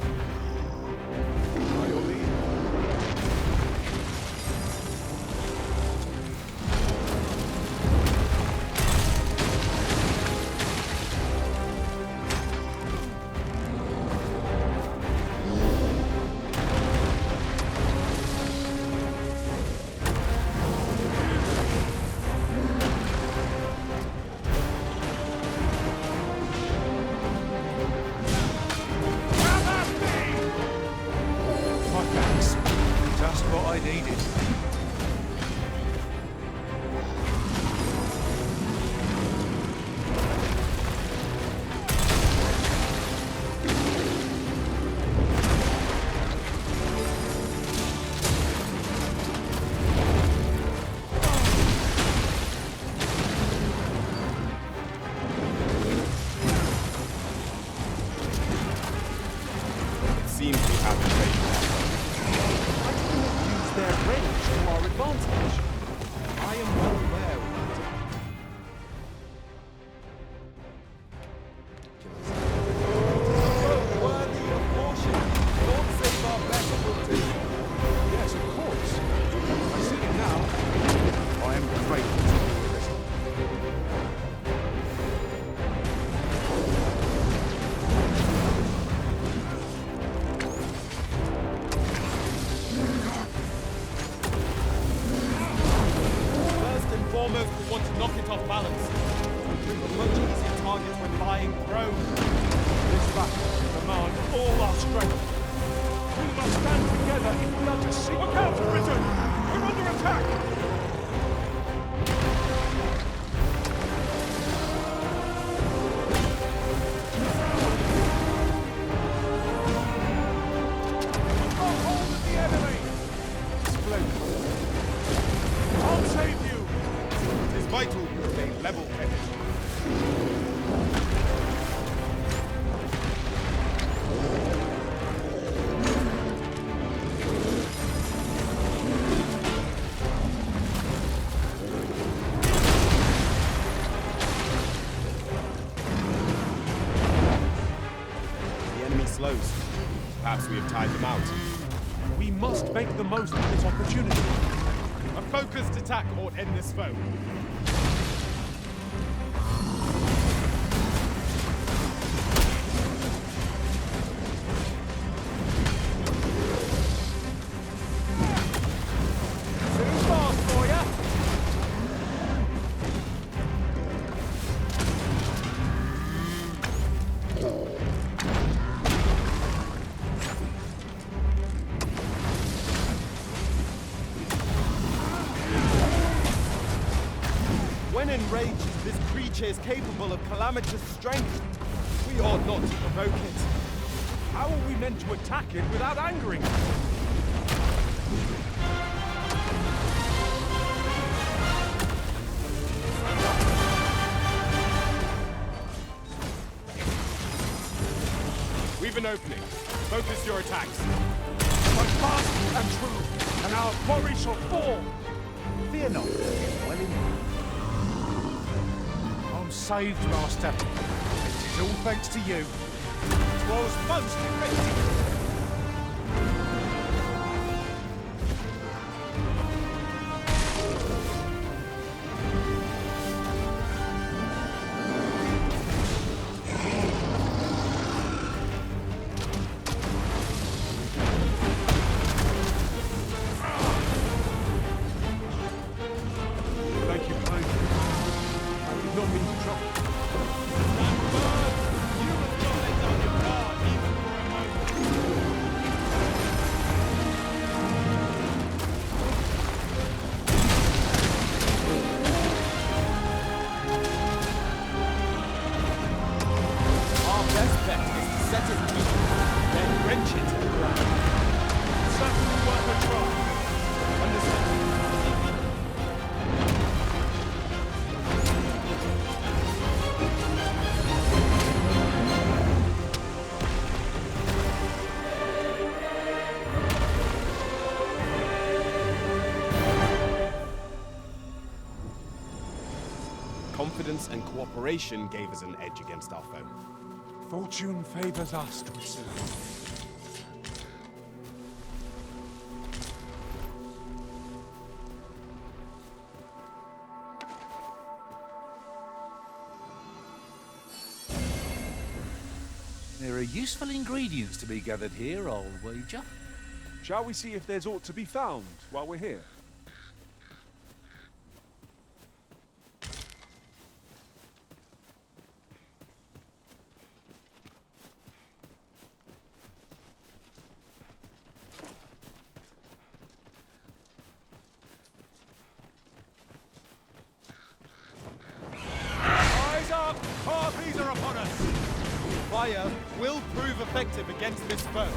Speaker 2: By your lead.
Speaker 22: Just what I needed.
Speaker 9: It seems we have a great
Speaker 2: Their range to our advantage.
Speaker 9: I am well aware of that. Worthy of caution. Lord save our best will do.
Speaker 2: Yes, of course. I see it now. I am grateful to you for this.
Speaker 9: First and foremost, we want to knock it off balance. A much easier target when lying prone.
Speaker 2: This battle will demand all our strength. We must stand together if we are to see. Look out, Britain! We're under attack! Got hold of the enemy! Splendid. I'll save you!
Speaker 9: It is vital we remain level-headed. The enemy slows. Perhaps we have tired them out.
Speaker 2: We must make the most of this opportunity.
Speaker 9: A focused attack ought end this foe.
Speaker 2: Too fast for ya!
Speaker 9: When enraged, this creature is capable of calamitous strength. We ought not to provoke it.
Speaker 2: How are we meant to attack it without angering it?
Speaker 9: We've an opening. Focus your attacks.
Speaker 2: But
Speaker 11: fast and true, and our quarry shall fall.
Speaker 22: Fear not, well enough. I'm saved, Master. It is all thanks to you. 'Twas most effective.
Speaker 11: Thank you kindly. I did not mean to trouble.
Speaker 9: Our best bet is to set it loose, then wrench it to the ground.
Speaker 11: Certainly worth a try.
Speaker 9: Understood. Confidence and cooperation gave us an edge against our foe.
Speaker 11: Fortune favors us, Twister.
Speaker 22: There are useful ingredients to be gathered here, I'll wager.
Speaker 11: Shall we see if there's aught to be found while we're here?
Speaker 22: Eyes up! Harpies are upon us!
Speaker 9: Fire will prove effective against this foe.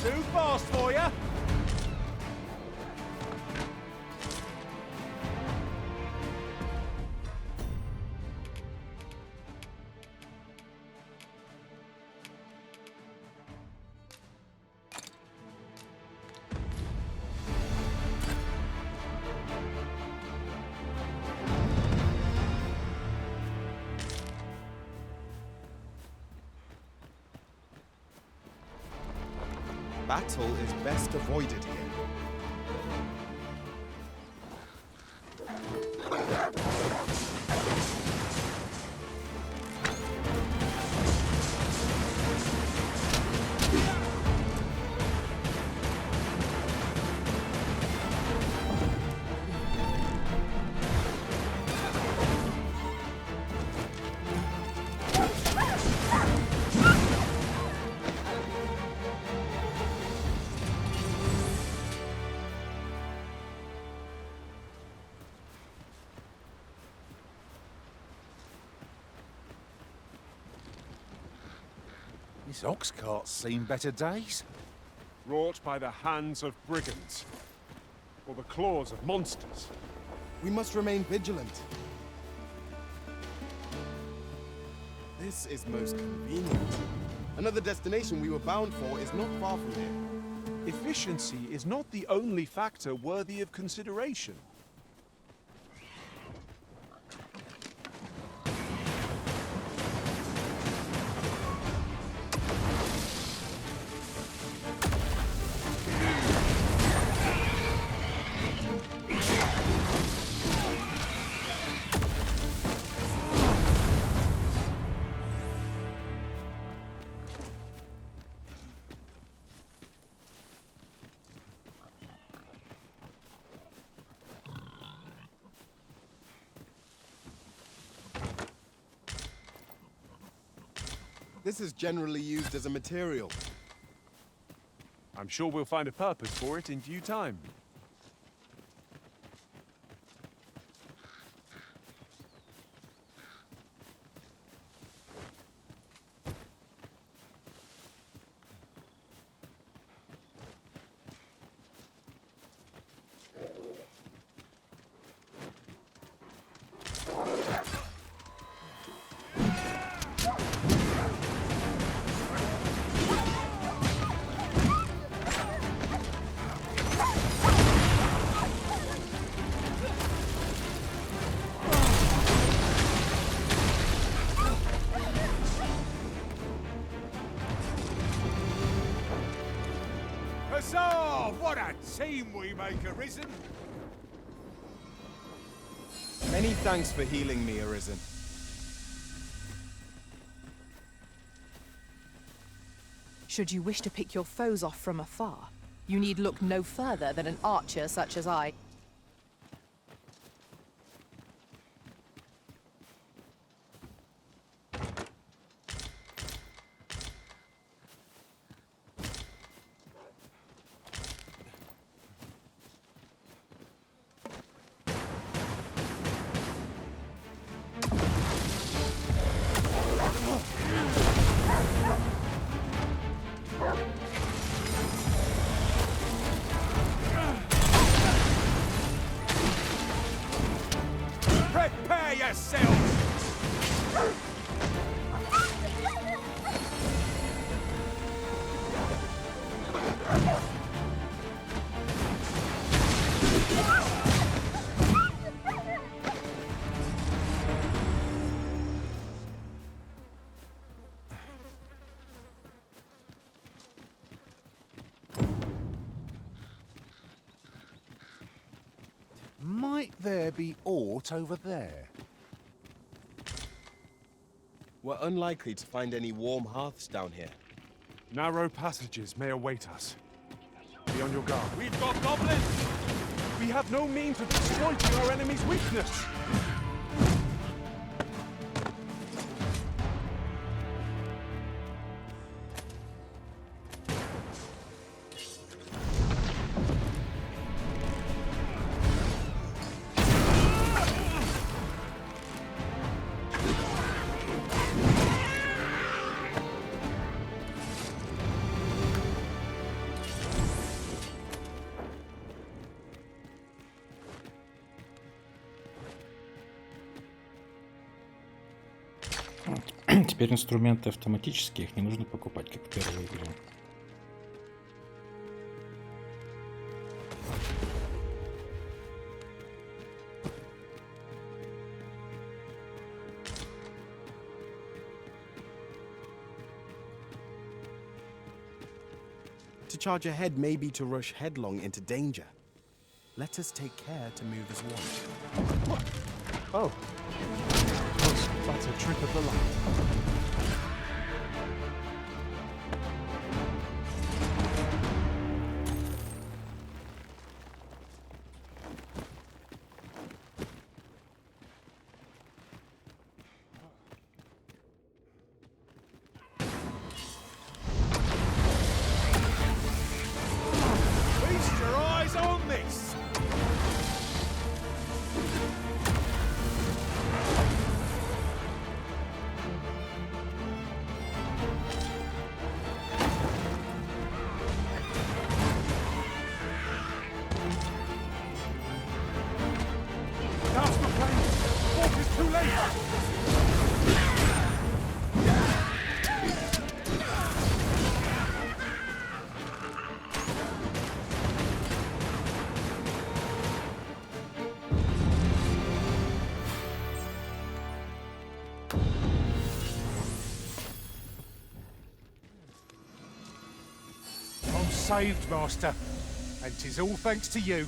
Speaker 22: Too fast for you!
Speaker 9: Battle is best avoided here.
Speaker 22: This ox cart's seen better days.
Speaker 11: Wrought by the hands of brigands, or the claws of monsters.
Speaker 9: We must remain vigilant. This is most convenient. Another destination we were bound for is not far from here.
Speaker 11: Efficiency is not the only factor worthy of consideration.
Speaker 9: This is generally used as a material.
Speaker 18: I'm sure we'll find a purpose for it in due time.
Speaker 11: Huzzah! What a team we make, Arisen!
Speaker 9: Many thanks for healing me, Arisen.
Speaker 8: Should you wish to pick your foes off from afar, you need look no further than an archer such as I.
Speaker 11: Prepare yourselves!
Speaker 16: Might there be aught over there?
Speaker 9: We're unlikely to find any warm hearths down here.
Speaker 18: Narrow passages may await us. Be on your guard.
Speaker 11: We've got goblins!
Speaker 18: We have no means of exploiting our enemy's weakness!
Speaker 1: Теперь инструменты автоматические, их не нужно покупать, как в первой игре.
Speaker 9: To charge ahead may be to rush headlong into danger. Let us take care to move as one.
Speaker 18: Oh. Was but a trick of the light.
Speaker 11: Feast your eyes on this!
Speaker 18: Now's the plan! Walk is too late!
Speaker 11: I'm saved, Master, and 'tis all thanks to you.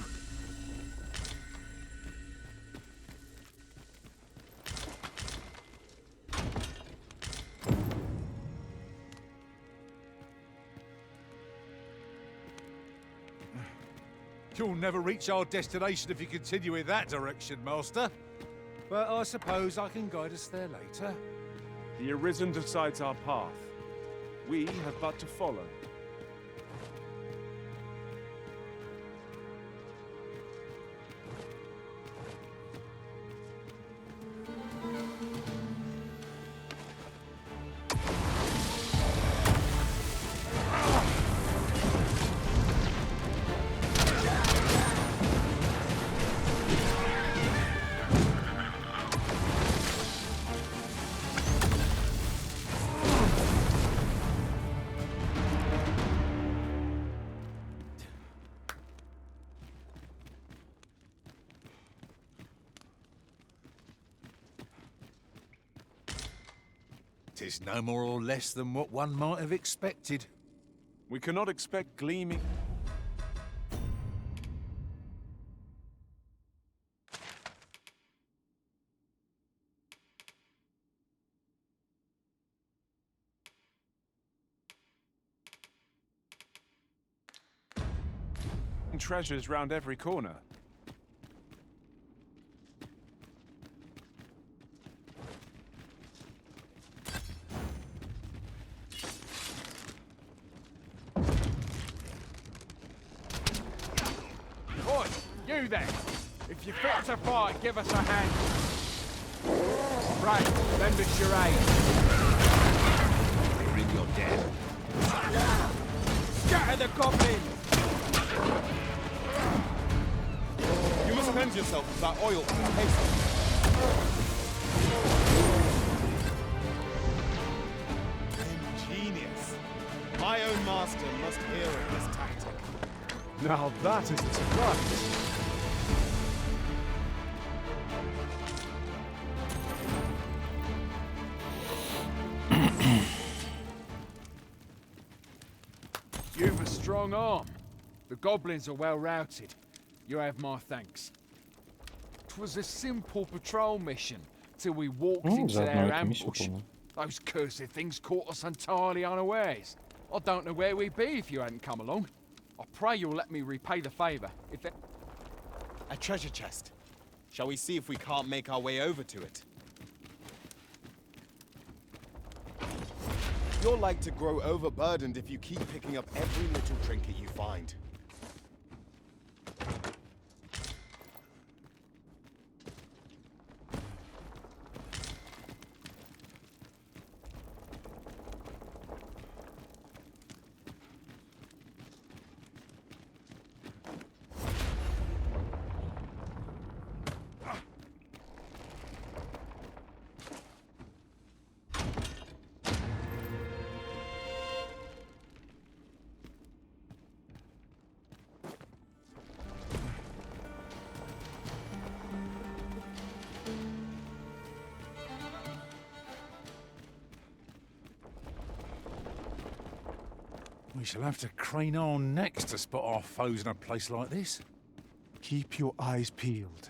Speaker 11: You'll never reach our destination if you continue in that direction, Master. But I suppose I can guide us there later.
Speaker 2: The Arisen decides our path. We have but to follow.
Speaker 16: Tis no more or less than what one might have expected.
Speaker 2: We cannot expect gleaming... treasures round every corner.
Speaker 3: Oi, you there! If you're fit to fight, give us a hand. Right, lend us your aid.
Speaker 16: Bring your dead.
Speaker 3: Scatter the goblins!
Speaker 9: You must cleanse yourself with that oil from the haste. Ingenious. My own master must hear of this tactic.
Speaker 2: Now that is a surprise.
Speaker 3: You've a strong arm. The goblins are well routed. You have my thanks. 'Twas a simple patrol mission till we walked into
Speaker 1: заодно
Speaker 3: their
Speaker 1: эту миссию
Speaker 3: ambush.
Speaker 1: выполнил.
Speaker 3: Those cursed things caught us entirely unawares. I don't know where we'd be if you hadn't come along. I pray you'll let me repay the favour. If there...
Speaker 9: A treasure chest. Shall we see if we can't make our way over to it? You're like to grow overburdened if you keep picking up every little trinket you find.
Speaker 16: We shall have to crane our necks to spot our foes in a place like this.
Speaker 2: Keep your eyes peeled.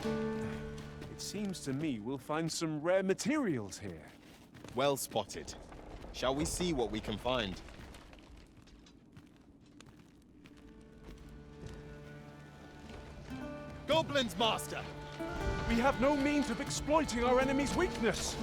Speaker 2: It seems to me we'll find some rare materials here.
Speaker 9: Well spotted. Shall we see what we can find? Goblins, Master!
Speaker 2: We have no means of exploiting our enemy's weakness.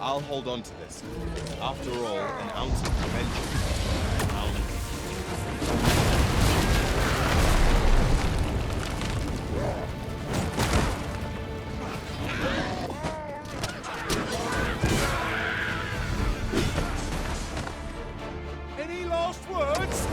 Speaker 9: I'll hold on to this. After all, an ounce of prevention.
Speaker 16: Any last words?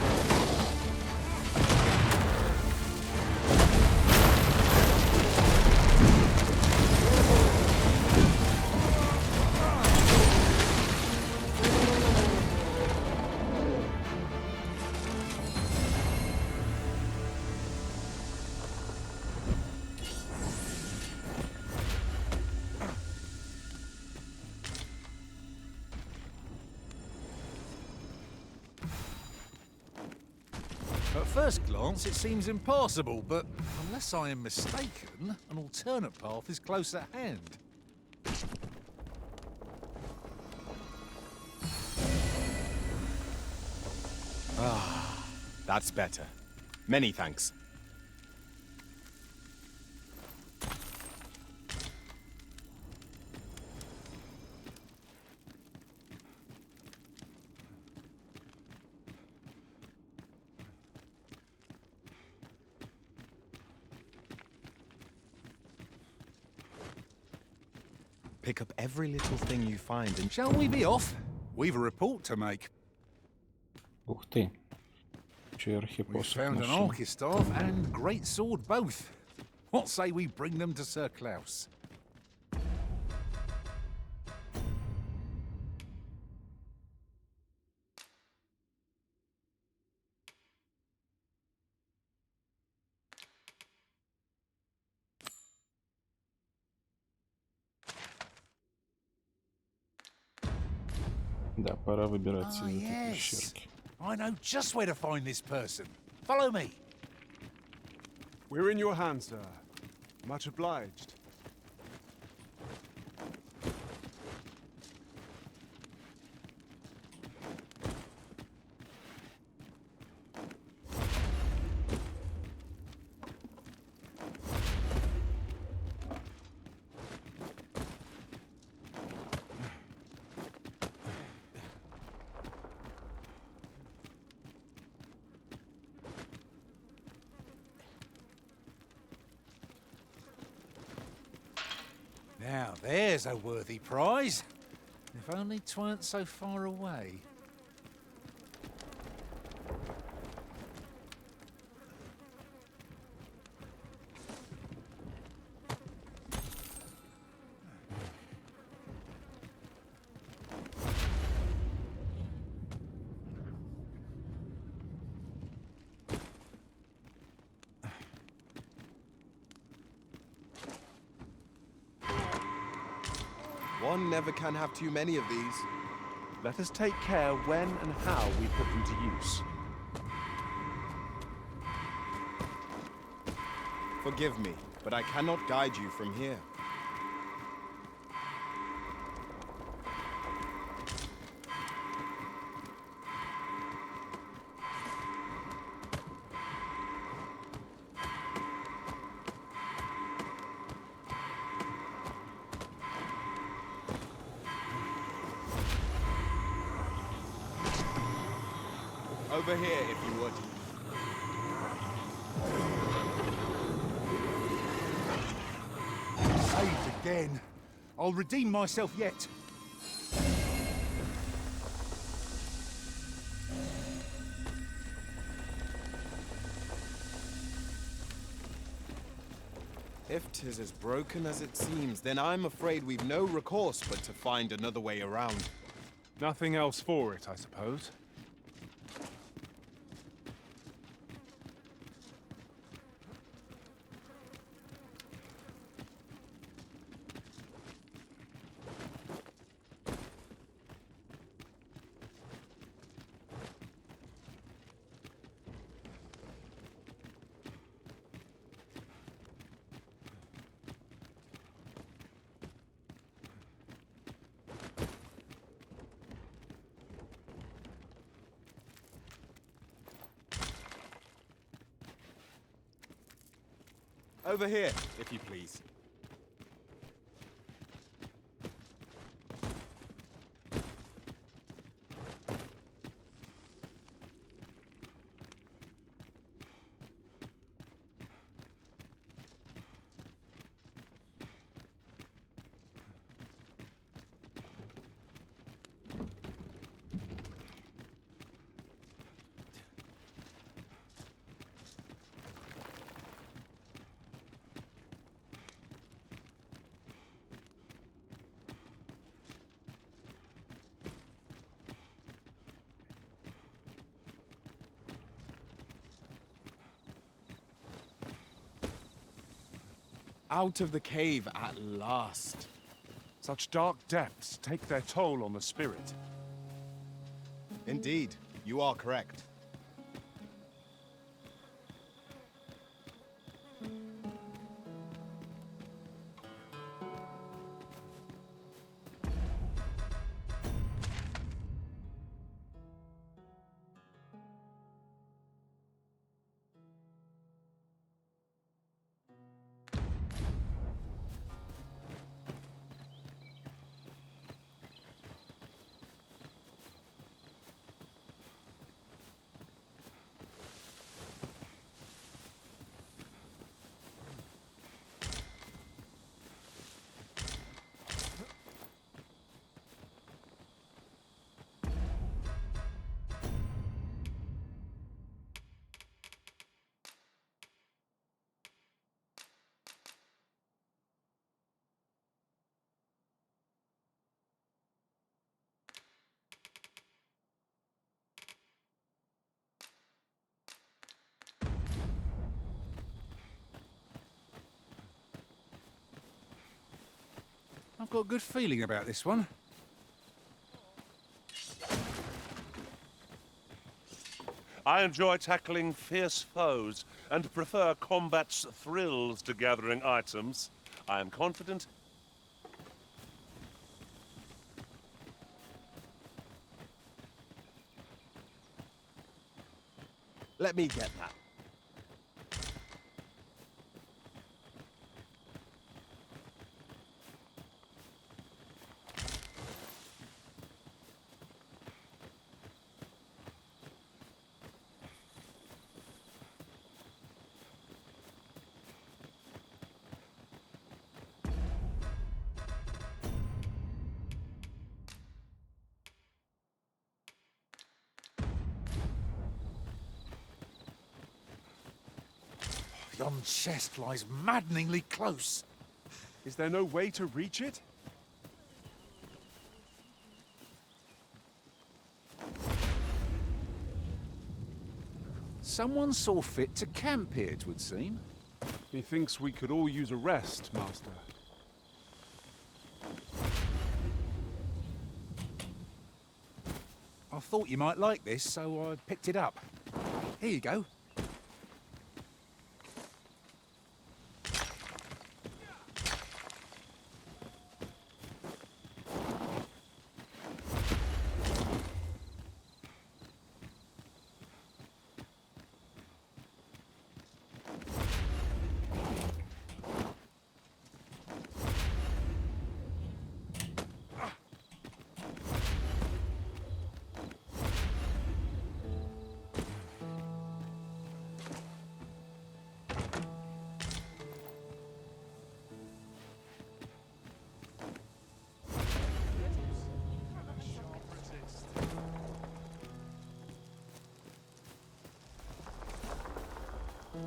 Speaker 16: At first glance, it seems impassable, but unless I am mistaken, an alternate path is close at hand.
Speaker 9: Ah, that's better. Many thanks. Pick up every little thing you find and...
Speaker 16: Shall we be off? We've a report to make.
Speaker 1: Ух ты. Че
Speaker 16: We
Speaker 1: архипосох
Speaker 16: found an
Speaker 1: нашел.
Speaker 16: archistaff and great sword both. What say we bring them to Sir Klaus?
Speaker 1: Да, пора выбираться
Speaker 16: Ah,
Speaker 1: из этой
Speaker 16: yes.
Speaker 1: пещерки.
Speaker 16: I know just where to find this person. Follow me.
Speaker 18: We're in your hands, sir. Much obliged.
Speaker 16: Now, there's a worthy prize. If only 'tweren't so far away.
Speaker 9: One never can have too many of these.
Speaker 2: Let us take care when and how we put them to use.
Speaker 9: Forgive me, but I cannot guide you from here. Over here, if you would.
Speaker 16: Saved again. I'll redeem myself yet.
Speaker 9: If 'tis as broken as it seems, then I'm afraid we've no recourse but to find another way around.
Speaker 18: Nothing else for it, I suppose.
Speaker 9: Over here, if you please. Out of the cave at last.
Speaker 2: Such dark depths take their toll on the spirit.
Speaker 9: Indeed, you are correct.
Speaker 16: I've got a good feeling about this one.
Speaker 14: I enjoy tackling fierce foes and prefer combat's thrills to gathering items. I am confident.
Speaker 9: Let me get that.
Speaker 16: Yon chest lies maddeningly close.
Speaker 2: Is there no way to reach it?
Speaker 16: Someone saw fit to camp here, it would seem.
Speaker 2: Methinks we could all use a rest, Master.
Speaker 16: I thought you might like this, so I picked it up. Here you go.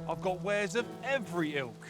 Speaker 20: I've got wares of every ilk.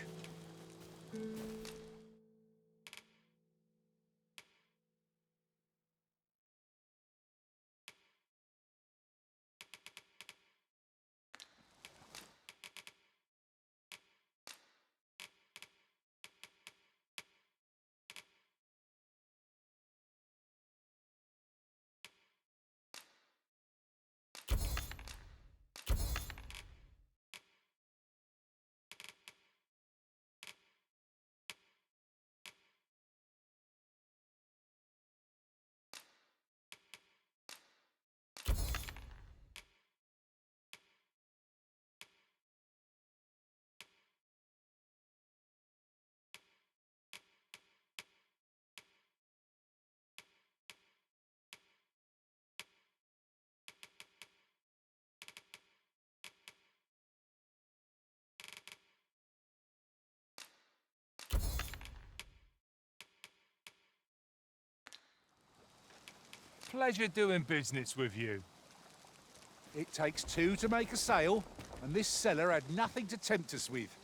Speaker 20: Pleasure doing business with you.
Speaker 16: It takes two to make a sale, and this seller had nothing to tempt us with.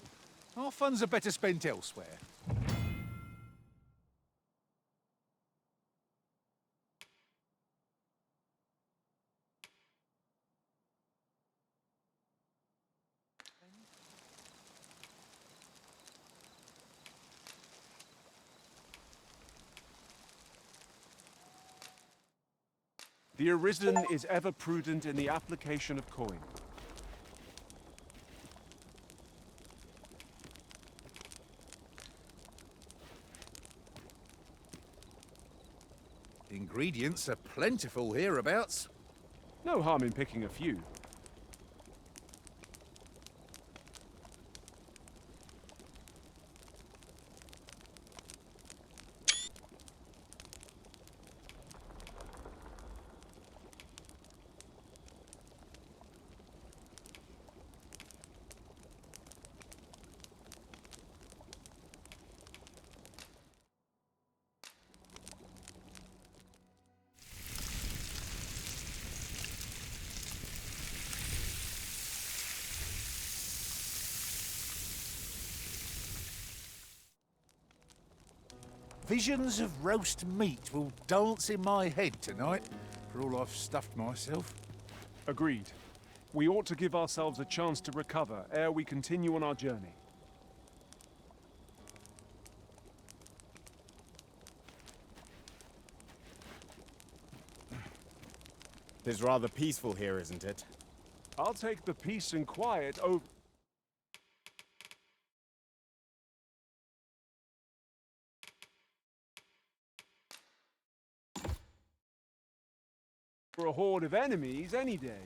Speaker 16: Our funds are better spent elsewhere.
Speaker 2: The Arisen is ever prudent in the application of coin.
Speaker 16: Ingredients are plentiful hereabouts.
Speaker 2: No harm in picking a few.
Speaker 16: Visions of roast meat will dance in my head tonight, for all I've stuffed myself.
Speaker 2: Agreed. We ought to give ourselves a chance to recover ere we continue on our journey.
Speaker 9: It's rather peaceful here, isn't it?
Speaker 2: I'll take the peace and quiet over... for a horde of enemies any day.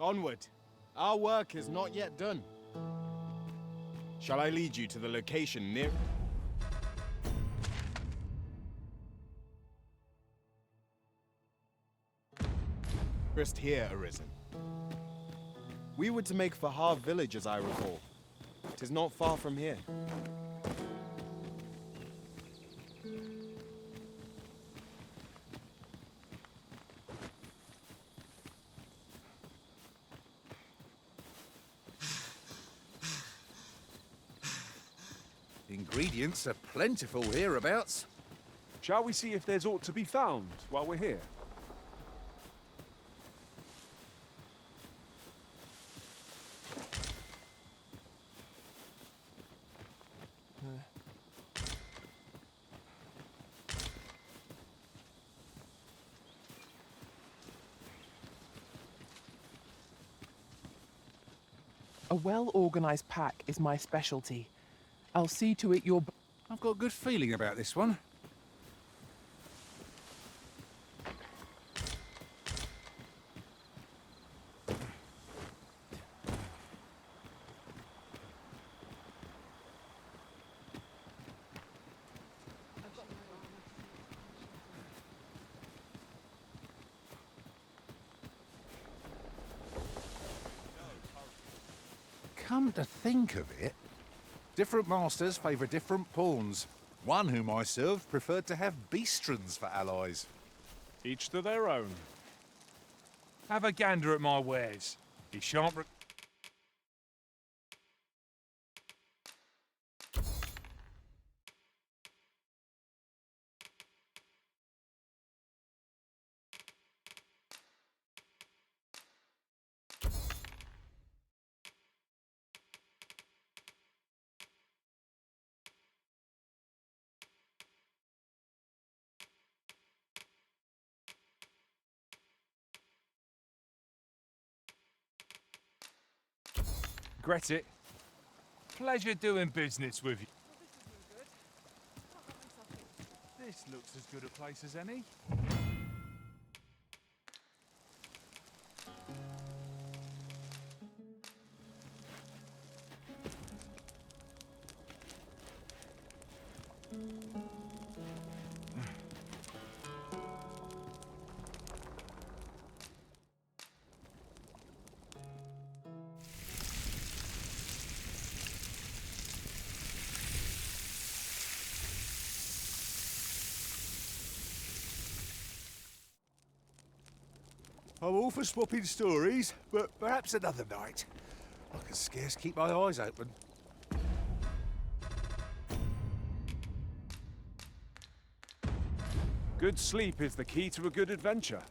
Speaker 9: Onward! Our work is not yet done. Shall I lead you to the location near... First here, Arisen. We were to make for Harv village, as I recall. 'Tis not far from here.
Speaker 16: Ingredients are plentiful hereabouts.
Speaker 2: Shall we see if there's aught to be found while we're here?
Speaker 10: A well-organized pack is my specialty. I'll see to it you're...
Speaker 16: I've got a good feeling about this one. Come to think of it, different masters favour different pawns. One whom I served preferred to have beastrons for allies.
Speaker 2: Each to their own.
Speaker 11: Have a gander at my wares. You shan't... Regret it. Pleasure doing business with you. This looks as good a place as any.
Speaker 16: I'm all for swapping stories, but perhaps another night. I can scarce keep my eyes open.
Speaker 2: Good sleep is the key to a good adventure.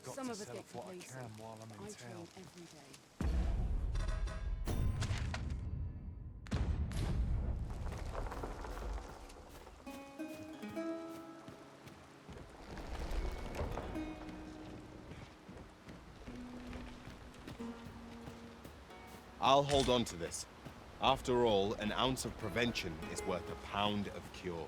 Speaker 11: Got
Speaker 21: Some
Speaker 11: to
Speaker 21: of us
Speaker 11: sell
Speaker 21: get
Speaker 11: off what I
Speaker 21: complacent.
Speaker 11: can while I'm in
Speaker 21: I
Speaker 11: town.
Speaker 21: train every day.
Speaker 9: I'll hold on to this. After all, an ounce of prevention is worth a pound of cure.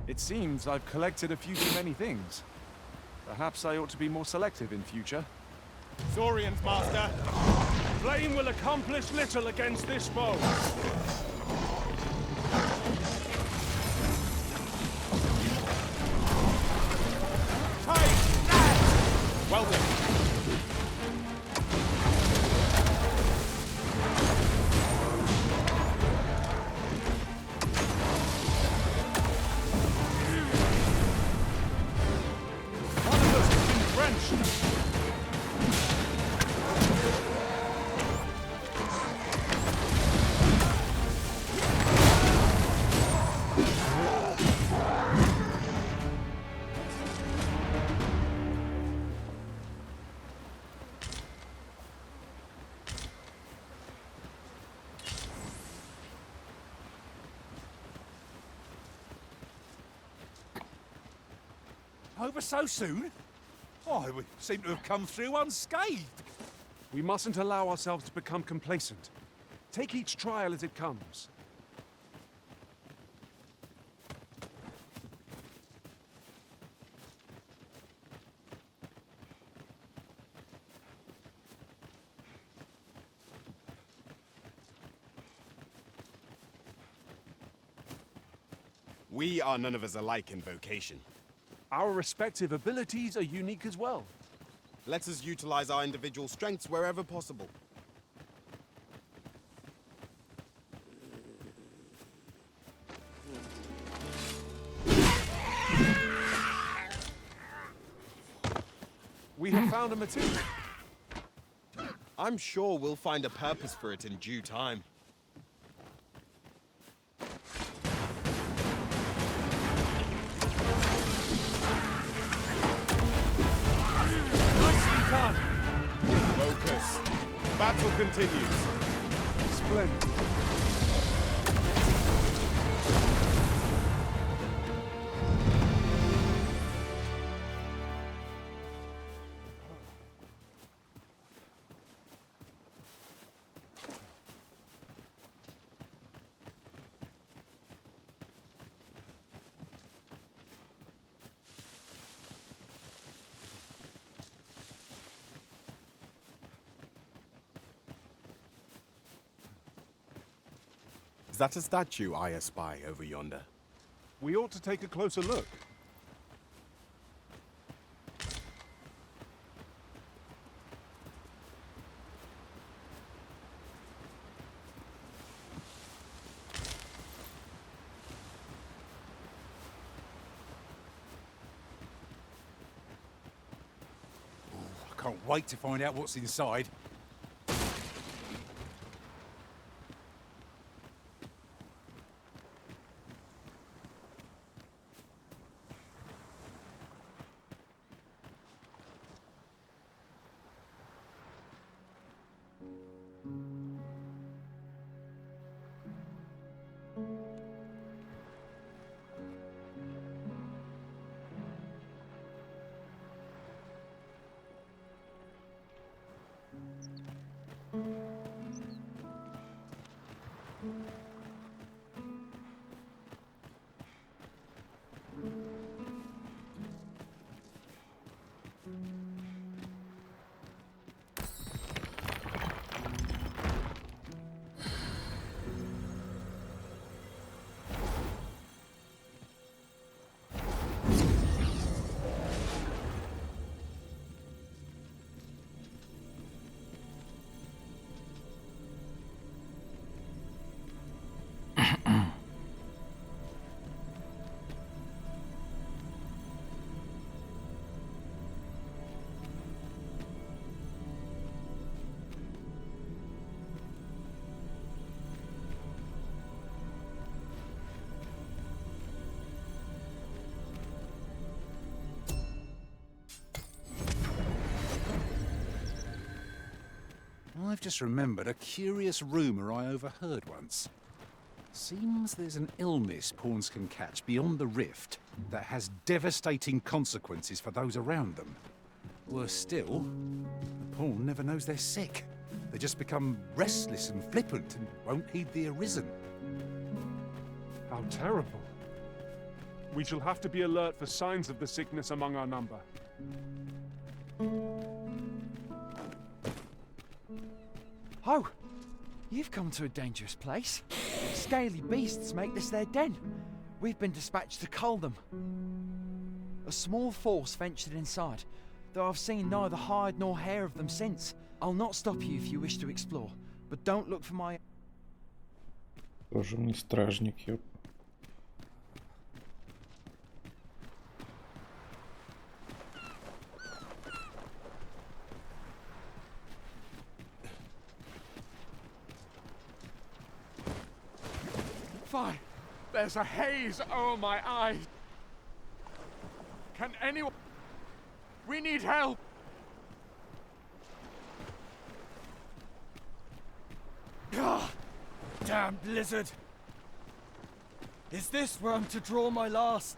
Speaker 2: It seems I've collected a few too many things. Perhaps I ought to be more selective in future.
Speaker 9: Saurians, Master!
Speaker 11: Flame will accomplish little against this foe.
Speaker 9: Well done.
Speaker 11: One of us has been drenched.
Speaker 16: Over so soon? Why, we seem to have come through unscathed.
Speaker 2: We mustn't allow ourselves to become complacent. Take each trial as it comes.
Speaker 9: We are none of us alike in vocation.
Speaker 2: Our respective abilities are unique as well.
Speaker 9: Let us utilize our individual strengths wherever possible.
Speaker 2: We have found a material.
Speaker 9: I'm sure we'll find a purpose for it in due time. Focus. Battle continues.
Speaker 2: Splendid.
Speaker 9: Is that a statue I espy over yonder?
Speaker 2: We ought to take a closer look.
Speaker 16: I can't wait to find out what's inside. I've just remembered a curious rumour I overheard once. Seems there's an illness pawns can catch beyond the rift that has devastating consequences for those around them. Worse still, the pawn never knows they're sick. They just become restless and flippant and won't heed the arisen.
Speaker 2: How terrible. We shall have to be alert for signs of the sickness among our number.
Speaker 3: Oh, you've come to a dangerous place. Scaly beasts make this their den. We've been dispatched to cull them. A small force ventured inside, though I've seen neither hide nor hair of them since. I'll not stop you if you wish to explore, but don't look for my...
Speaker 1: Тоже мне стражник, ёп.
Speaker 2: Fine. There's a haze over my eyes. Can anyone... We need help!
Speaker 13: Ah, damn blizzard! Is this where I'm to draw my last?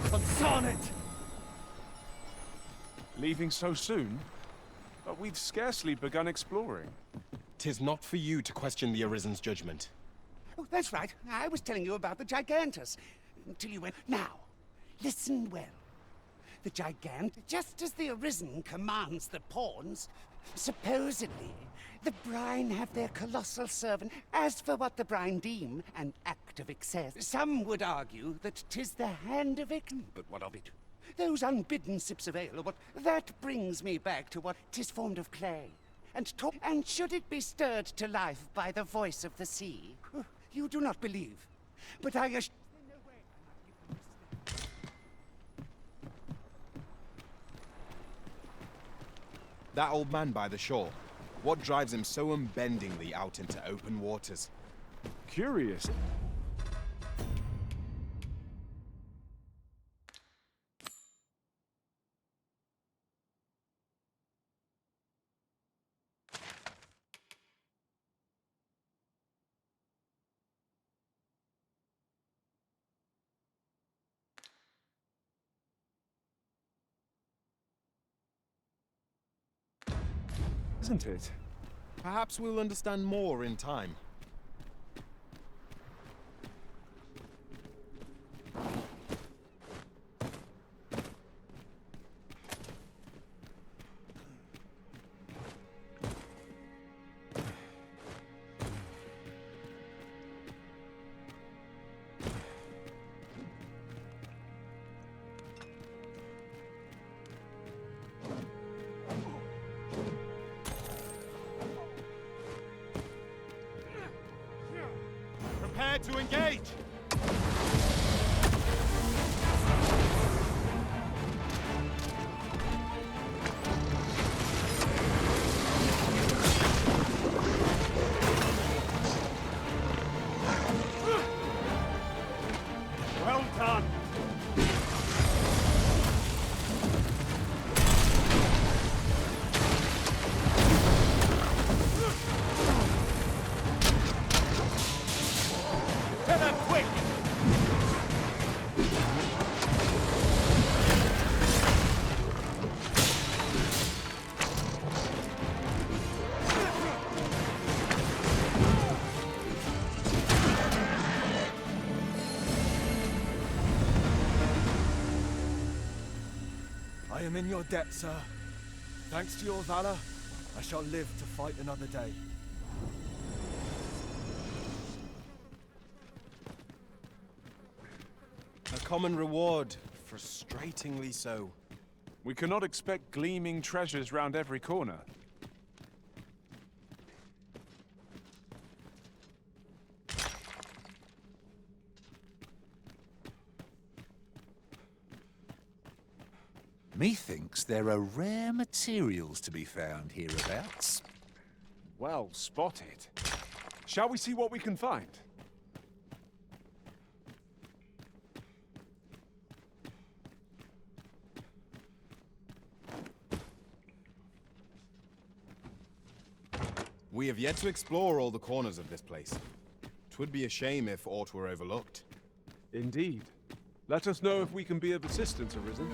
Speaker 13: Concern it!
Speaker 2: Leaving so soon? But we've scarcely begun exploring.
Speaker 9: 'Tis not for you to question the Arisen's judgment.
Speaker 21: Oh, that's right. I was telling you about the Gigantus. Until you went... Now, listen well. The Gigant, just as the Arisen commands the pawns, supposedly, the Brine have their colossal servant. As for what the Brine deem an act of excess, some would argue that 'tis the hand of it. But what of it? Those unbidden sips of ale, what... That brings me back to what 'tis formed of clay. And should it be stirred to life by the voice of the sea? You do not believe, but I assure...
Speaker 9: That old man by the shore. What drives him so unbendingly out into open waters?
Speaker 2: Curious. Isn't it?
Speaker 9: Perhaps we'll understand more in time.
Speaker 13: Prepare to engage!
Speaker 2: Well done!
Speaker 13: I am in your debt, sir. Thanks to your valor, I shall live to fight another day.
Speaker 9: A common reward, frustratingly so.
Speaker 2: We cannot expect gleaming treasures round every corner.
Speaker 16: Methinks there are rare materials to be found hereabouts.
Speaker 2: Well spotted. Shall we see what we can find?
Speaker 9: We have yet to explore all the corners of this place. 'Twould be a shame if aught were overlooked.
Speaker 2: Indeed. Let us know if we can be of assistance, Arisen.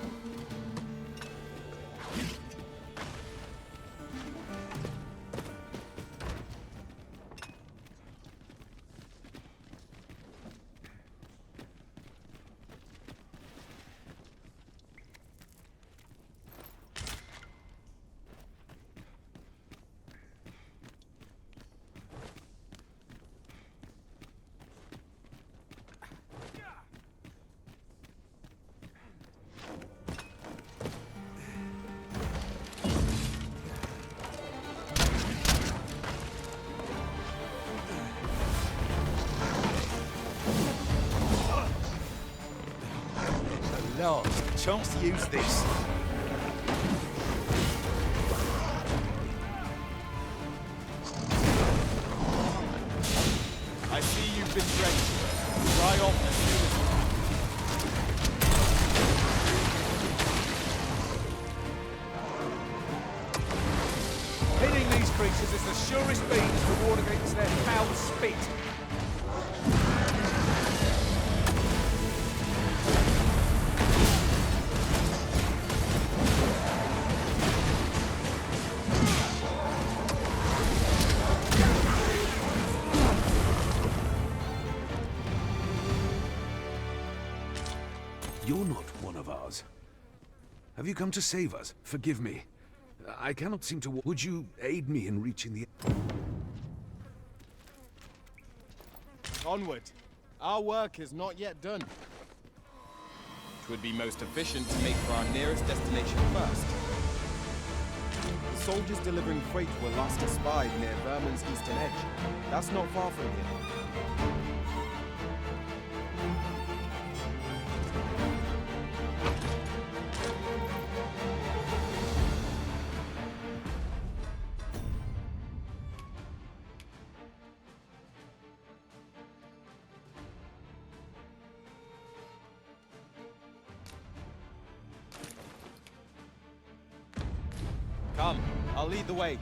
Speaker 16: Charles, chance to use this.
Speaker 9: I see you've been drenched. Dry off as soon as you can.
Speaker 11: Hitting these creatures is the surest means to ward against their foul spit.
Speaker 5: You're not one of ours. Have you come to save us? Forgive me. I cannot seem to... Would you aid me in reaching the...
Speaker 9: Onward. Our work is not yet done. It would be most efficient to make for our nearest destination first. The soldiers delivering freight were last espied near Vermin's eastern edge. That's not far from here. Come, I'll lead the way.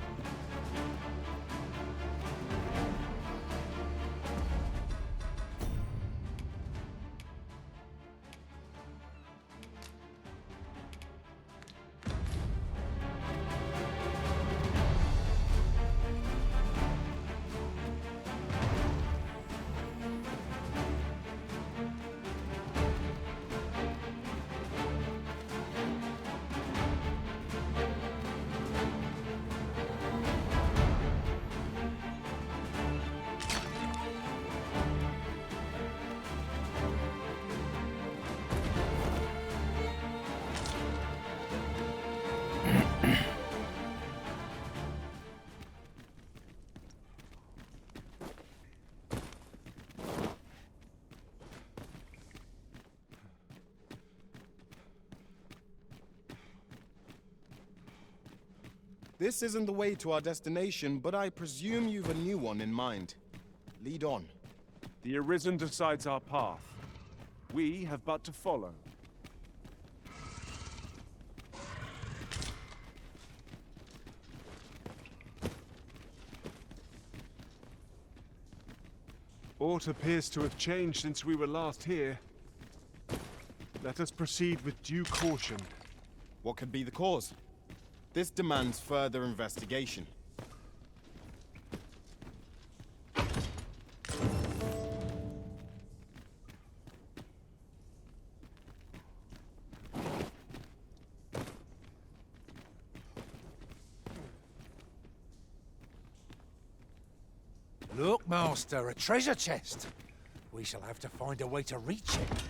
Speaker 9: This isn't the way to our destination, but I presume you've a new one in mind. Lead on.
Speaker 2: The Arisen decides our path. We have but to follow. Aught appears to have changed since we were last here. Let us proceed with due caution.
Speaker 9: What could be the cause? This demands further investigation.
Speaker 16: Look, Master, a treasure chest. We shall have to find a way to reach it.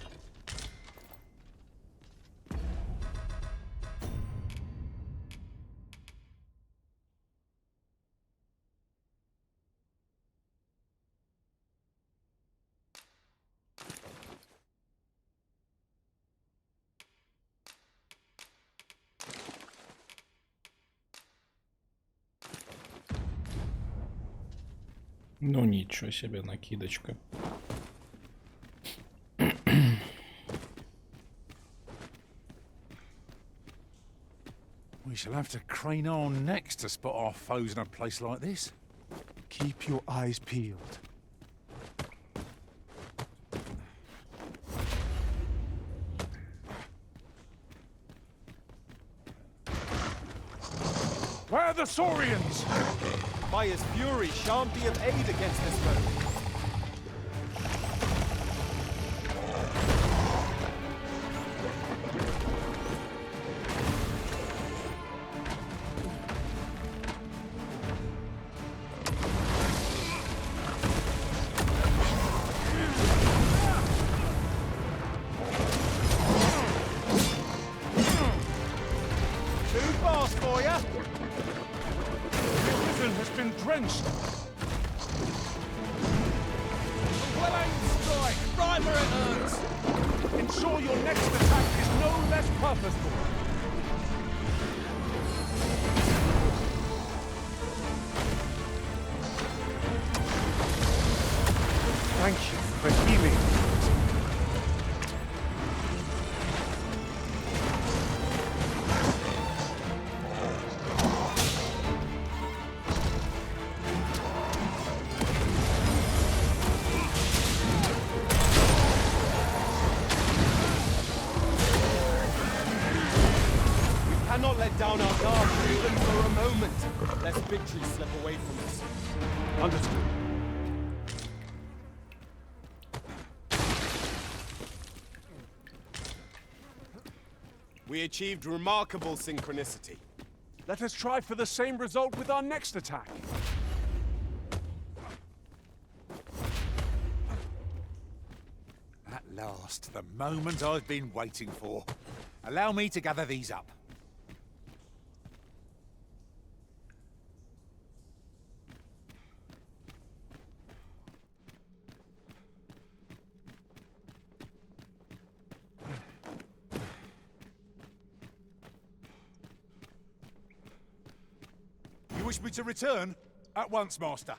Speaker 1: Ну ничего себе накидочка.
Speaker 16: We shall have to crane our necks to spot our foes in a place like this.
Speaker 2: Keep your eyes peeled. Where are the Saurians?
Speaker 9: Fire's fury shan't be of aid against this foe.
Speaker 2: Too fast for ya! The Arisen has been drenched!
Speaker 3: Well-aimed strike, right where it hurts!
Speaker 2: ensure your next attack is no less purposeful. Thank you for healing.
Speaker 9: Cannot let down our guard even for a moment, lest victory slip away from us.
Speaker 2: Understood.
Speaker 9: We achieved remarkable synchronicity.
Speaker 2: Let us try for the same result with our next attack.
Speaker 6: At last, the moment I've been waiting for. Allow me to gather these up. You wish me to return? At once, Master.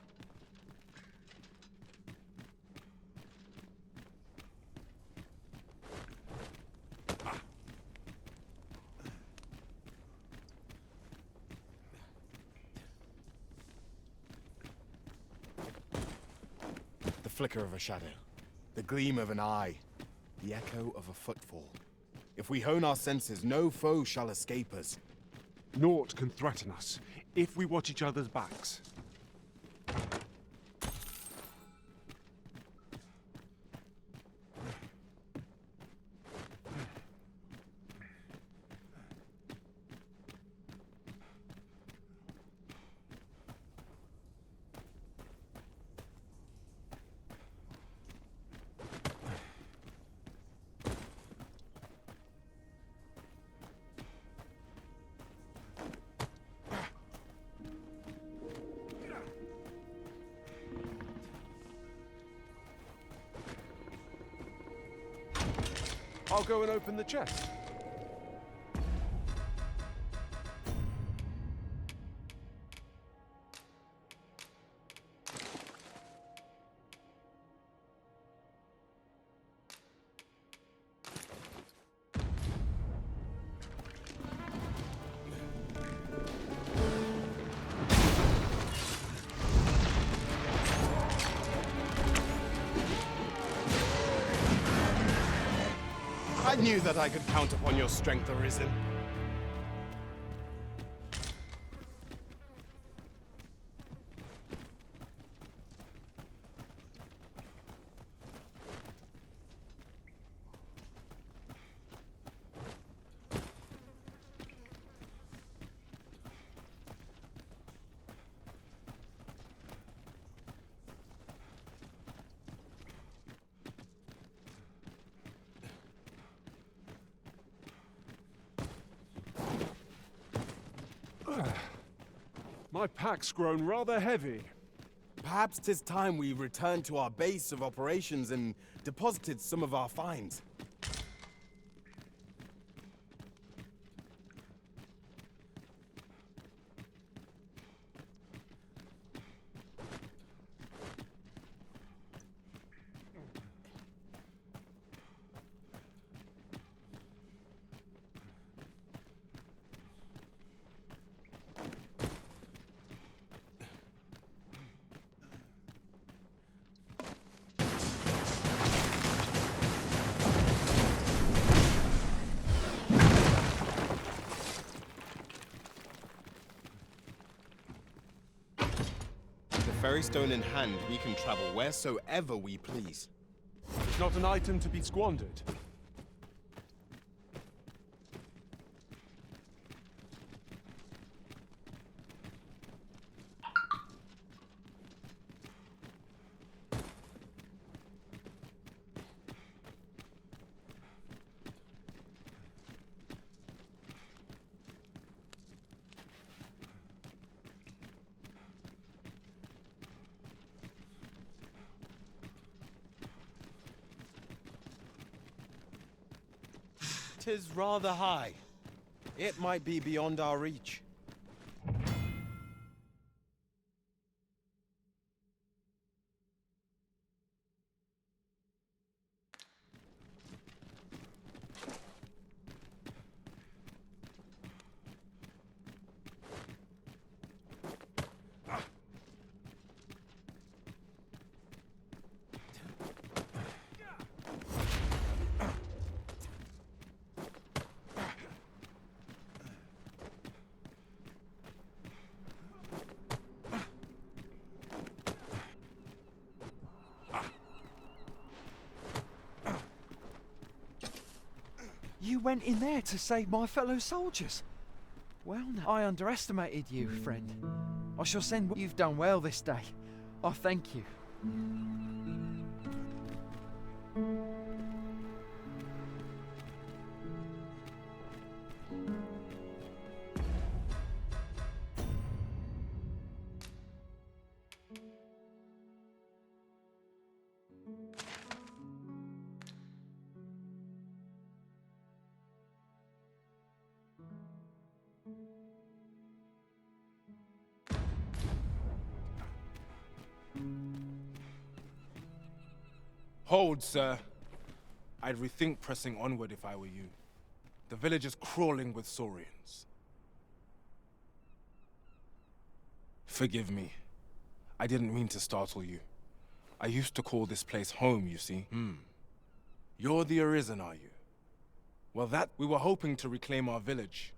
Speaker 9: The flicker of a shadow, the gleam of an eye, the echo of a footfall. If we hone our senses, no foe shall escape us.
Speaker 2: Naught can threaten us if we watch each other's backs. I'll go and open the chest.
Speaker 9: I knew that I could count upon your strength, Arisen.
Speaker 2: My pack's grown rather heavy.
Speaker 9: Perhaps 'tis time we returned to our base of operations and deposited some of our finds. Ferrystone in hand, we can travel wheresoever we please.
Speaker 2: It's not an item to be squandered.
Speaker 9: 'Tis rather high. It might be beyond our reach.
Speaker 3: You went in there to save my fellow soldiers. Well, now, I underestimated you, friend. I shall send. You've done well this day. I thank you.
Speaker 19: Hold, sir. I'd rethink pressing onward if I were you. The village is crawling with Saurians. Forgive me. I didn't mean to startle you. I used to call this place home, you see. You're the Arisen, are you? Well, we were hoping to reclaim our village.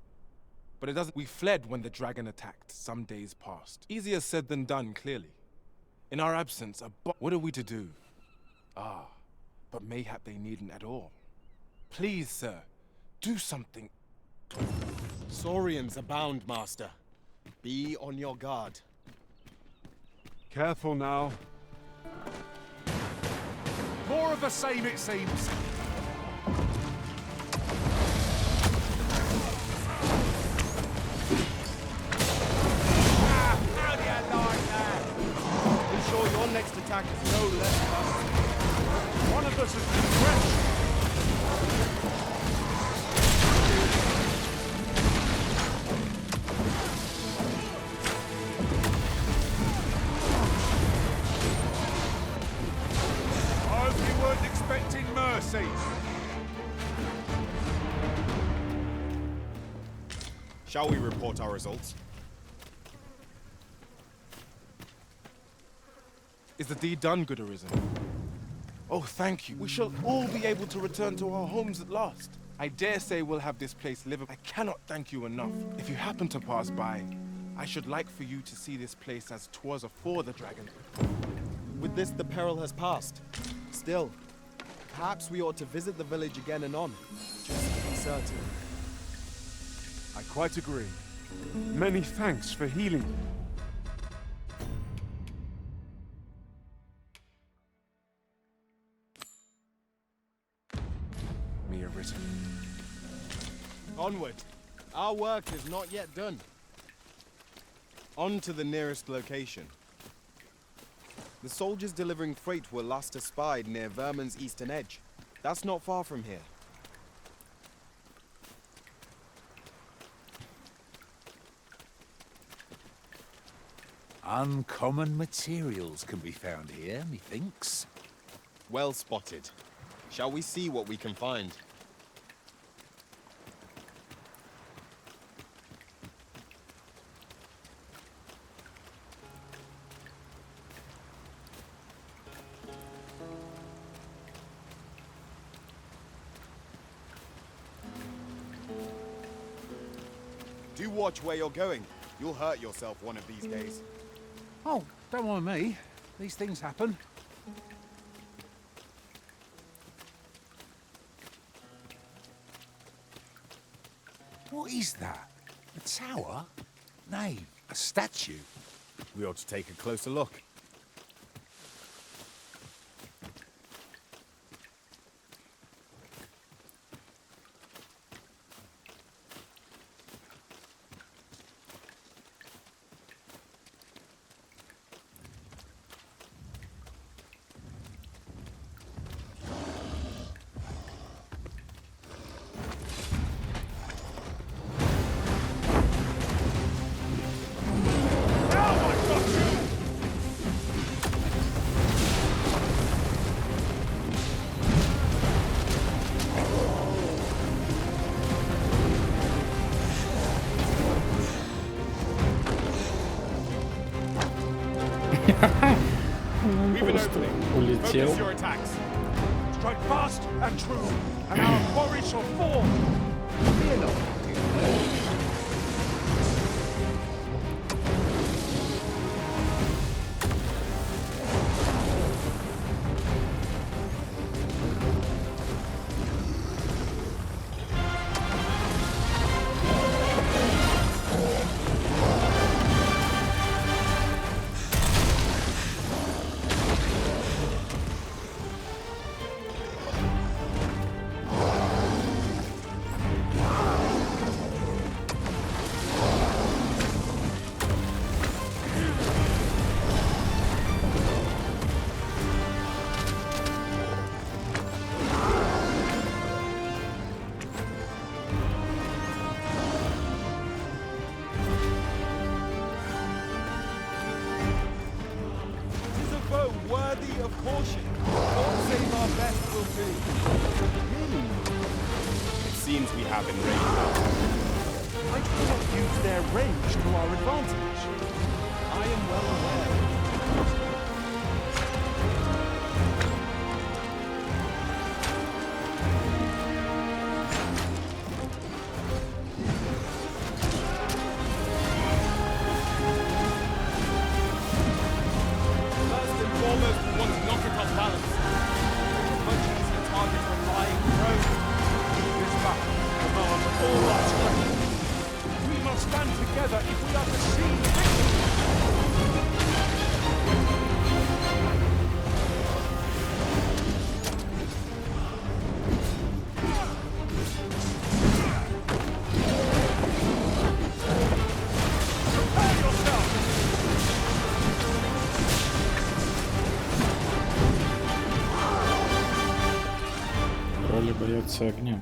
Speaker 19: But it doesn't. We fled when the dragon attacked some days past. Easier said than done, clearly. In our absence, what are we to do? But mayhap they needn't at all. Please, sir, do something.
Speaker 9: Saurians abound, Master. Be on your guard.
Speaker 18: Careful now.
Speaker 22: More of the same, it seems.
Speaker 9: How do you like that? Be sure your next attack is no less fast.
Speaker 2: One of us has been crushed.
Speaker 22: I hope you weren't expecting mercy.
Speaker 9: Shall we report our results?
Speaker 19: Is the deed done, good Arisen? Oh, thank you. We shall all be able to return to our homes at last. I dare say we'll have this place livable. I cannot thank you enough. If you happen to pass by, I should like for you to see this place as 'twas afore the dragon.
Speaker 9: With this, the peril has passed. Still, perhaps we ought to visit the village again anon, just to be certain.
Speaker 18: I quite agree. Many thanks for healing.
Speaker 9: Onward. Our work is not yet done. On to the nearest location. The soldiers delivering freight were last espied near Vermin's eastern edge. That's not far from here.
Speaker 16: Uncommon materials can be found here, methinks.
Speaker 9: Well spotted. Shall we see what we can find? Do watch where you're going. You'll hurt yourself one of these days.
Speaker 16: Oh, don't mind me. These things happen. What is that? A tower? Nay, a statue.
Speaker 9: We ought to take a closer look.
Speaker 1: Просто улетел.
Speaker 2: Strike fast and true, and our quarry shall fall. Fear not.
Speaker 13: Worthy of caution. God save our best will be.
Speaker 9: It seems we have enraged our
Speaker 2: I cannot use their rage to our advantage.
Speaker 13: I am well aware.
Speaker 11: First and foremost, we want to knock it off balance. Much easier target for lying prone.
Speaker 2: This battle demands all our strength. We must stand together if we are to see victory. Prepare yourself!
Speaker 1: Тролли боятся огня.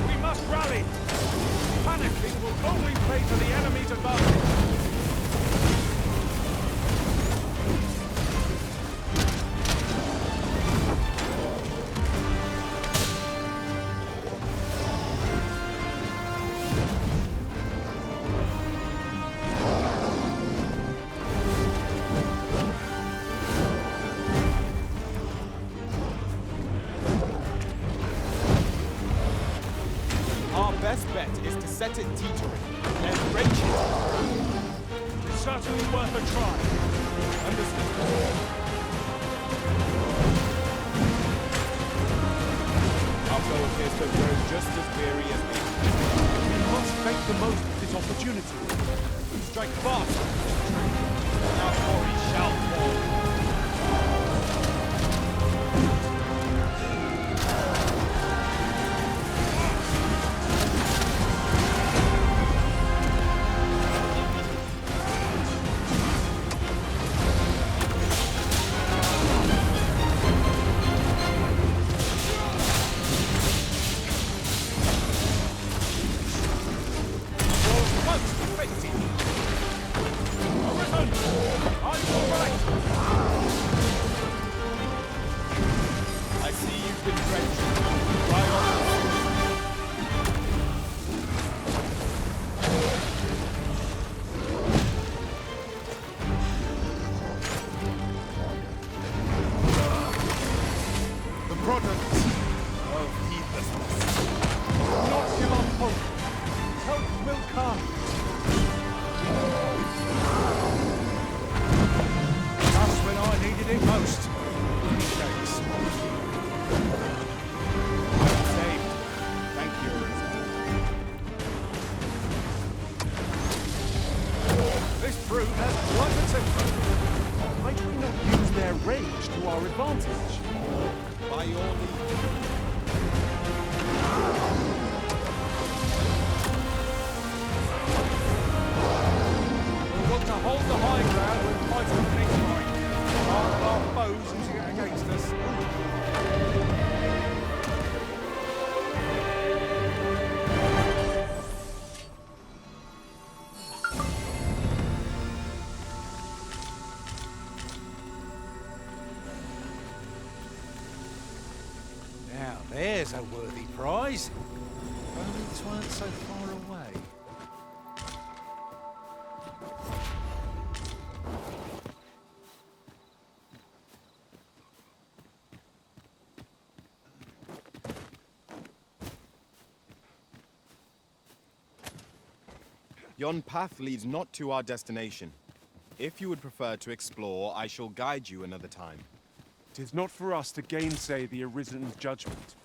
Speaker 2: We must rally! Panicking will only play to the enemy's advantage.
Speaker 13: Our best bet is to set it teetering, then wrench it.
Speaker 2: It's certainly worth a try.
Speaker 13: Understood. Our foe appears to have grown just as weary as me.
Speaker 2: We must make the most of this opportunity.
Speaker 13: Strike fast! Our quarry shall fall.
Speaker 11: I see you've been drenched. Try on.
Speaker 2: The product of heedlessness. Do not give up hope. Help will come. Just when I needed it most. Thanks.
Speaker 13: Saved. Thank you, Arisen.
Speaker 2: This brood has blood its temper. Might we not use their rage to our advantage?
Speaker 13: By your leave.
Speaker 2: We'll want to hold the high ground when fighting the next fight. Rather our foes using it against us.
Speaker 16: Now, there's a worthy prize. If only this weren't so far away.
Speaker 9: Yon path leads not to our destination. If you would prefer to explore, I shall guide you another time.
Speaker 2: 'Tis not for us to gainsay the Arisen's judgment.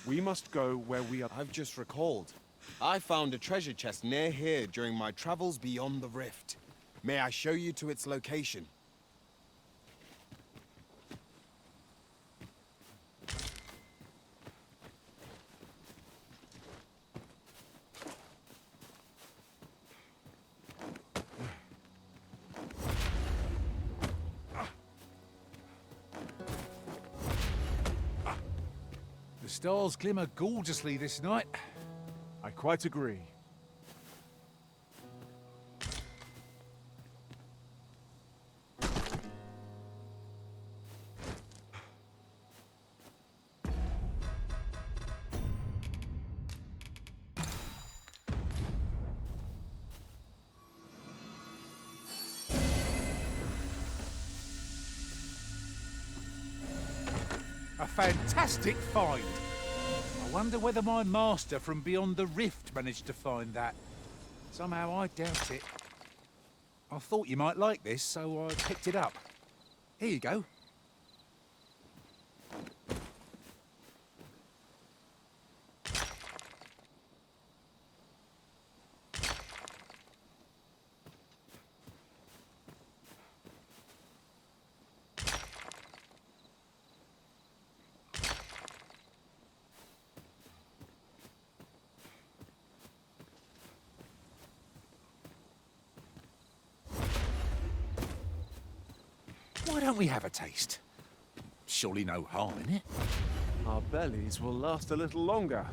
Speaker 2: We must go where we are.
Speaker 9: I've just recalled. I found a treasure chest near here during my travels beyond the rift. May I show you to its location?
Speaker 16: The stars glimmer gorgeously this night.
Speaker 2: I quite agree.
Speaker 16: A fantastic find. I wonder whether my master from beyond the rift managed to find that. Somehow I doubt it. I thought you might like this, so I picked it up. Here you go. Why don't we have a taste? Surely no harm in it.
Speaker 2: Our bellies will last a little longer.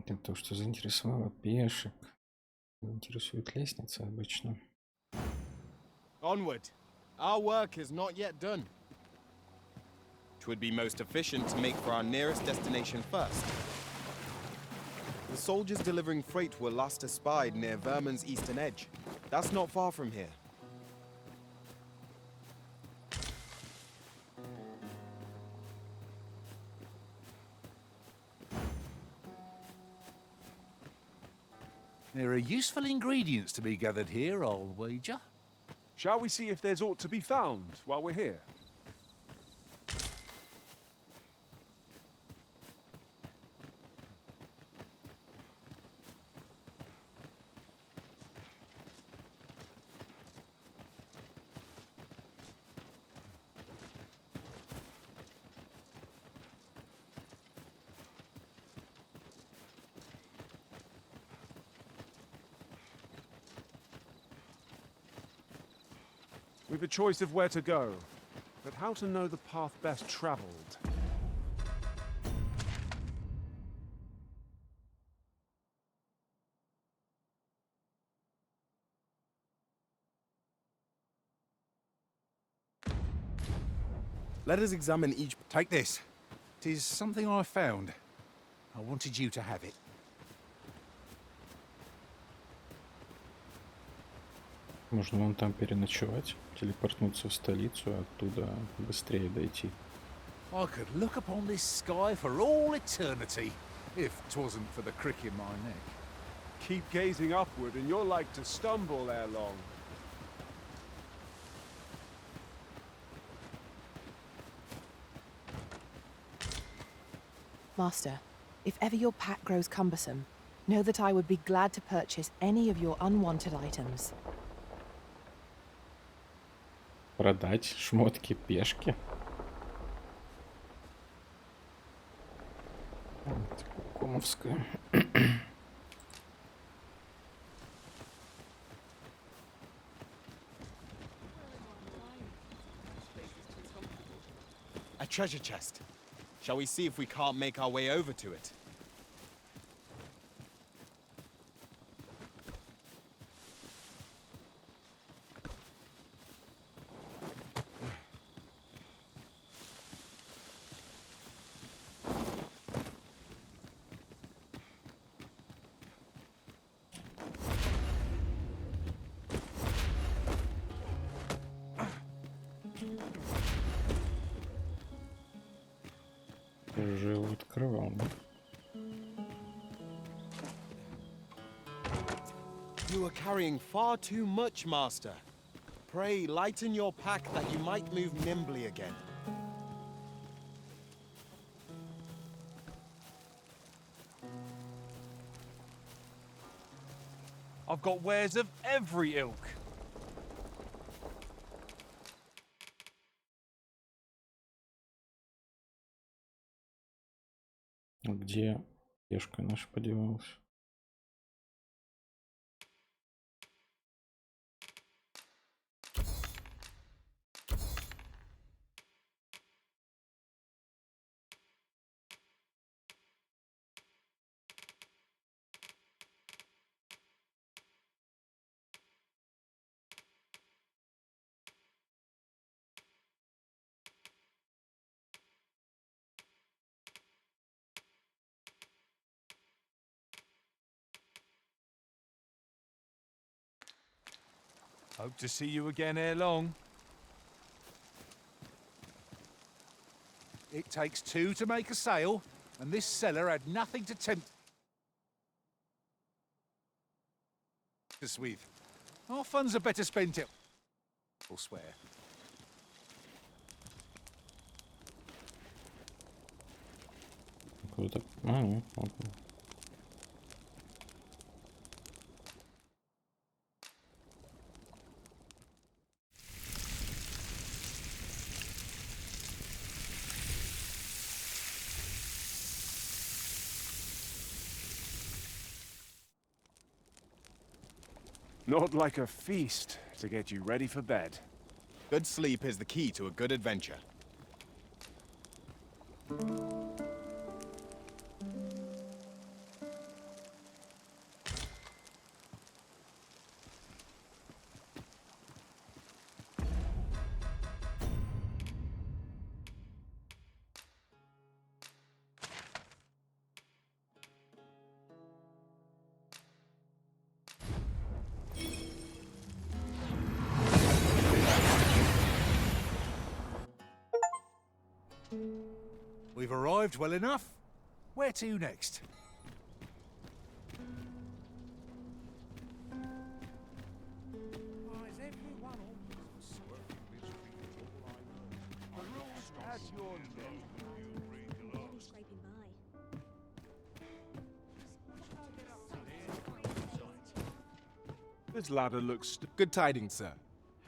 Speaker 1: Это то, что заинтересовало пешек. Интересует лестница обычно.
Speaker 9: Onward. Our work is not yet done. 'Twould be most efficient to make for our nearest destination first. The soldiers delivering freight were last espied near Vermin's eastern edge. That's not far from here.
Speaker 16: There are useful ingredients to be gathered here, I'll wager.
Speaker 2: Shall we see if there's aught to be found while we're here? We've a choice of where to go, but how to know the path best traveled?
Speaker 9: Let us examine each.
Speaker 16: Take this. It is something I found. I wanted you to have it.
Speaker 1: Можно вон там переночевать, телепортнуться в столицу, а оттуда быстрее дойти.
Speaker 16: I could look upon this sky for all eternity, if 'twasn't for the crick in my neck.
Speaker 2: Keep gazing upward and you're like to stumble ere long.
Speaker 8: Master, if ever your pack grows cumbersome, know that I would be glad to purchase any of your unwanted items.
Speaker 1: Продать шмотки пешки. Кумовская.
Speaker 9: A treasure chest. Shall we see if we can't make our way over to it?
Speaker 1: скрывал, да?
Speaker 9: You are carrying far too much, Master. Pray, lighten your pack that you might move nimbly again.
Speaker 20: I've got wares of every ilk.
Speaker 1: Где пешка наша подевалась?
Speaker 2: Hope to see you again ere long.
Speaker 6: It takes two to make a sale, and this seller had nothing to tempt us with. Our funds are better spent elsewhere.
Speaker 1: Какой-то... А, ну, окей.
Speaker 2: Not like a feast to get you ready for bed.
Speaker 9: Good sleep is the key to a good adventure.
Speaker 6: We've arrived well enough. Where to next?
Speaker 2: This ladder looks...
Speaker 19: Good tidings, sir.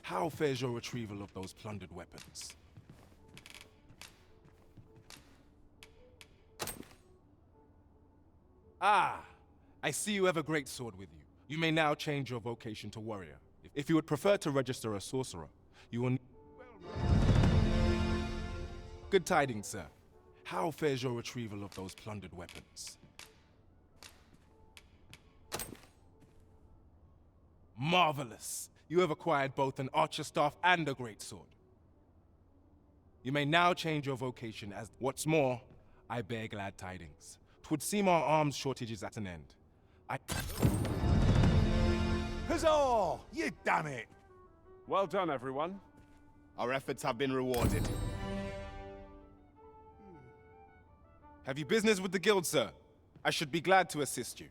Speaker 19: How fares your retrieval of those plundered weapons? Ah, I see you have a great sword with you. You may now change your vocation to warrior. If you would prefer to register a sorcerer, you will... Good tidings, sir. How fares your retrieval of those plundered weapons? Marvelous! You have acquired both an archer staff and a great sword. You may now change your vocation as... What's more, I bear glad tidings. 'Twould seem our arms shortage is at an end.
Speaker 6: Huzzah! You done it!
Speaker 2: Well done, everyone.
Speaker 9: Our efforts have been rewarded.
Speaker 19: Have you business with the guild, sir? I should be glad to assist you.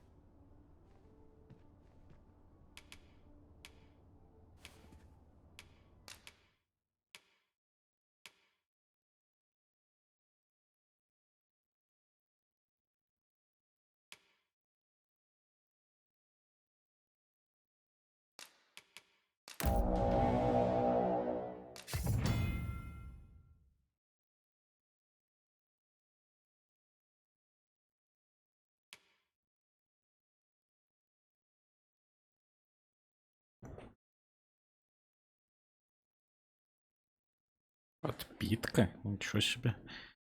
Speaker 1: Подпитка? Ничего себе.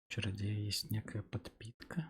Speaker 1: У чародея есть некая подпитка.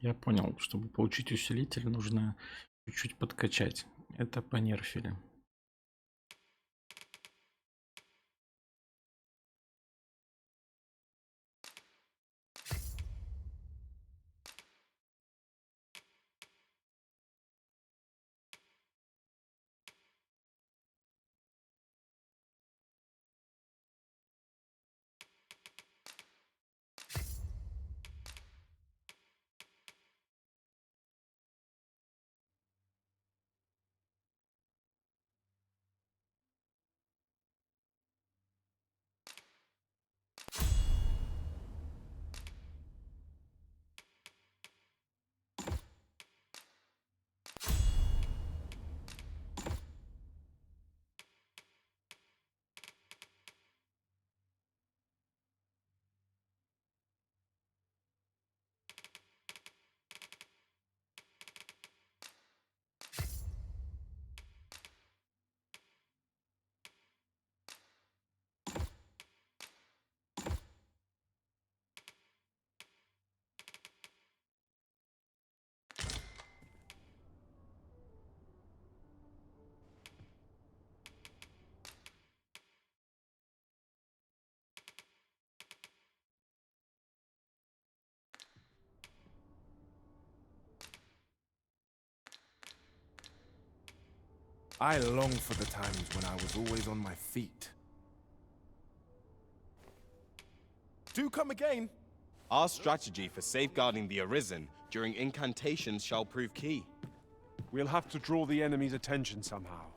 Speaker 1: Я понял, чтобы получить усилитель, нужно чуть-чуть подкачать. Это понерфили.
Speaker 19: I long for the times when I was always on my feet. Do come again!
Speaker 9: Our strategy for safeguarding the Arisen during incantations shall prove key.
Speaker 18: We'll have to draw the enemy's attention somehow.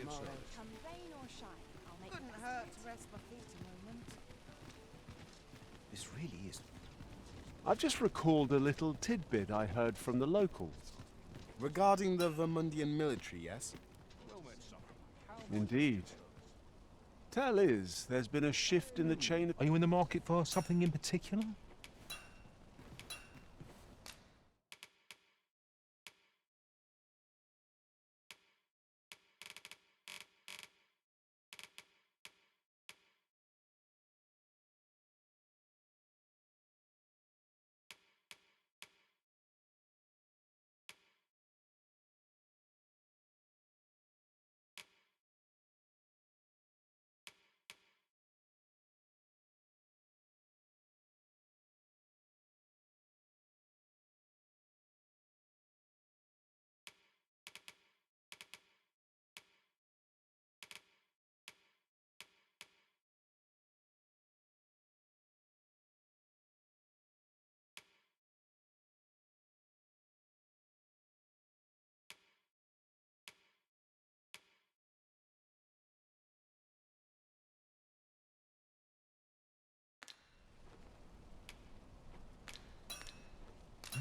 Speaker 13: tomorrow.
Speaker 4: Come rain or shine, I'll make
Speaker 3: Couldn't
Speaker 4: the best
Speaker 3: hurt
Speaker 4: of it.
Speaker 3: to rest my feet a moment.
Speaker 6: This really is. I've just recalled a little tidbit I heard from the locals.
Speaker 9: Regarding the Vermundian military, yes?
Speaker 6: Indeed. Tell is, there's been a shift in the chain of...
Speaker 16: Are you in the market for something in particular?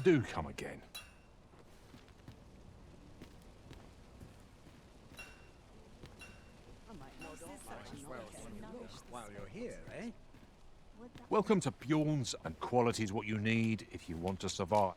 Speaker 16: Do come again.
Speaker 22: While you're here, eh?
Speaker 16: Welcome to Bjorn's, and quality is what you need if you want to survive.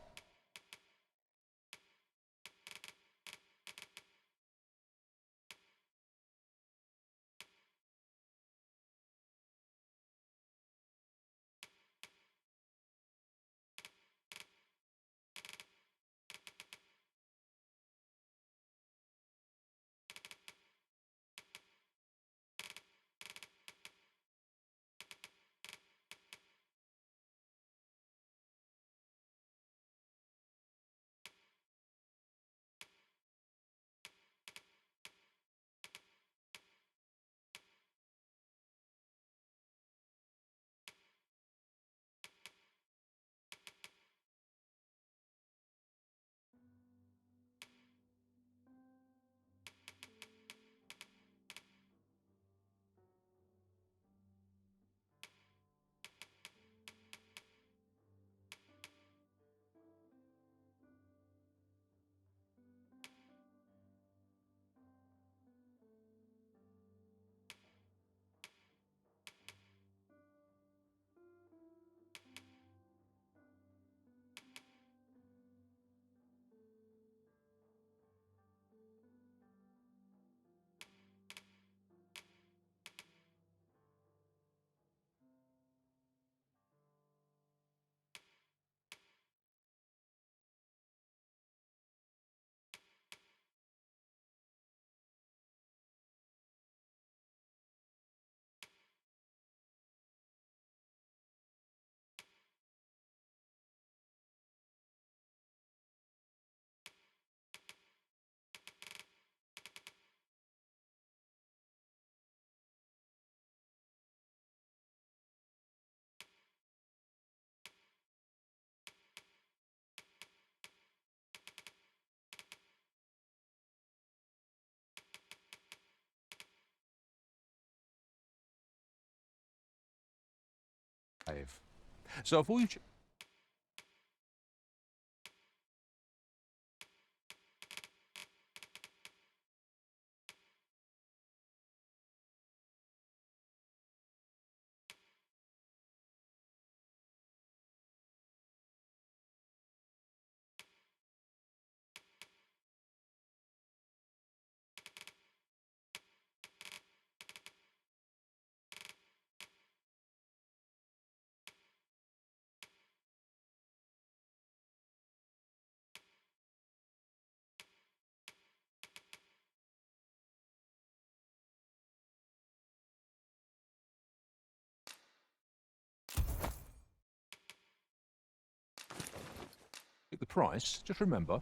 Speaker 16: So if all you... The price, just remember.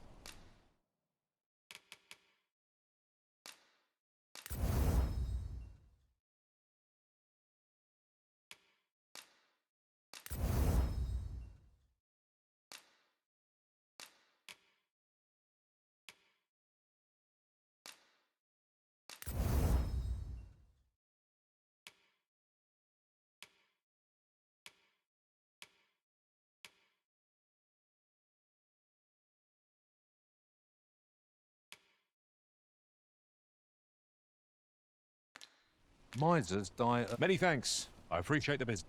Speaker 6: Misers die. Many thanks. I appreciate the business.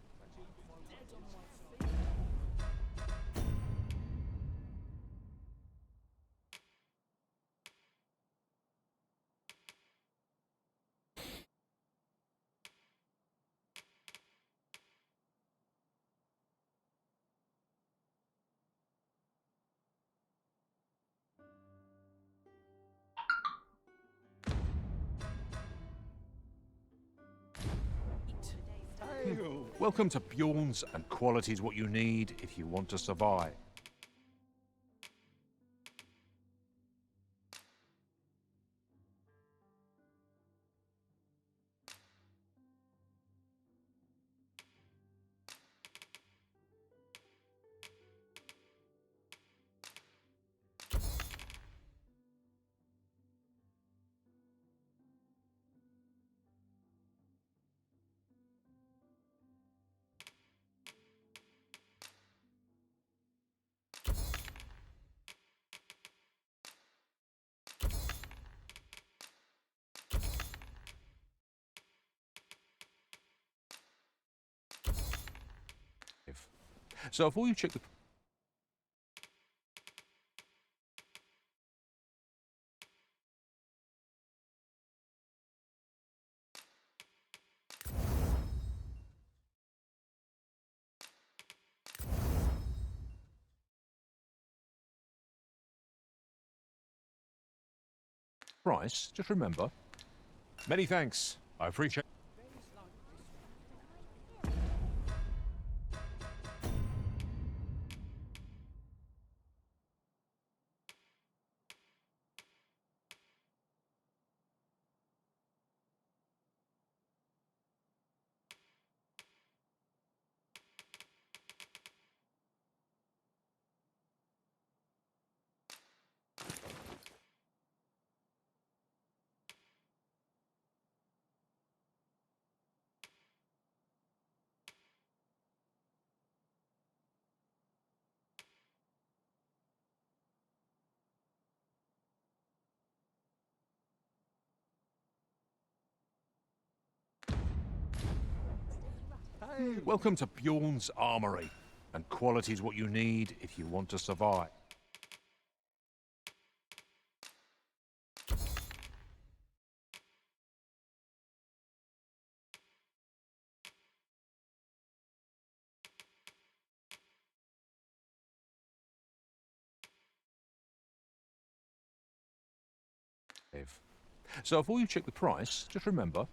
Speaker 6: Welcome to Bjorn's, and quality's what you need if you want to survive. So before you check the... price, just remember. Many thanks. I appreciate... Welcome to Bjorn's Armory, and quality's what you need if you want to survive. So before you check the price, just remember.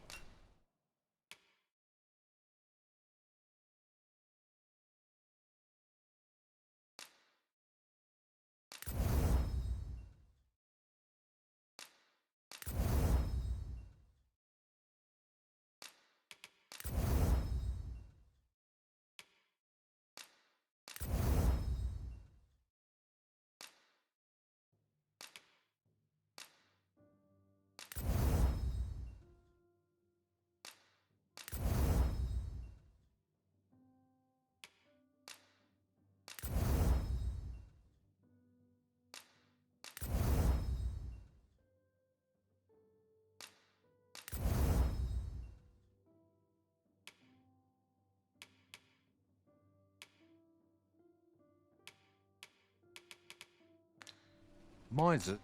Speaker 6: Miser.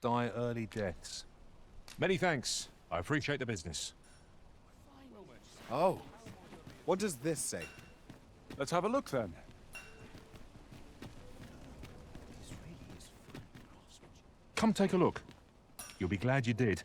Speaker 6: Die early deaths. Many thanks. I appreciate the business.
Speaker 9: Oh, what does this say?
Speaker 2: Let's have a look then.
Speaker 6: Come take a look. You'll be glad you did.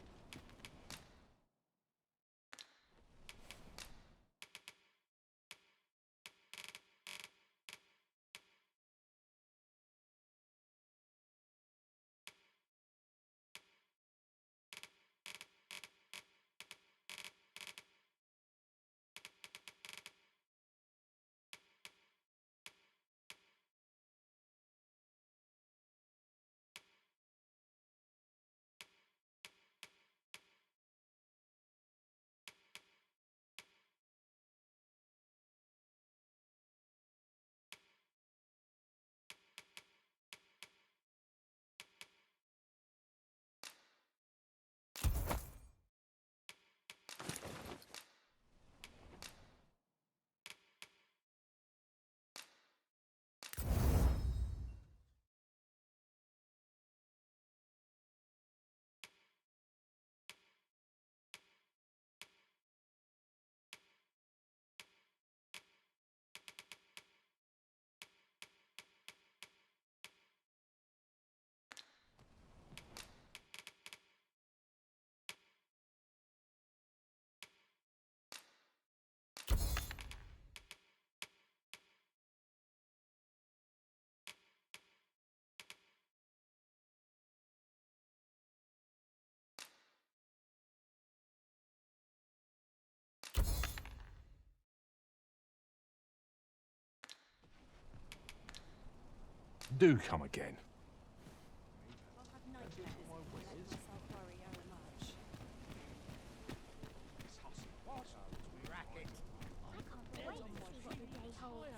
Speaker 18: Do come again.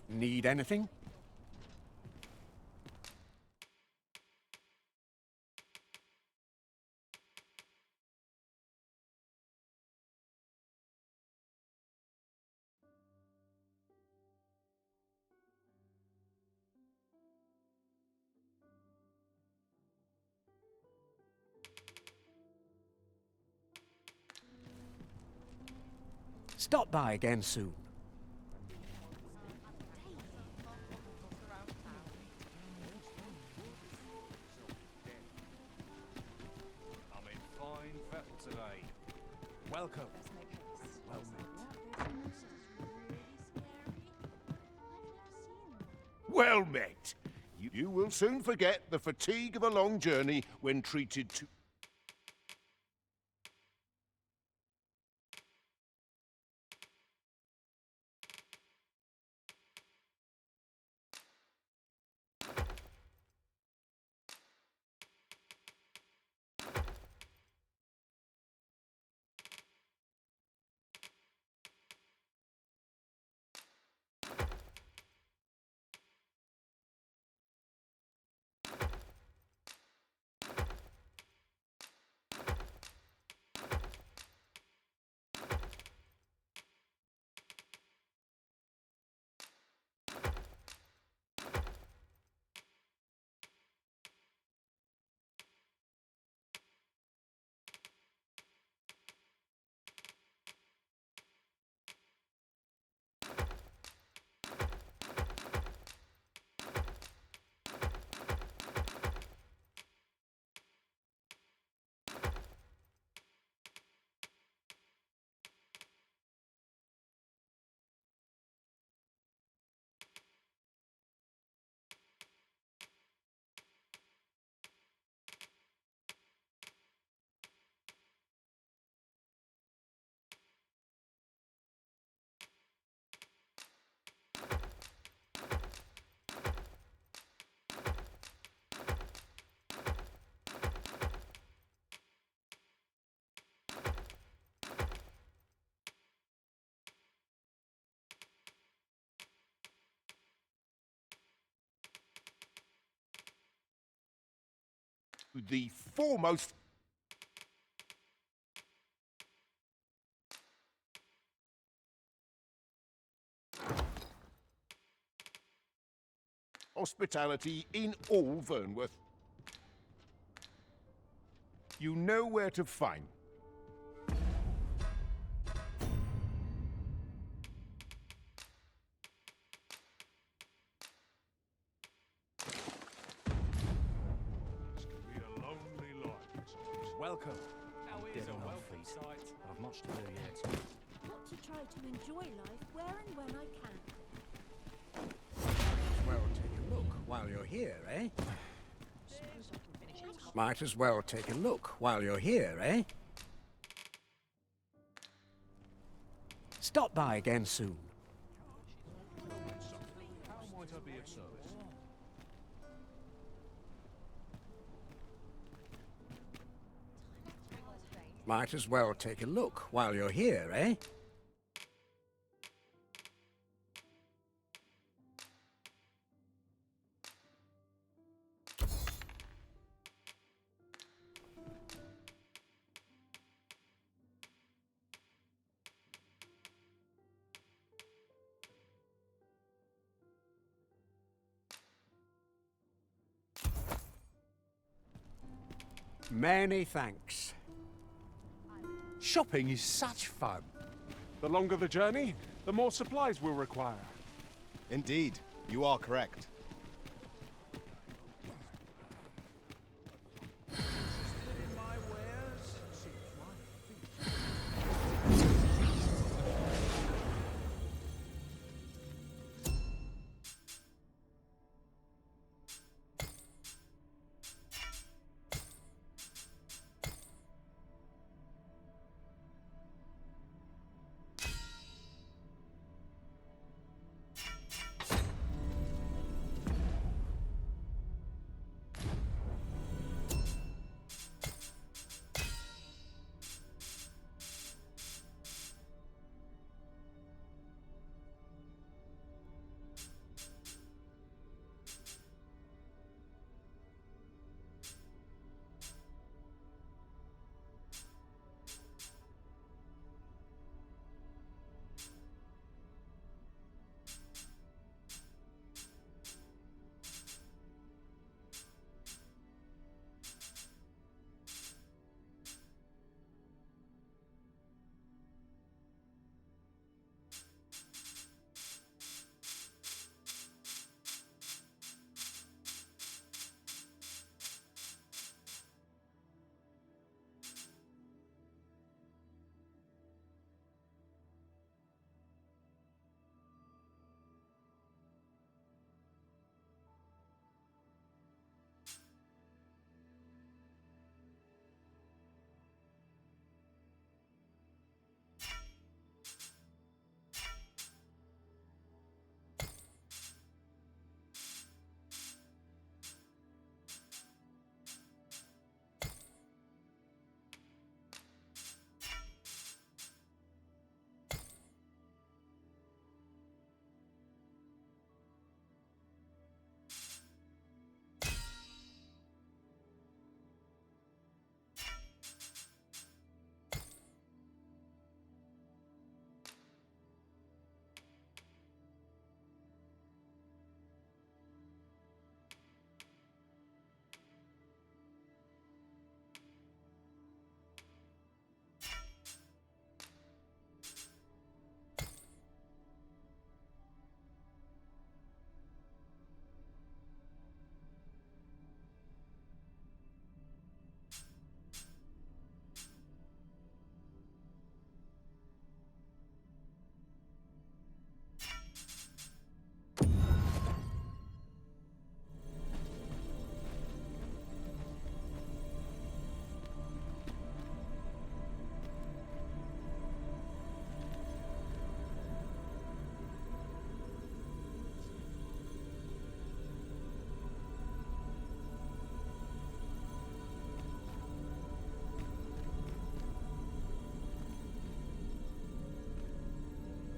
Speaker 21: Need anything? Stop by again soon.
Speaker 2: I'm in fine fettle today. Welcome. Well met.
Speaker 7: Well met. You will soon forget the fatigue of a long journey when treated to... The foremost... hospitality in all Vernworth. You know where to find.
Speaker 2: Welcome.
Speaker 12: Dead on our feet. I've much to do yet.
Speaker 23: Got to try to enjoy life where and when I can.
Speaker 21: Well, take a look while you're here, eh? Might as well take a look while you're here, eh? Stop by again soon.
Speaker 2: How might I be of service?
Speaker 21: Might as well take a look while you're here, eh? Many thanks.
Speaker 2: Shopping is such fun. The longer the journey, the more supplies we'll require.
Speaker 9: Indeed, you are correct.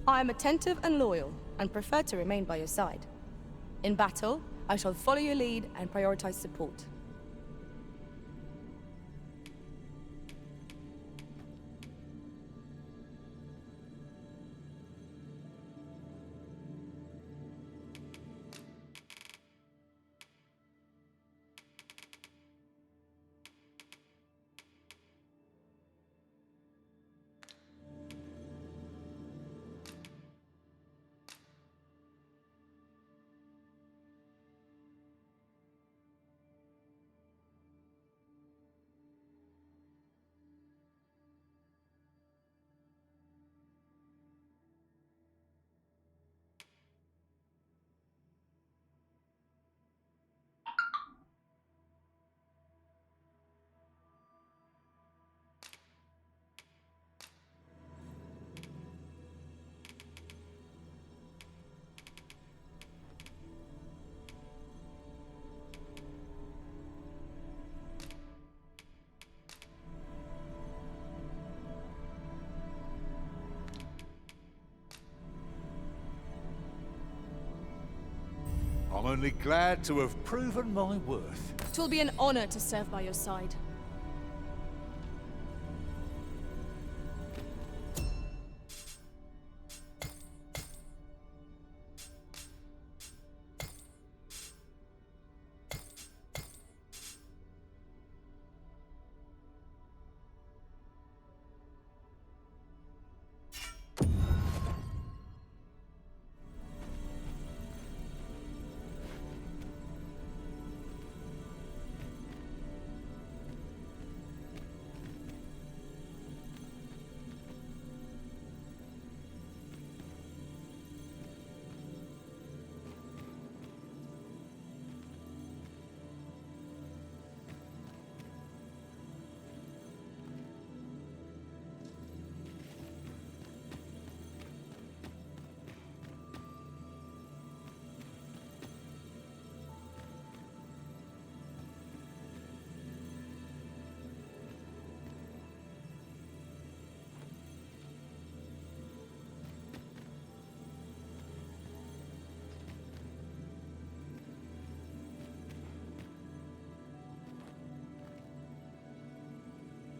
Speaker 14: I am attentive and loyal, and prefer to remain by your side. In battle, I shall follow your lead and prioritize support.
Speaker 6: I'm only glad to have proven my worth.
Speaker 14: It will be an honor to serve by your side.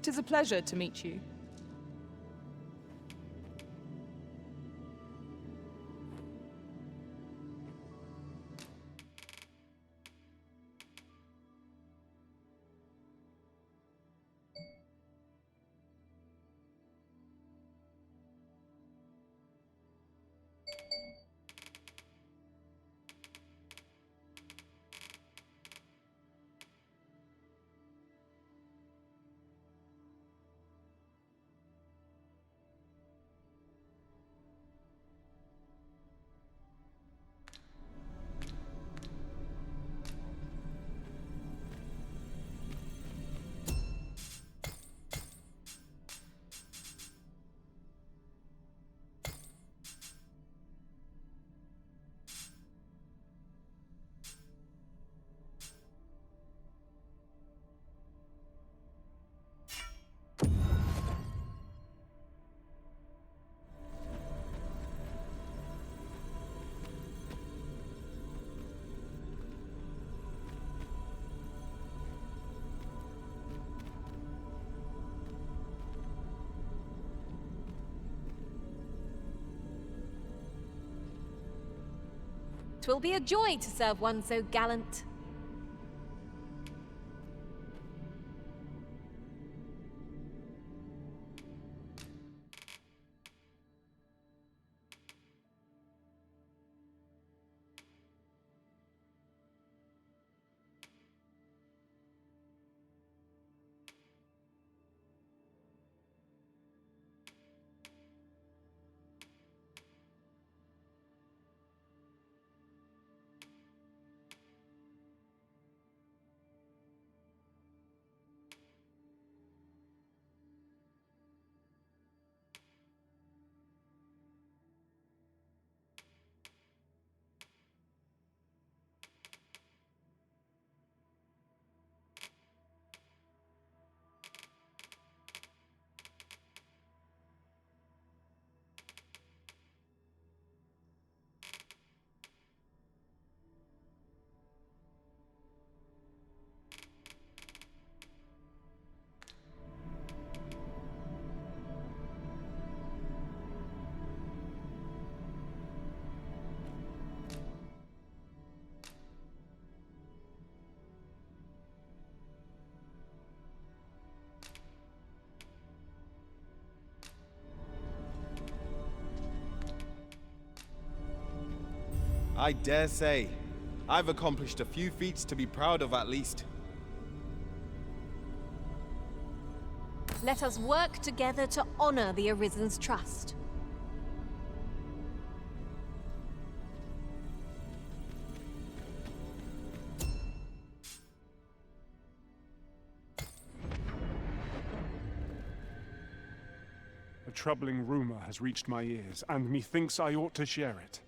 Speaker 10: It is a pleasure to meet you.
Speaker 15: Twill be a joy to serve one so gallant.
Speaker 9: I dare say, I've accomplished a few feats to be proud of at least.
Speaker 15: Let us work together to honor the Arisen's trust.
Speaker 2: A troubling rumor has reached my ears, and methinks I ought to share it.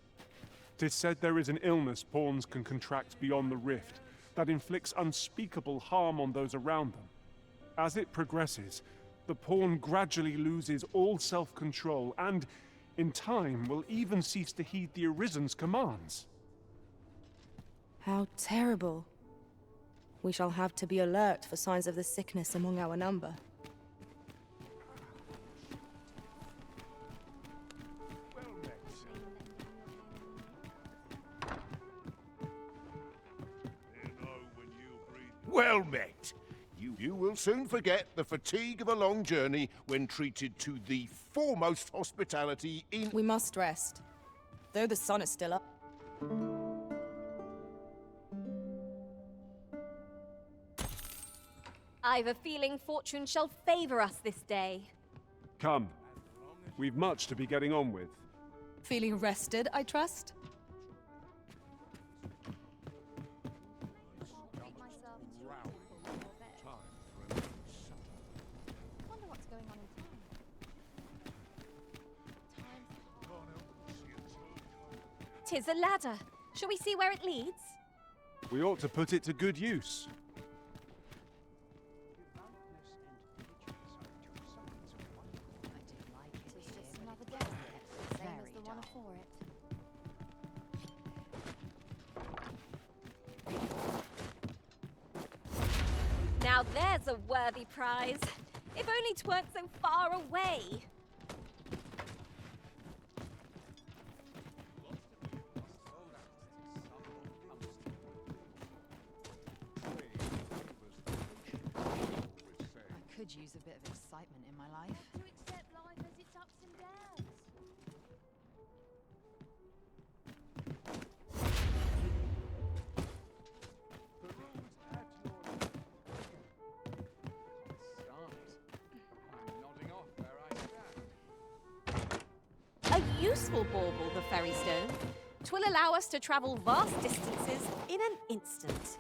Speaker 2: 'Tis said there is an illness pawns can contract beyond the rift that inflicts unspeakable harm on those around them. As it progresses, the pawn gradually loses all self-control and, in time, will even cease to heed the Arisen's commands.
Speaker 14: How terrible. We shall have to be alert for signs of the sickness among our number.
Speaker 7: Well met. You will soon forget the fatigue of a long journey when treated to the foremost hospitality in...
Speaker 14: We must rest, though the sun is still up.
Speaker 15: I've a feeling fortune shall favor us this day.
Speaker 2: Come. We've much to be getting on with.
Speaker 14: Feeling rested, I trust?
Speaker 15: Tis a ladder. Shall we see where it leads?
Speaker 2: We ought to put it to good use.
Speaker 15: Now there's a worthy prize. If only 'tweren't so far away.
Speaker 5: I could use a bit of excitement in my life.
Speaker 23: To accept life as its ups and downs.
Speaker 15: A useful bauble, the ferry stone. 'Twill allow us to travel vast distances in an instant.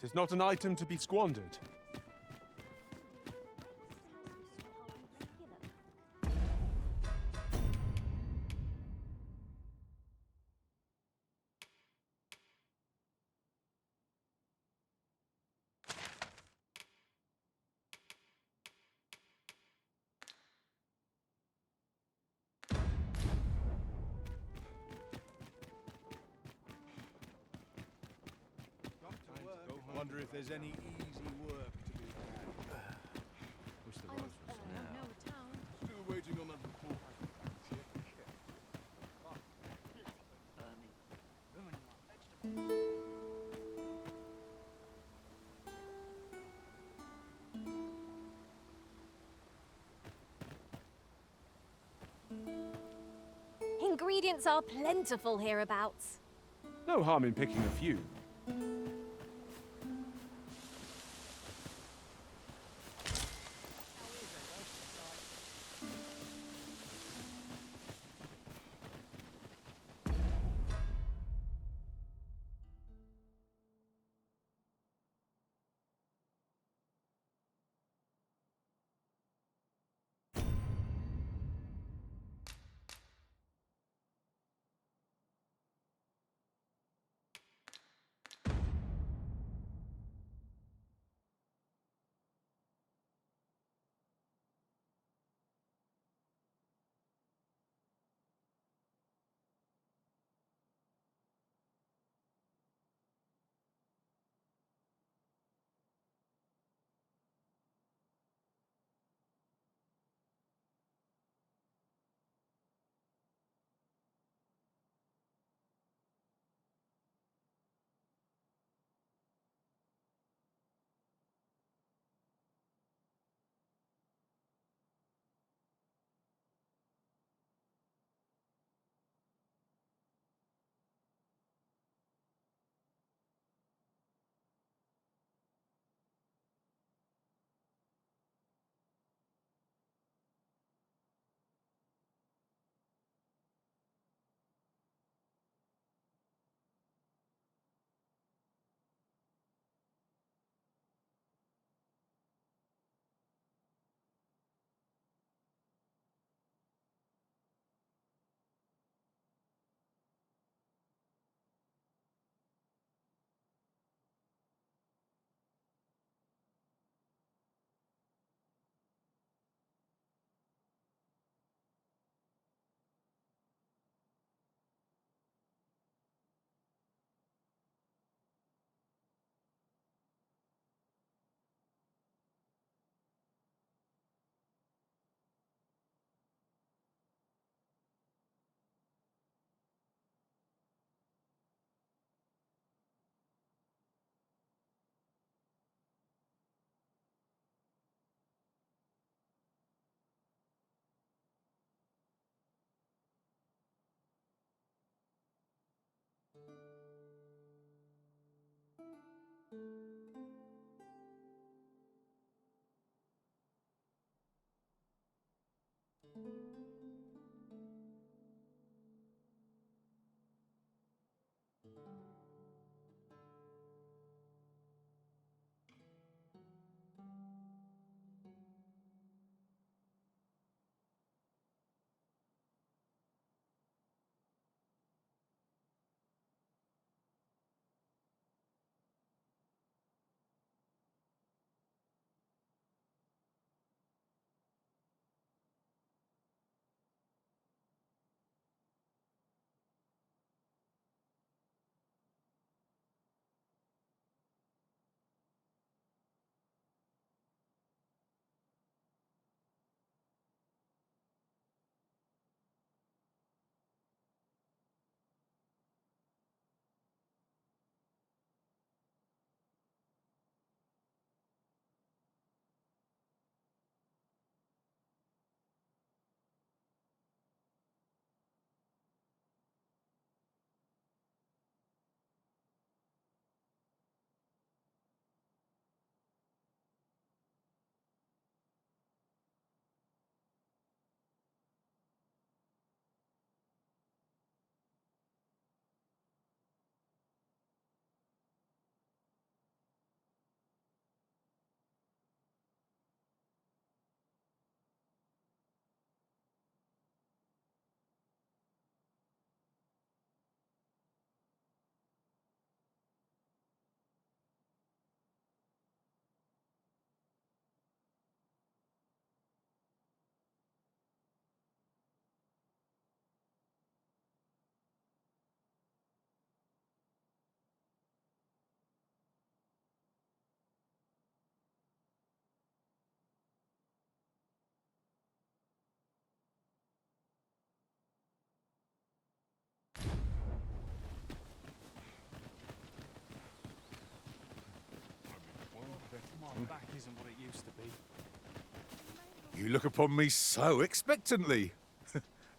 Speaker 2: 'Tis not an item to be squandered.
Speaker 6: Wonder if there's any easy work to be had. Wish there was. Still waiting on that report.
Speaker 15: Ingredients are plentiful hereabouts.
Speaker 2: No harm in picking a few.
Speaker 20: My back isn't what it used to be.
Speaker 16: You look upon me so expectantly.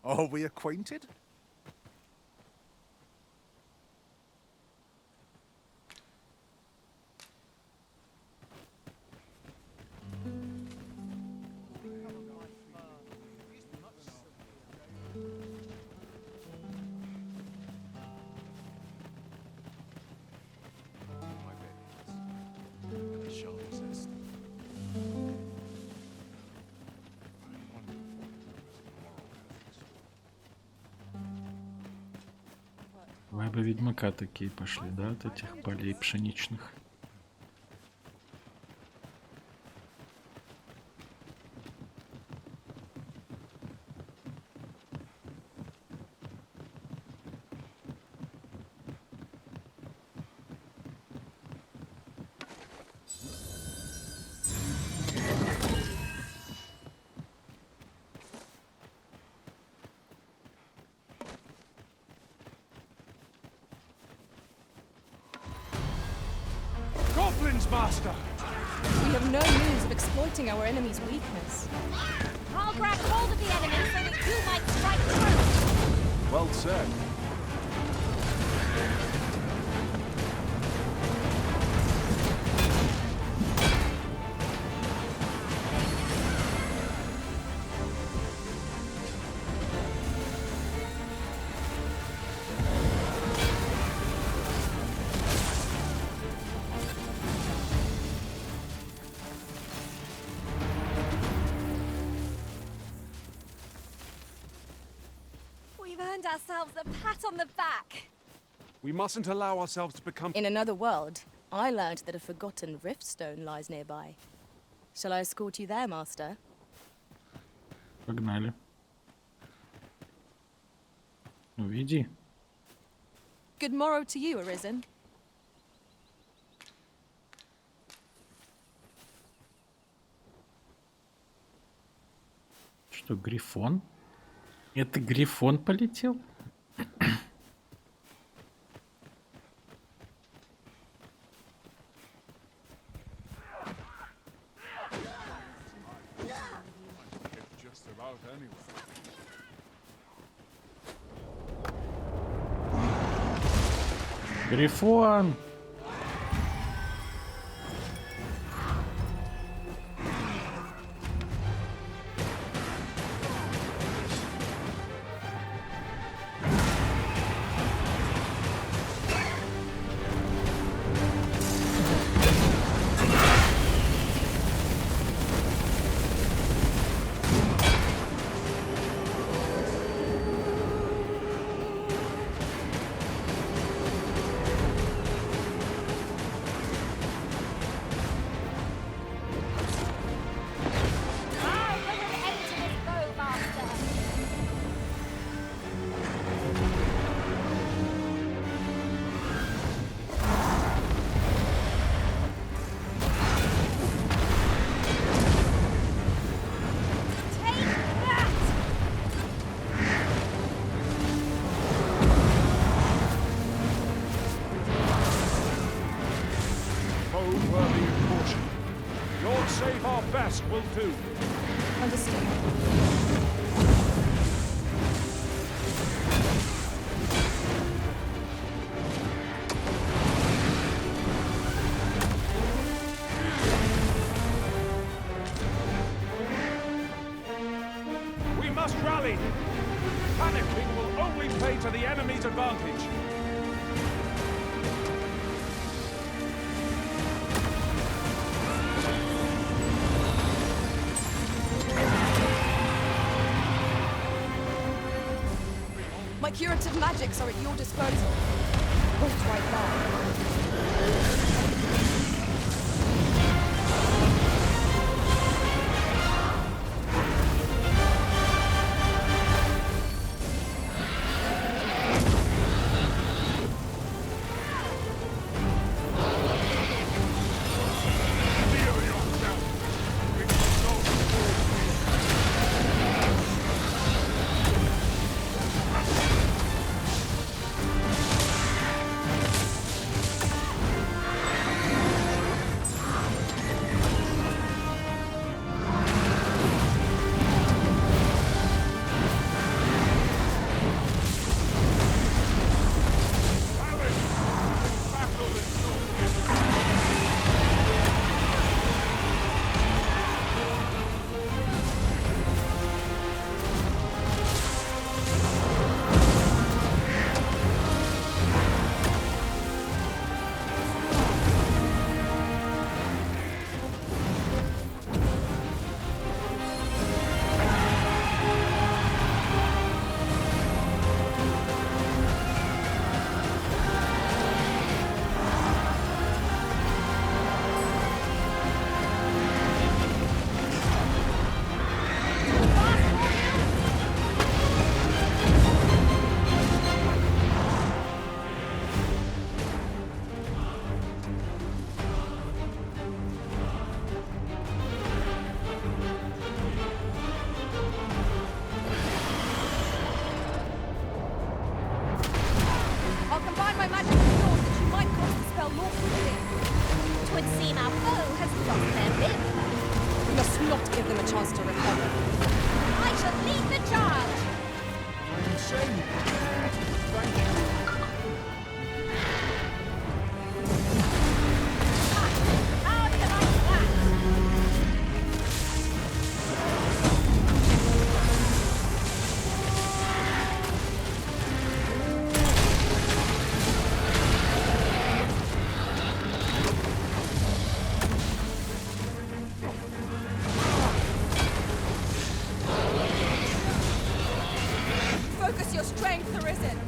Speaker 16: Are we acquainted?
Speaker 1: Вайбы Ведьмака такие пошли, да, от этих полей пшеничных.
Speaker 2: Master!
Speaker 14: We have no means of exploiting our enemy's weakness.
Speaker 15: I'll grab hold of the enemy so that you might strike through.
Speaker 18: Well said.
Speaker 15: Ourselves a pat on the back.
Speaker 2: We mustn't allow ourselves to become...
Speaker 14: In another world, I learned that a forgotten riftstone lies nearby. Shall I escort you there, Master?
Speaker 1: Погнали. Ну, иди.
Speaker 14: Good morrow to you, Arisen.
Speaker 1: Что, грифон? Это грифон полетел? Грифон!
Speaker 2: road worthy of caution. Lord save our best will do.
Speaker 14: Understood.
Speaker 2: We must rally. Panicking will only play to the enemy's advantage.
Speaker 14: My curative magics are at your disposal. Wait right now.
Speaker 15: I'll combine my magic with yours that you might cast the spell more quickly. 'Twould seem our foe has lost their bit.
Speaker 14: We must not give them a chance to recover.
Speaker 15: I shall lead the charge.
Speaker 2: Insane. Thank you.
Speaker 15: How do you like that?
Speaker 14: Focus your strength, Arisen.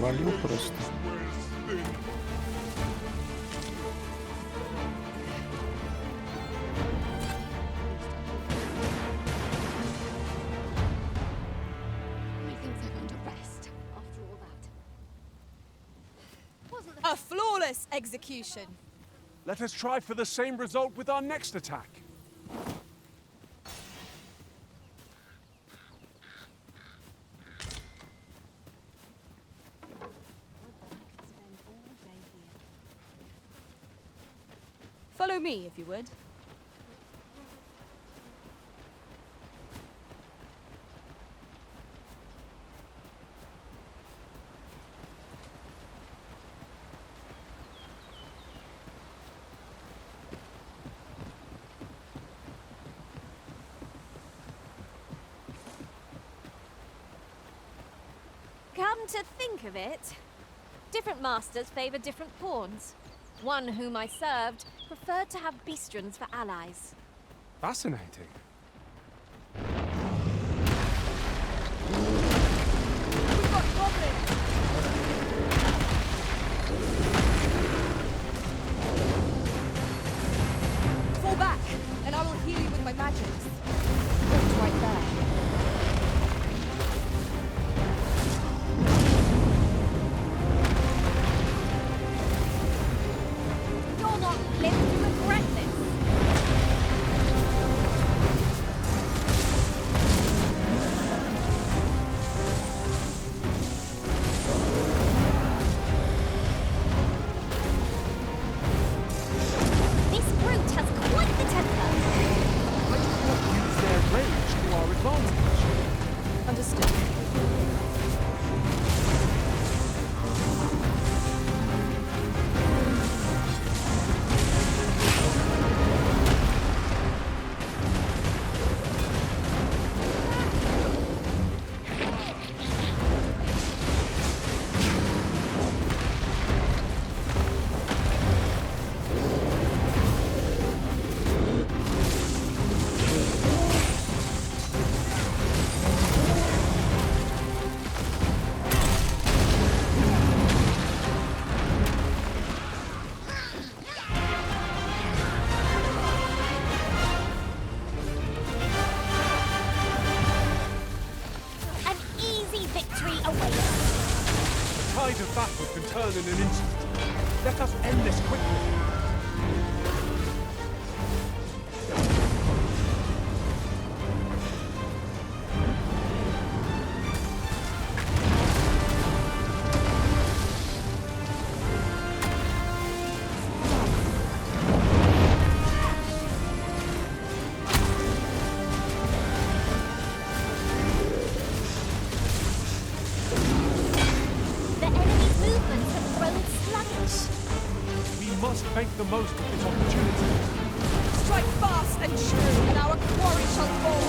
Speaker 1: Свалил просто.
Speaker 4: Methinks I'm going to rest after all that.
Speaker 15: A flawless execution.
Speaker 2: Let us try for the same result with our next attack.
Speaker 15: Follow me, if you would. Come to think of it, different masters favor different pawns. One whom I served preferred to have beastrons for allies.
Speaker 2: Fascinating.
Speaker 15: We've got goblins! Fall back, and I will heal you with my magics. Wait right there. You'll not live to regret this. This brute has quite the temper.
Speaker 2: Let's not use their rage to our advantage.
Speaker 15: Understood. An easy victory awaits.
Speaker 2: The tide of battle can turn in an instant. Let us end this quickly.
Speaker 15: The enemy's movements have grown sluggish.
Speaker 2: We must make the most of this opportunity.
Speaker 15: Strike fast and true, and our quarry shall fall.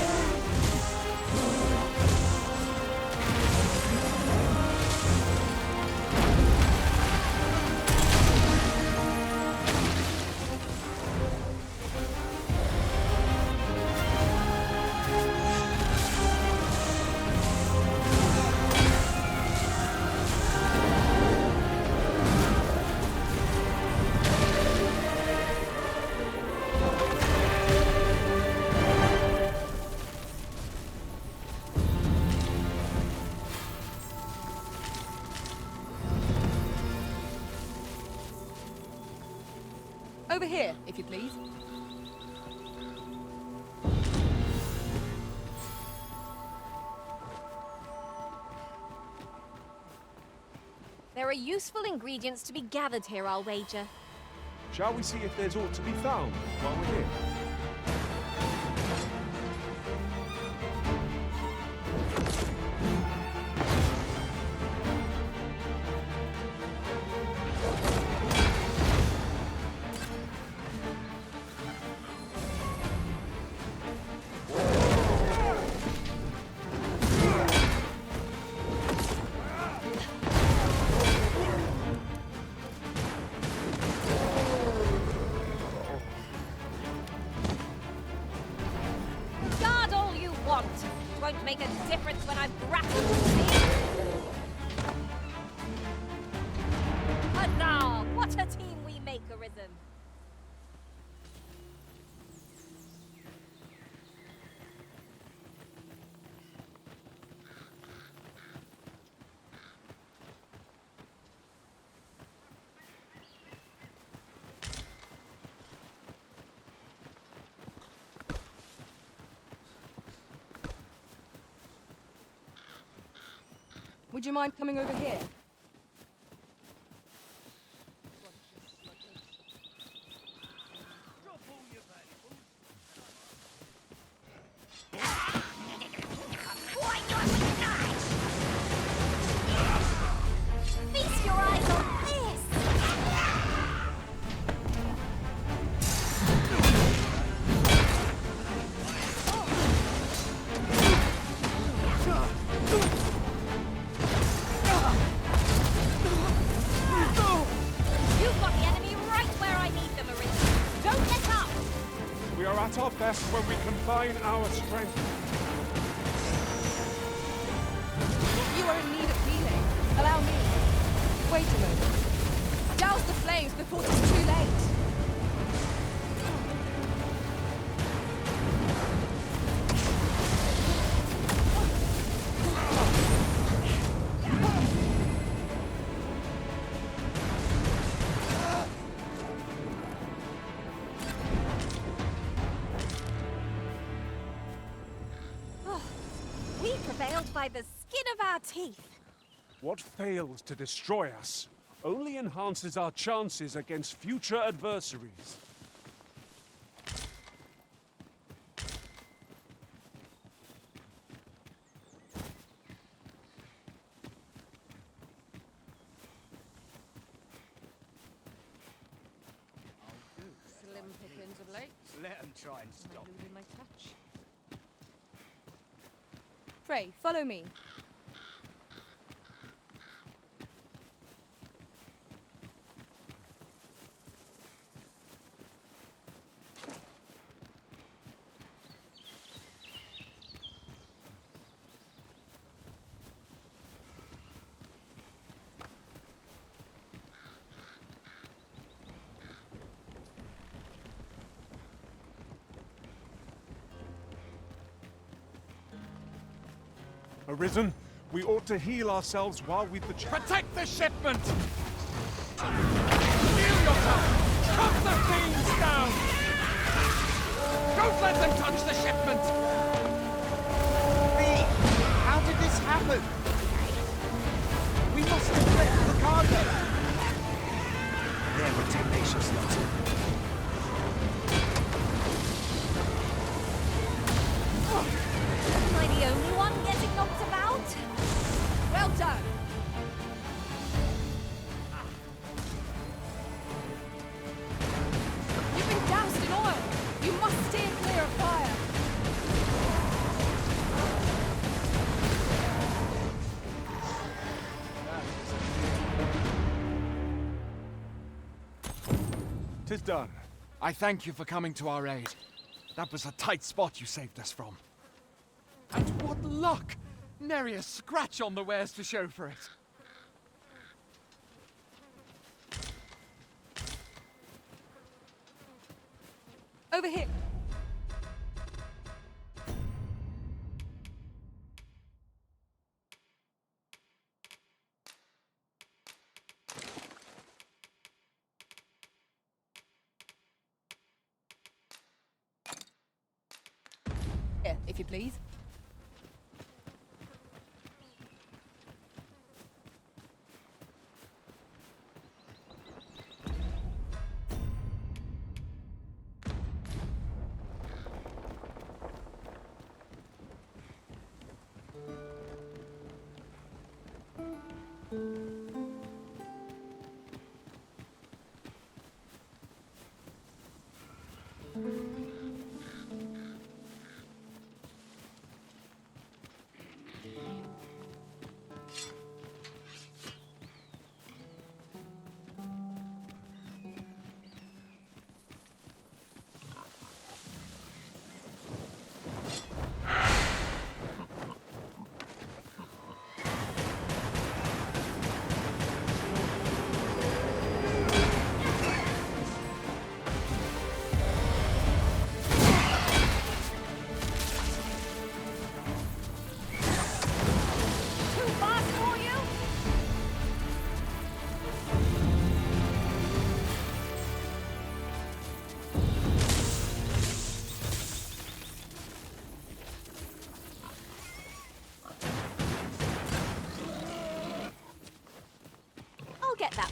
Speaker 15: Over here, if you please. There are useful ingredients to be gathered here, I'll wager.
Speaker 2: Shall we see if there's aught to be found while we're here?
Speaker 15: Guard all you want. It won't make a difference when I've grappled with you. Arisen.
Speaker 14: Would you mind coming over here?
Speaker 15: Feast your eyes on this! You've got the enemy right where I need them, Arisen. Don't let up!
Speaker 2: We are at our best when we combine our strength.
Speaker 14: You are in need of healing. Allow me. Wait a moment. Douse the flames before it's too late.
Speaker 15: We prevailed by the skin of our teeth.
Speaker 2: What fails to destroy us only enhances our chances against future adversaries.
Speaker 3: Slim pickings of late.
Speaker 13: Let them try and stop.
Speaker 3: Eluding my touch.
Speaker 14: Frey, follow me.
Speaker 2: Arisen, we ought to heal ourselves while we've the chance.
Speaker 13: Protect the shipment! Heal yourself! Cut the fiends down! Don't let them touch the shipment!
Speaker 9: V, how did this happen? We must have left the cargo.
Speaker 13: They were tenacious lot.
Speaker 15: Am I the only one getting knocked about?
Speaker 14: Well done. You've been doused in oil. You must steer clear of fire.
Speaker 2: Tis done.
Speaker 13: I thank you for coming to our aid. That was a tight spot you saved us from. And what luck! Nary a scratch on the wares to show for it.
Speaker 14: Over here. Here, if you please.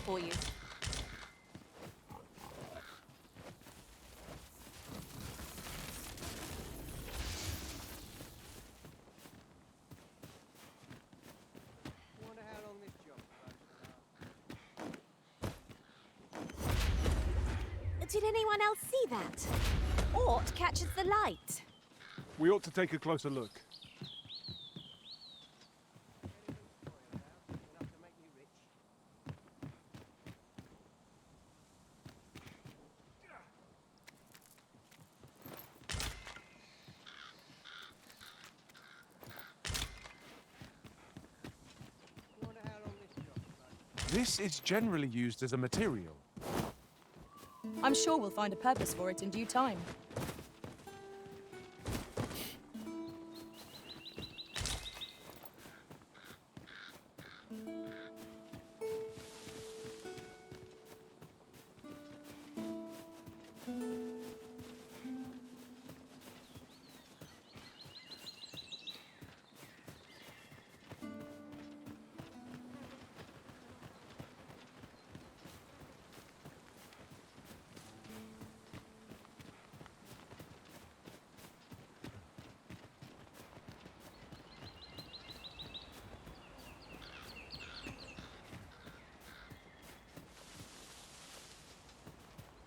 Speaker 15: for you. Did anyone else see that? Ort catches the light.
Speaker 2: We ought to take a closer look. This is generally used as a material.
Speaker 14: I'm sure we'll find a purpose for it in due time.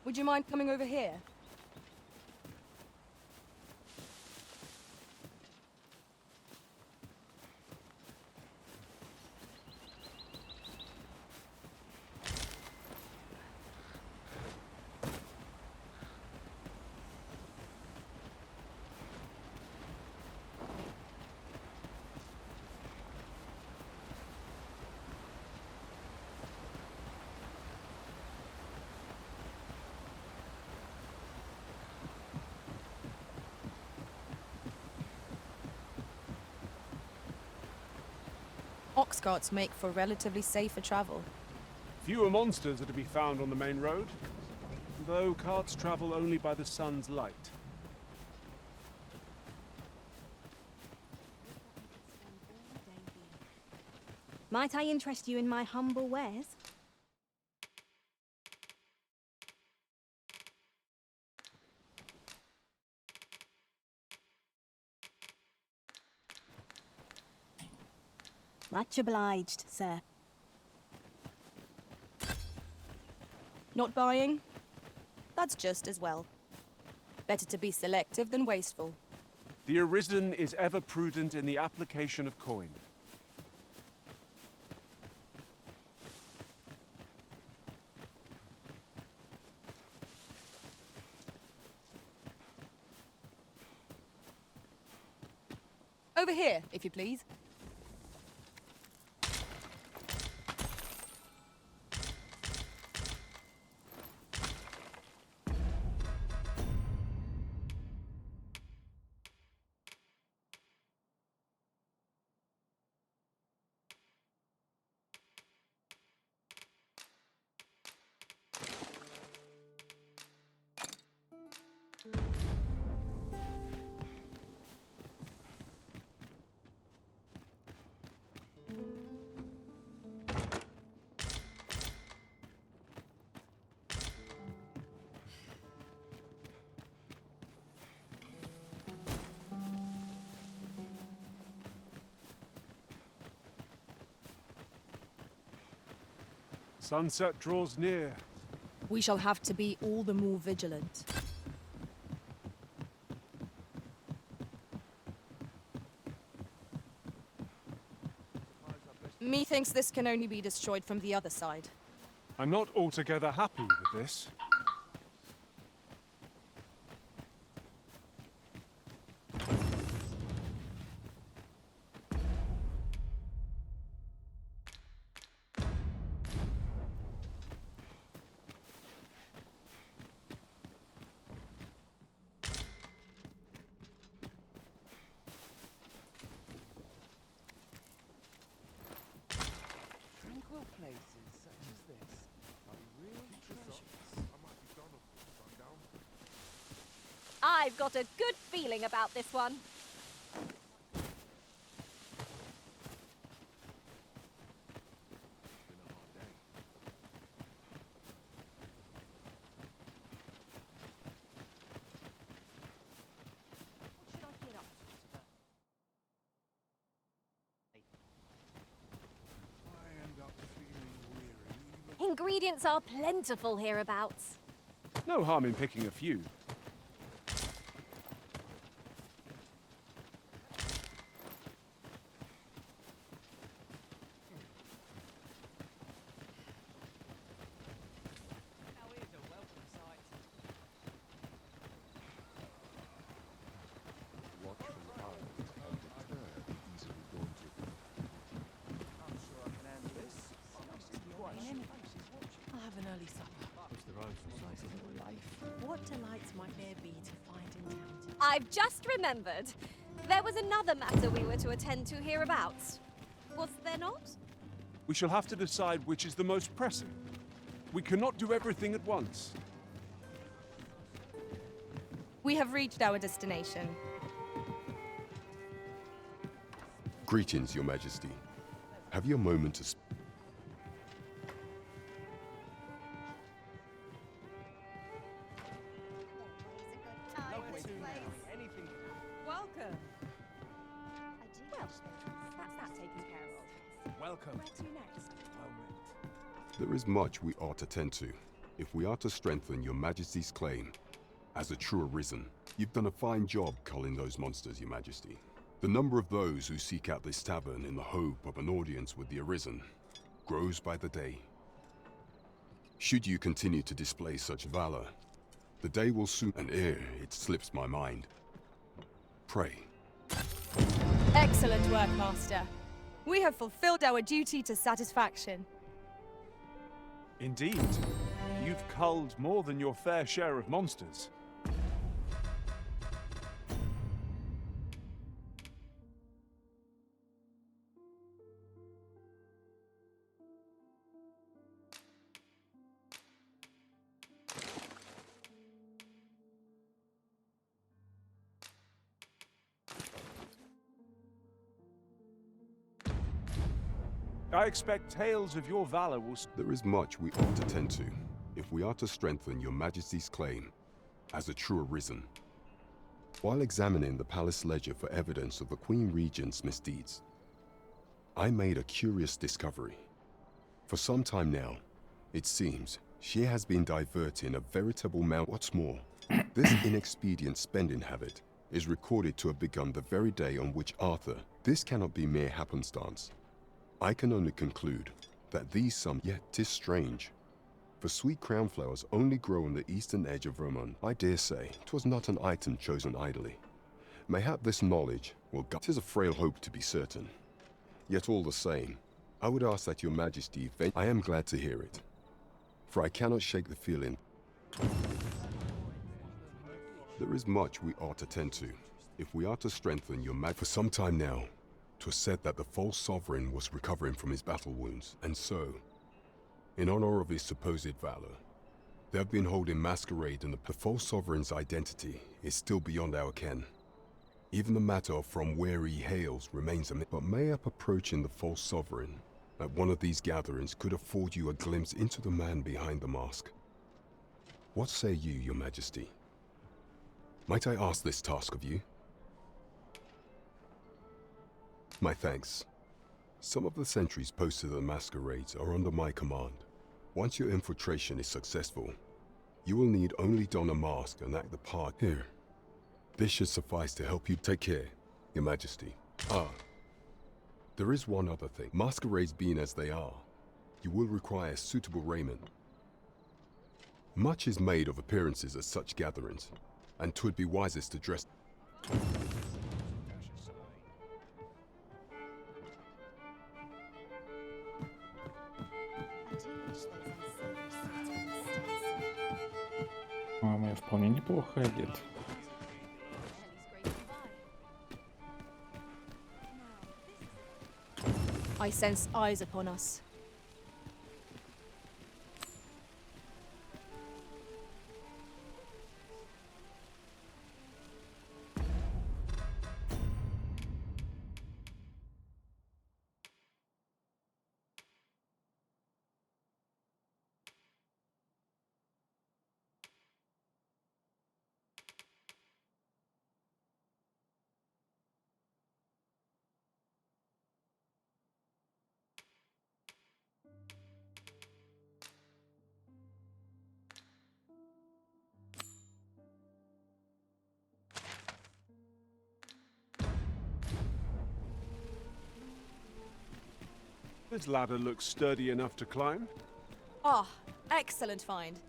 Speaker 14: Would you mind coming over here? Ox carts make for relatively safer travel.
Speaker 2: Fewer monsters are to be found on the main road, though carts travel only by the sun's light.
Speaker 15: Might I interest you in my humble wares? Much obliged, sir.
Speaker 14: Not buying? That's just as well. Better to be selective than wasteful.
Speaker 2: The Arisen is ever prudent in the application of coin.
Speaker 14: Over here, if you please.
Speaker 2: Sunset draws near.
Speaker 14: We shall have to be all the more vigilant. Methinks this can only be destroyed from the other side.
Speaker 2: I'm not altogether happy with this.
Speaker 3: Tranquil places such as this are real treasures.
Speaker 15: I've got a good feeling about this one. ingredients are plentiful hereabouts.
Speaker 2: No harm in picking a few.
Speaker 5: I'll have an early supper. What's the road for size of your life? What delights might there be to find in town?
Speaker 15: I've just remembered. There was another matter we were to attend to hereabouts. Was there not?
Speaker 2: We shall have to decide which is the most pressing. We cannot do everything at once.
Speaker 14: We have reached our destination.
Speaker 8: Greetings, Your Majesty. Have you a moment to
Speaker 5: Welcome.
Speaker 15: Well, that's that taken care of.
Speaker 2: Welcome.
Speaker 15: Where to next?
Speaker 8: There is much we ought to tend to, if we are to strengthen Your Majesty's claim as a true arisen. You've done a fine job culling those monsters, Your Majesty. The number of those who seek out this tavern in the hope of an audience with the arisen grows by the day. Should you continue to display such valor, the day will soon, and ere it slips my mind. Pray.
Speaker 14: Excellent work, Master. We have fulfilled our duty to satisfaction.
Speaker 2: Indeed. You've culled more than your fair share of monsters. I expect tales of your valor will...
Speaker 8: There is much we ought to tend to, if we are to strengthen Your Majesty's claim as a true arisen. While examining the palace ledger for evidence of the Queen Regent's misdeeds, I made a curious discovery. For some time now, it seems, she has been diverting a veritable amount. What's more, this inexpedient spending habit is recorded to have begun the very day on which Arthur... This cannot be mere happenstance. I can only conclude that these sums, yet 'tis strange. For sweet crown flowers only grow on the eastern edge of Vermont. I dare say 'twas not an item chosen idly. Mayhap this knowledge will guide. 'Tis a frail hope to be certain. Yet all the same, I would ask that Your Majesty I am glad to hear it, for I cannot shake the feeling. There is much we ought to tend to, if we are to strengthen Your Majesty. For some time now, 'twas said that the false sovereign was recovering from his battle wounds, and so, in honor of his supposed valor, they have been holding masquerade, and the false sovereign's identity is still beyond our ken. Even the matter of from where he hails remains a myth. But mayhap approaching the false sovereign at one of these gatherings could afford you a glimpse into the man behind the mask. What say you, Your Majesty? Might I ask this task of you? My thanks. Some of the sentries posted at the masquerades are under my command. Once your infiltration is successful, you will need only don a mask and act the part. Here. This should suffice to help you. Take care, Your Majesty. Ah. There is one other thing. Masquerades being as they are, you will require suitable raiment. Much is made of appearances at such gatherings, and 'twould be wisest to dress.
Speaker 1: Мама, я вполне неплохо одет.
Speaker 14: I sense eyes upon us.
Speaker 2: This ladder looks sturdy enough to climb.
Speaker 14: Ah, excellent find.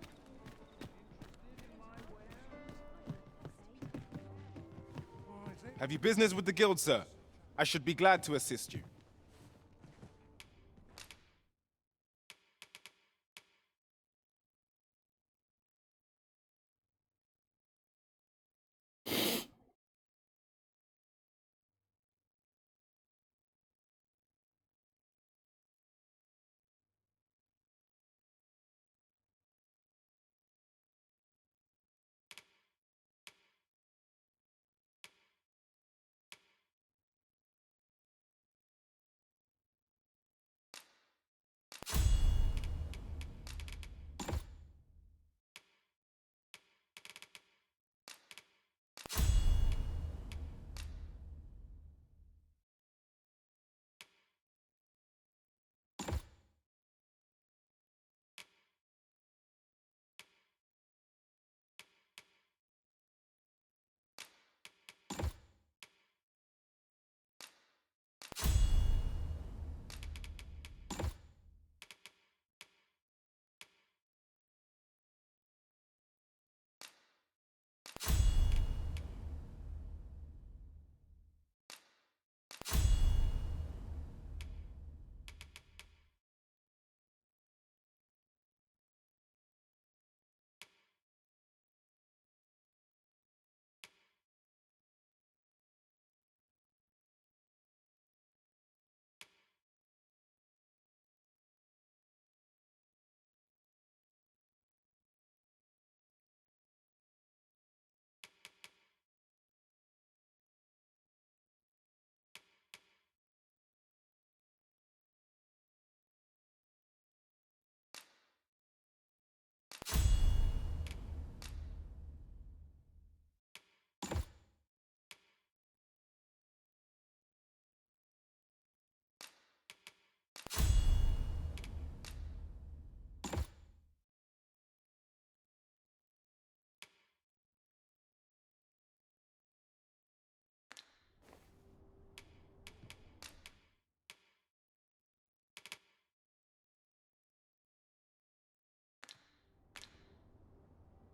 Speaker 9: Have you business with the guild, sir? I should be glad to assist you.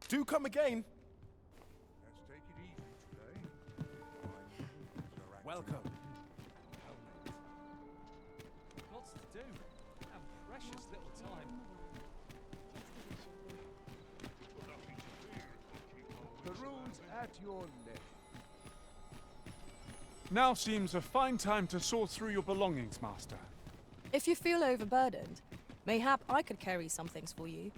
Speaker 9: Do come again.
Speaker 6: Let's take it easy today.
Speaker 13: Welcome. Lots to do, and precious little time.
Speaker 6: The rules at your left.
Speaker 2: Now seems a fine time to sort through your belongings, Master.
Speaker 14: If you feel overburdened, mayhap I could carry some things for you.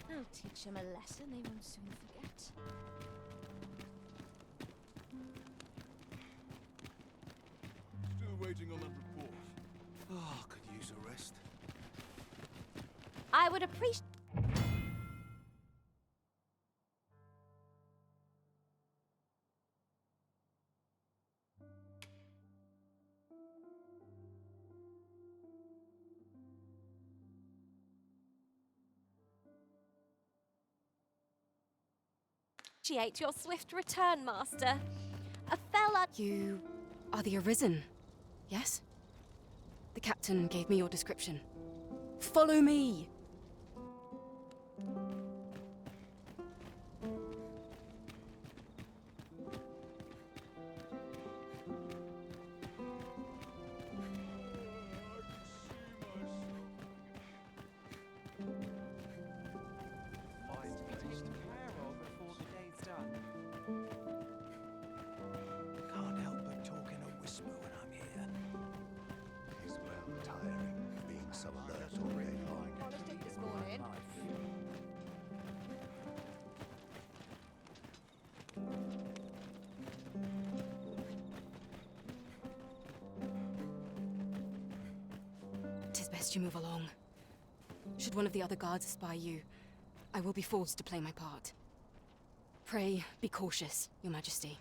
Speaker 23: I'll teach them a lesson they won't soon forget.
Speaker 6: Still waiting on that report. Oh, could use a rest.
Speaker 15: I would appreciate. Appreciate your swift return, Master. A fella.
Speaker 14: You are the Arisen, yes? The captain gave me your description. Follow me!
Speaker 6: Can't help but talk in a whisper when I'm here. It's well tiring being so alert all day long.
Speaker 15: This morning.
Speaker 14: Tis best you move along. Should one of the other guards espy you, I will be forced to play my part. Pray, be cautious, Your Majesty.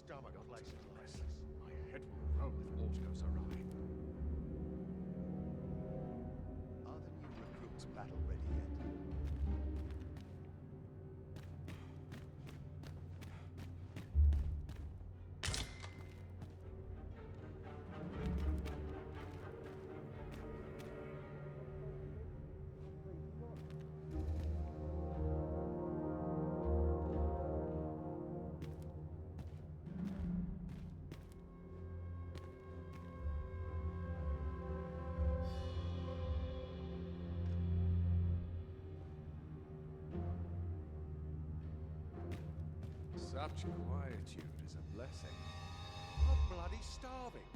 Speaker 7: stomach places like this.
Speaker 16: My head will roll if aught goes awry.
Speaker 11: Are the new recruits battle ready yet?
Speaker 3: Such quietude is a blessing. I'm bloody starving.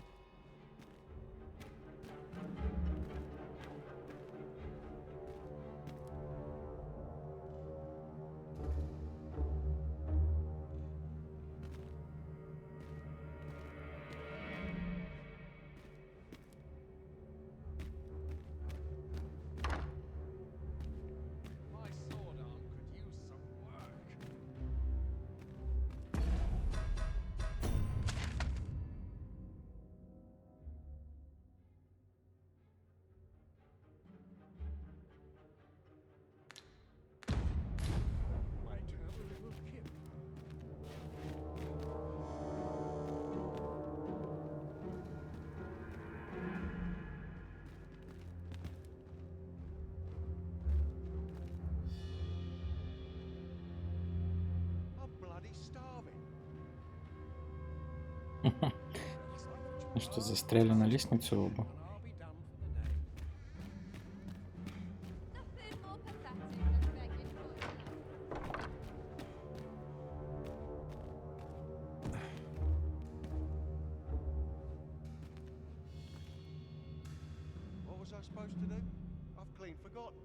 Speaker 3: My sword arm could use some work.
Speaker 7: Might have a little kip.
Speaker 3: I'm bloody starving.
Speaker 1: Ну что, застряли на лестнице оба.
Speaker 3: I'll be done for the day.
Speaker 15: Nothing more pathetic than begging for your
Speaker 11: What was I supposed to do? I've clean forgotten.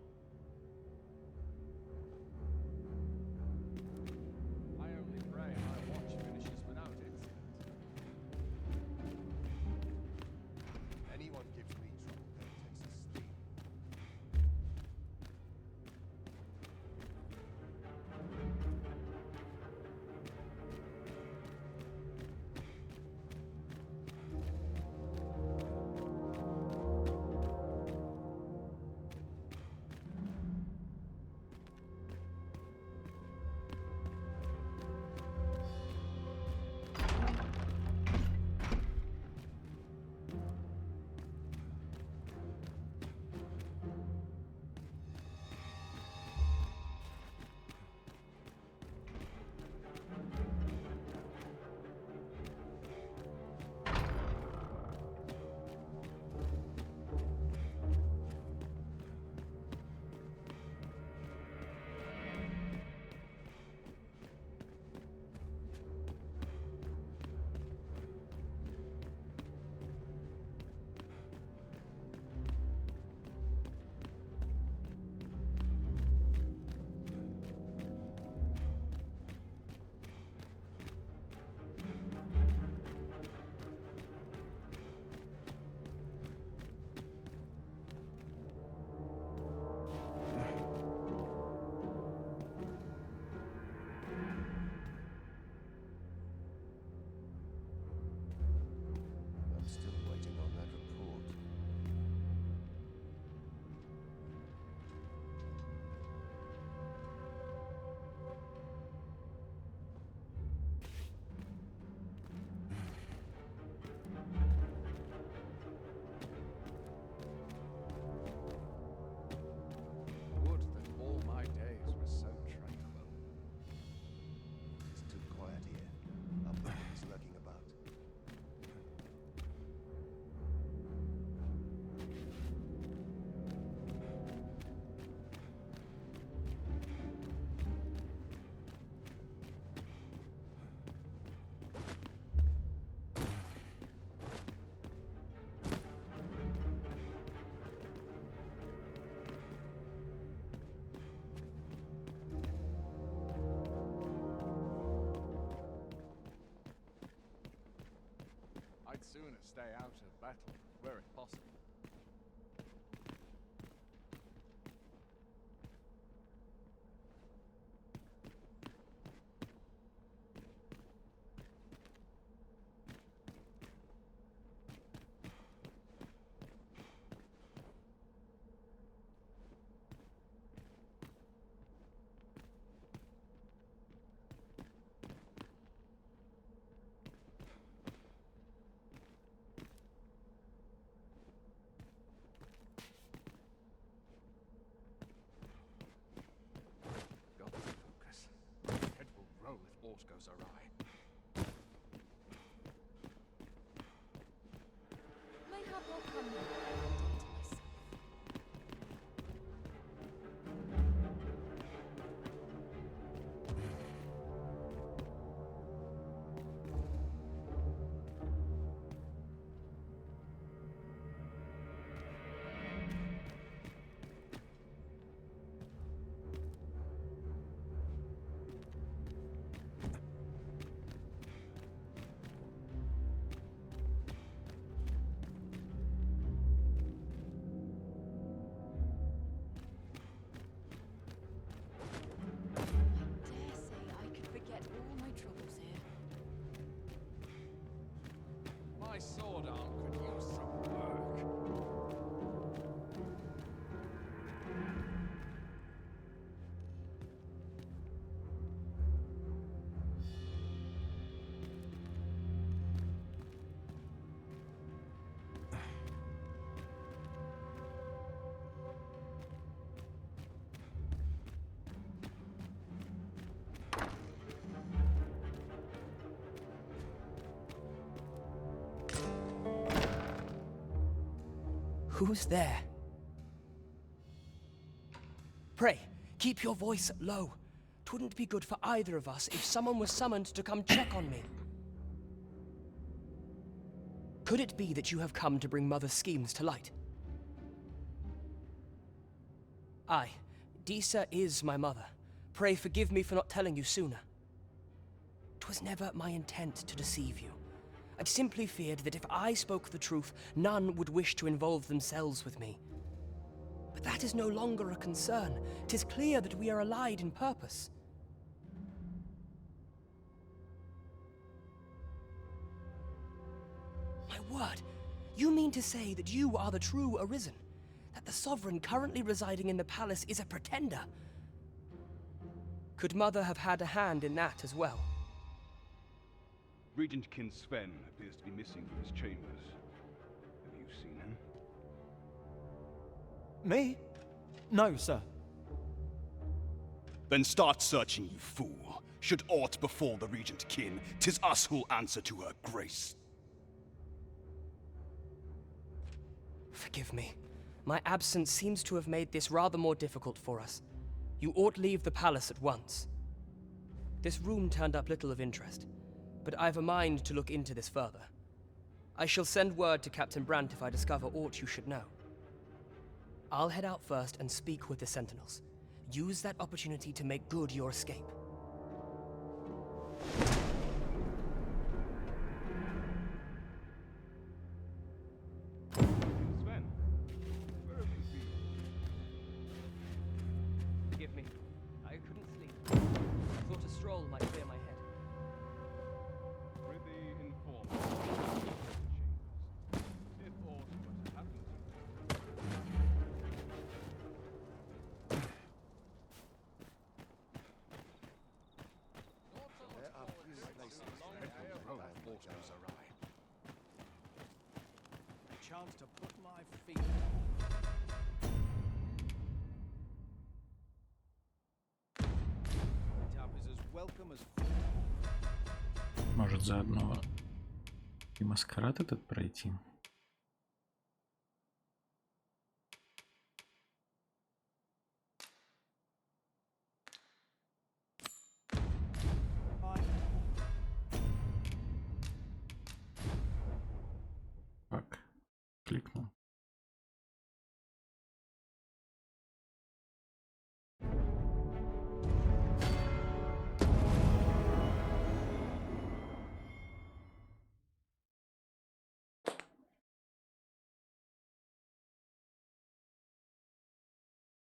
Speaker 3: I only pray my watch finishes without incident.
Speaker 11: Anyone gives me trouble, then takes a steam. I'm still waiting on that report.
Speaker 3: Would that all my days were so tranquil.
Speaker 11: It's too quiet here. Uplands lurking about.
Speaker 3: I'd sooner stay out of battle, were it possible.
Speaker 12: horse goes awry.
Speaker 15: Mayhap I'll come now.
Speaker 3: My sword arm could use some work.
Speaker 17: Who's there? Pray, keep your voice low. 'Twouldn't be good for either of us if someone was summoned to come check on me. Could it be that you have come to bring Mother's schemes to light? Aye, Disa is my mother. Pray forgive me for not telling you sooner. 'Twas never my intent to deceive you. I'd simply feared that if I spoke the truth, none would wish to involve themselves with me. But that is no longer a concern. 'Tis clear that we are allied in purpose. My word, you mean to say that you are the true Arisen? That the Sovereign currently residing in the palace is a pretender? Could Mother have had a hand in that as well?
Speaker 6: Regent Kin Sven appears to be missing from his chambers. Have you seen him?
Speaker 19: Me? No, sir.
Speaker 22: Then start searching, you fool. Should aught befall the Regent Kin, 'tis us who'll answer to her grace.
Speaker 17: Forgive me. My absence seems to have made this rather more difficult for us. You ought leave the palace at once. This room turned up little of interest, but I've a mind to look into this further. I shall send word to Captain Brandt if I discover aught you should know. I'll head out first and speak with the Sentinels. Use that opportunity to make good your escape.
Speaker 6: Sven, where have you been?
Speaker 17: Forgive me. I couldn't sleep. I thought a stroll might clear my head.
Speaker 6: Prithee inform me. If aught were to happen to
Speaker 11: There are few places where the horse goes awry.
Speaker 12: A chance to put my feet. Tap is as welcome as.
Speaker 1: Может, заодно и маскарад этот пройти? Так, кликнул.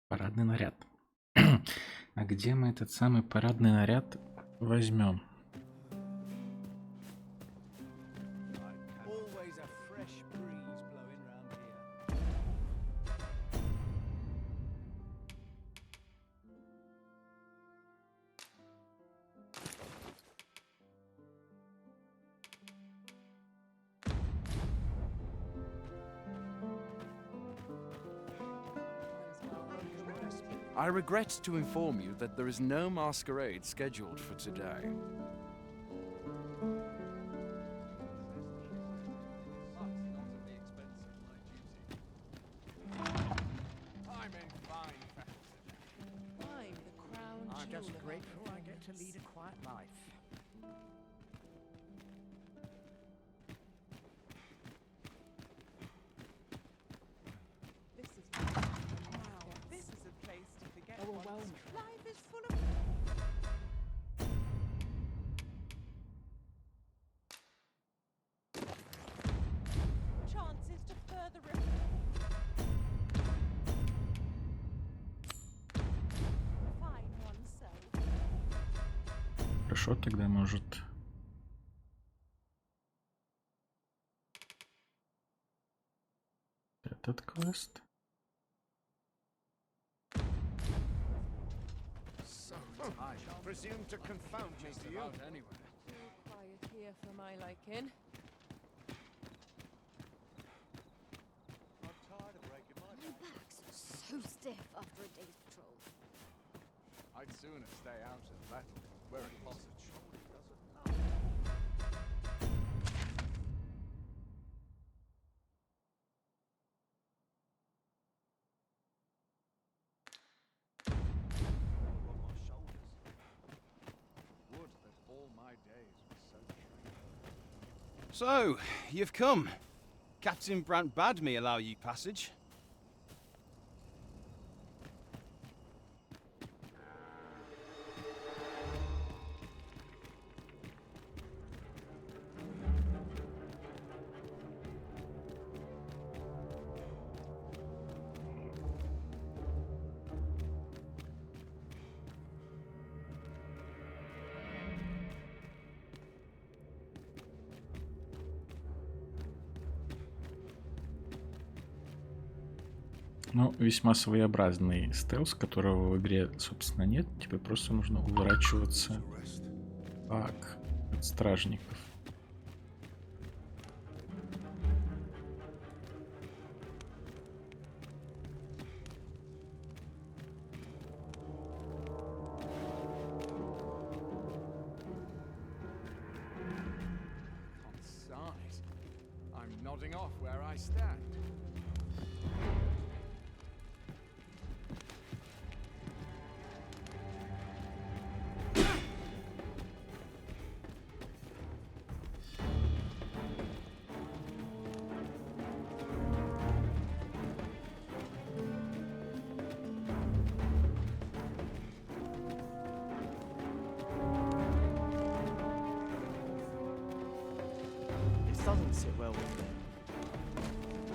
Speaker 1: Парадный наряд. А где мы этот самый парадный наряд возьмем?
Speaker 12: Always a fresh breeze blowing round here.
Speaker 13: I regret to inform you that there is no masquerade scheduled for today.
Speaker 3: I'm in fine fashion today.
Speaker 5: I'm the crown
Speaker 12: I'm just
Speaker 5: jewel of
Speaker 12: grateful
Speaker 5: our
Speaker 12: I get to lead a quiet life.
Speaker 5: This is now. This is a place to forget one's life is full of chances to further refine oneself.
Speaker 1: Хорошо, тогда может... Этот квест.
Speaker 3: So tired.
Speaker 7: Presume to confound me,
Speaker 3: Just
Speaker 7: do you?
Speaker 3: about anywhere.
Speaker 5: Too quiet here for my liking.
Speaker 11: I'm tired of breaking my
Speaker 4: My back's so stiff after a day's patrol.
Speaker 3: I'd sooner stay out of battle, wearing posset. Would that all my days were so short.
Speaker 9: So, you've come. Captain Brant bade me allow you passage.
Speaker 1: Ну, весьма своеобразный стелс, которого в игре, собственно, нет. Тебе просто нужно уворачиваться от стражников.
Speaker 3: Consarn it. I'm nodding off where I stand.
Speaker 19: This doesn't sit well with me.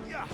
Speaker 7: Yeah.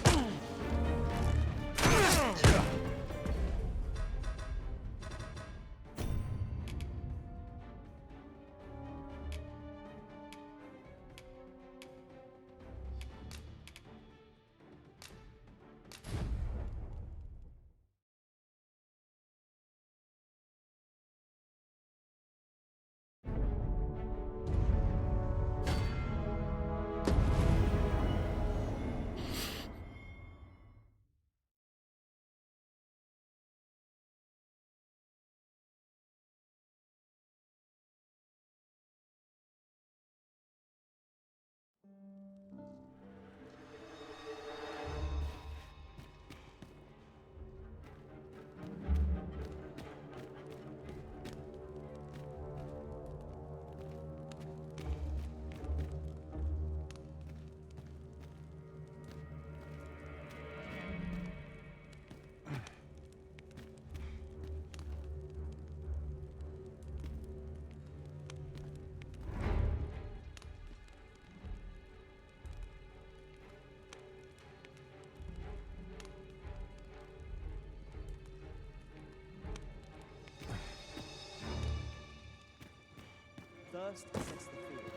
Speaker 19: First, assess the field.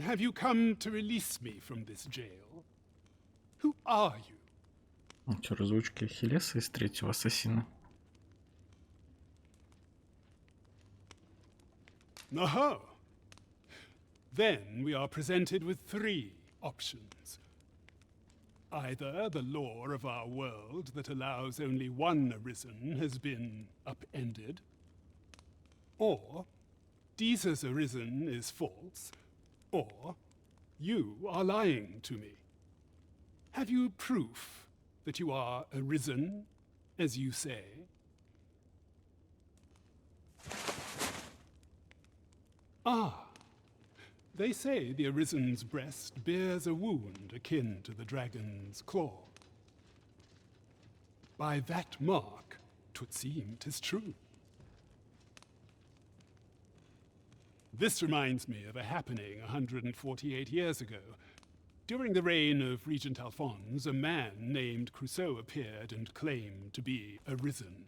Speaker 10: Have you come to release me from this jail? Who are you?
Speaker 1: Что, разучки Ахиллеса из третьего ассасина?
Speaker 10: Oh. Then we are presented with 3 options. Either the law of our world that allows only one arisen has been upended, or Jesus arisen is false, or you are lying to me. Have you proof that you are arisen, as you say? Ah, they say the Arisen's breast bears a wound akin to the dragon's claw. By that mark, 'twould seem 'tis true. This reminds me of a happening 148 years ago. During the reign of Regent Alphonse, a man named Crusoe appeared and claimed to be arisen.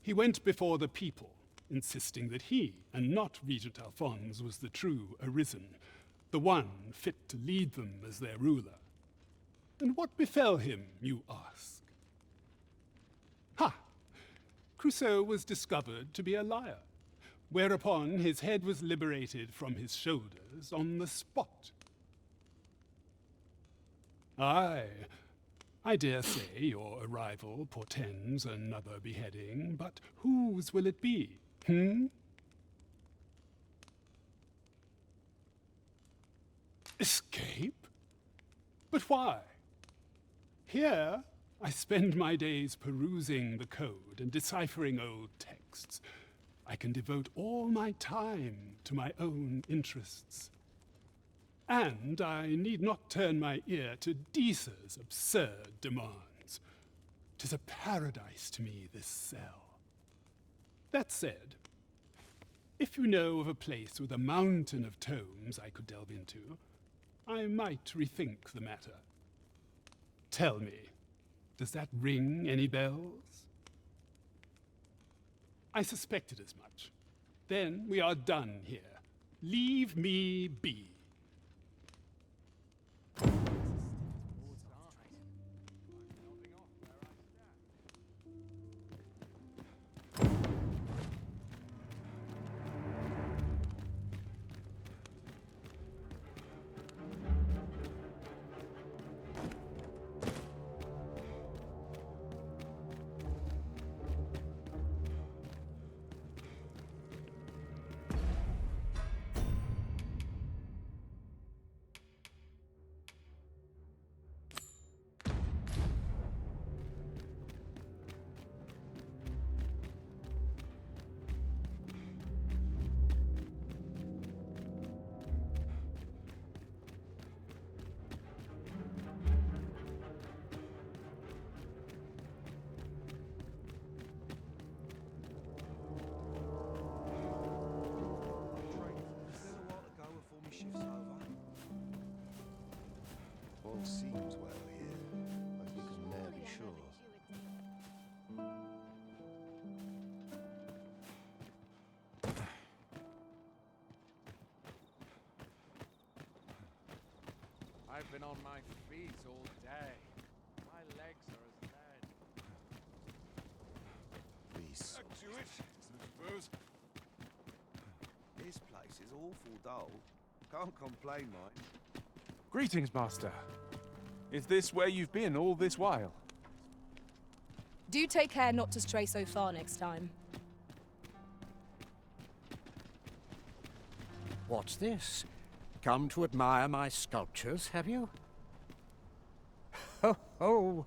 Speaker 10: He went before the people, insisting that he, and not Regent Alphonse, was the true arisen, the one fit to lead them as their ruler. And what befell him, you ask? Ha! Crusoe was discovered to be a liar, whereupon his head was liberated from his shoulders on the spot. Aye, I dare say your arrival portends another beheading, but whose will it be? Escape? But why? Here, I spend my days perusing the code and deciphering old texts. I can devote all my time to my own interests. And I need not turn my ear to Disa's absurd demands. 'Tis a paradise to me, this cell. That said, if you know of a place with a mountain of tomes I could delve into, I might rethink the matter. Tell me, does that ring any bells? I suspected as much. Then we are done here. Leave me be.
Speaker 11: All seems well here, but you can never be sure.
Speaker 3: I've been on my feet all day. My legs are as lead.
Speaker 11: These
Speaker 6: Back to it, I suppose.
Speaker 11: This place is awful dull. Can't complain, mate.
Speaker 2: Greetings, Master. Is this where you've been all this while?
Speaker 14: Do take care not to stray so far next time.
Speaker 18: What's this? Come to admire my sculptures, have you? Ho ho!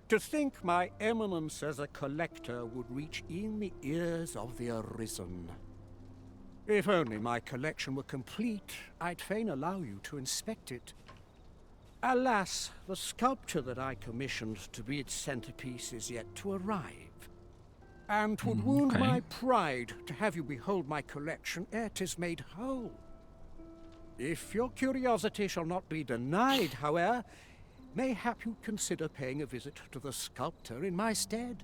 Speaker 18: To think my eminence as a collector would reach in the ears of the Arisen. If only my collection were complete, I'd fain allow you to inspect it. Alas, the sculpture that I commissioned to be its centerpiece is yet to arrive. And 'twould wound my pride to have you behold my collection ere 'tis made whole. If your curiosity shall not be denied, however, mayhap you'd consider paying a visit to the sculptor in my stead.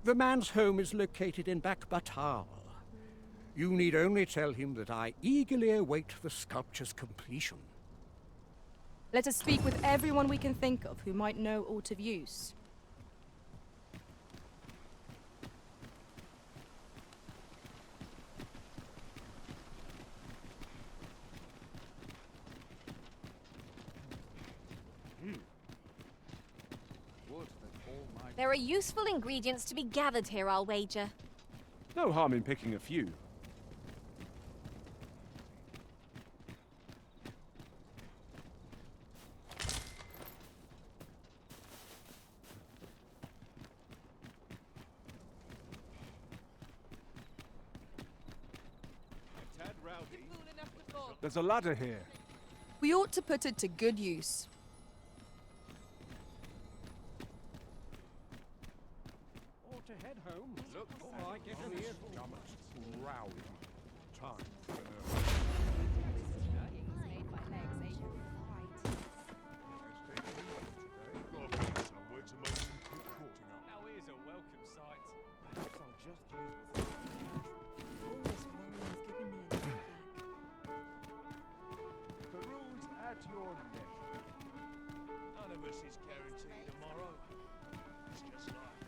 Speaker 18: The man's home is located in Batal. You need only tell him that I eagerly await the sculpture's completion.
Speaker 14: Let us speak with everyone we can think of who might know aught of use.
Speaker 15: There are useful ingredients to be gathered here, I'll wager.
Speaker 2: No harm in picking a few. There's a ladder here.
Speaker 14: We ought to put it to good use.
Speaker 18: Or to head home. Look, before I get an earful.
Speaker 2: Row. Time.
Speaker 12: Now here's a welcome sight.
Speaker 11: Perhaps I'll just use
Speaker 2: Peruse at your leisure.
Speaker 6: None of us is guaranteed tomorrow. It's just life.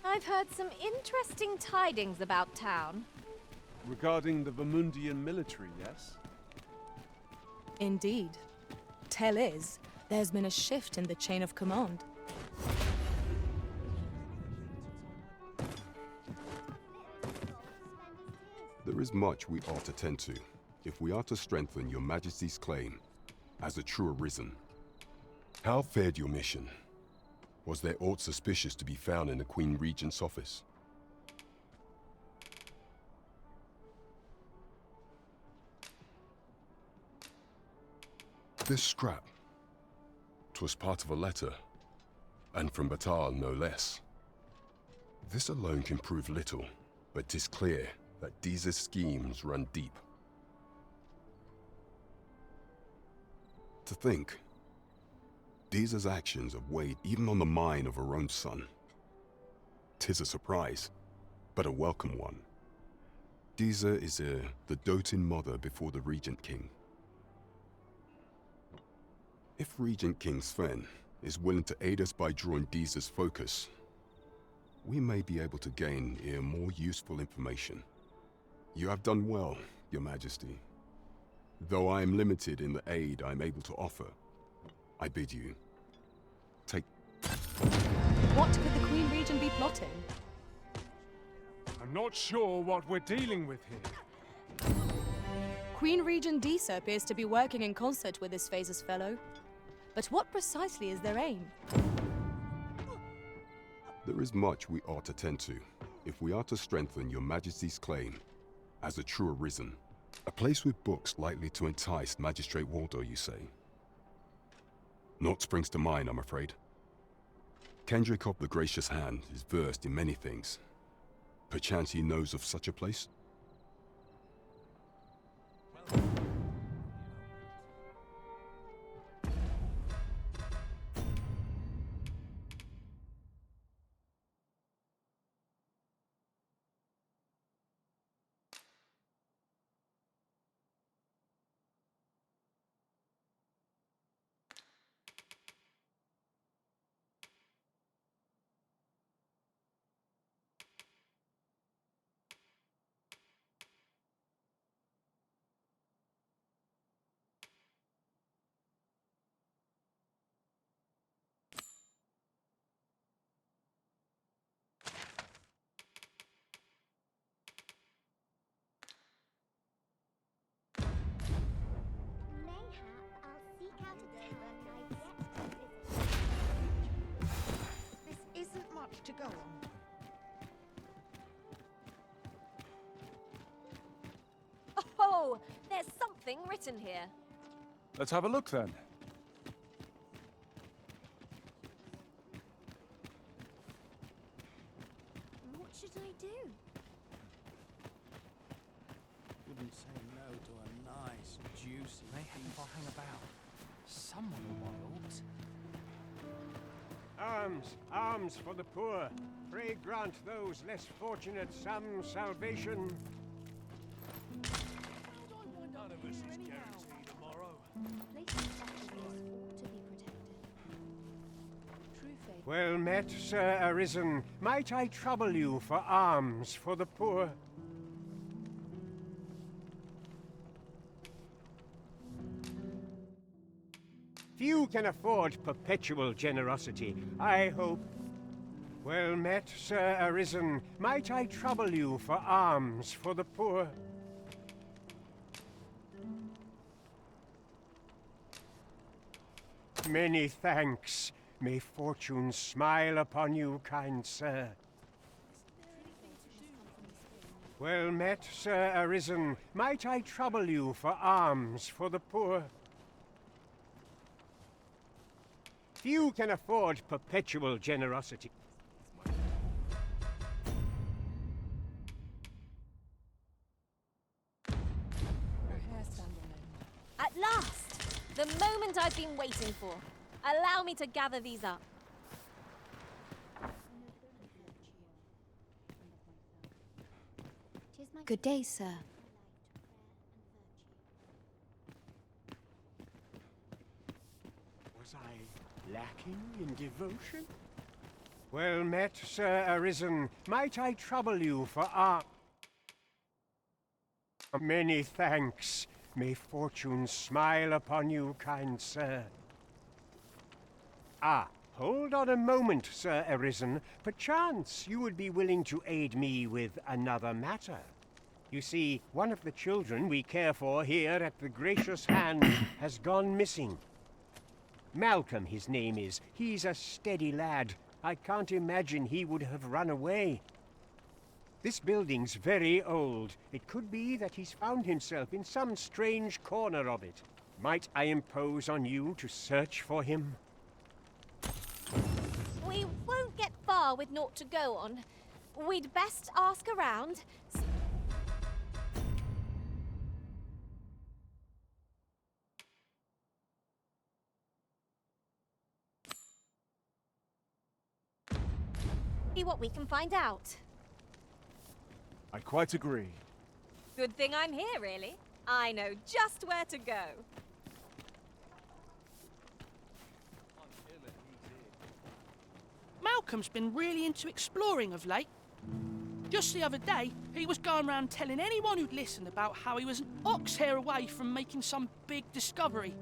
Speaker 15: I've heard some interesting tidings about town.
Speaker 2: Regarding the Vermundian military, yes?
Speaker 14: Indeed. Tell is, there's been a shift in the chain of command.
Speaker 8: There is much we ought to tend to, if we are to strengthen your Majesty's claim as a true arisen. How fared your mission? Was there aught suspicious to be found in the Queen Regent's office? This scrap. 'Twas part of a letter, and from Batal no less. This alone can prove little, but 'tis clear that Deeza's schemes run deep. To think, Deeza's actions have weighed even on the mind of her own son. 'Tis a surprise, but a welcome one. Deeza is the doting mother before the Regent King. If Regent King Sven is willing to aid us by drawing Deeza's focus, we may be able to gain more useful information. You have done well, Your Majesty. Though I am limited in the aid I am able to offer, I bid you, take...
Speaker 14: What could the Queen Regent be plotting?
Speaker 2: I'm not sure what we're dealing with here.
Speaker 14: Queen Regent Deesa appears to be working in concert with this Phases fellow. But what precisely is their aim?
Speaker 8: There is much we ought to tend to, if we are to strengthen your Majesty's claim as a true arisen. A place with books likely to entice Magistrate Waldo, you say? Naught springs to mind, I'm afraid. Kendrick of the Gracious Hand is versed in many things. Perchance he knows of such a place?
Speaker 5: This isn't much to go on.
Speaker 15: Oh, there's something written here.
Speaker 2: Let's have a look then.
Speaker 23: What should I do?
Speaker 11: Wouldn't say no to a nice, juicy
Speaker 12: Mayhap if I hang about. Someone will want ought.
Speaker 20: Arms, arms for the poor. Pray grant those less fortunate some salvation.
Speaker 6: None of us is guaranteed tomorrow.
Speaker 4: Places such as this ought to be protected. True faith.
Speaker 20: Well met, Sir Arisen. Might I trouble you for alms for the poor? Few can afford perpetual generosity. I hope... Well met, Sir Arisen. Might I trouble you for alms for the poor? Many thanks. May fortune smile upon you, kind sir. Well met, Sir Arisen. Might I trouble you for alms for the poor? Few can afford perpetual generosity.
Speaker 15: At last! The moment I've been waiting for. Allow me to gather these up.
Speaker 4: Good day, sir.
Speaker 20: Was I lacking in devotion? Well met, Sir Arisen. Might I trouble you for Many thanks. May fortune smile upon you, kind sir. Ah, hold on a moment, Sir Arisen. Perchance you would be willing to aid me with another matter. You see, one of the children we care for here at the Gracious Hand has gone missing. Malcolm, his name is. He's a steady lad. I can't imagine he would have run away. This building's very old. It could be that he's found himself in some strange corner of it. Might I impose on you to search for him?
Speaker 15: We won't get far with naught to go on. We'd best ask around. See what we can find out.
Speaker 2: I quite agree.
Speaker 15: Good thing I'm here, really. I know just where to go.
Speaker 16: Malcolm's been really into exploring of late. Just the other day, he was going around telling anyone who'd listen about how he was an ox hair away from making some big discovery.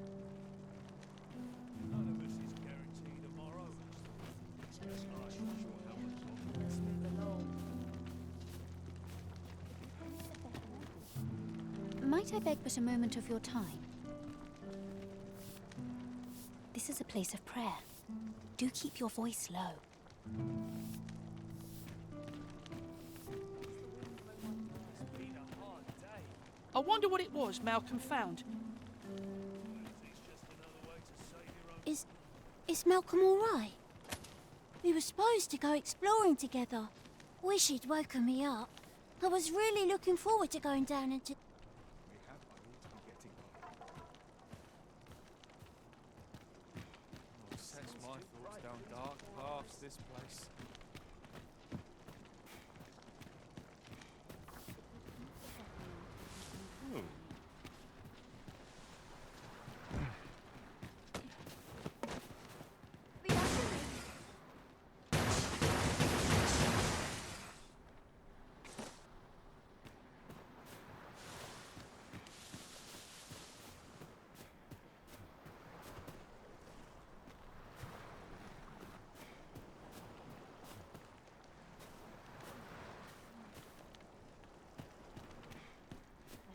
Speaker 23: Might I beg but a moment of your time? This is a place of prayer. Do keep your voice low.
Speaker 16: I wonder what it was Malcolm found.
Speaker 23: Is Malcolm all right? We were supposed to go exploring together. Wish he'd woken me up. I was really looking forward to going down into...
Speaker 13: Sets my thoughts down dark paths, this place.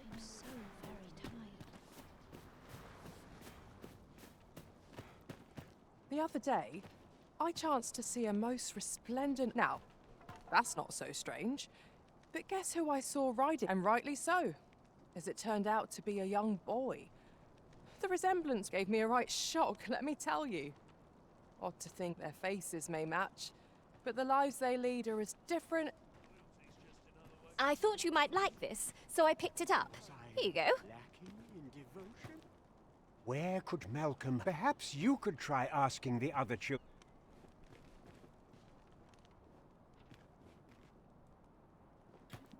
Speaker 23: I'm so very tired.
Speaker 5: The other day, I chanced to see a most resplendent... Now, that's not so strange. But guess who I saw riding? And rightly so, as it turned out to be a young boy. The resemblance gave me a right shock, let me tell you. Odd to think their faces may match, but the lives they lead are as different...
Speaker 15: I thought you might like this, so I picked it up. Here you go.
Speaker 20: Lacking in devotion? Where could Malcolm... Perhaps you could try asking the other children.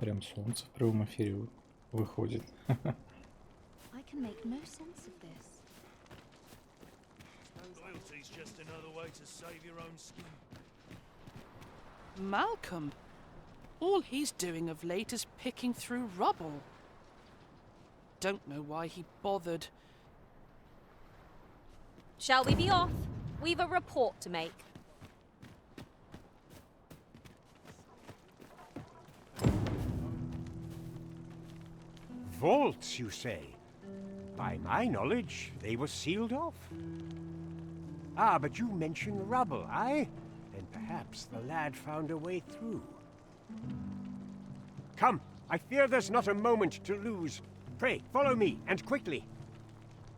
Speaker 1: Прям солнце в прямом эфире выходит.
Speaker 23: I can make no sense of this.
Speaker 12: Loyalty's just another way to save your own skin.
Speaker 16: Malcolm? All he's doing of late is picking through rubble. Don't know why he bothered.
Speaker 15: Shall we be off? We've a report to make.
Speaker 20: Vaults, you say? By my knowledge, they were sealed off. Ah, but you mentioned rubble, aye? Then perhaps the lad found a way through. Come, I fear there's not a moment to lose. Pray, follow me, and quickly.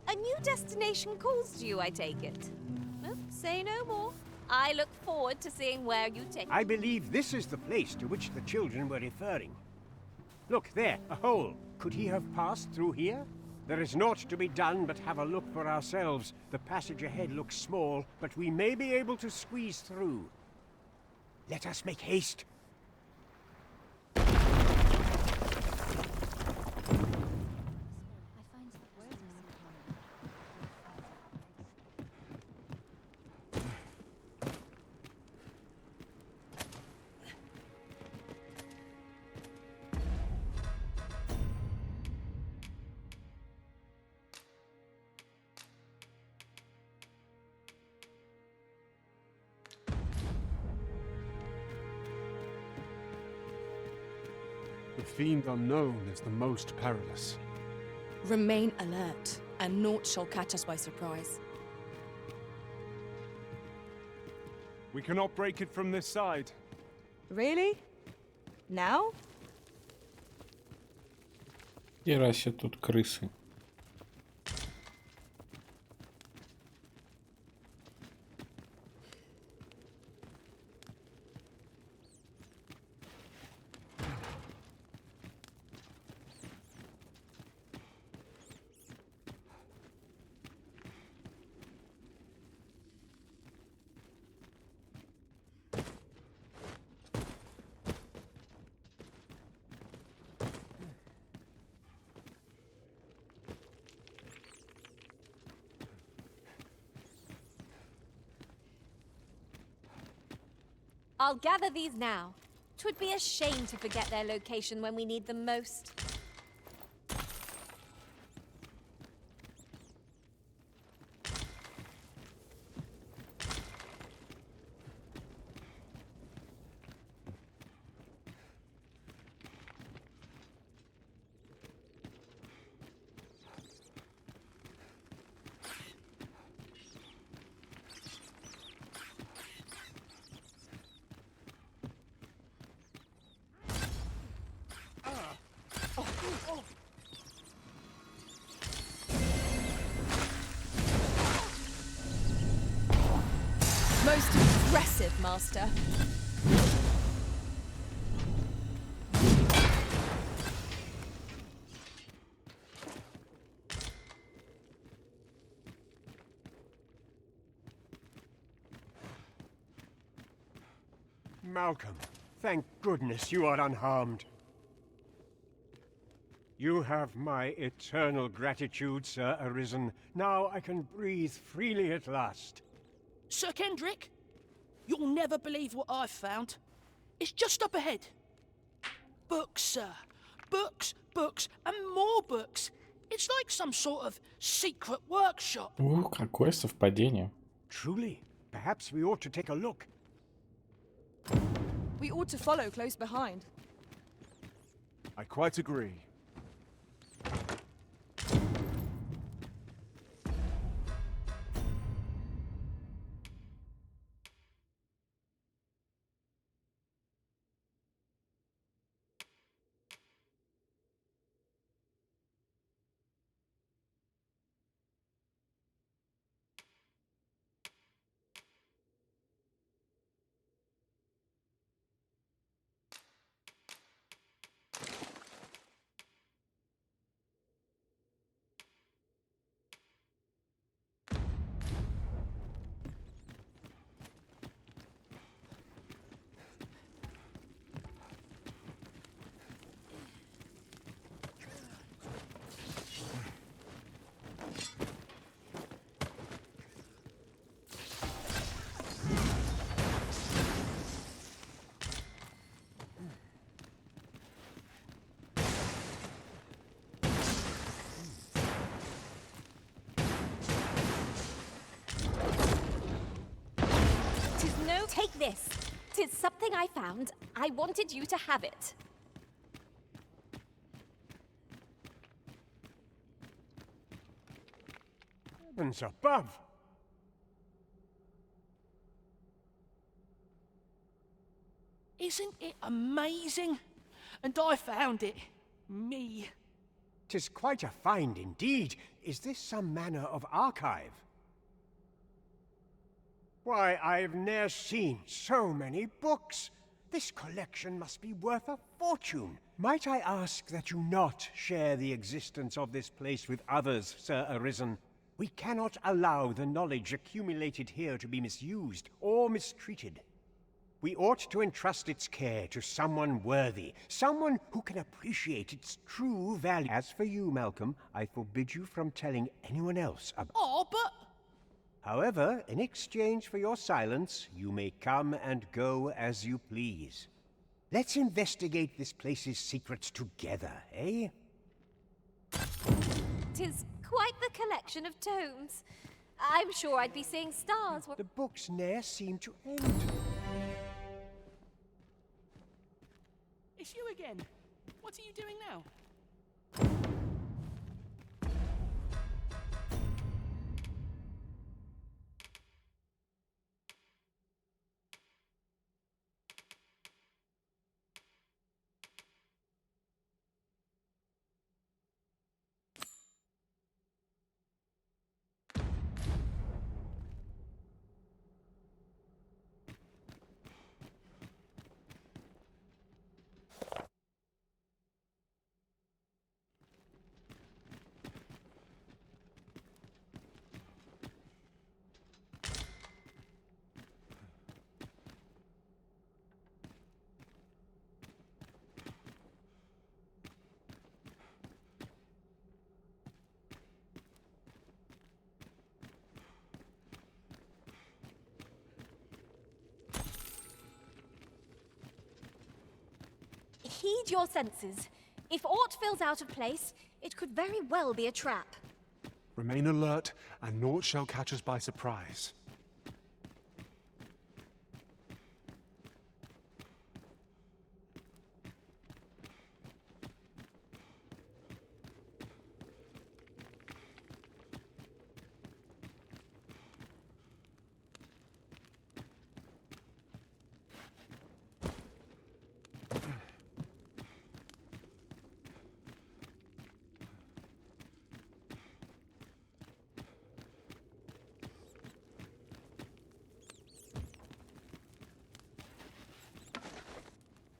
Speaker 15: A new destination calls to you, I take it. Well, say no more. I look forward to seeing where you take me.
Speaker 20: I believe this is the place to which the children were referring. Look, there, a hole. Could he have passed through here? There is naught to be done but have a look for ourselves. The passage ahead looks small, but we may be able to squeeze through. Let us make haste.
Speaker 2: The fiend unknown is the most perilous.
Speaker 14: Remain alert, and naught shall catch us by surprise.
Speaker 2: We cannot break it from this side.
Speaker 14: Really? Now?
Speaker 1: Ярасе тут крысы.
Speaker 15: I'll gather these now. 'Twould be a shame to forget their location when we need them most.
Speaker 14: Most impressive, Master.
Speaker 20: Malcolm, thank goodness you are unharmed. You have my eternal gratitude, Sir Arisen. Now I can breathe freely at last.
Speaker 16: Sir Kendrick, you'll never believe what I've found. It's just up ahead. Books, sir. Books, books, and more books. It's like some sort of secret workshop.
Speaker 1: Какое совпадение.
Speaker 20: Truly, perhaps we ought to take a look.
Speaker 14: We ought to follow close behind.
Speaker 2: I quite agree.
Speaker 15: take this. 'Tis something I found. I wanted you to have it.
Speaker 20: Heavens above!
Speaker 16: Isn't it amazing? And I found it. Me.
Speaker 20: 'Tis quite a find indeed. Is this some manner of archive? Why, I've ne'er seen so many books. This collection must be worth a fortune. Might I ask that you not share the existence of this place with others, Sir Arisen? We cannot allow the knowledge accumulated here to be misused or mistreated. We ought to entrust its care to someone worthy, someone who can appreciate its true value. As for you, Malcolm, I forbid you from telling anyone else about...
Speaker 16: Oh, but...
Speaker 20: However, in exchange for your silence, you may come and go as you please. Let's investigate this place's secrets together, eh?
Speaker 15: 'Tis quite the collection of tomes. I'm sure I'd be seeing stars.
Speaker 20: The books ne'er seem to end.
Speaker 16: It's you again. What are you doing now?
Speaker 15: Heed your senses. If aught feels out of place, it could very well be a trap.
Speaker 2: Remain alert, and naught shall catch us by surprise.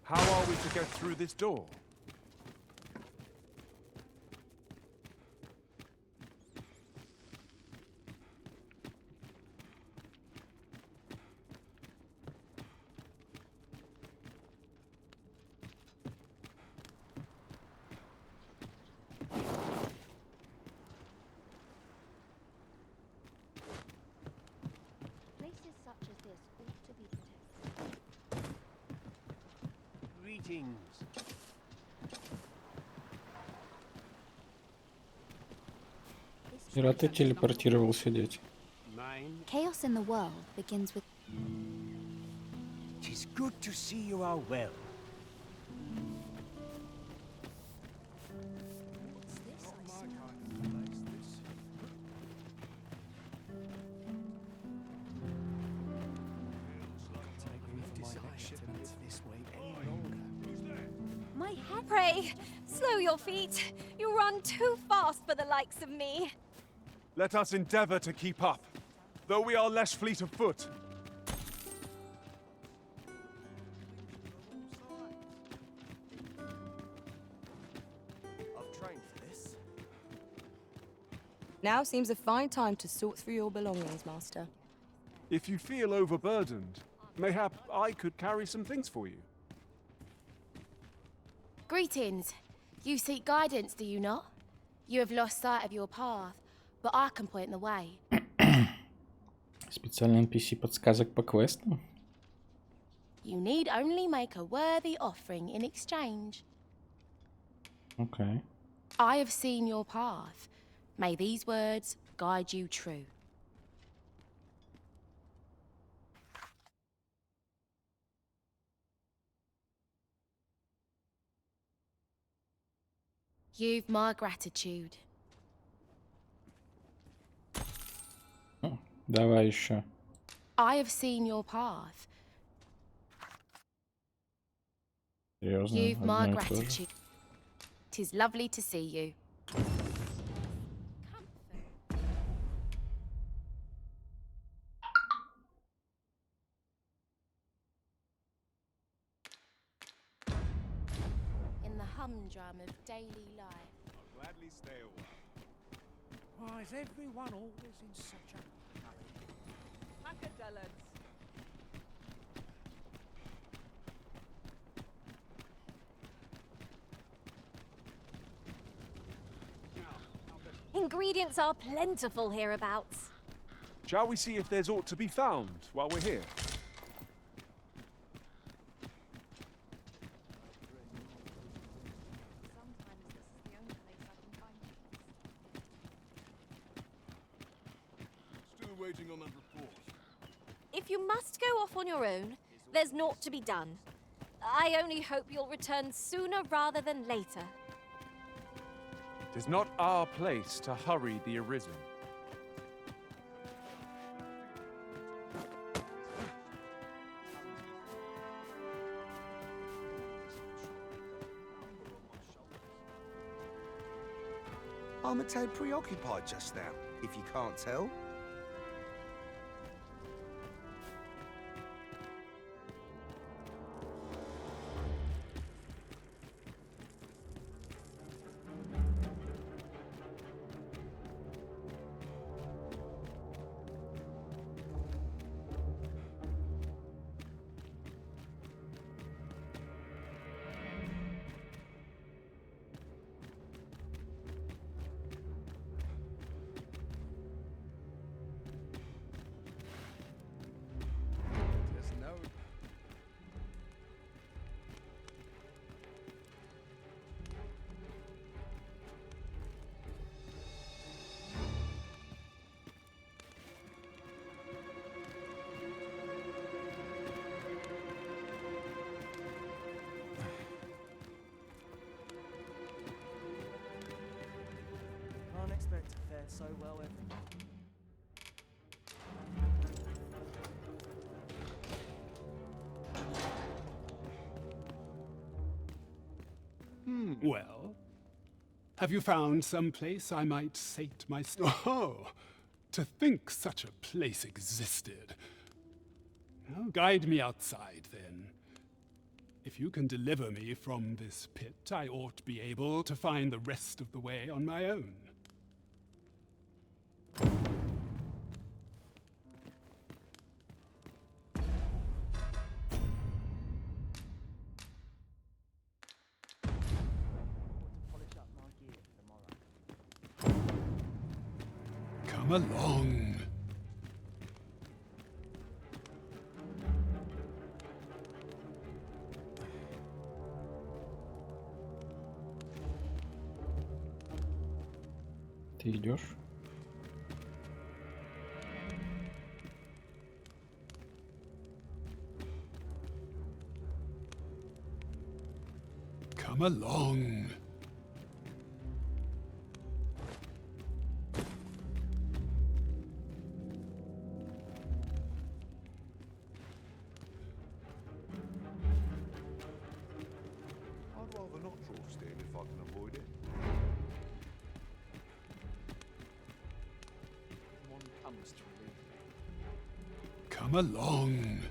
Speaker 2: How are we to get through this door?
Speaker 4: Places such as this ought to be protected.
Speaker 20: Greetings.
Speaker 1: Ира, ты телепортировался, дети.
Speaker 23: Chaos in the world begins with...
Speaker 20: 'Tis good to see you are well.
Speaker 15: My head. Pray, slow your feet. You run too fast for the likes of me.
Speaker 2: Let us endeavor to keep up, though we are less fleet of foot.
Speaker 11: I've trained for this.
Speaker 14: Now seems a fine time to sort through your belongings, Master.
Speaker 2: If you feel overburdened, mayhap I could carry some things for you.
Speaker 17: Greetings. You seek guidance, do you not? You have lost sight of your path, but I can point the way.
Speaker 1: Специальный NPC подсказок по квестам?
Speaker 17: You need only make a worthy offering in exchange.
Speaker 1: Okay.
Speaker 17: I have seen your path. May these words guide you true. You've my gratitude.
Speaker 1: Давай еще.
Speaker 17: I have seen your path.
Speaker 1: Серьезно,
Speaker 17: You've my
Speaker 1: одно и то же.
Speaker 17: gratitude. 'Tis lovely to see you. In the humdrum of daily life.
Speaker 6: I'll gladly stay a while.
Speaker 18: Why is everyone always in such a hurry?
Speaker 15: Ingredients are plentiful hereabouts.
Speaker 2: Shall we see if there's aught to be found while we're here?
Speaker 6: Still waiting on that report.
Speaker 15: If you must go off on your own, there's naught to be done. I only hope you'll return sooner rather than later.
Speaker 2: 'Tis not our place to hurry the Arisen.
Speaker 11: I'm a tad preoccupied just now, if you can't tell.
Speaker 13: There's no...
Speaker 19: Can't expect to fare so well every day.
Speaker 10: Well, have you found some place I might sate my Oh, to think such a place existed. Now guide me outside, then. If you can deliver me from this pit, I ought to be able to find the rest of the way on my own.
Speaker 19: Polish up my gear for tomorrow.
Speaker 10: Come along.
Speaker 1: Ты идешь?
Speaker 10: Come along.
Speaker 11: I'd rather not draw steel if I can avoid it.
Speaker 13: One comes to relieve me.
Speaker 10: Come along.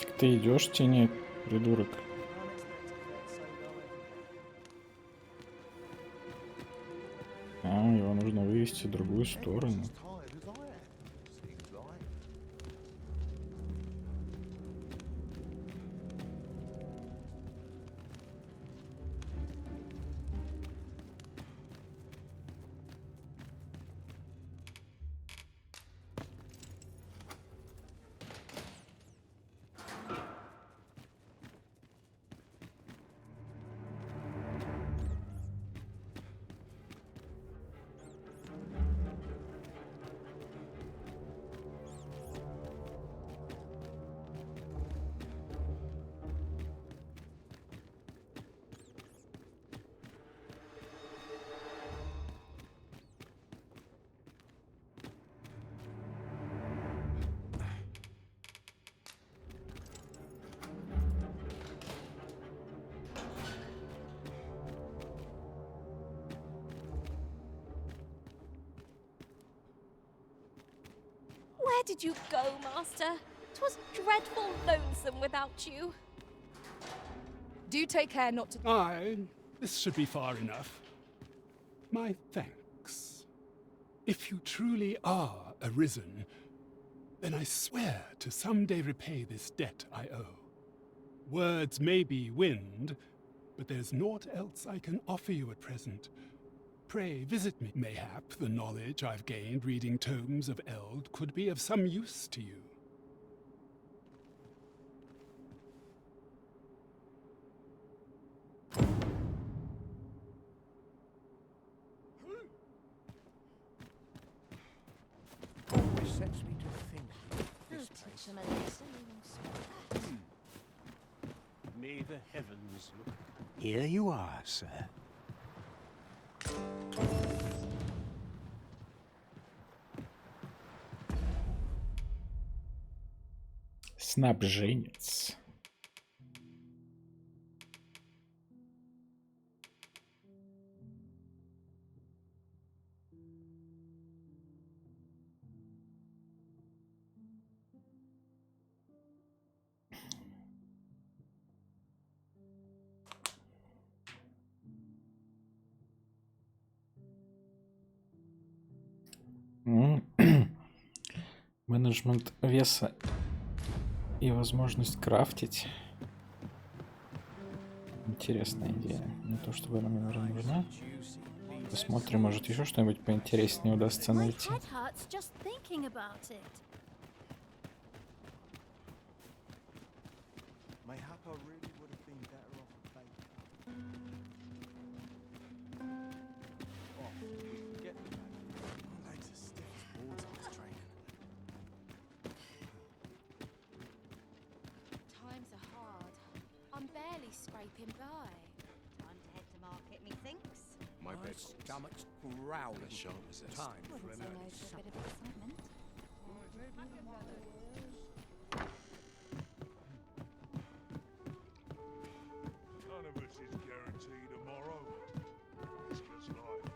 Speaker 1: Так ты идешь, тени, придурок. А, его нужно вывести в другую сторону.
Speaker 11: Tired as I am, seems like.
Speaker 15: did you go, Master? 'Twas dreadful lonesome without you.
Speaker 5: Do take care not to...
Speaker 10: Aye, this should be far enough. My thanks. If you truly are arisen, then I swear to someday repay this debt I owe. Words may be wind, but there's naught else I can offer you at present. Pray visit me. Mayhap the knowledge I've gained reading tomes of Eld could be of some use to you.
Speaker 18: Always sets me to think. This place.
Speaker 20: May the heavens look. Here you are, sir.
Speaker 1: Снабженец. Менеджмент веса и возможность крафтить. Интересная идея. Не то, чтобы она мне, наверное, нужна. Посмотрим, может, еще что-нибудь поинтереснее удастся найти.
Speaker 17: Times are hard. I'm barely scraping by.
Speaker 4: Time to head to market, methinks.
Speaker 18: My stomach's growling.
Speaker 11: As sharp as this.
Speaker 18: Time for
Speaker 4: Wouldn't
Speaker 18: an
Speaker 4: say no
Speaker 18: early
Speaker 4: to a
Speaker 18: supper.
Speaker 4: bit of excitement.
Speaker 6: None of us is guaranteed tomorrow. It's just life.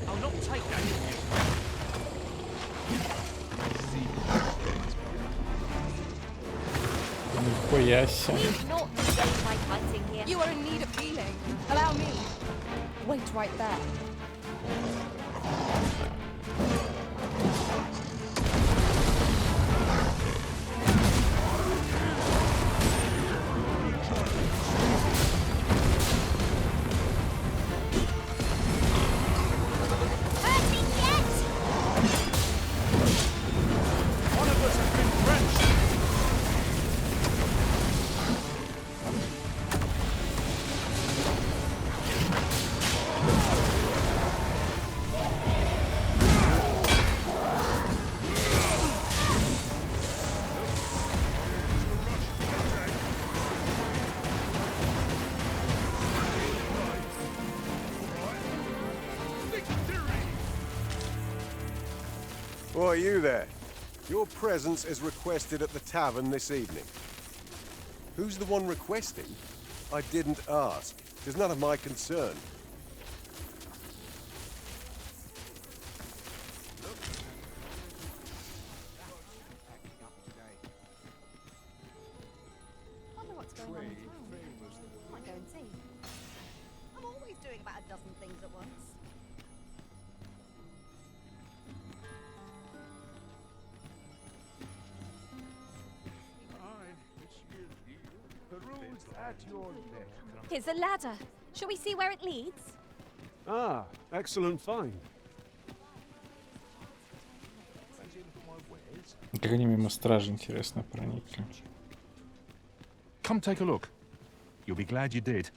Speaker 13: I'll not take that.
Speaker 1: Нихуя себе.
Speaker 15: Not today, my fighting here.
Speaker 5: You are in need of healing. Allow me. Wait right there.
Speaker 6: One of us has been drenched.
Speaker 9: Why, you there? Your presence is requested at the tavern this evening. Who's the one requesting? I didn't ask. It's none of my concern.
Speaker 4: Wonder what's going on in town. Might go and see. I'm always doing about a dozen things at once.
Speaker 2: Peruse at your leisure.
Speaker 15: Here's a ladder. Shall we see where it leads?
Speaker 2: Ah, excellent find.
Speaker 1: Как они мимо стражи, интересно, проникли.
Speaker 6: Come take a look. You'll be glad you did.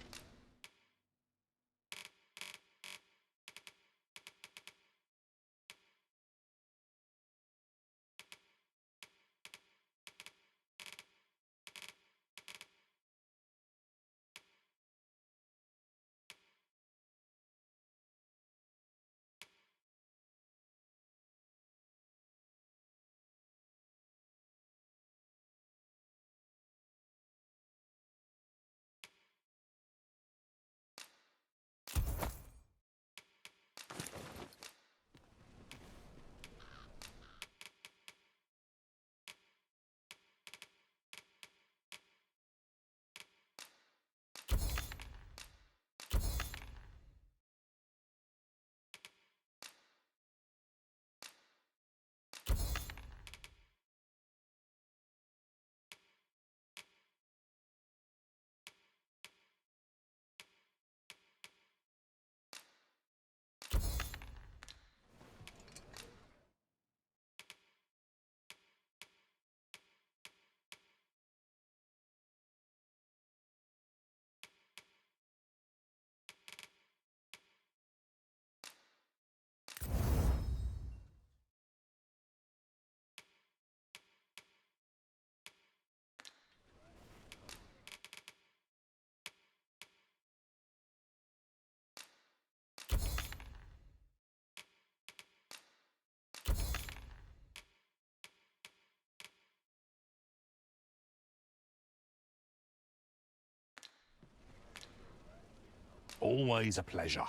Speaker 6: Always a pleasure.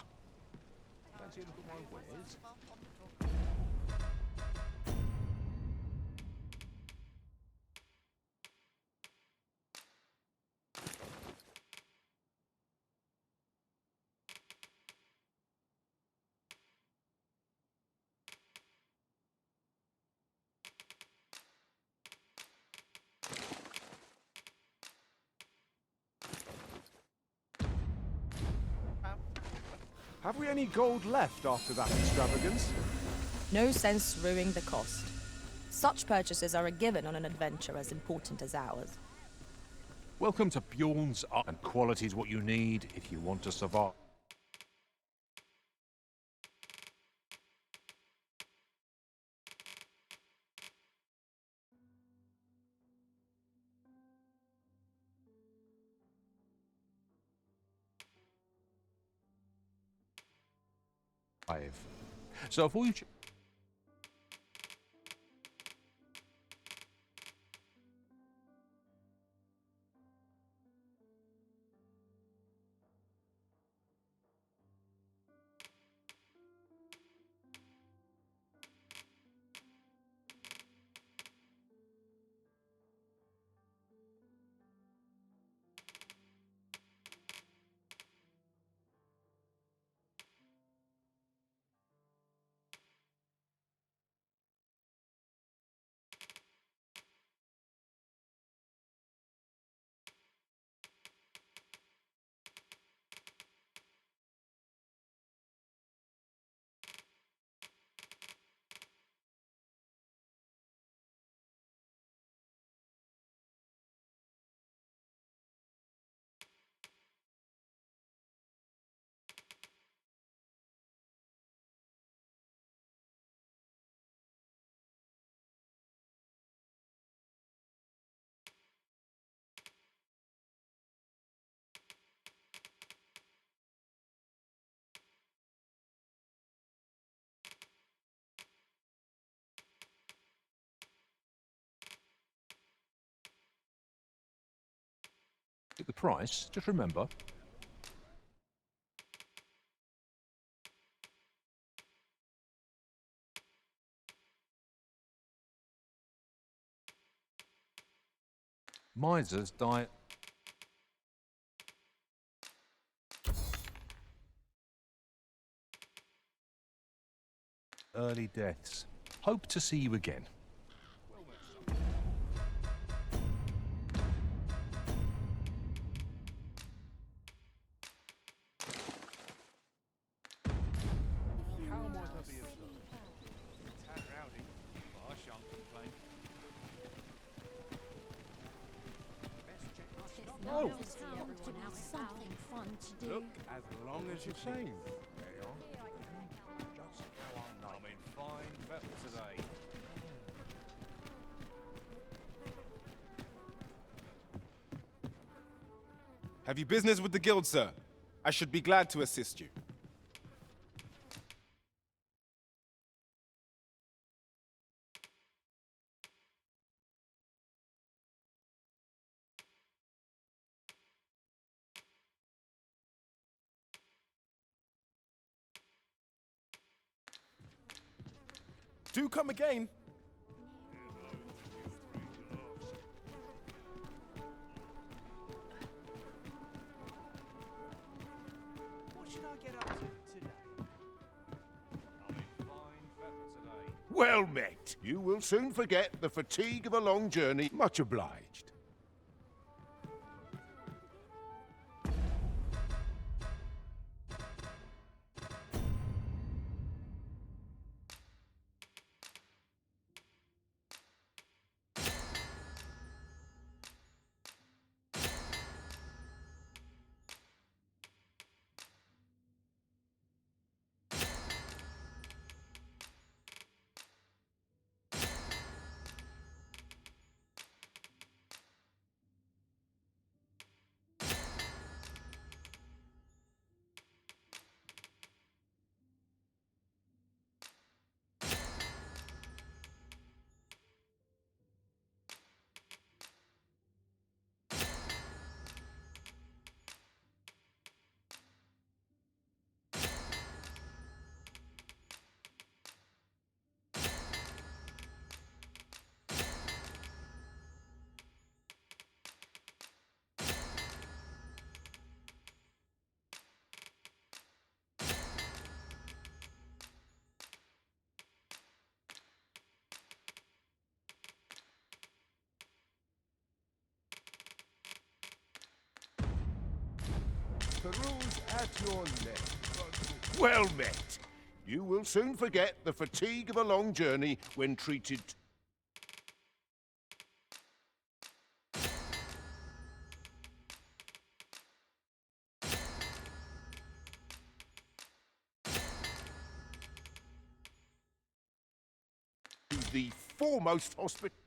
Speaker 2: Have we any gold left after that extravagance?
Speaker 14: No sense ruining the cost. Such purchases are a given on an adventure as important as ours.
Speaker 6: Welcome to Bjorn's Art, and quality is what you need if you want to survive. So if we... The price, just remember. Misers die. Early deaths. Hope to see you again.
Speaker 4: Oh, something fun to do.
Speaker 6: Look, as long as you're saying. Just how I'm in fine fettle today.
Speaker 7: Have you business with the guild, sir? I should be glad to assist you. Do come again.
Speaker 19: What should I get up to today?
Speaker 21: Well met. You will soon forget the fatigue of a long journey. Much obliged. Peruse at your leisure. Well met. You will soon forget the fatigue of a long journey when treated... the foremost hospital...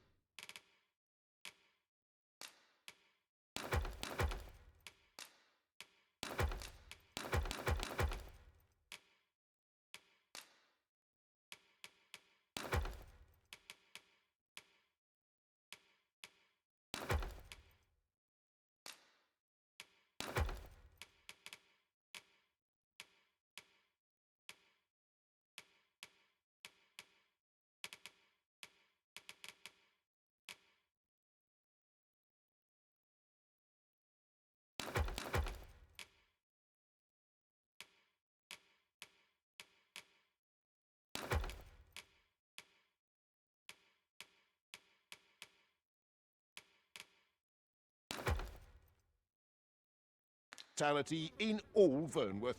Speaker 21: in all Vernworth.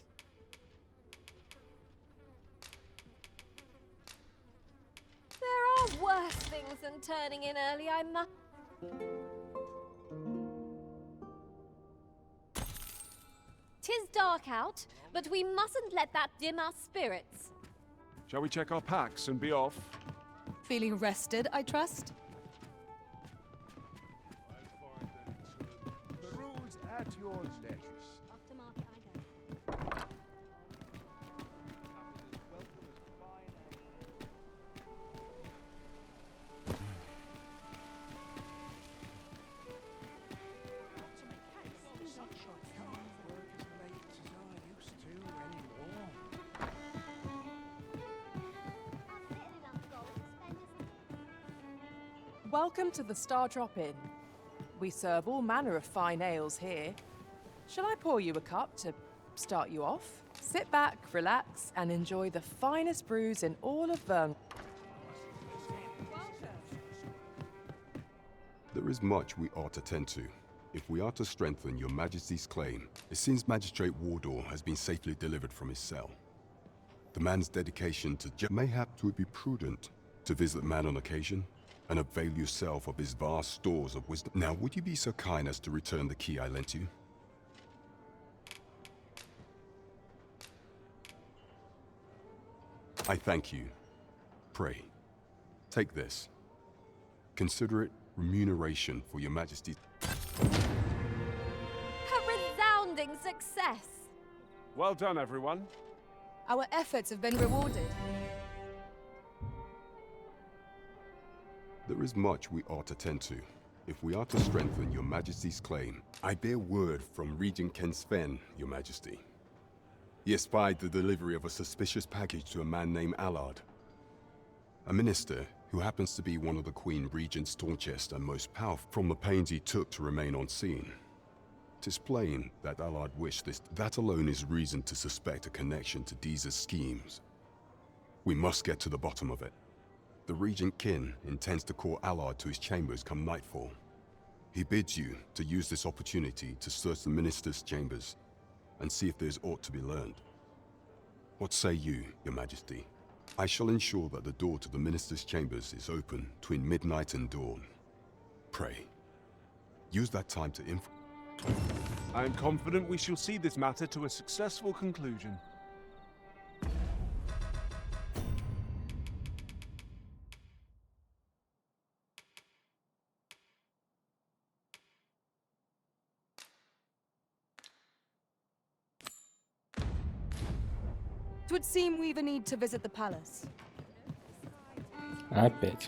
Speaker 15: There are worse things than turning in early, I must... Tis dark out, but we mustn't let that dim our spirits.
Speaker 2: Shall we check our packs and be off?
Speaker 3: Feeling rested, I trust?
Speaker 21: Peruse at your leisure.
Speaker 15: Off to market I go.
Speaker 5: Welcome to the Star Drop Inn. We serve all manner of fine ales here. Shall I pour you a cup to start you off? Sit back, relax, and enjoy the finest brews in all of Vern.
Speaker 8: There is much we ought to tend to. If we are to strengthen your Majesty's claim, it seems Magistrate Wardor has been safely delivered from his cell. The man's dedication to mayhap 'twould be prudent to visit the man on occasion and avail yourself of his vast stores of wisdom. Now, would you be so kind as to return the key I lent you? I thank you. Pray, take this. Consider it remuneration for your Majesty's...
Speaker 15: A resounding success!
Speaker 2: Well done, everyone.
Speaker 3: Our efforts have been rewarded.
Speaker 8: There is much we ought to tend to. If we are to strengthen your Majesty's claim, I bear word from Regent Ken Sven, your Majesty. He espied the delivery of a suspicious package to a man named Allard, a minister who happens to be one of the Queen Regent's staunchest and most powerful. From the pains he took to remain on scene, 'tis plain that Allard wished this. That alone is reason to suspect a connection to Deeza's schemes. We must get to the bottom of it. The Regent Kin intends to call Allard to his chambers come nightfall. He bids you to use this opportunity to search the minister's chambers and see if there's aught to be learned. What say you, your Majesty? I shall ensure that the door to the minister's chambers is open between midnight and dawn. Pray, use that time to
Speaker 2: I am confident we shall see this matter to a successful conclusion.
Speaker 3: It would seem we've a need to visit the palace.
Speaker 1: Опять.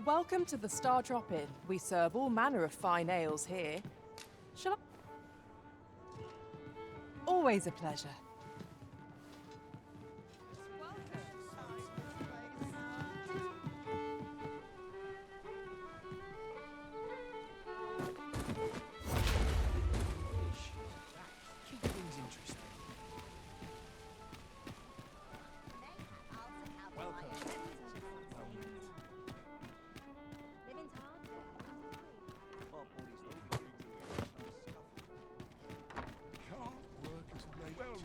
Speaker 5: Welcome to the Star Drop Inn. We serve all manner of fine ales here. Shall I... Always a pleasure.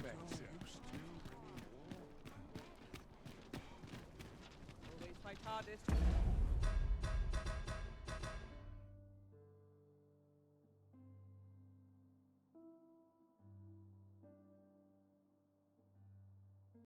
Speaker 6: better.
Speaker 5: Always my hardest.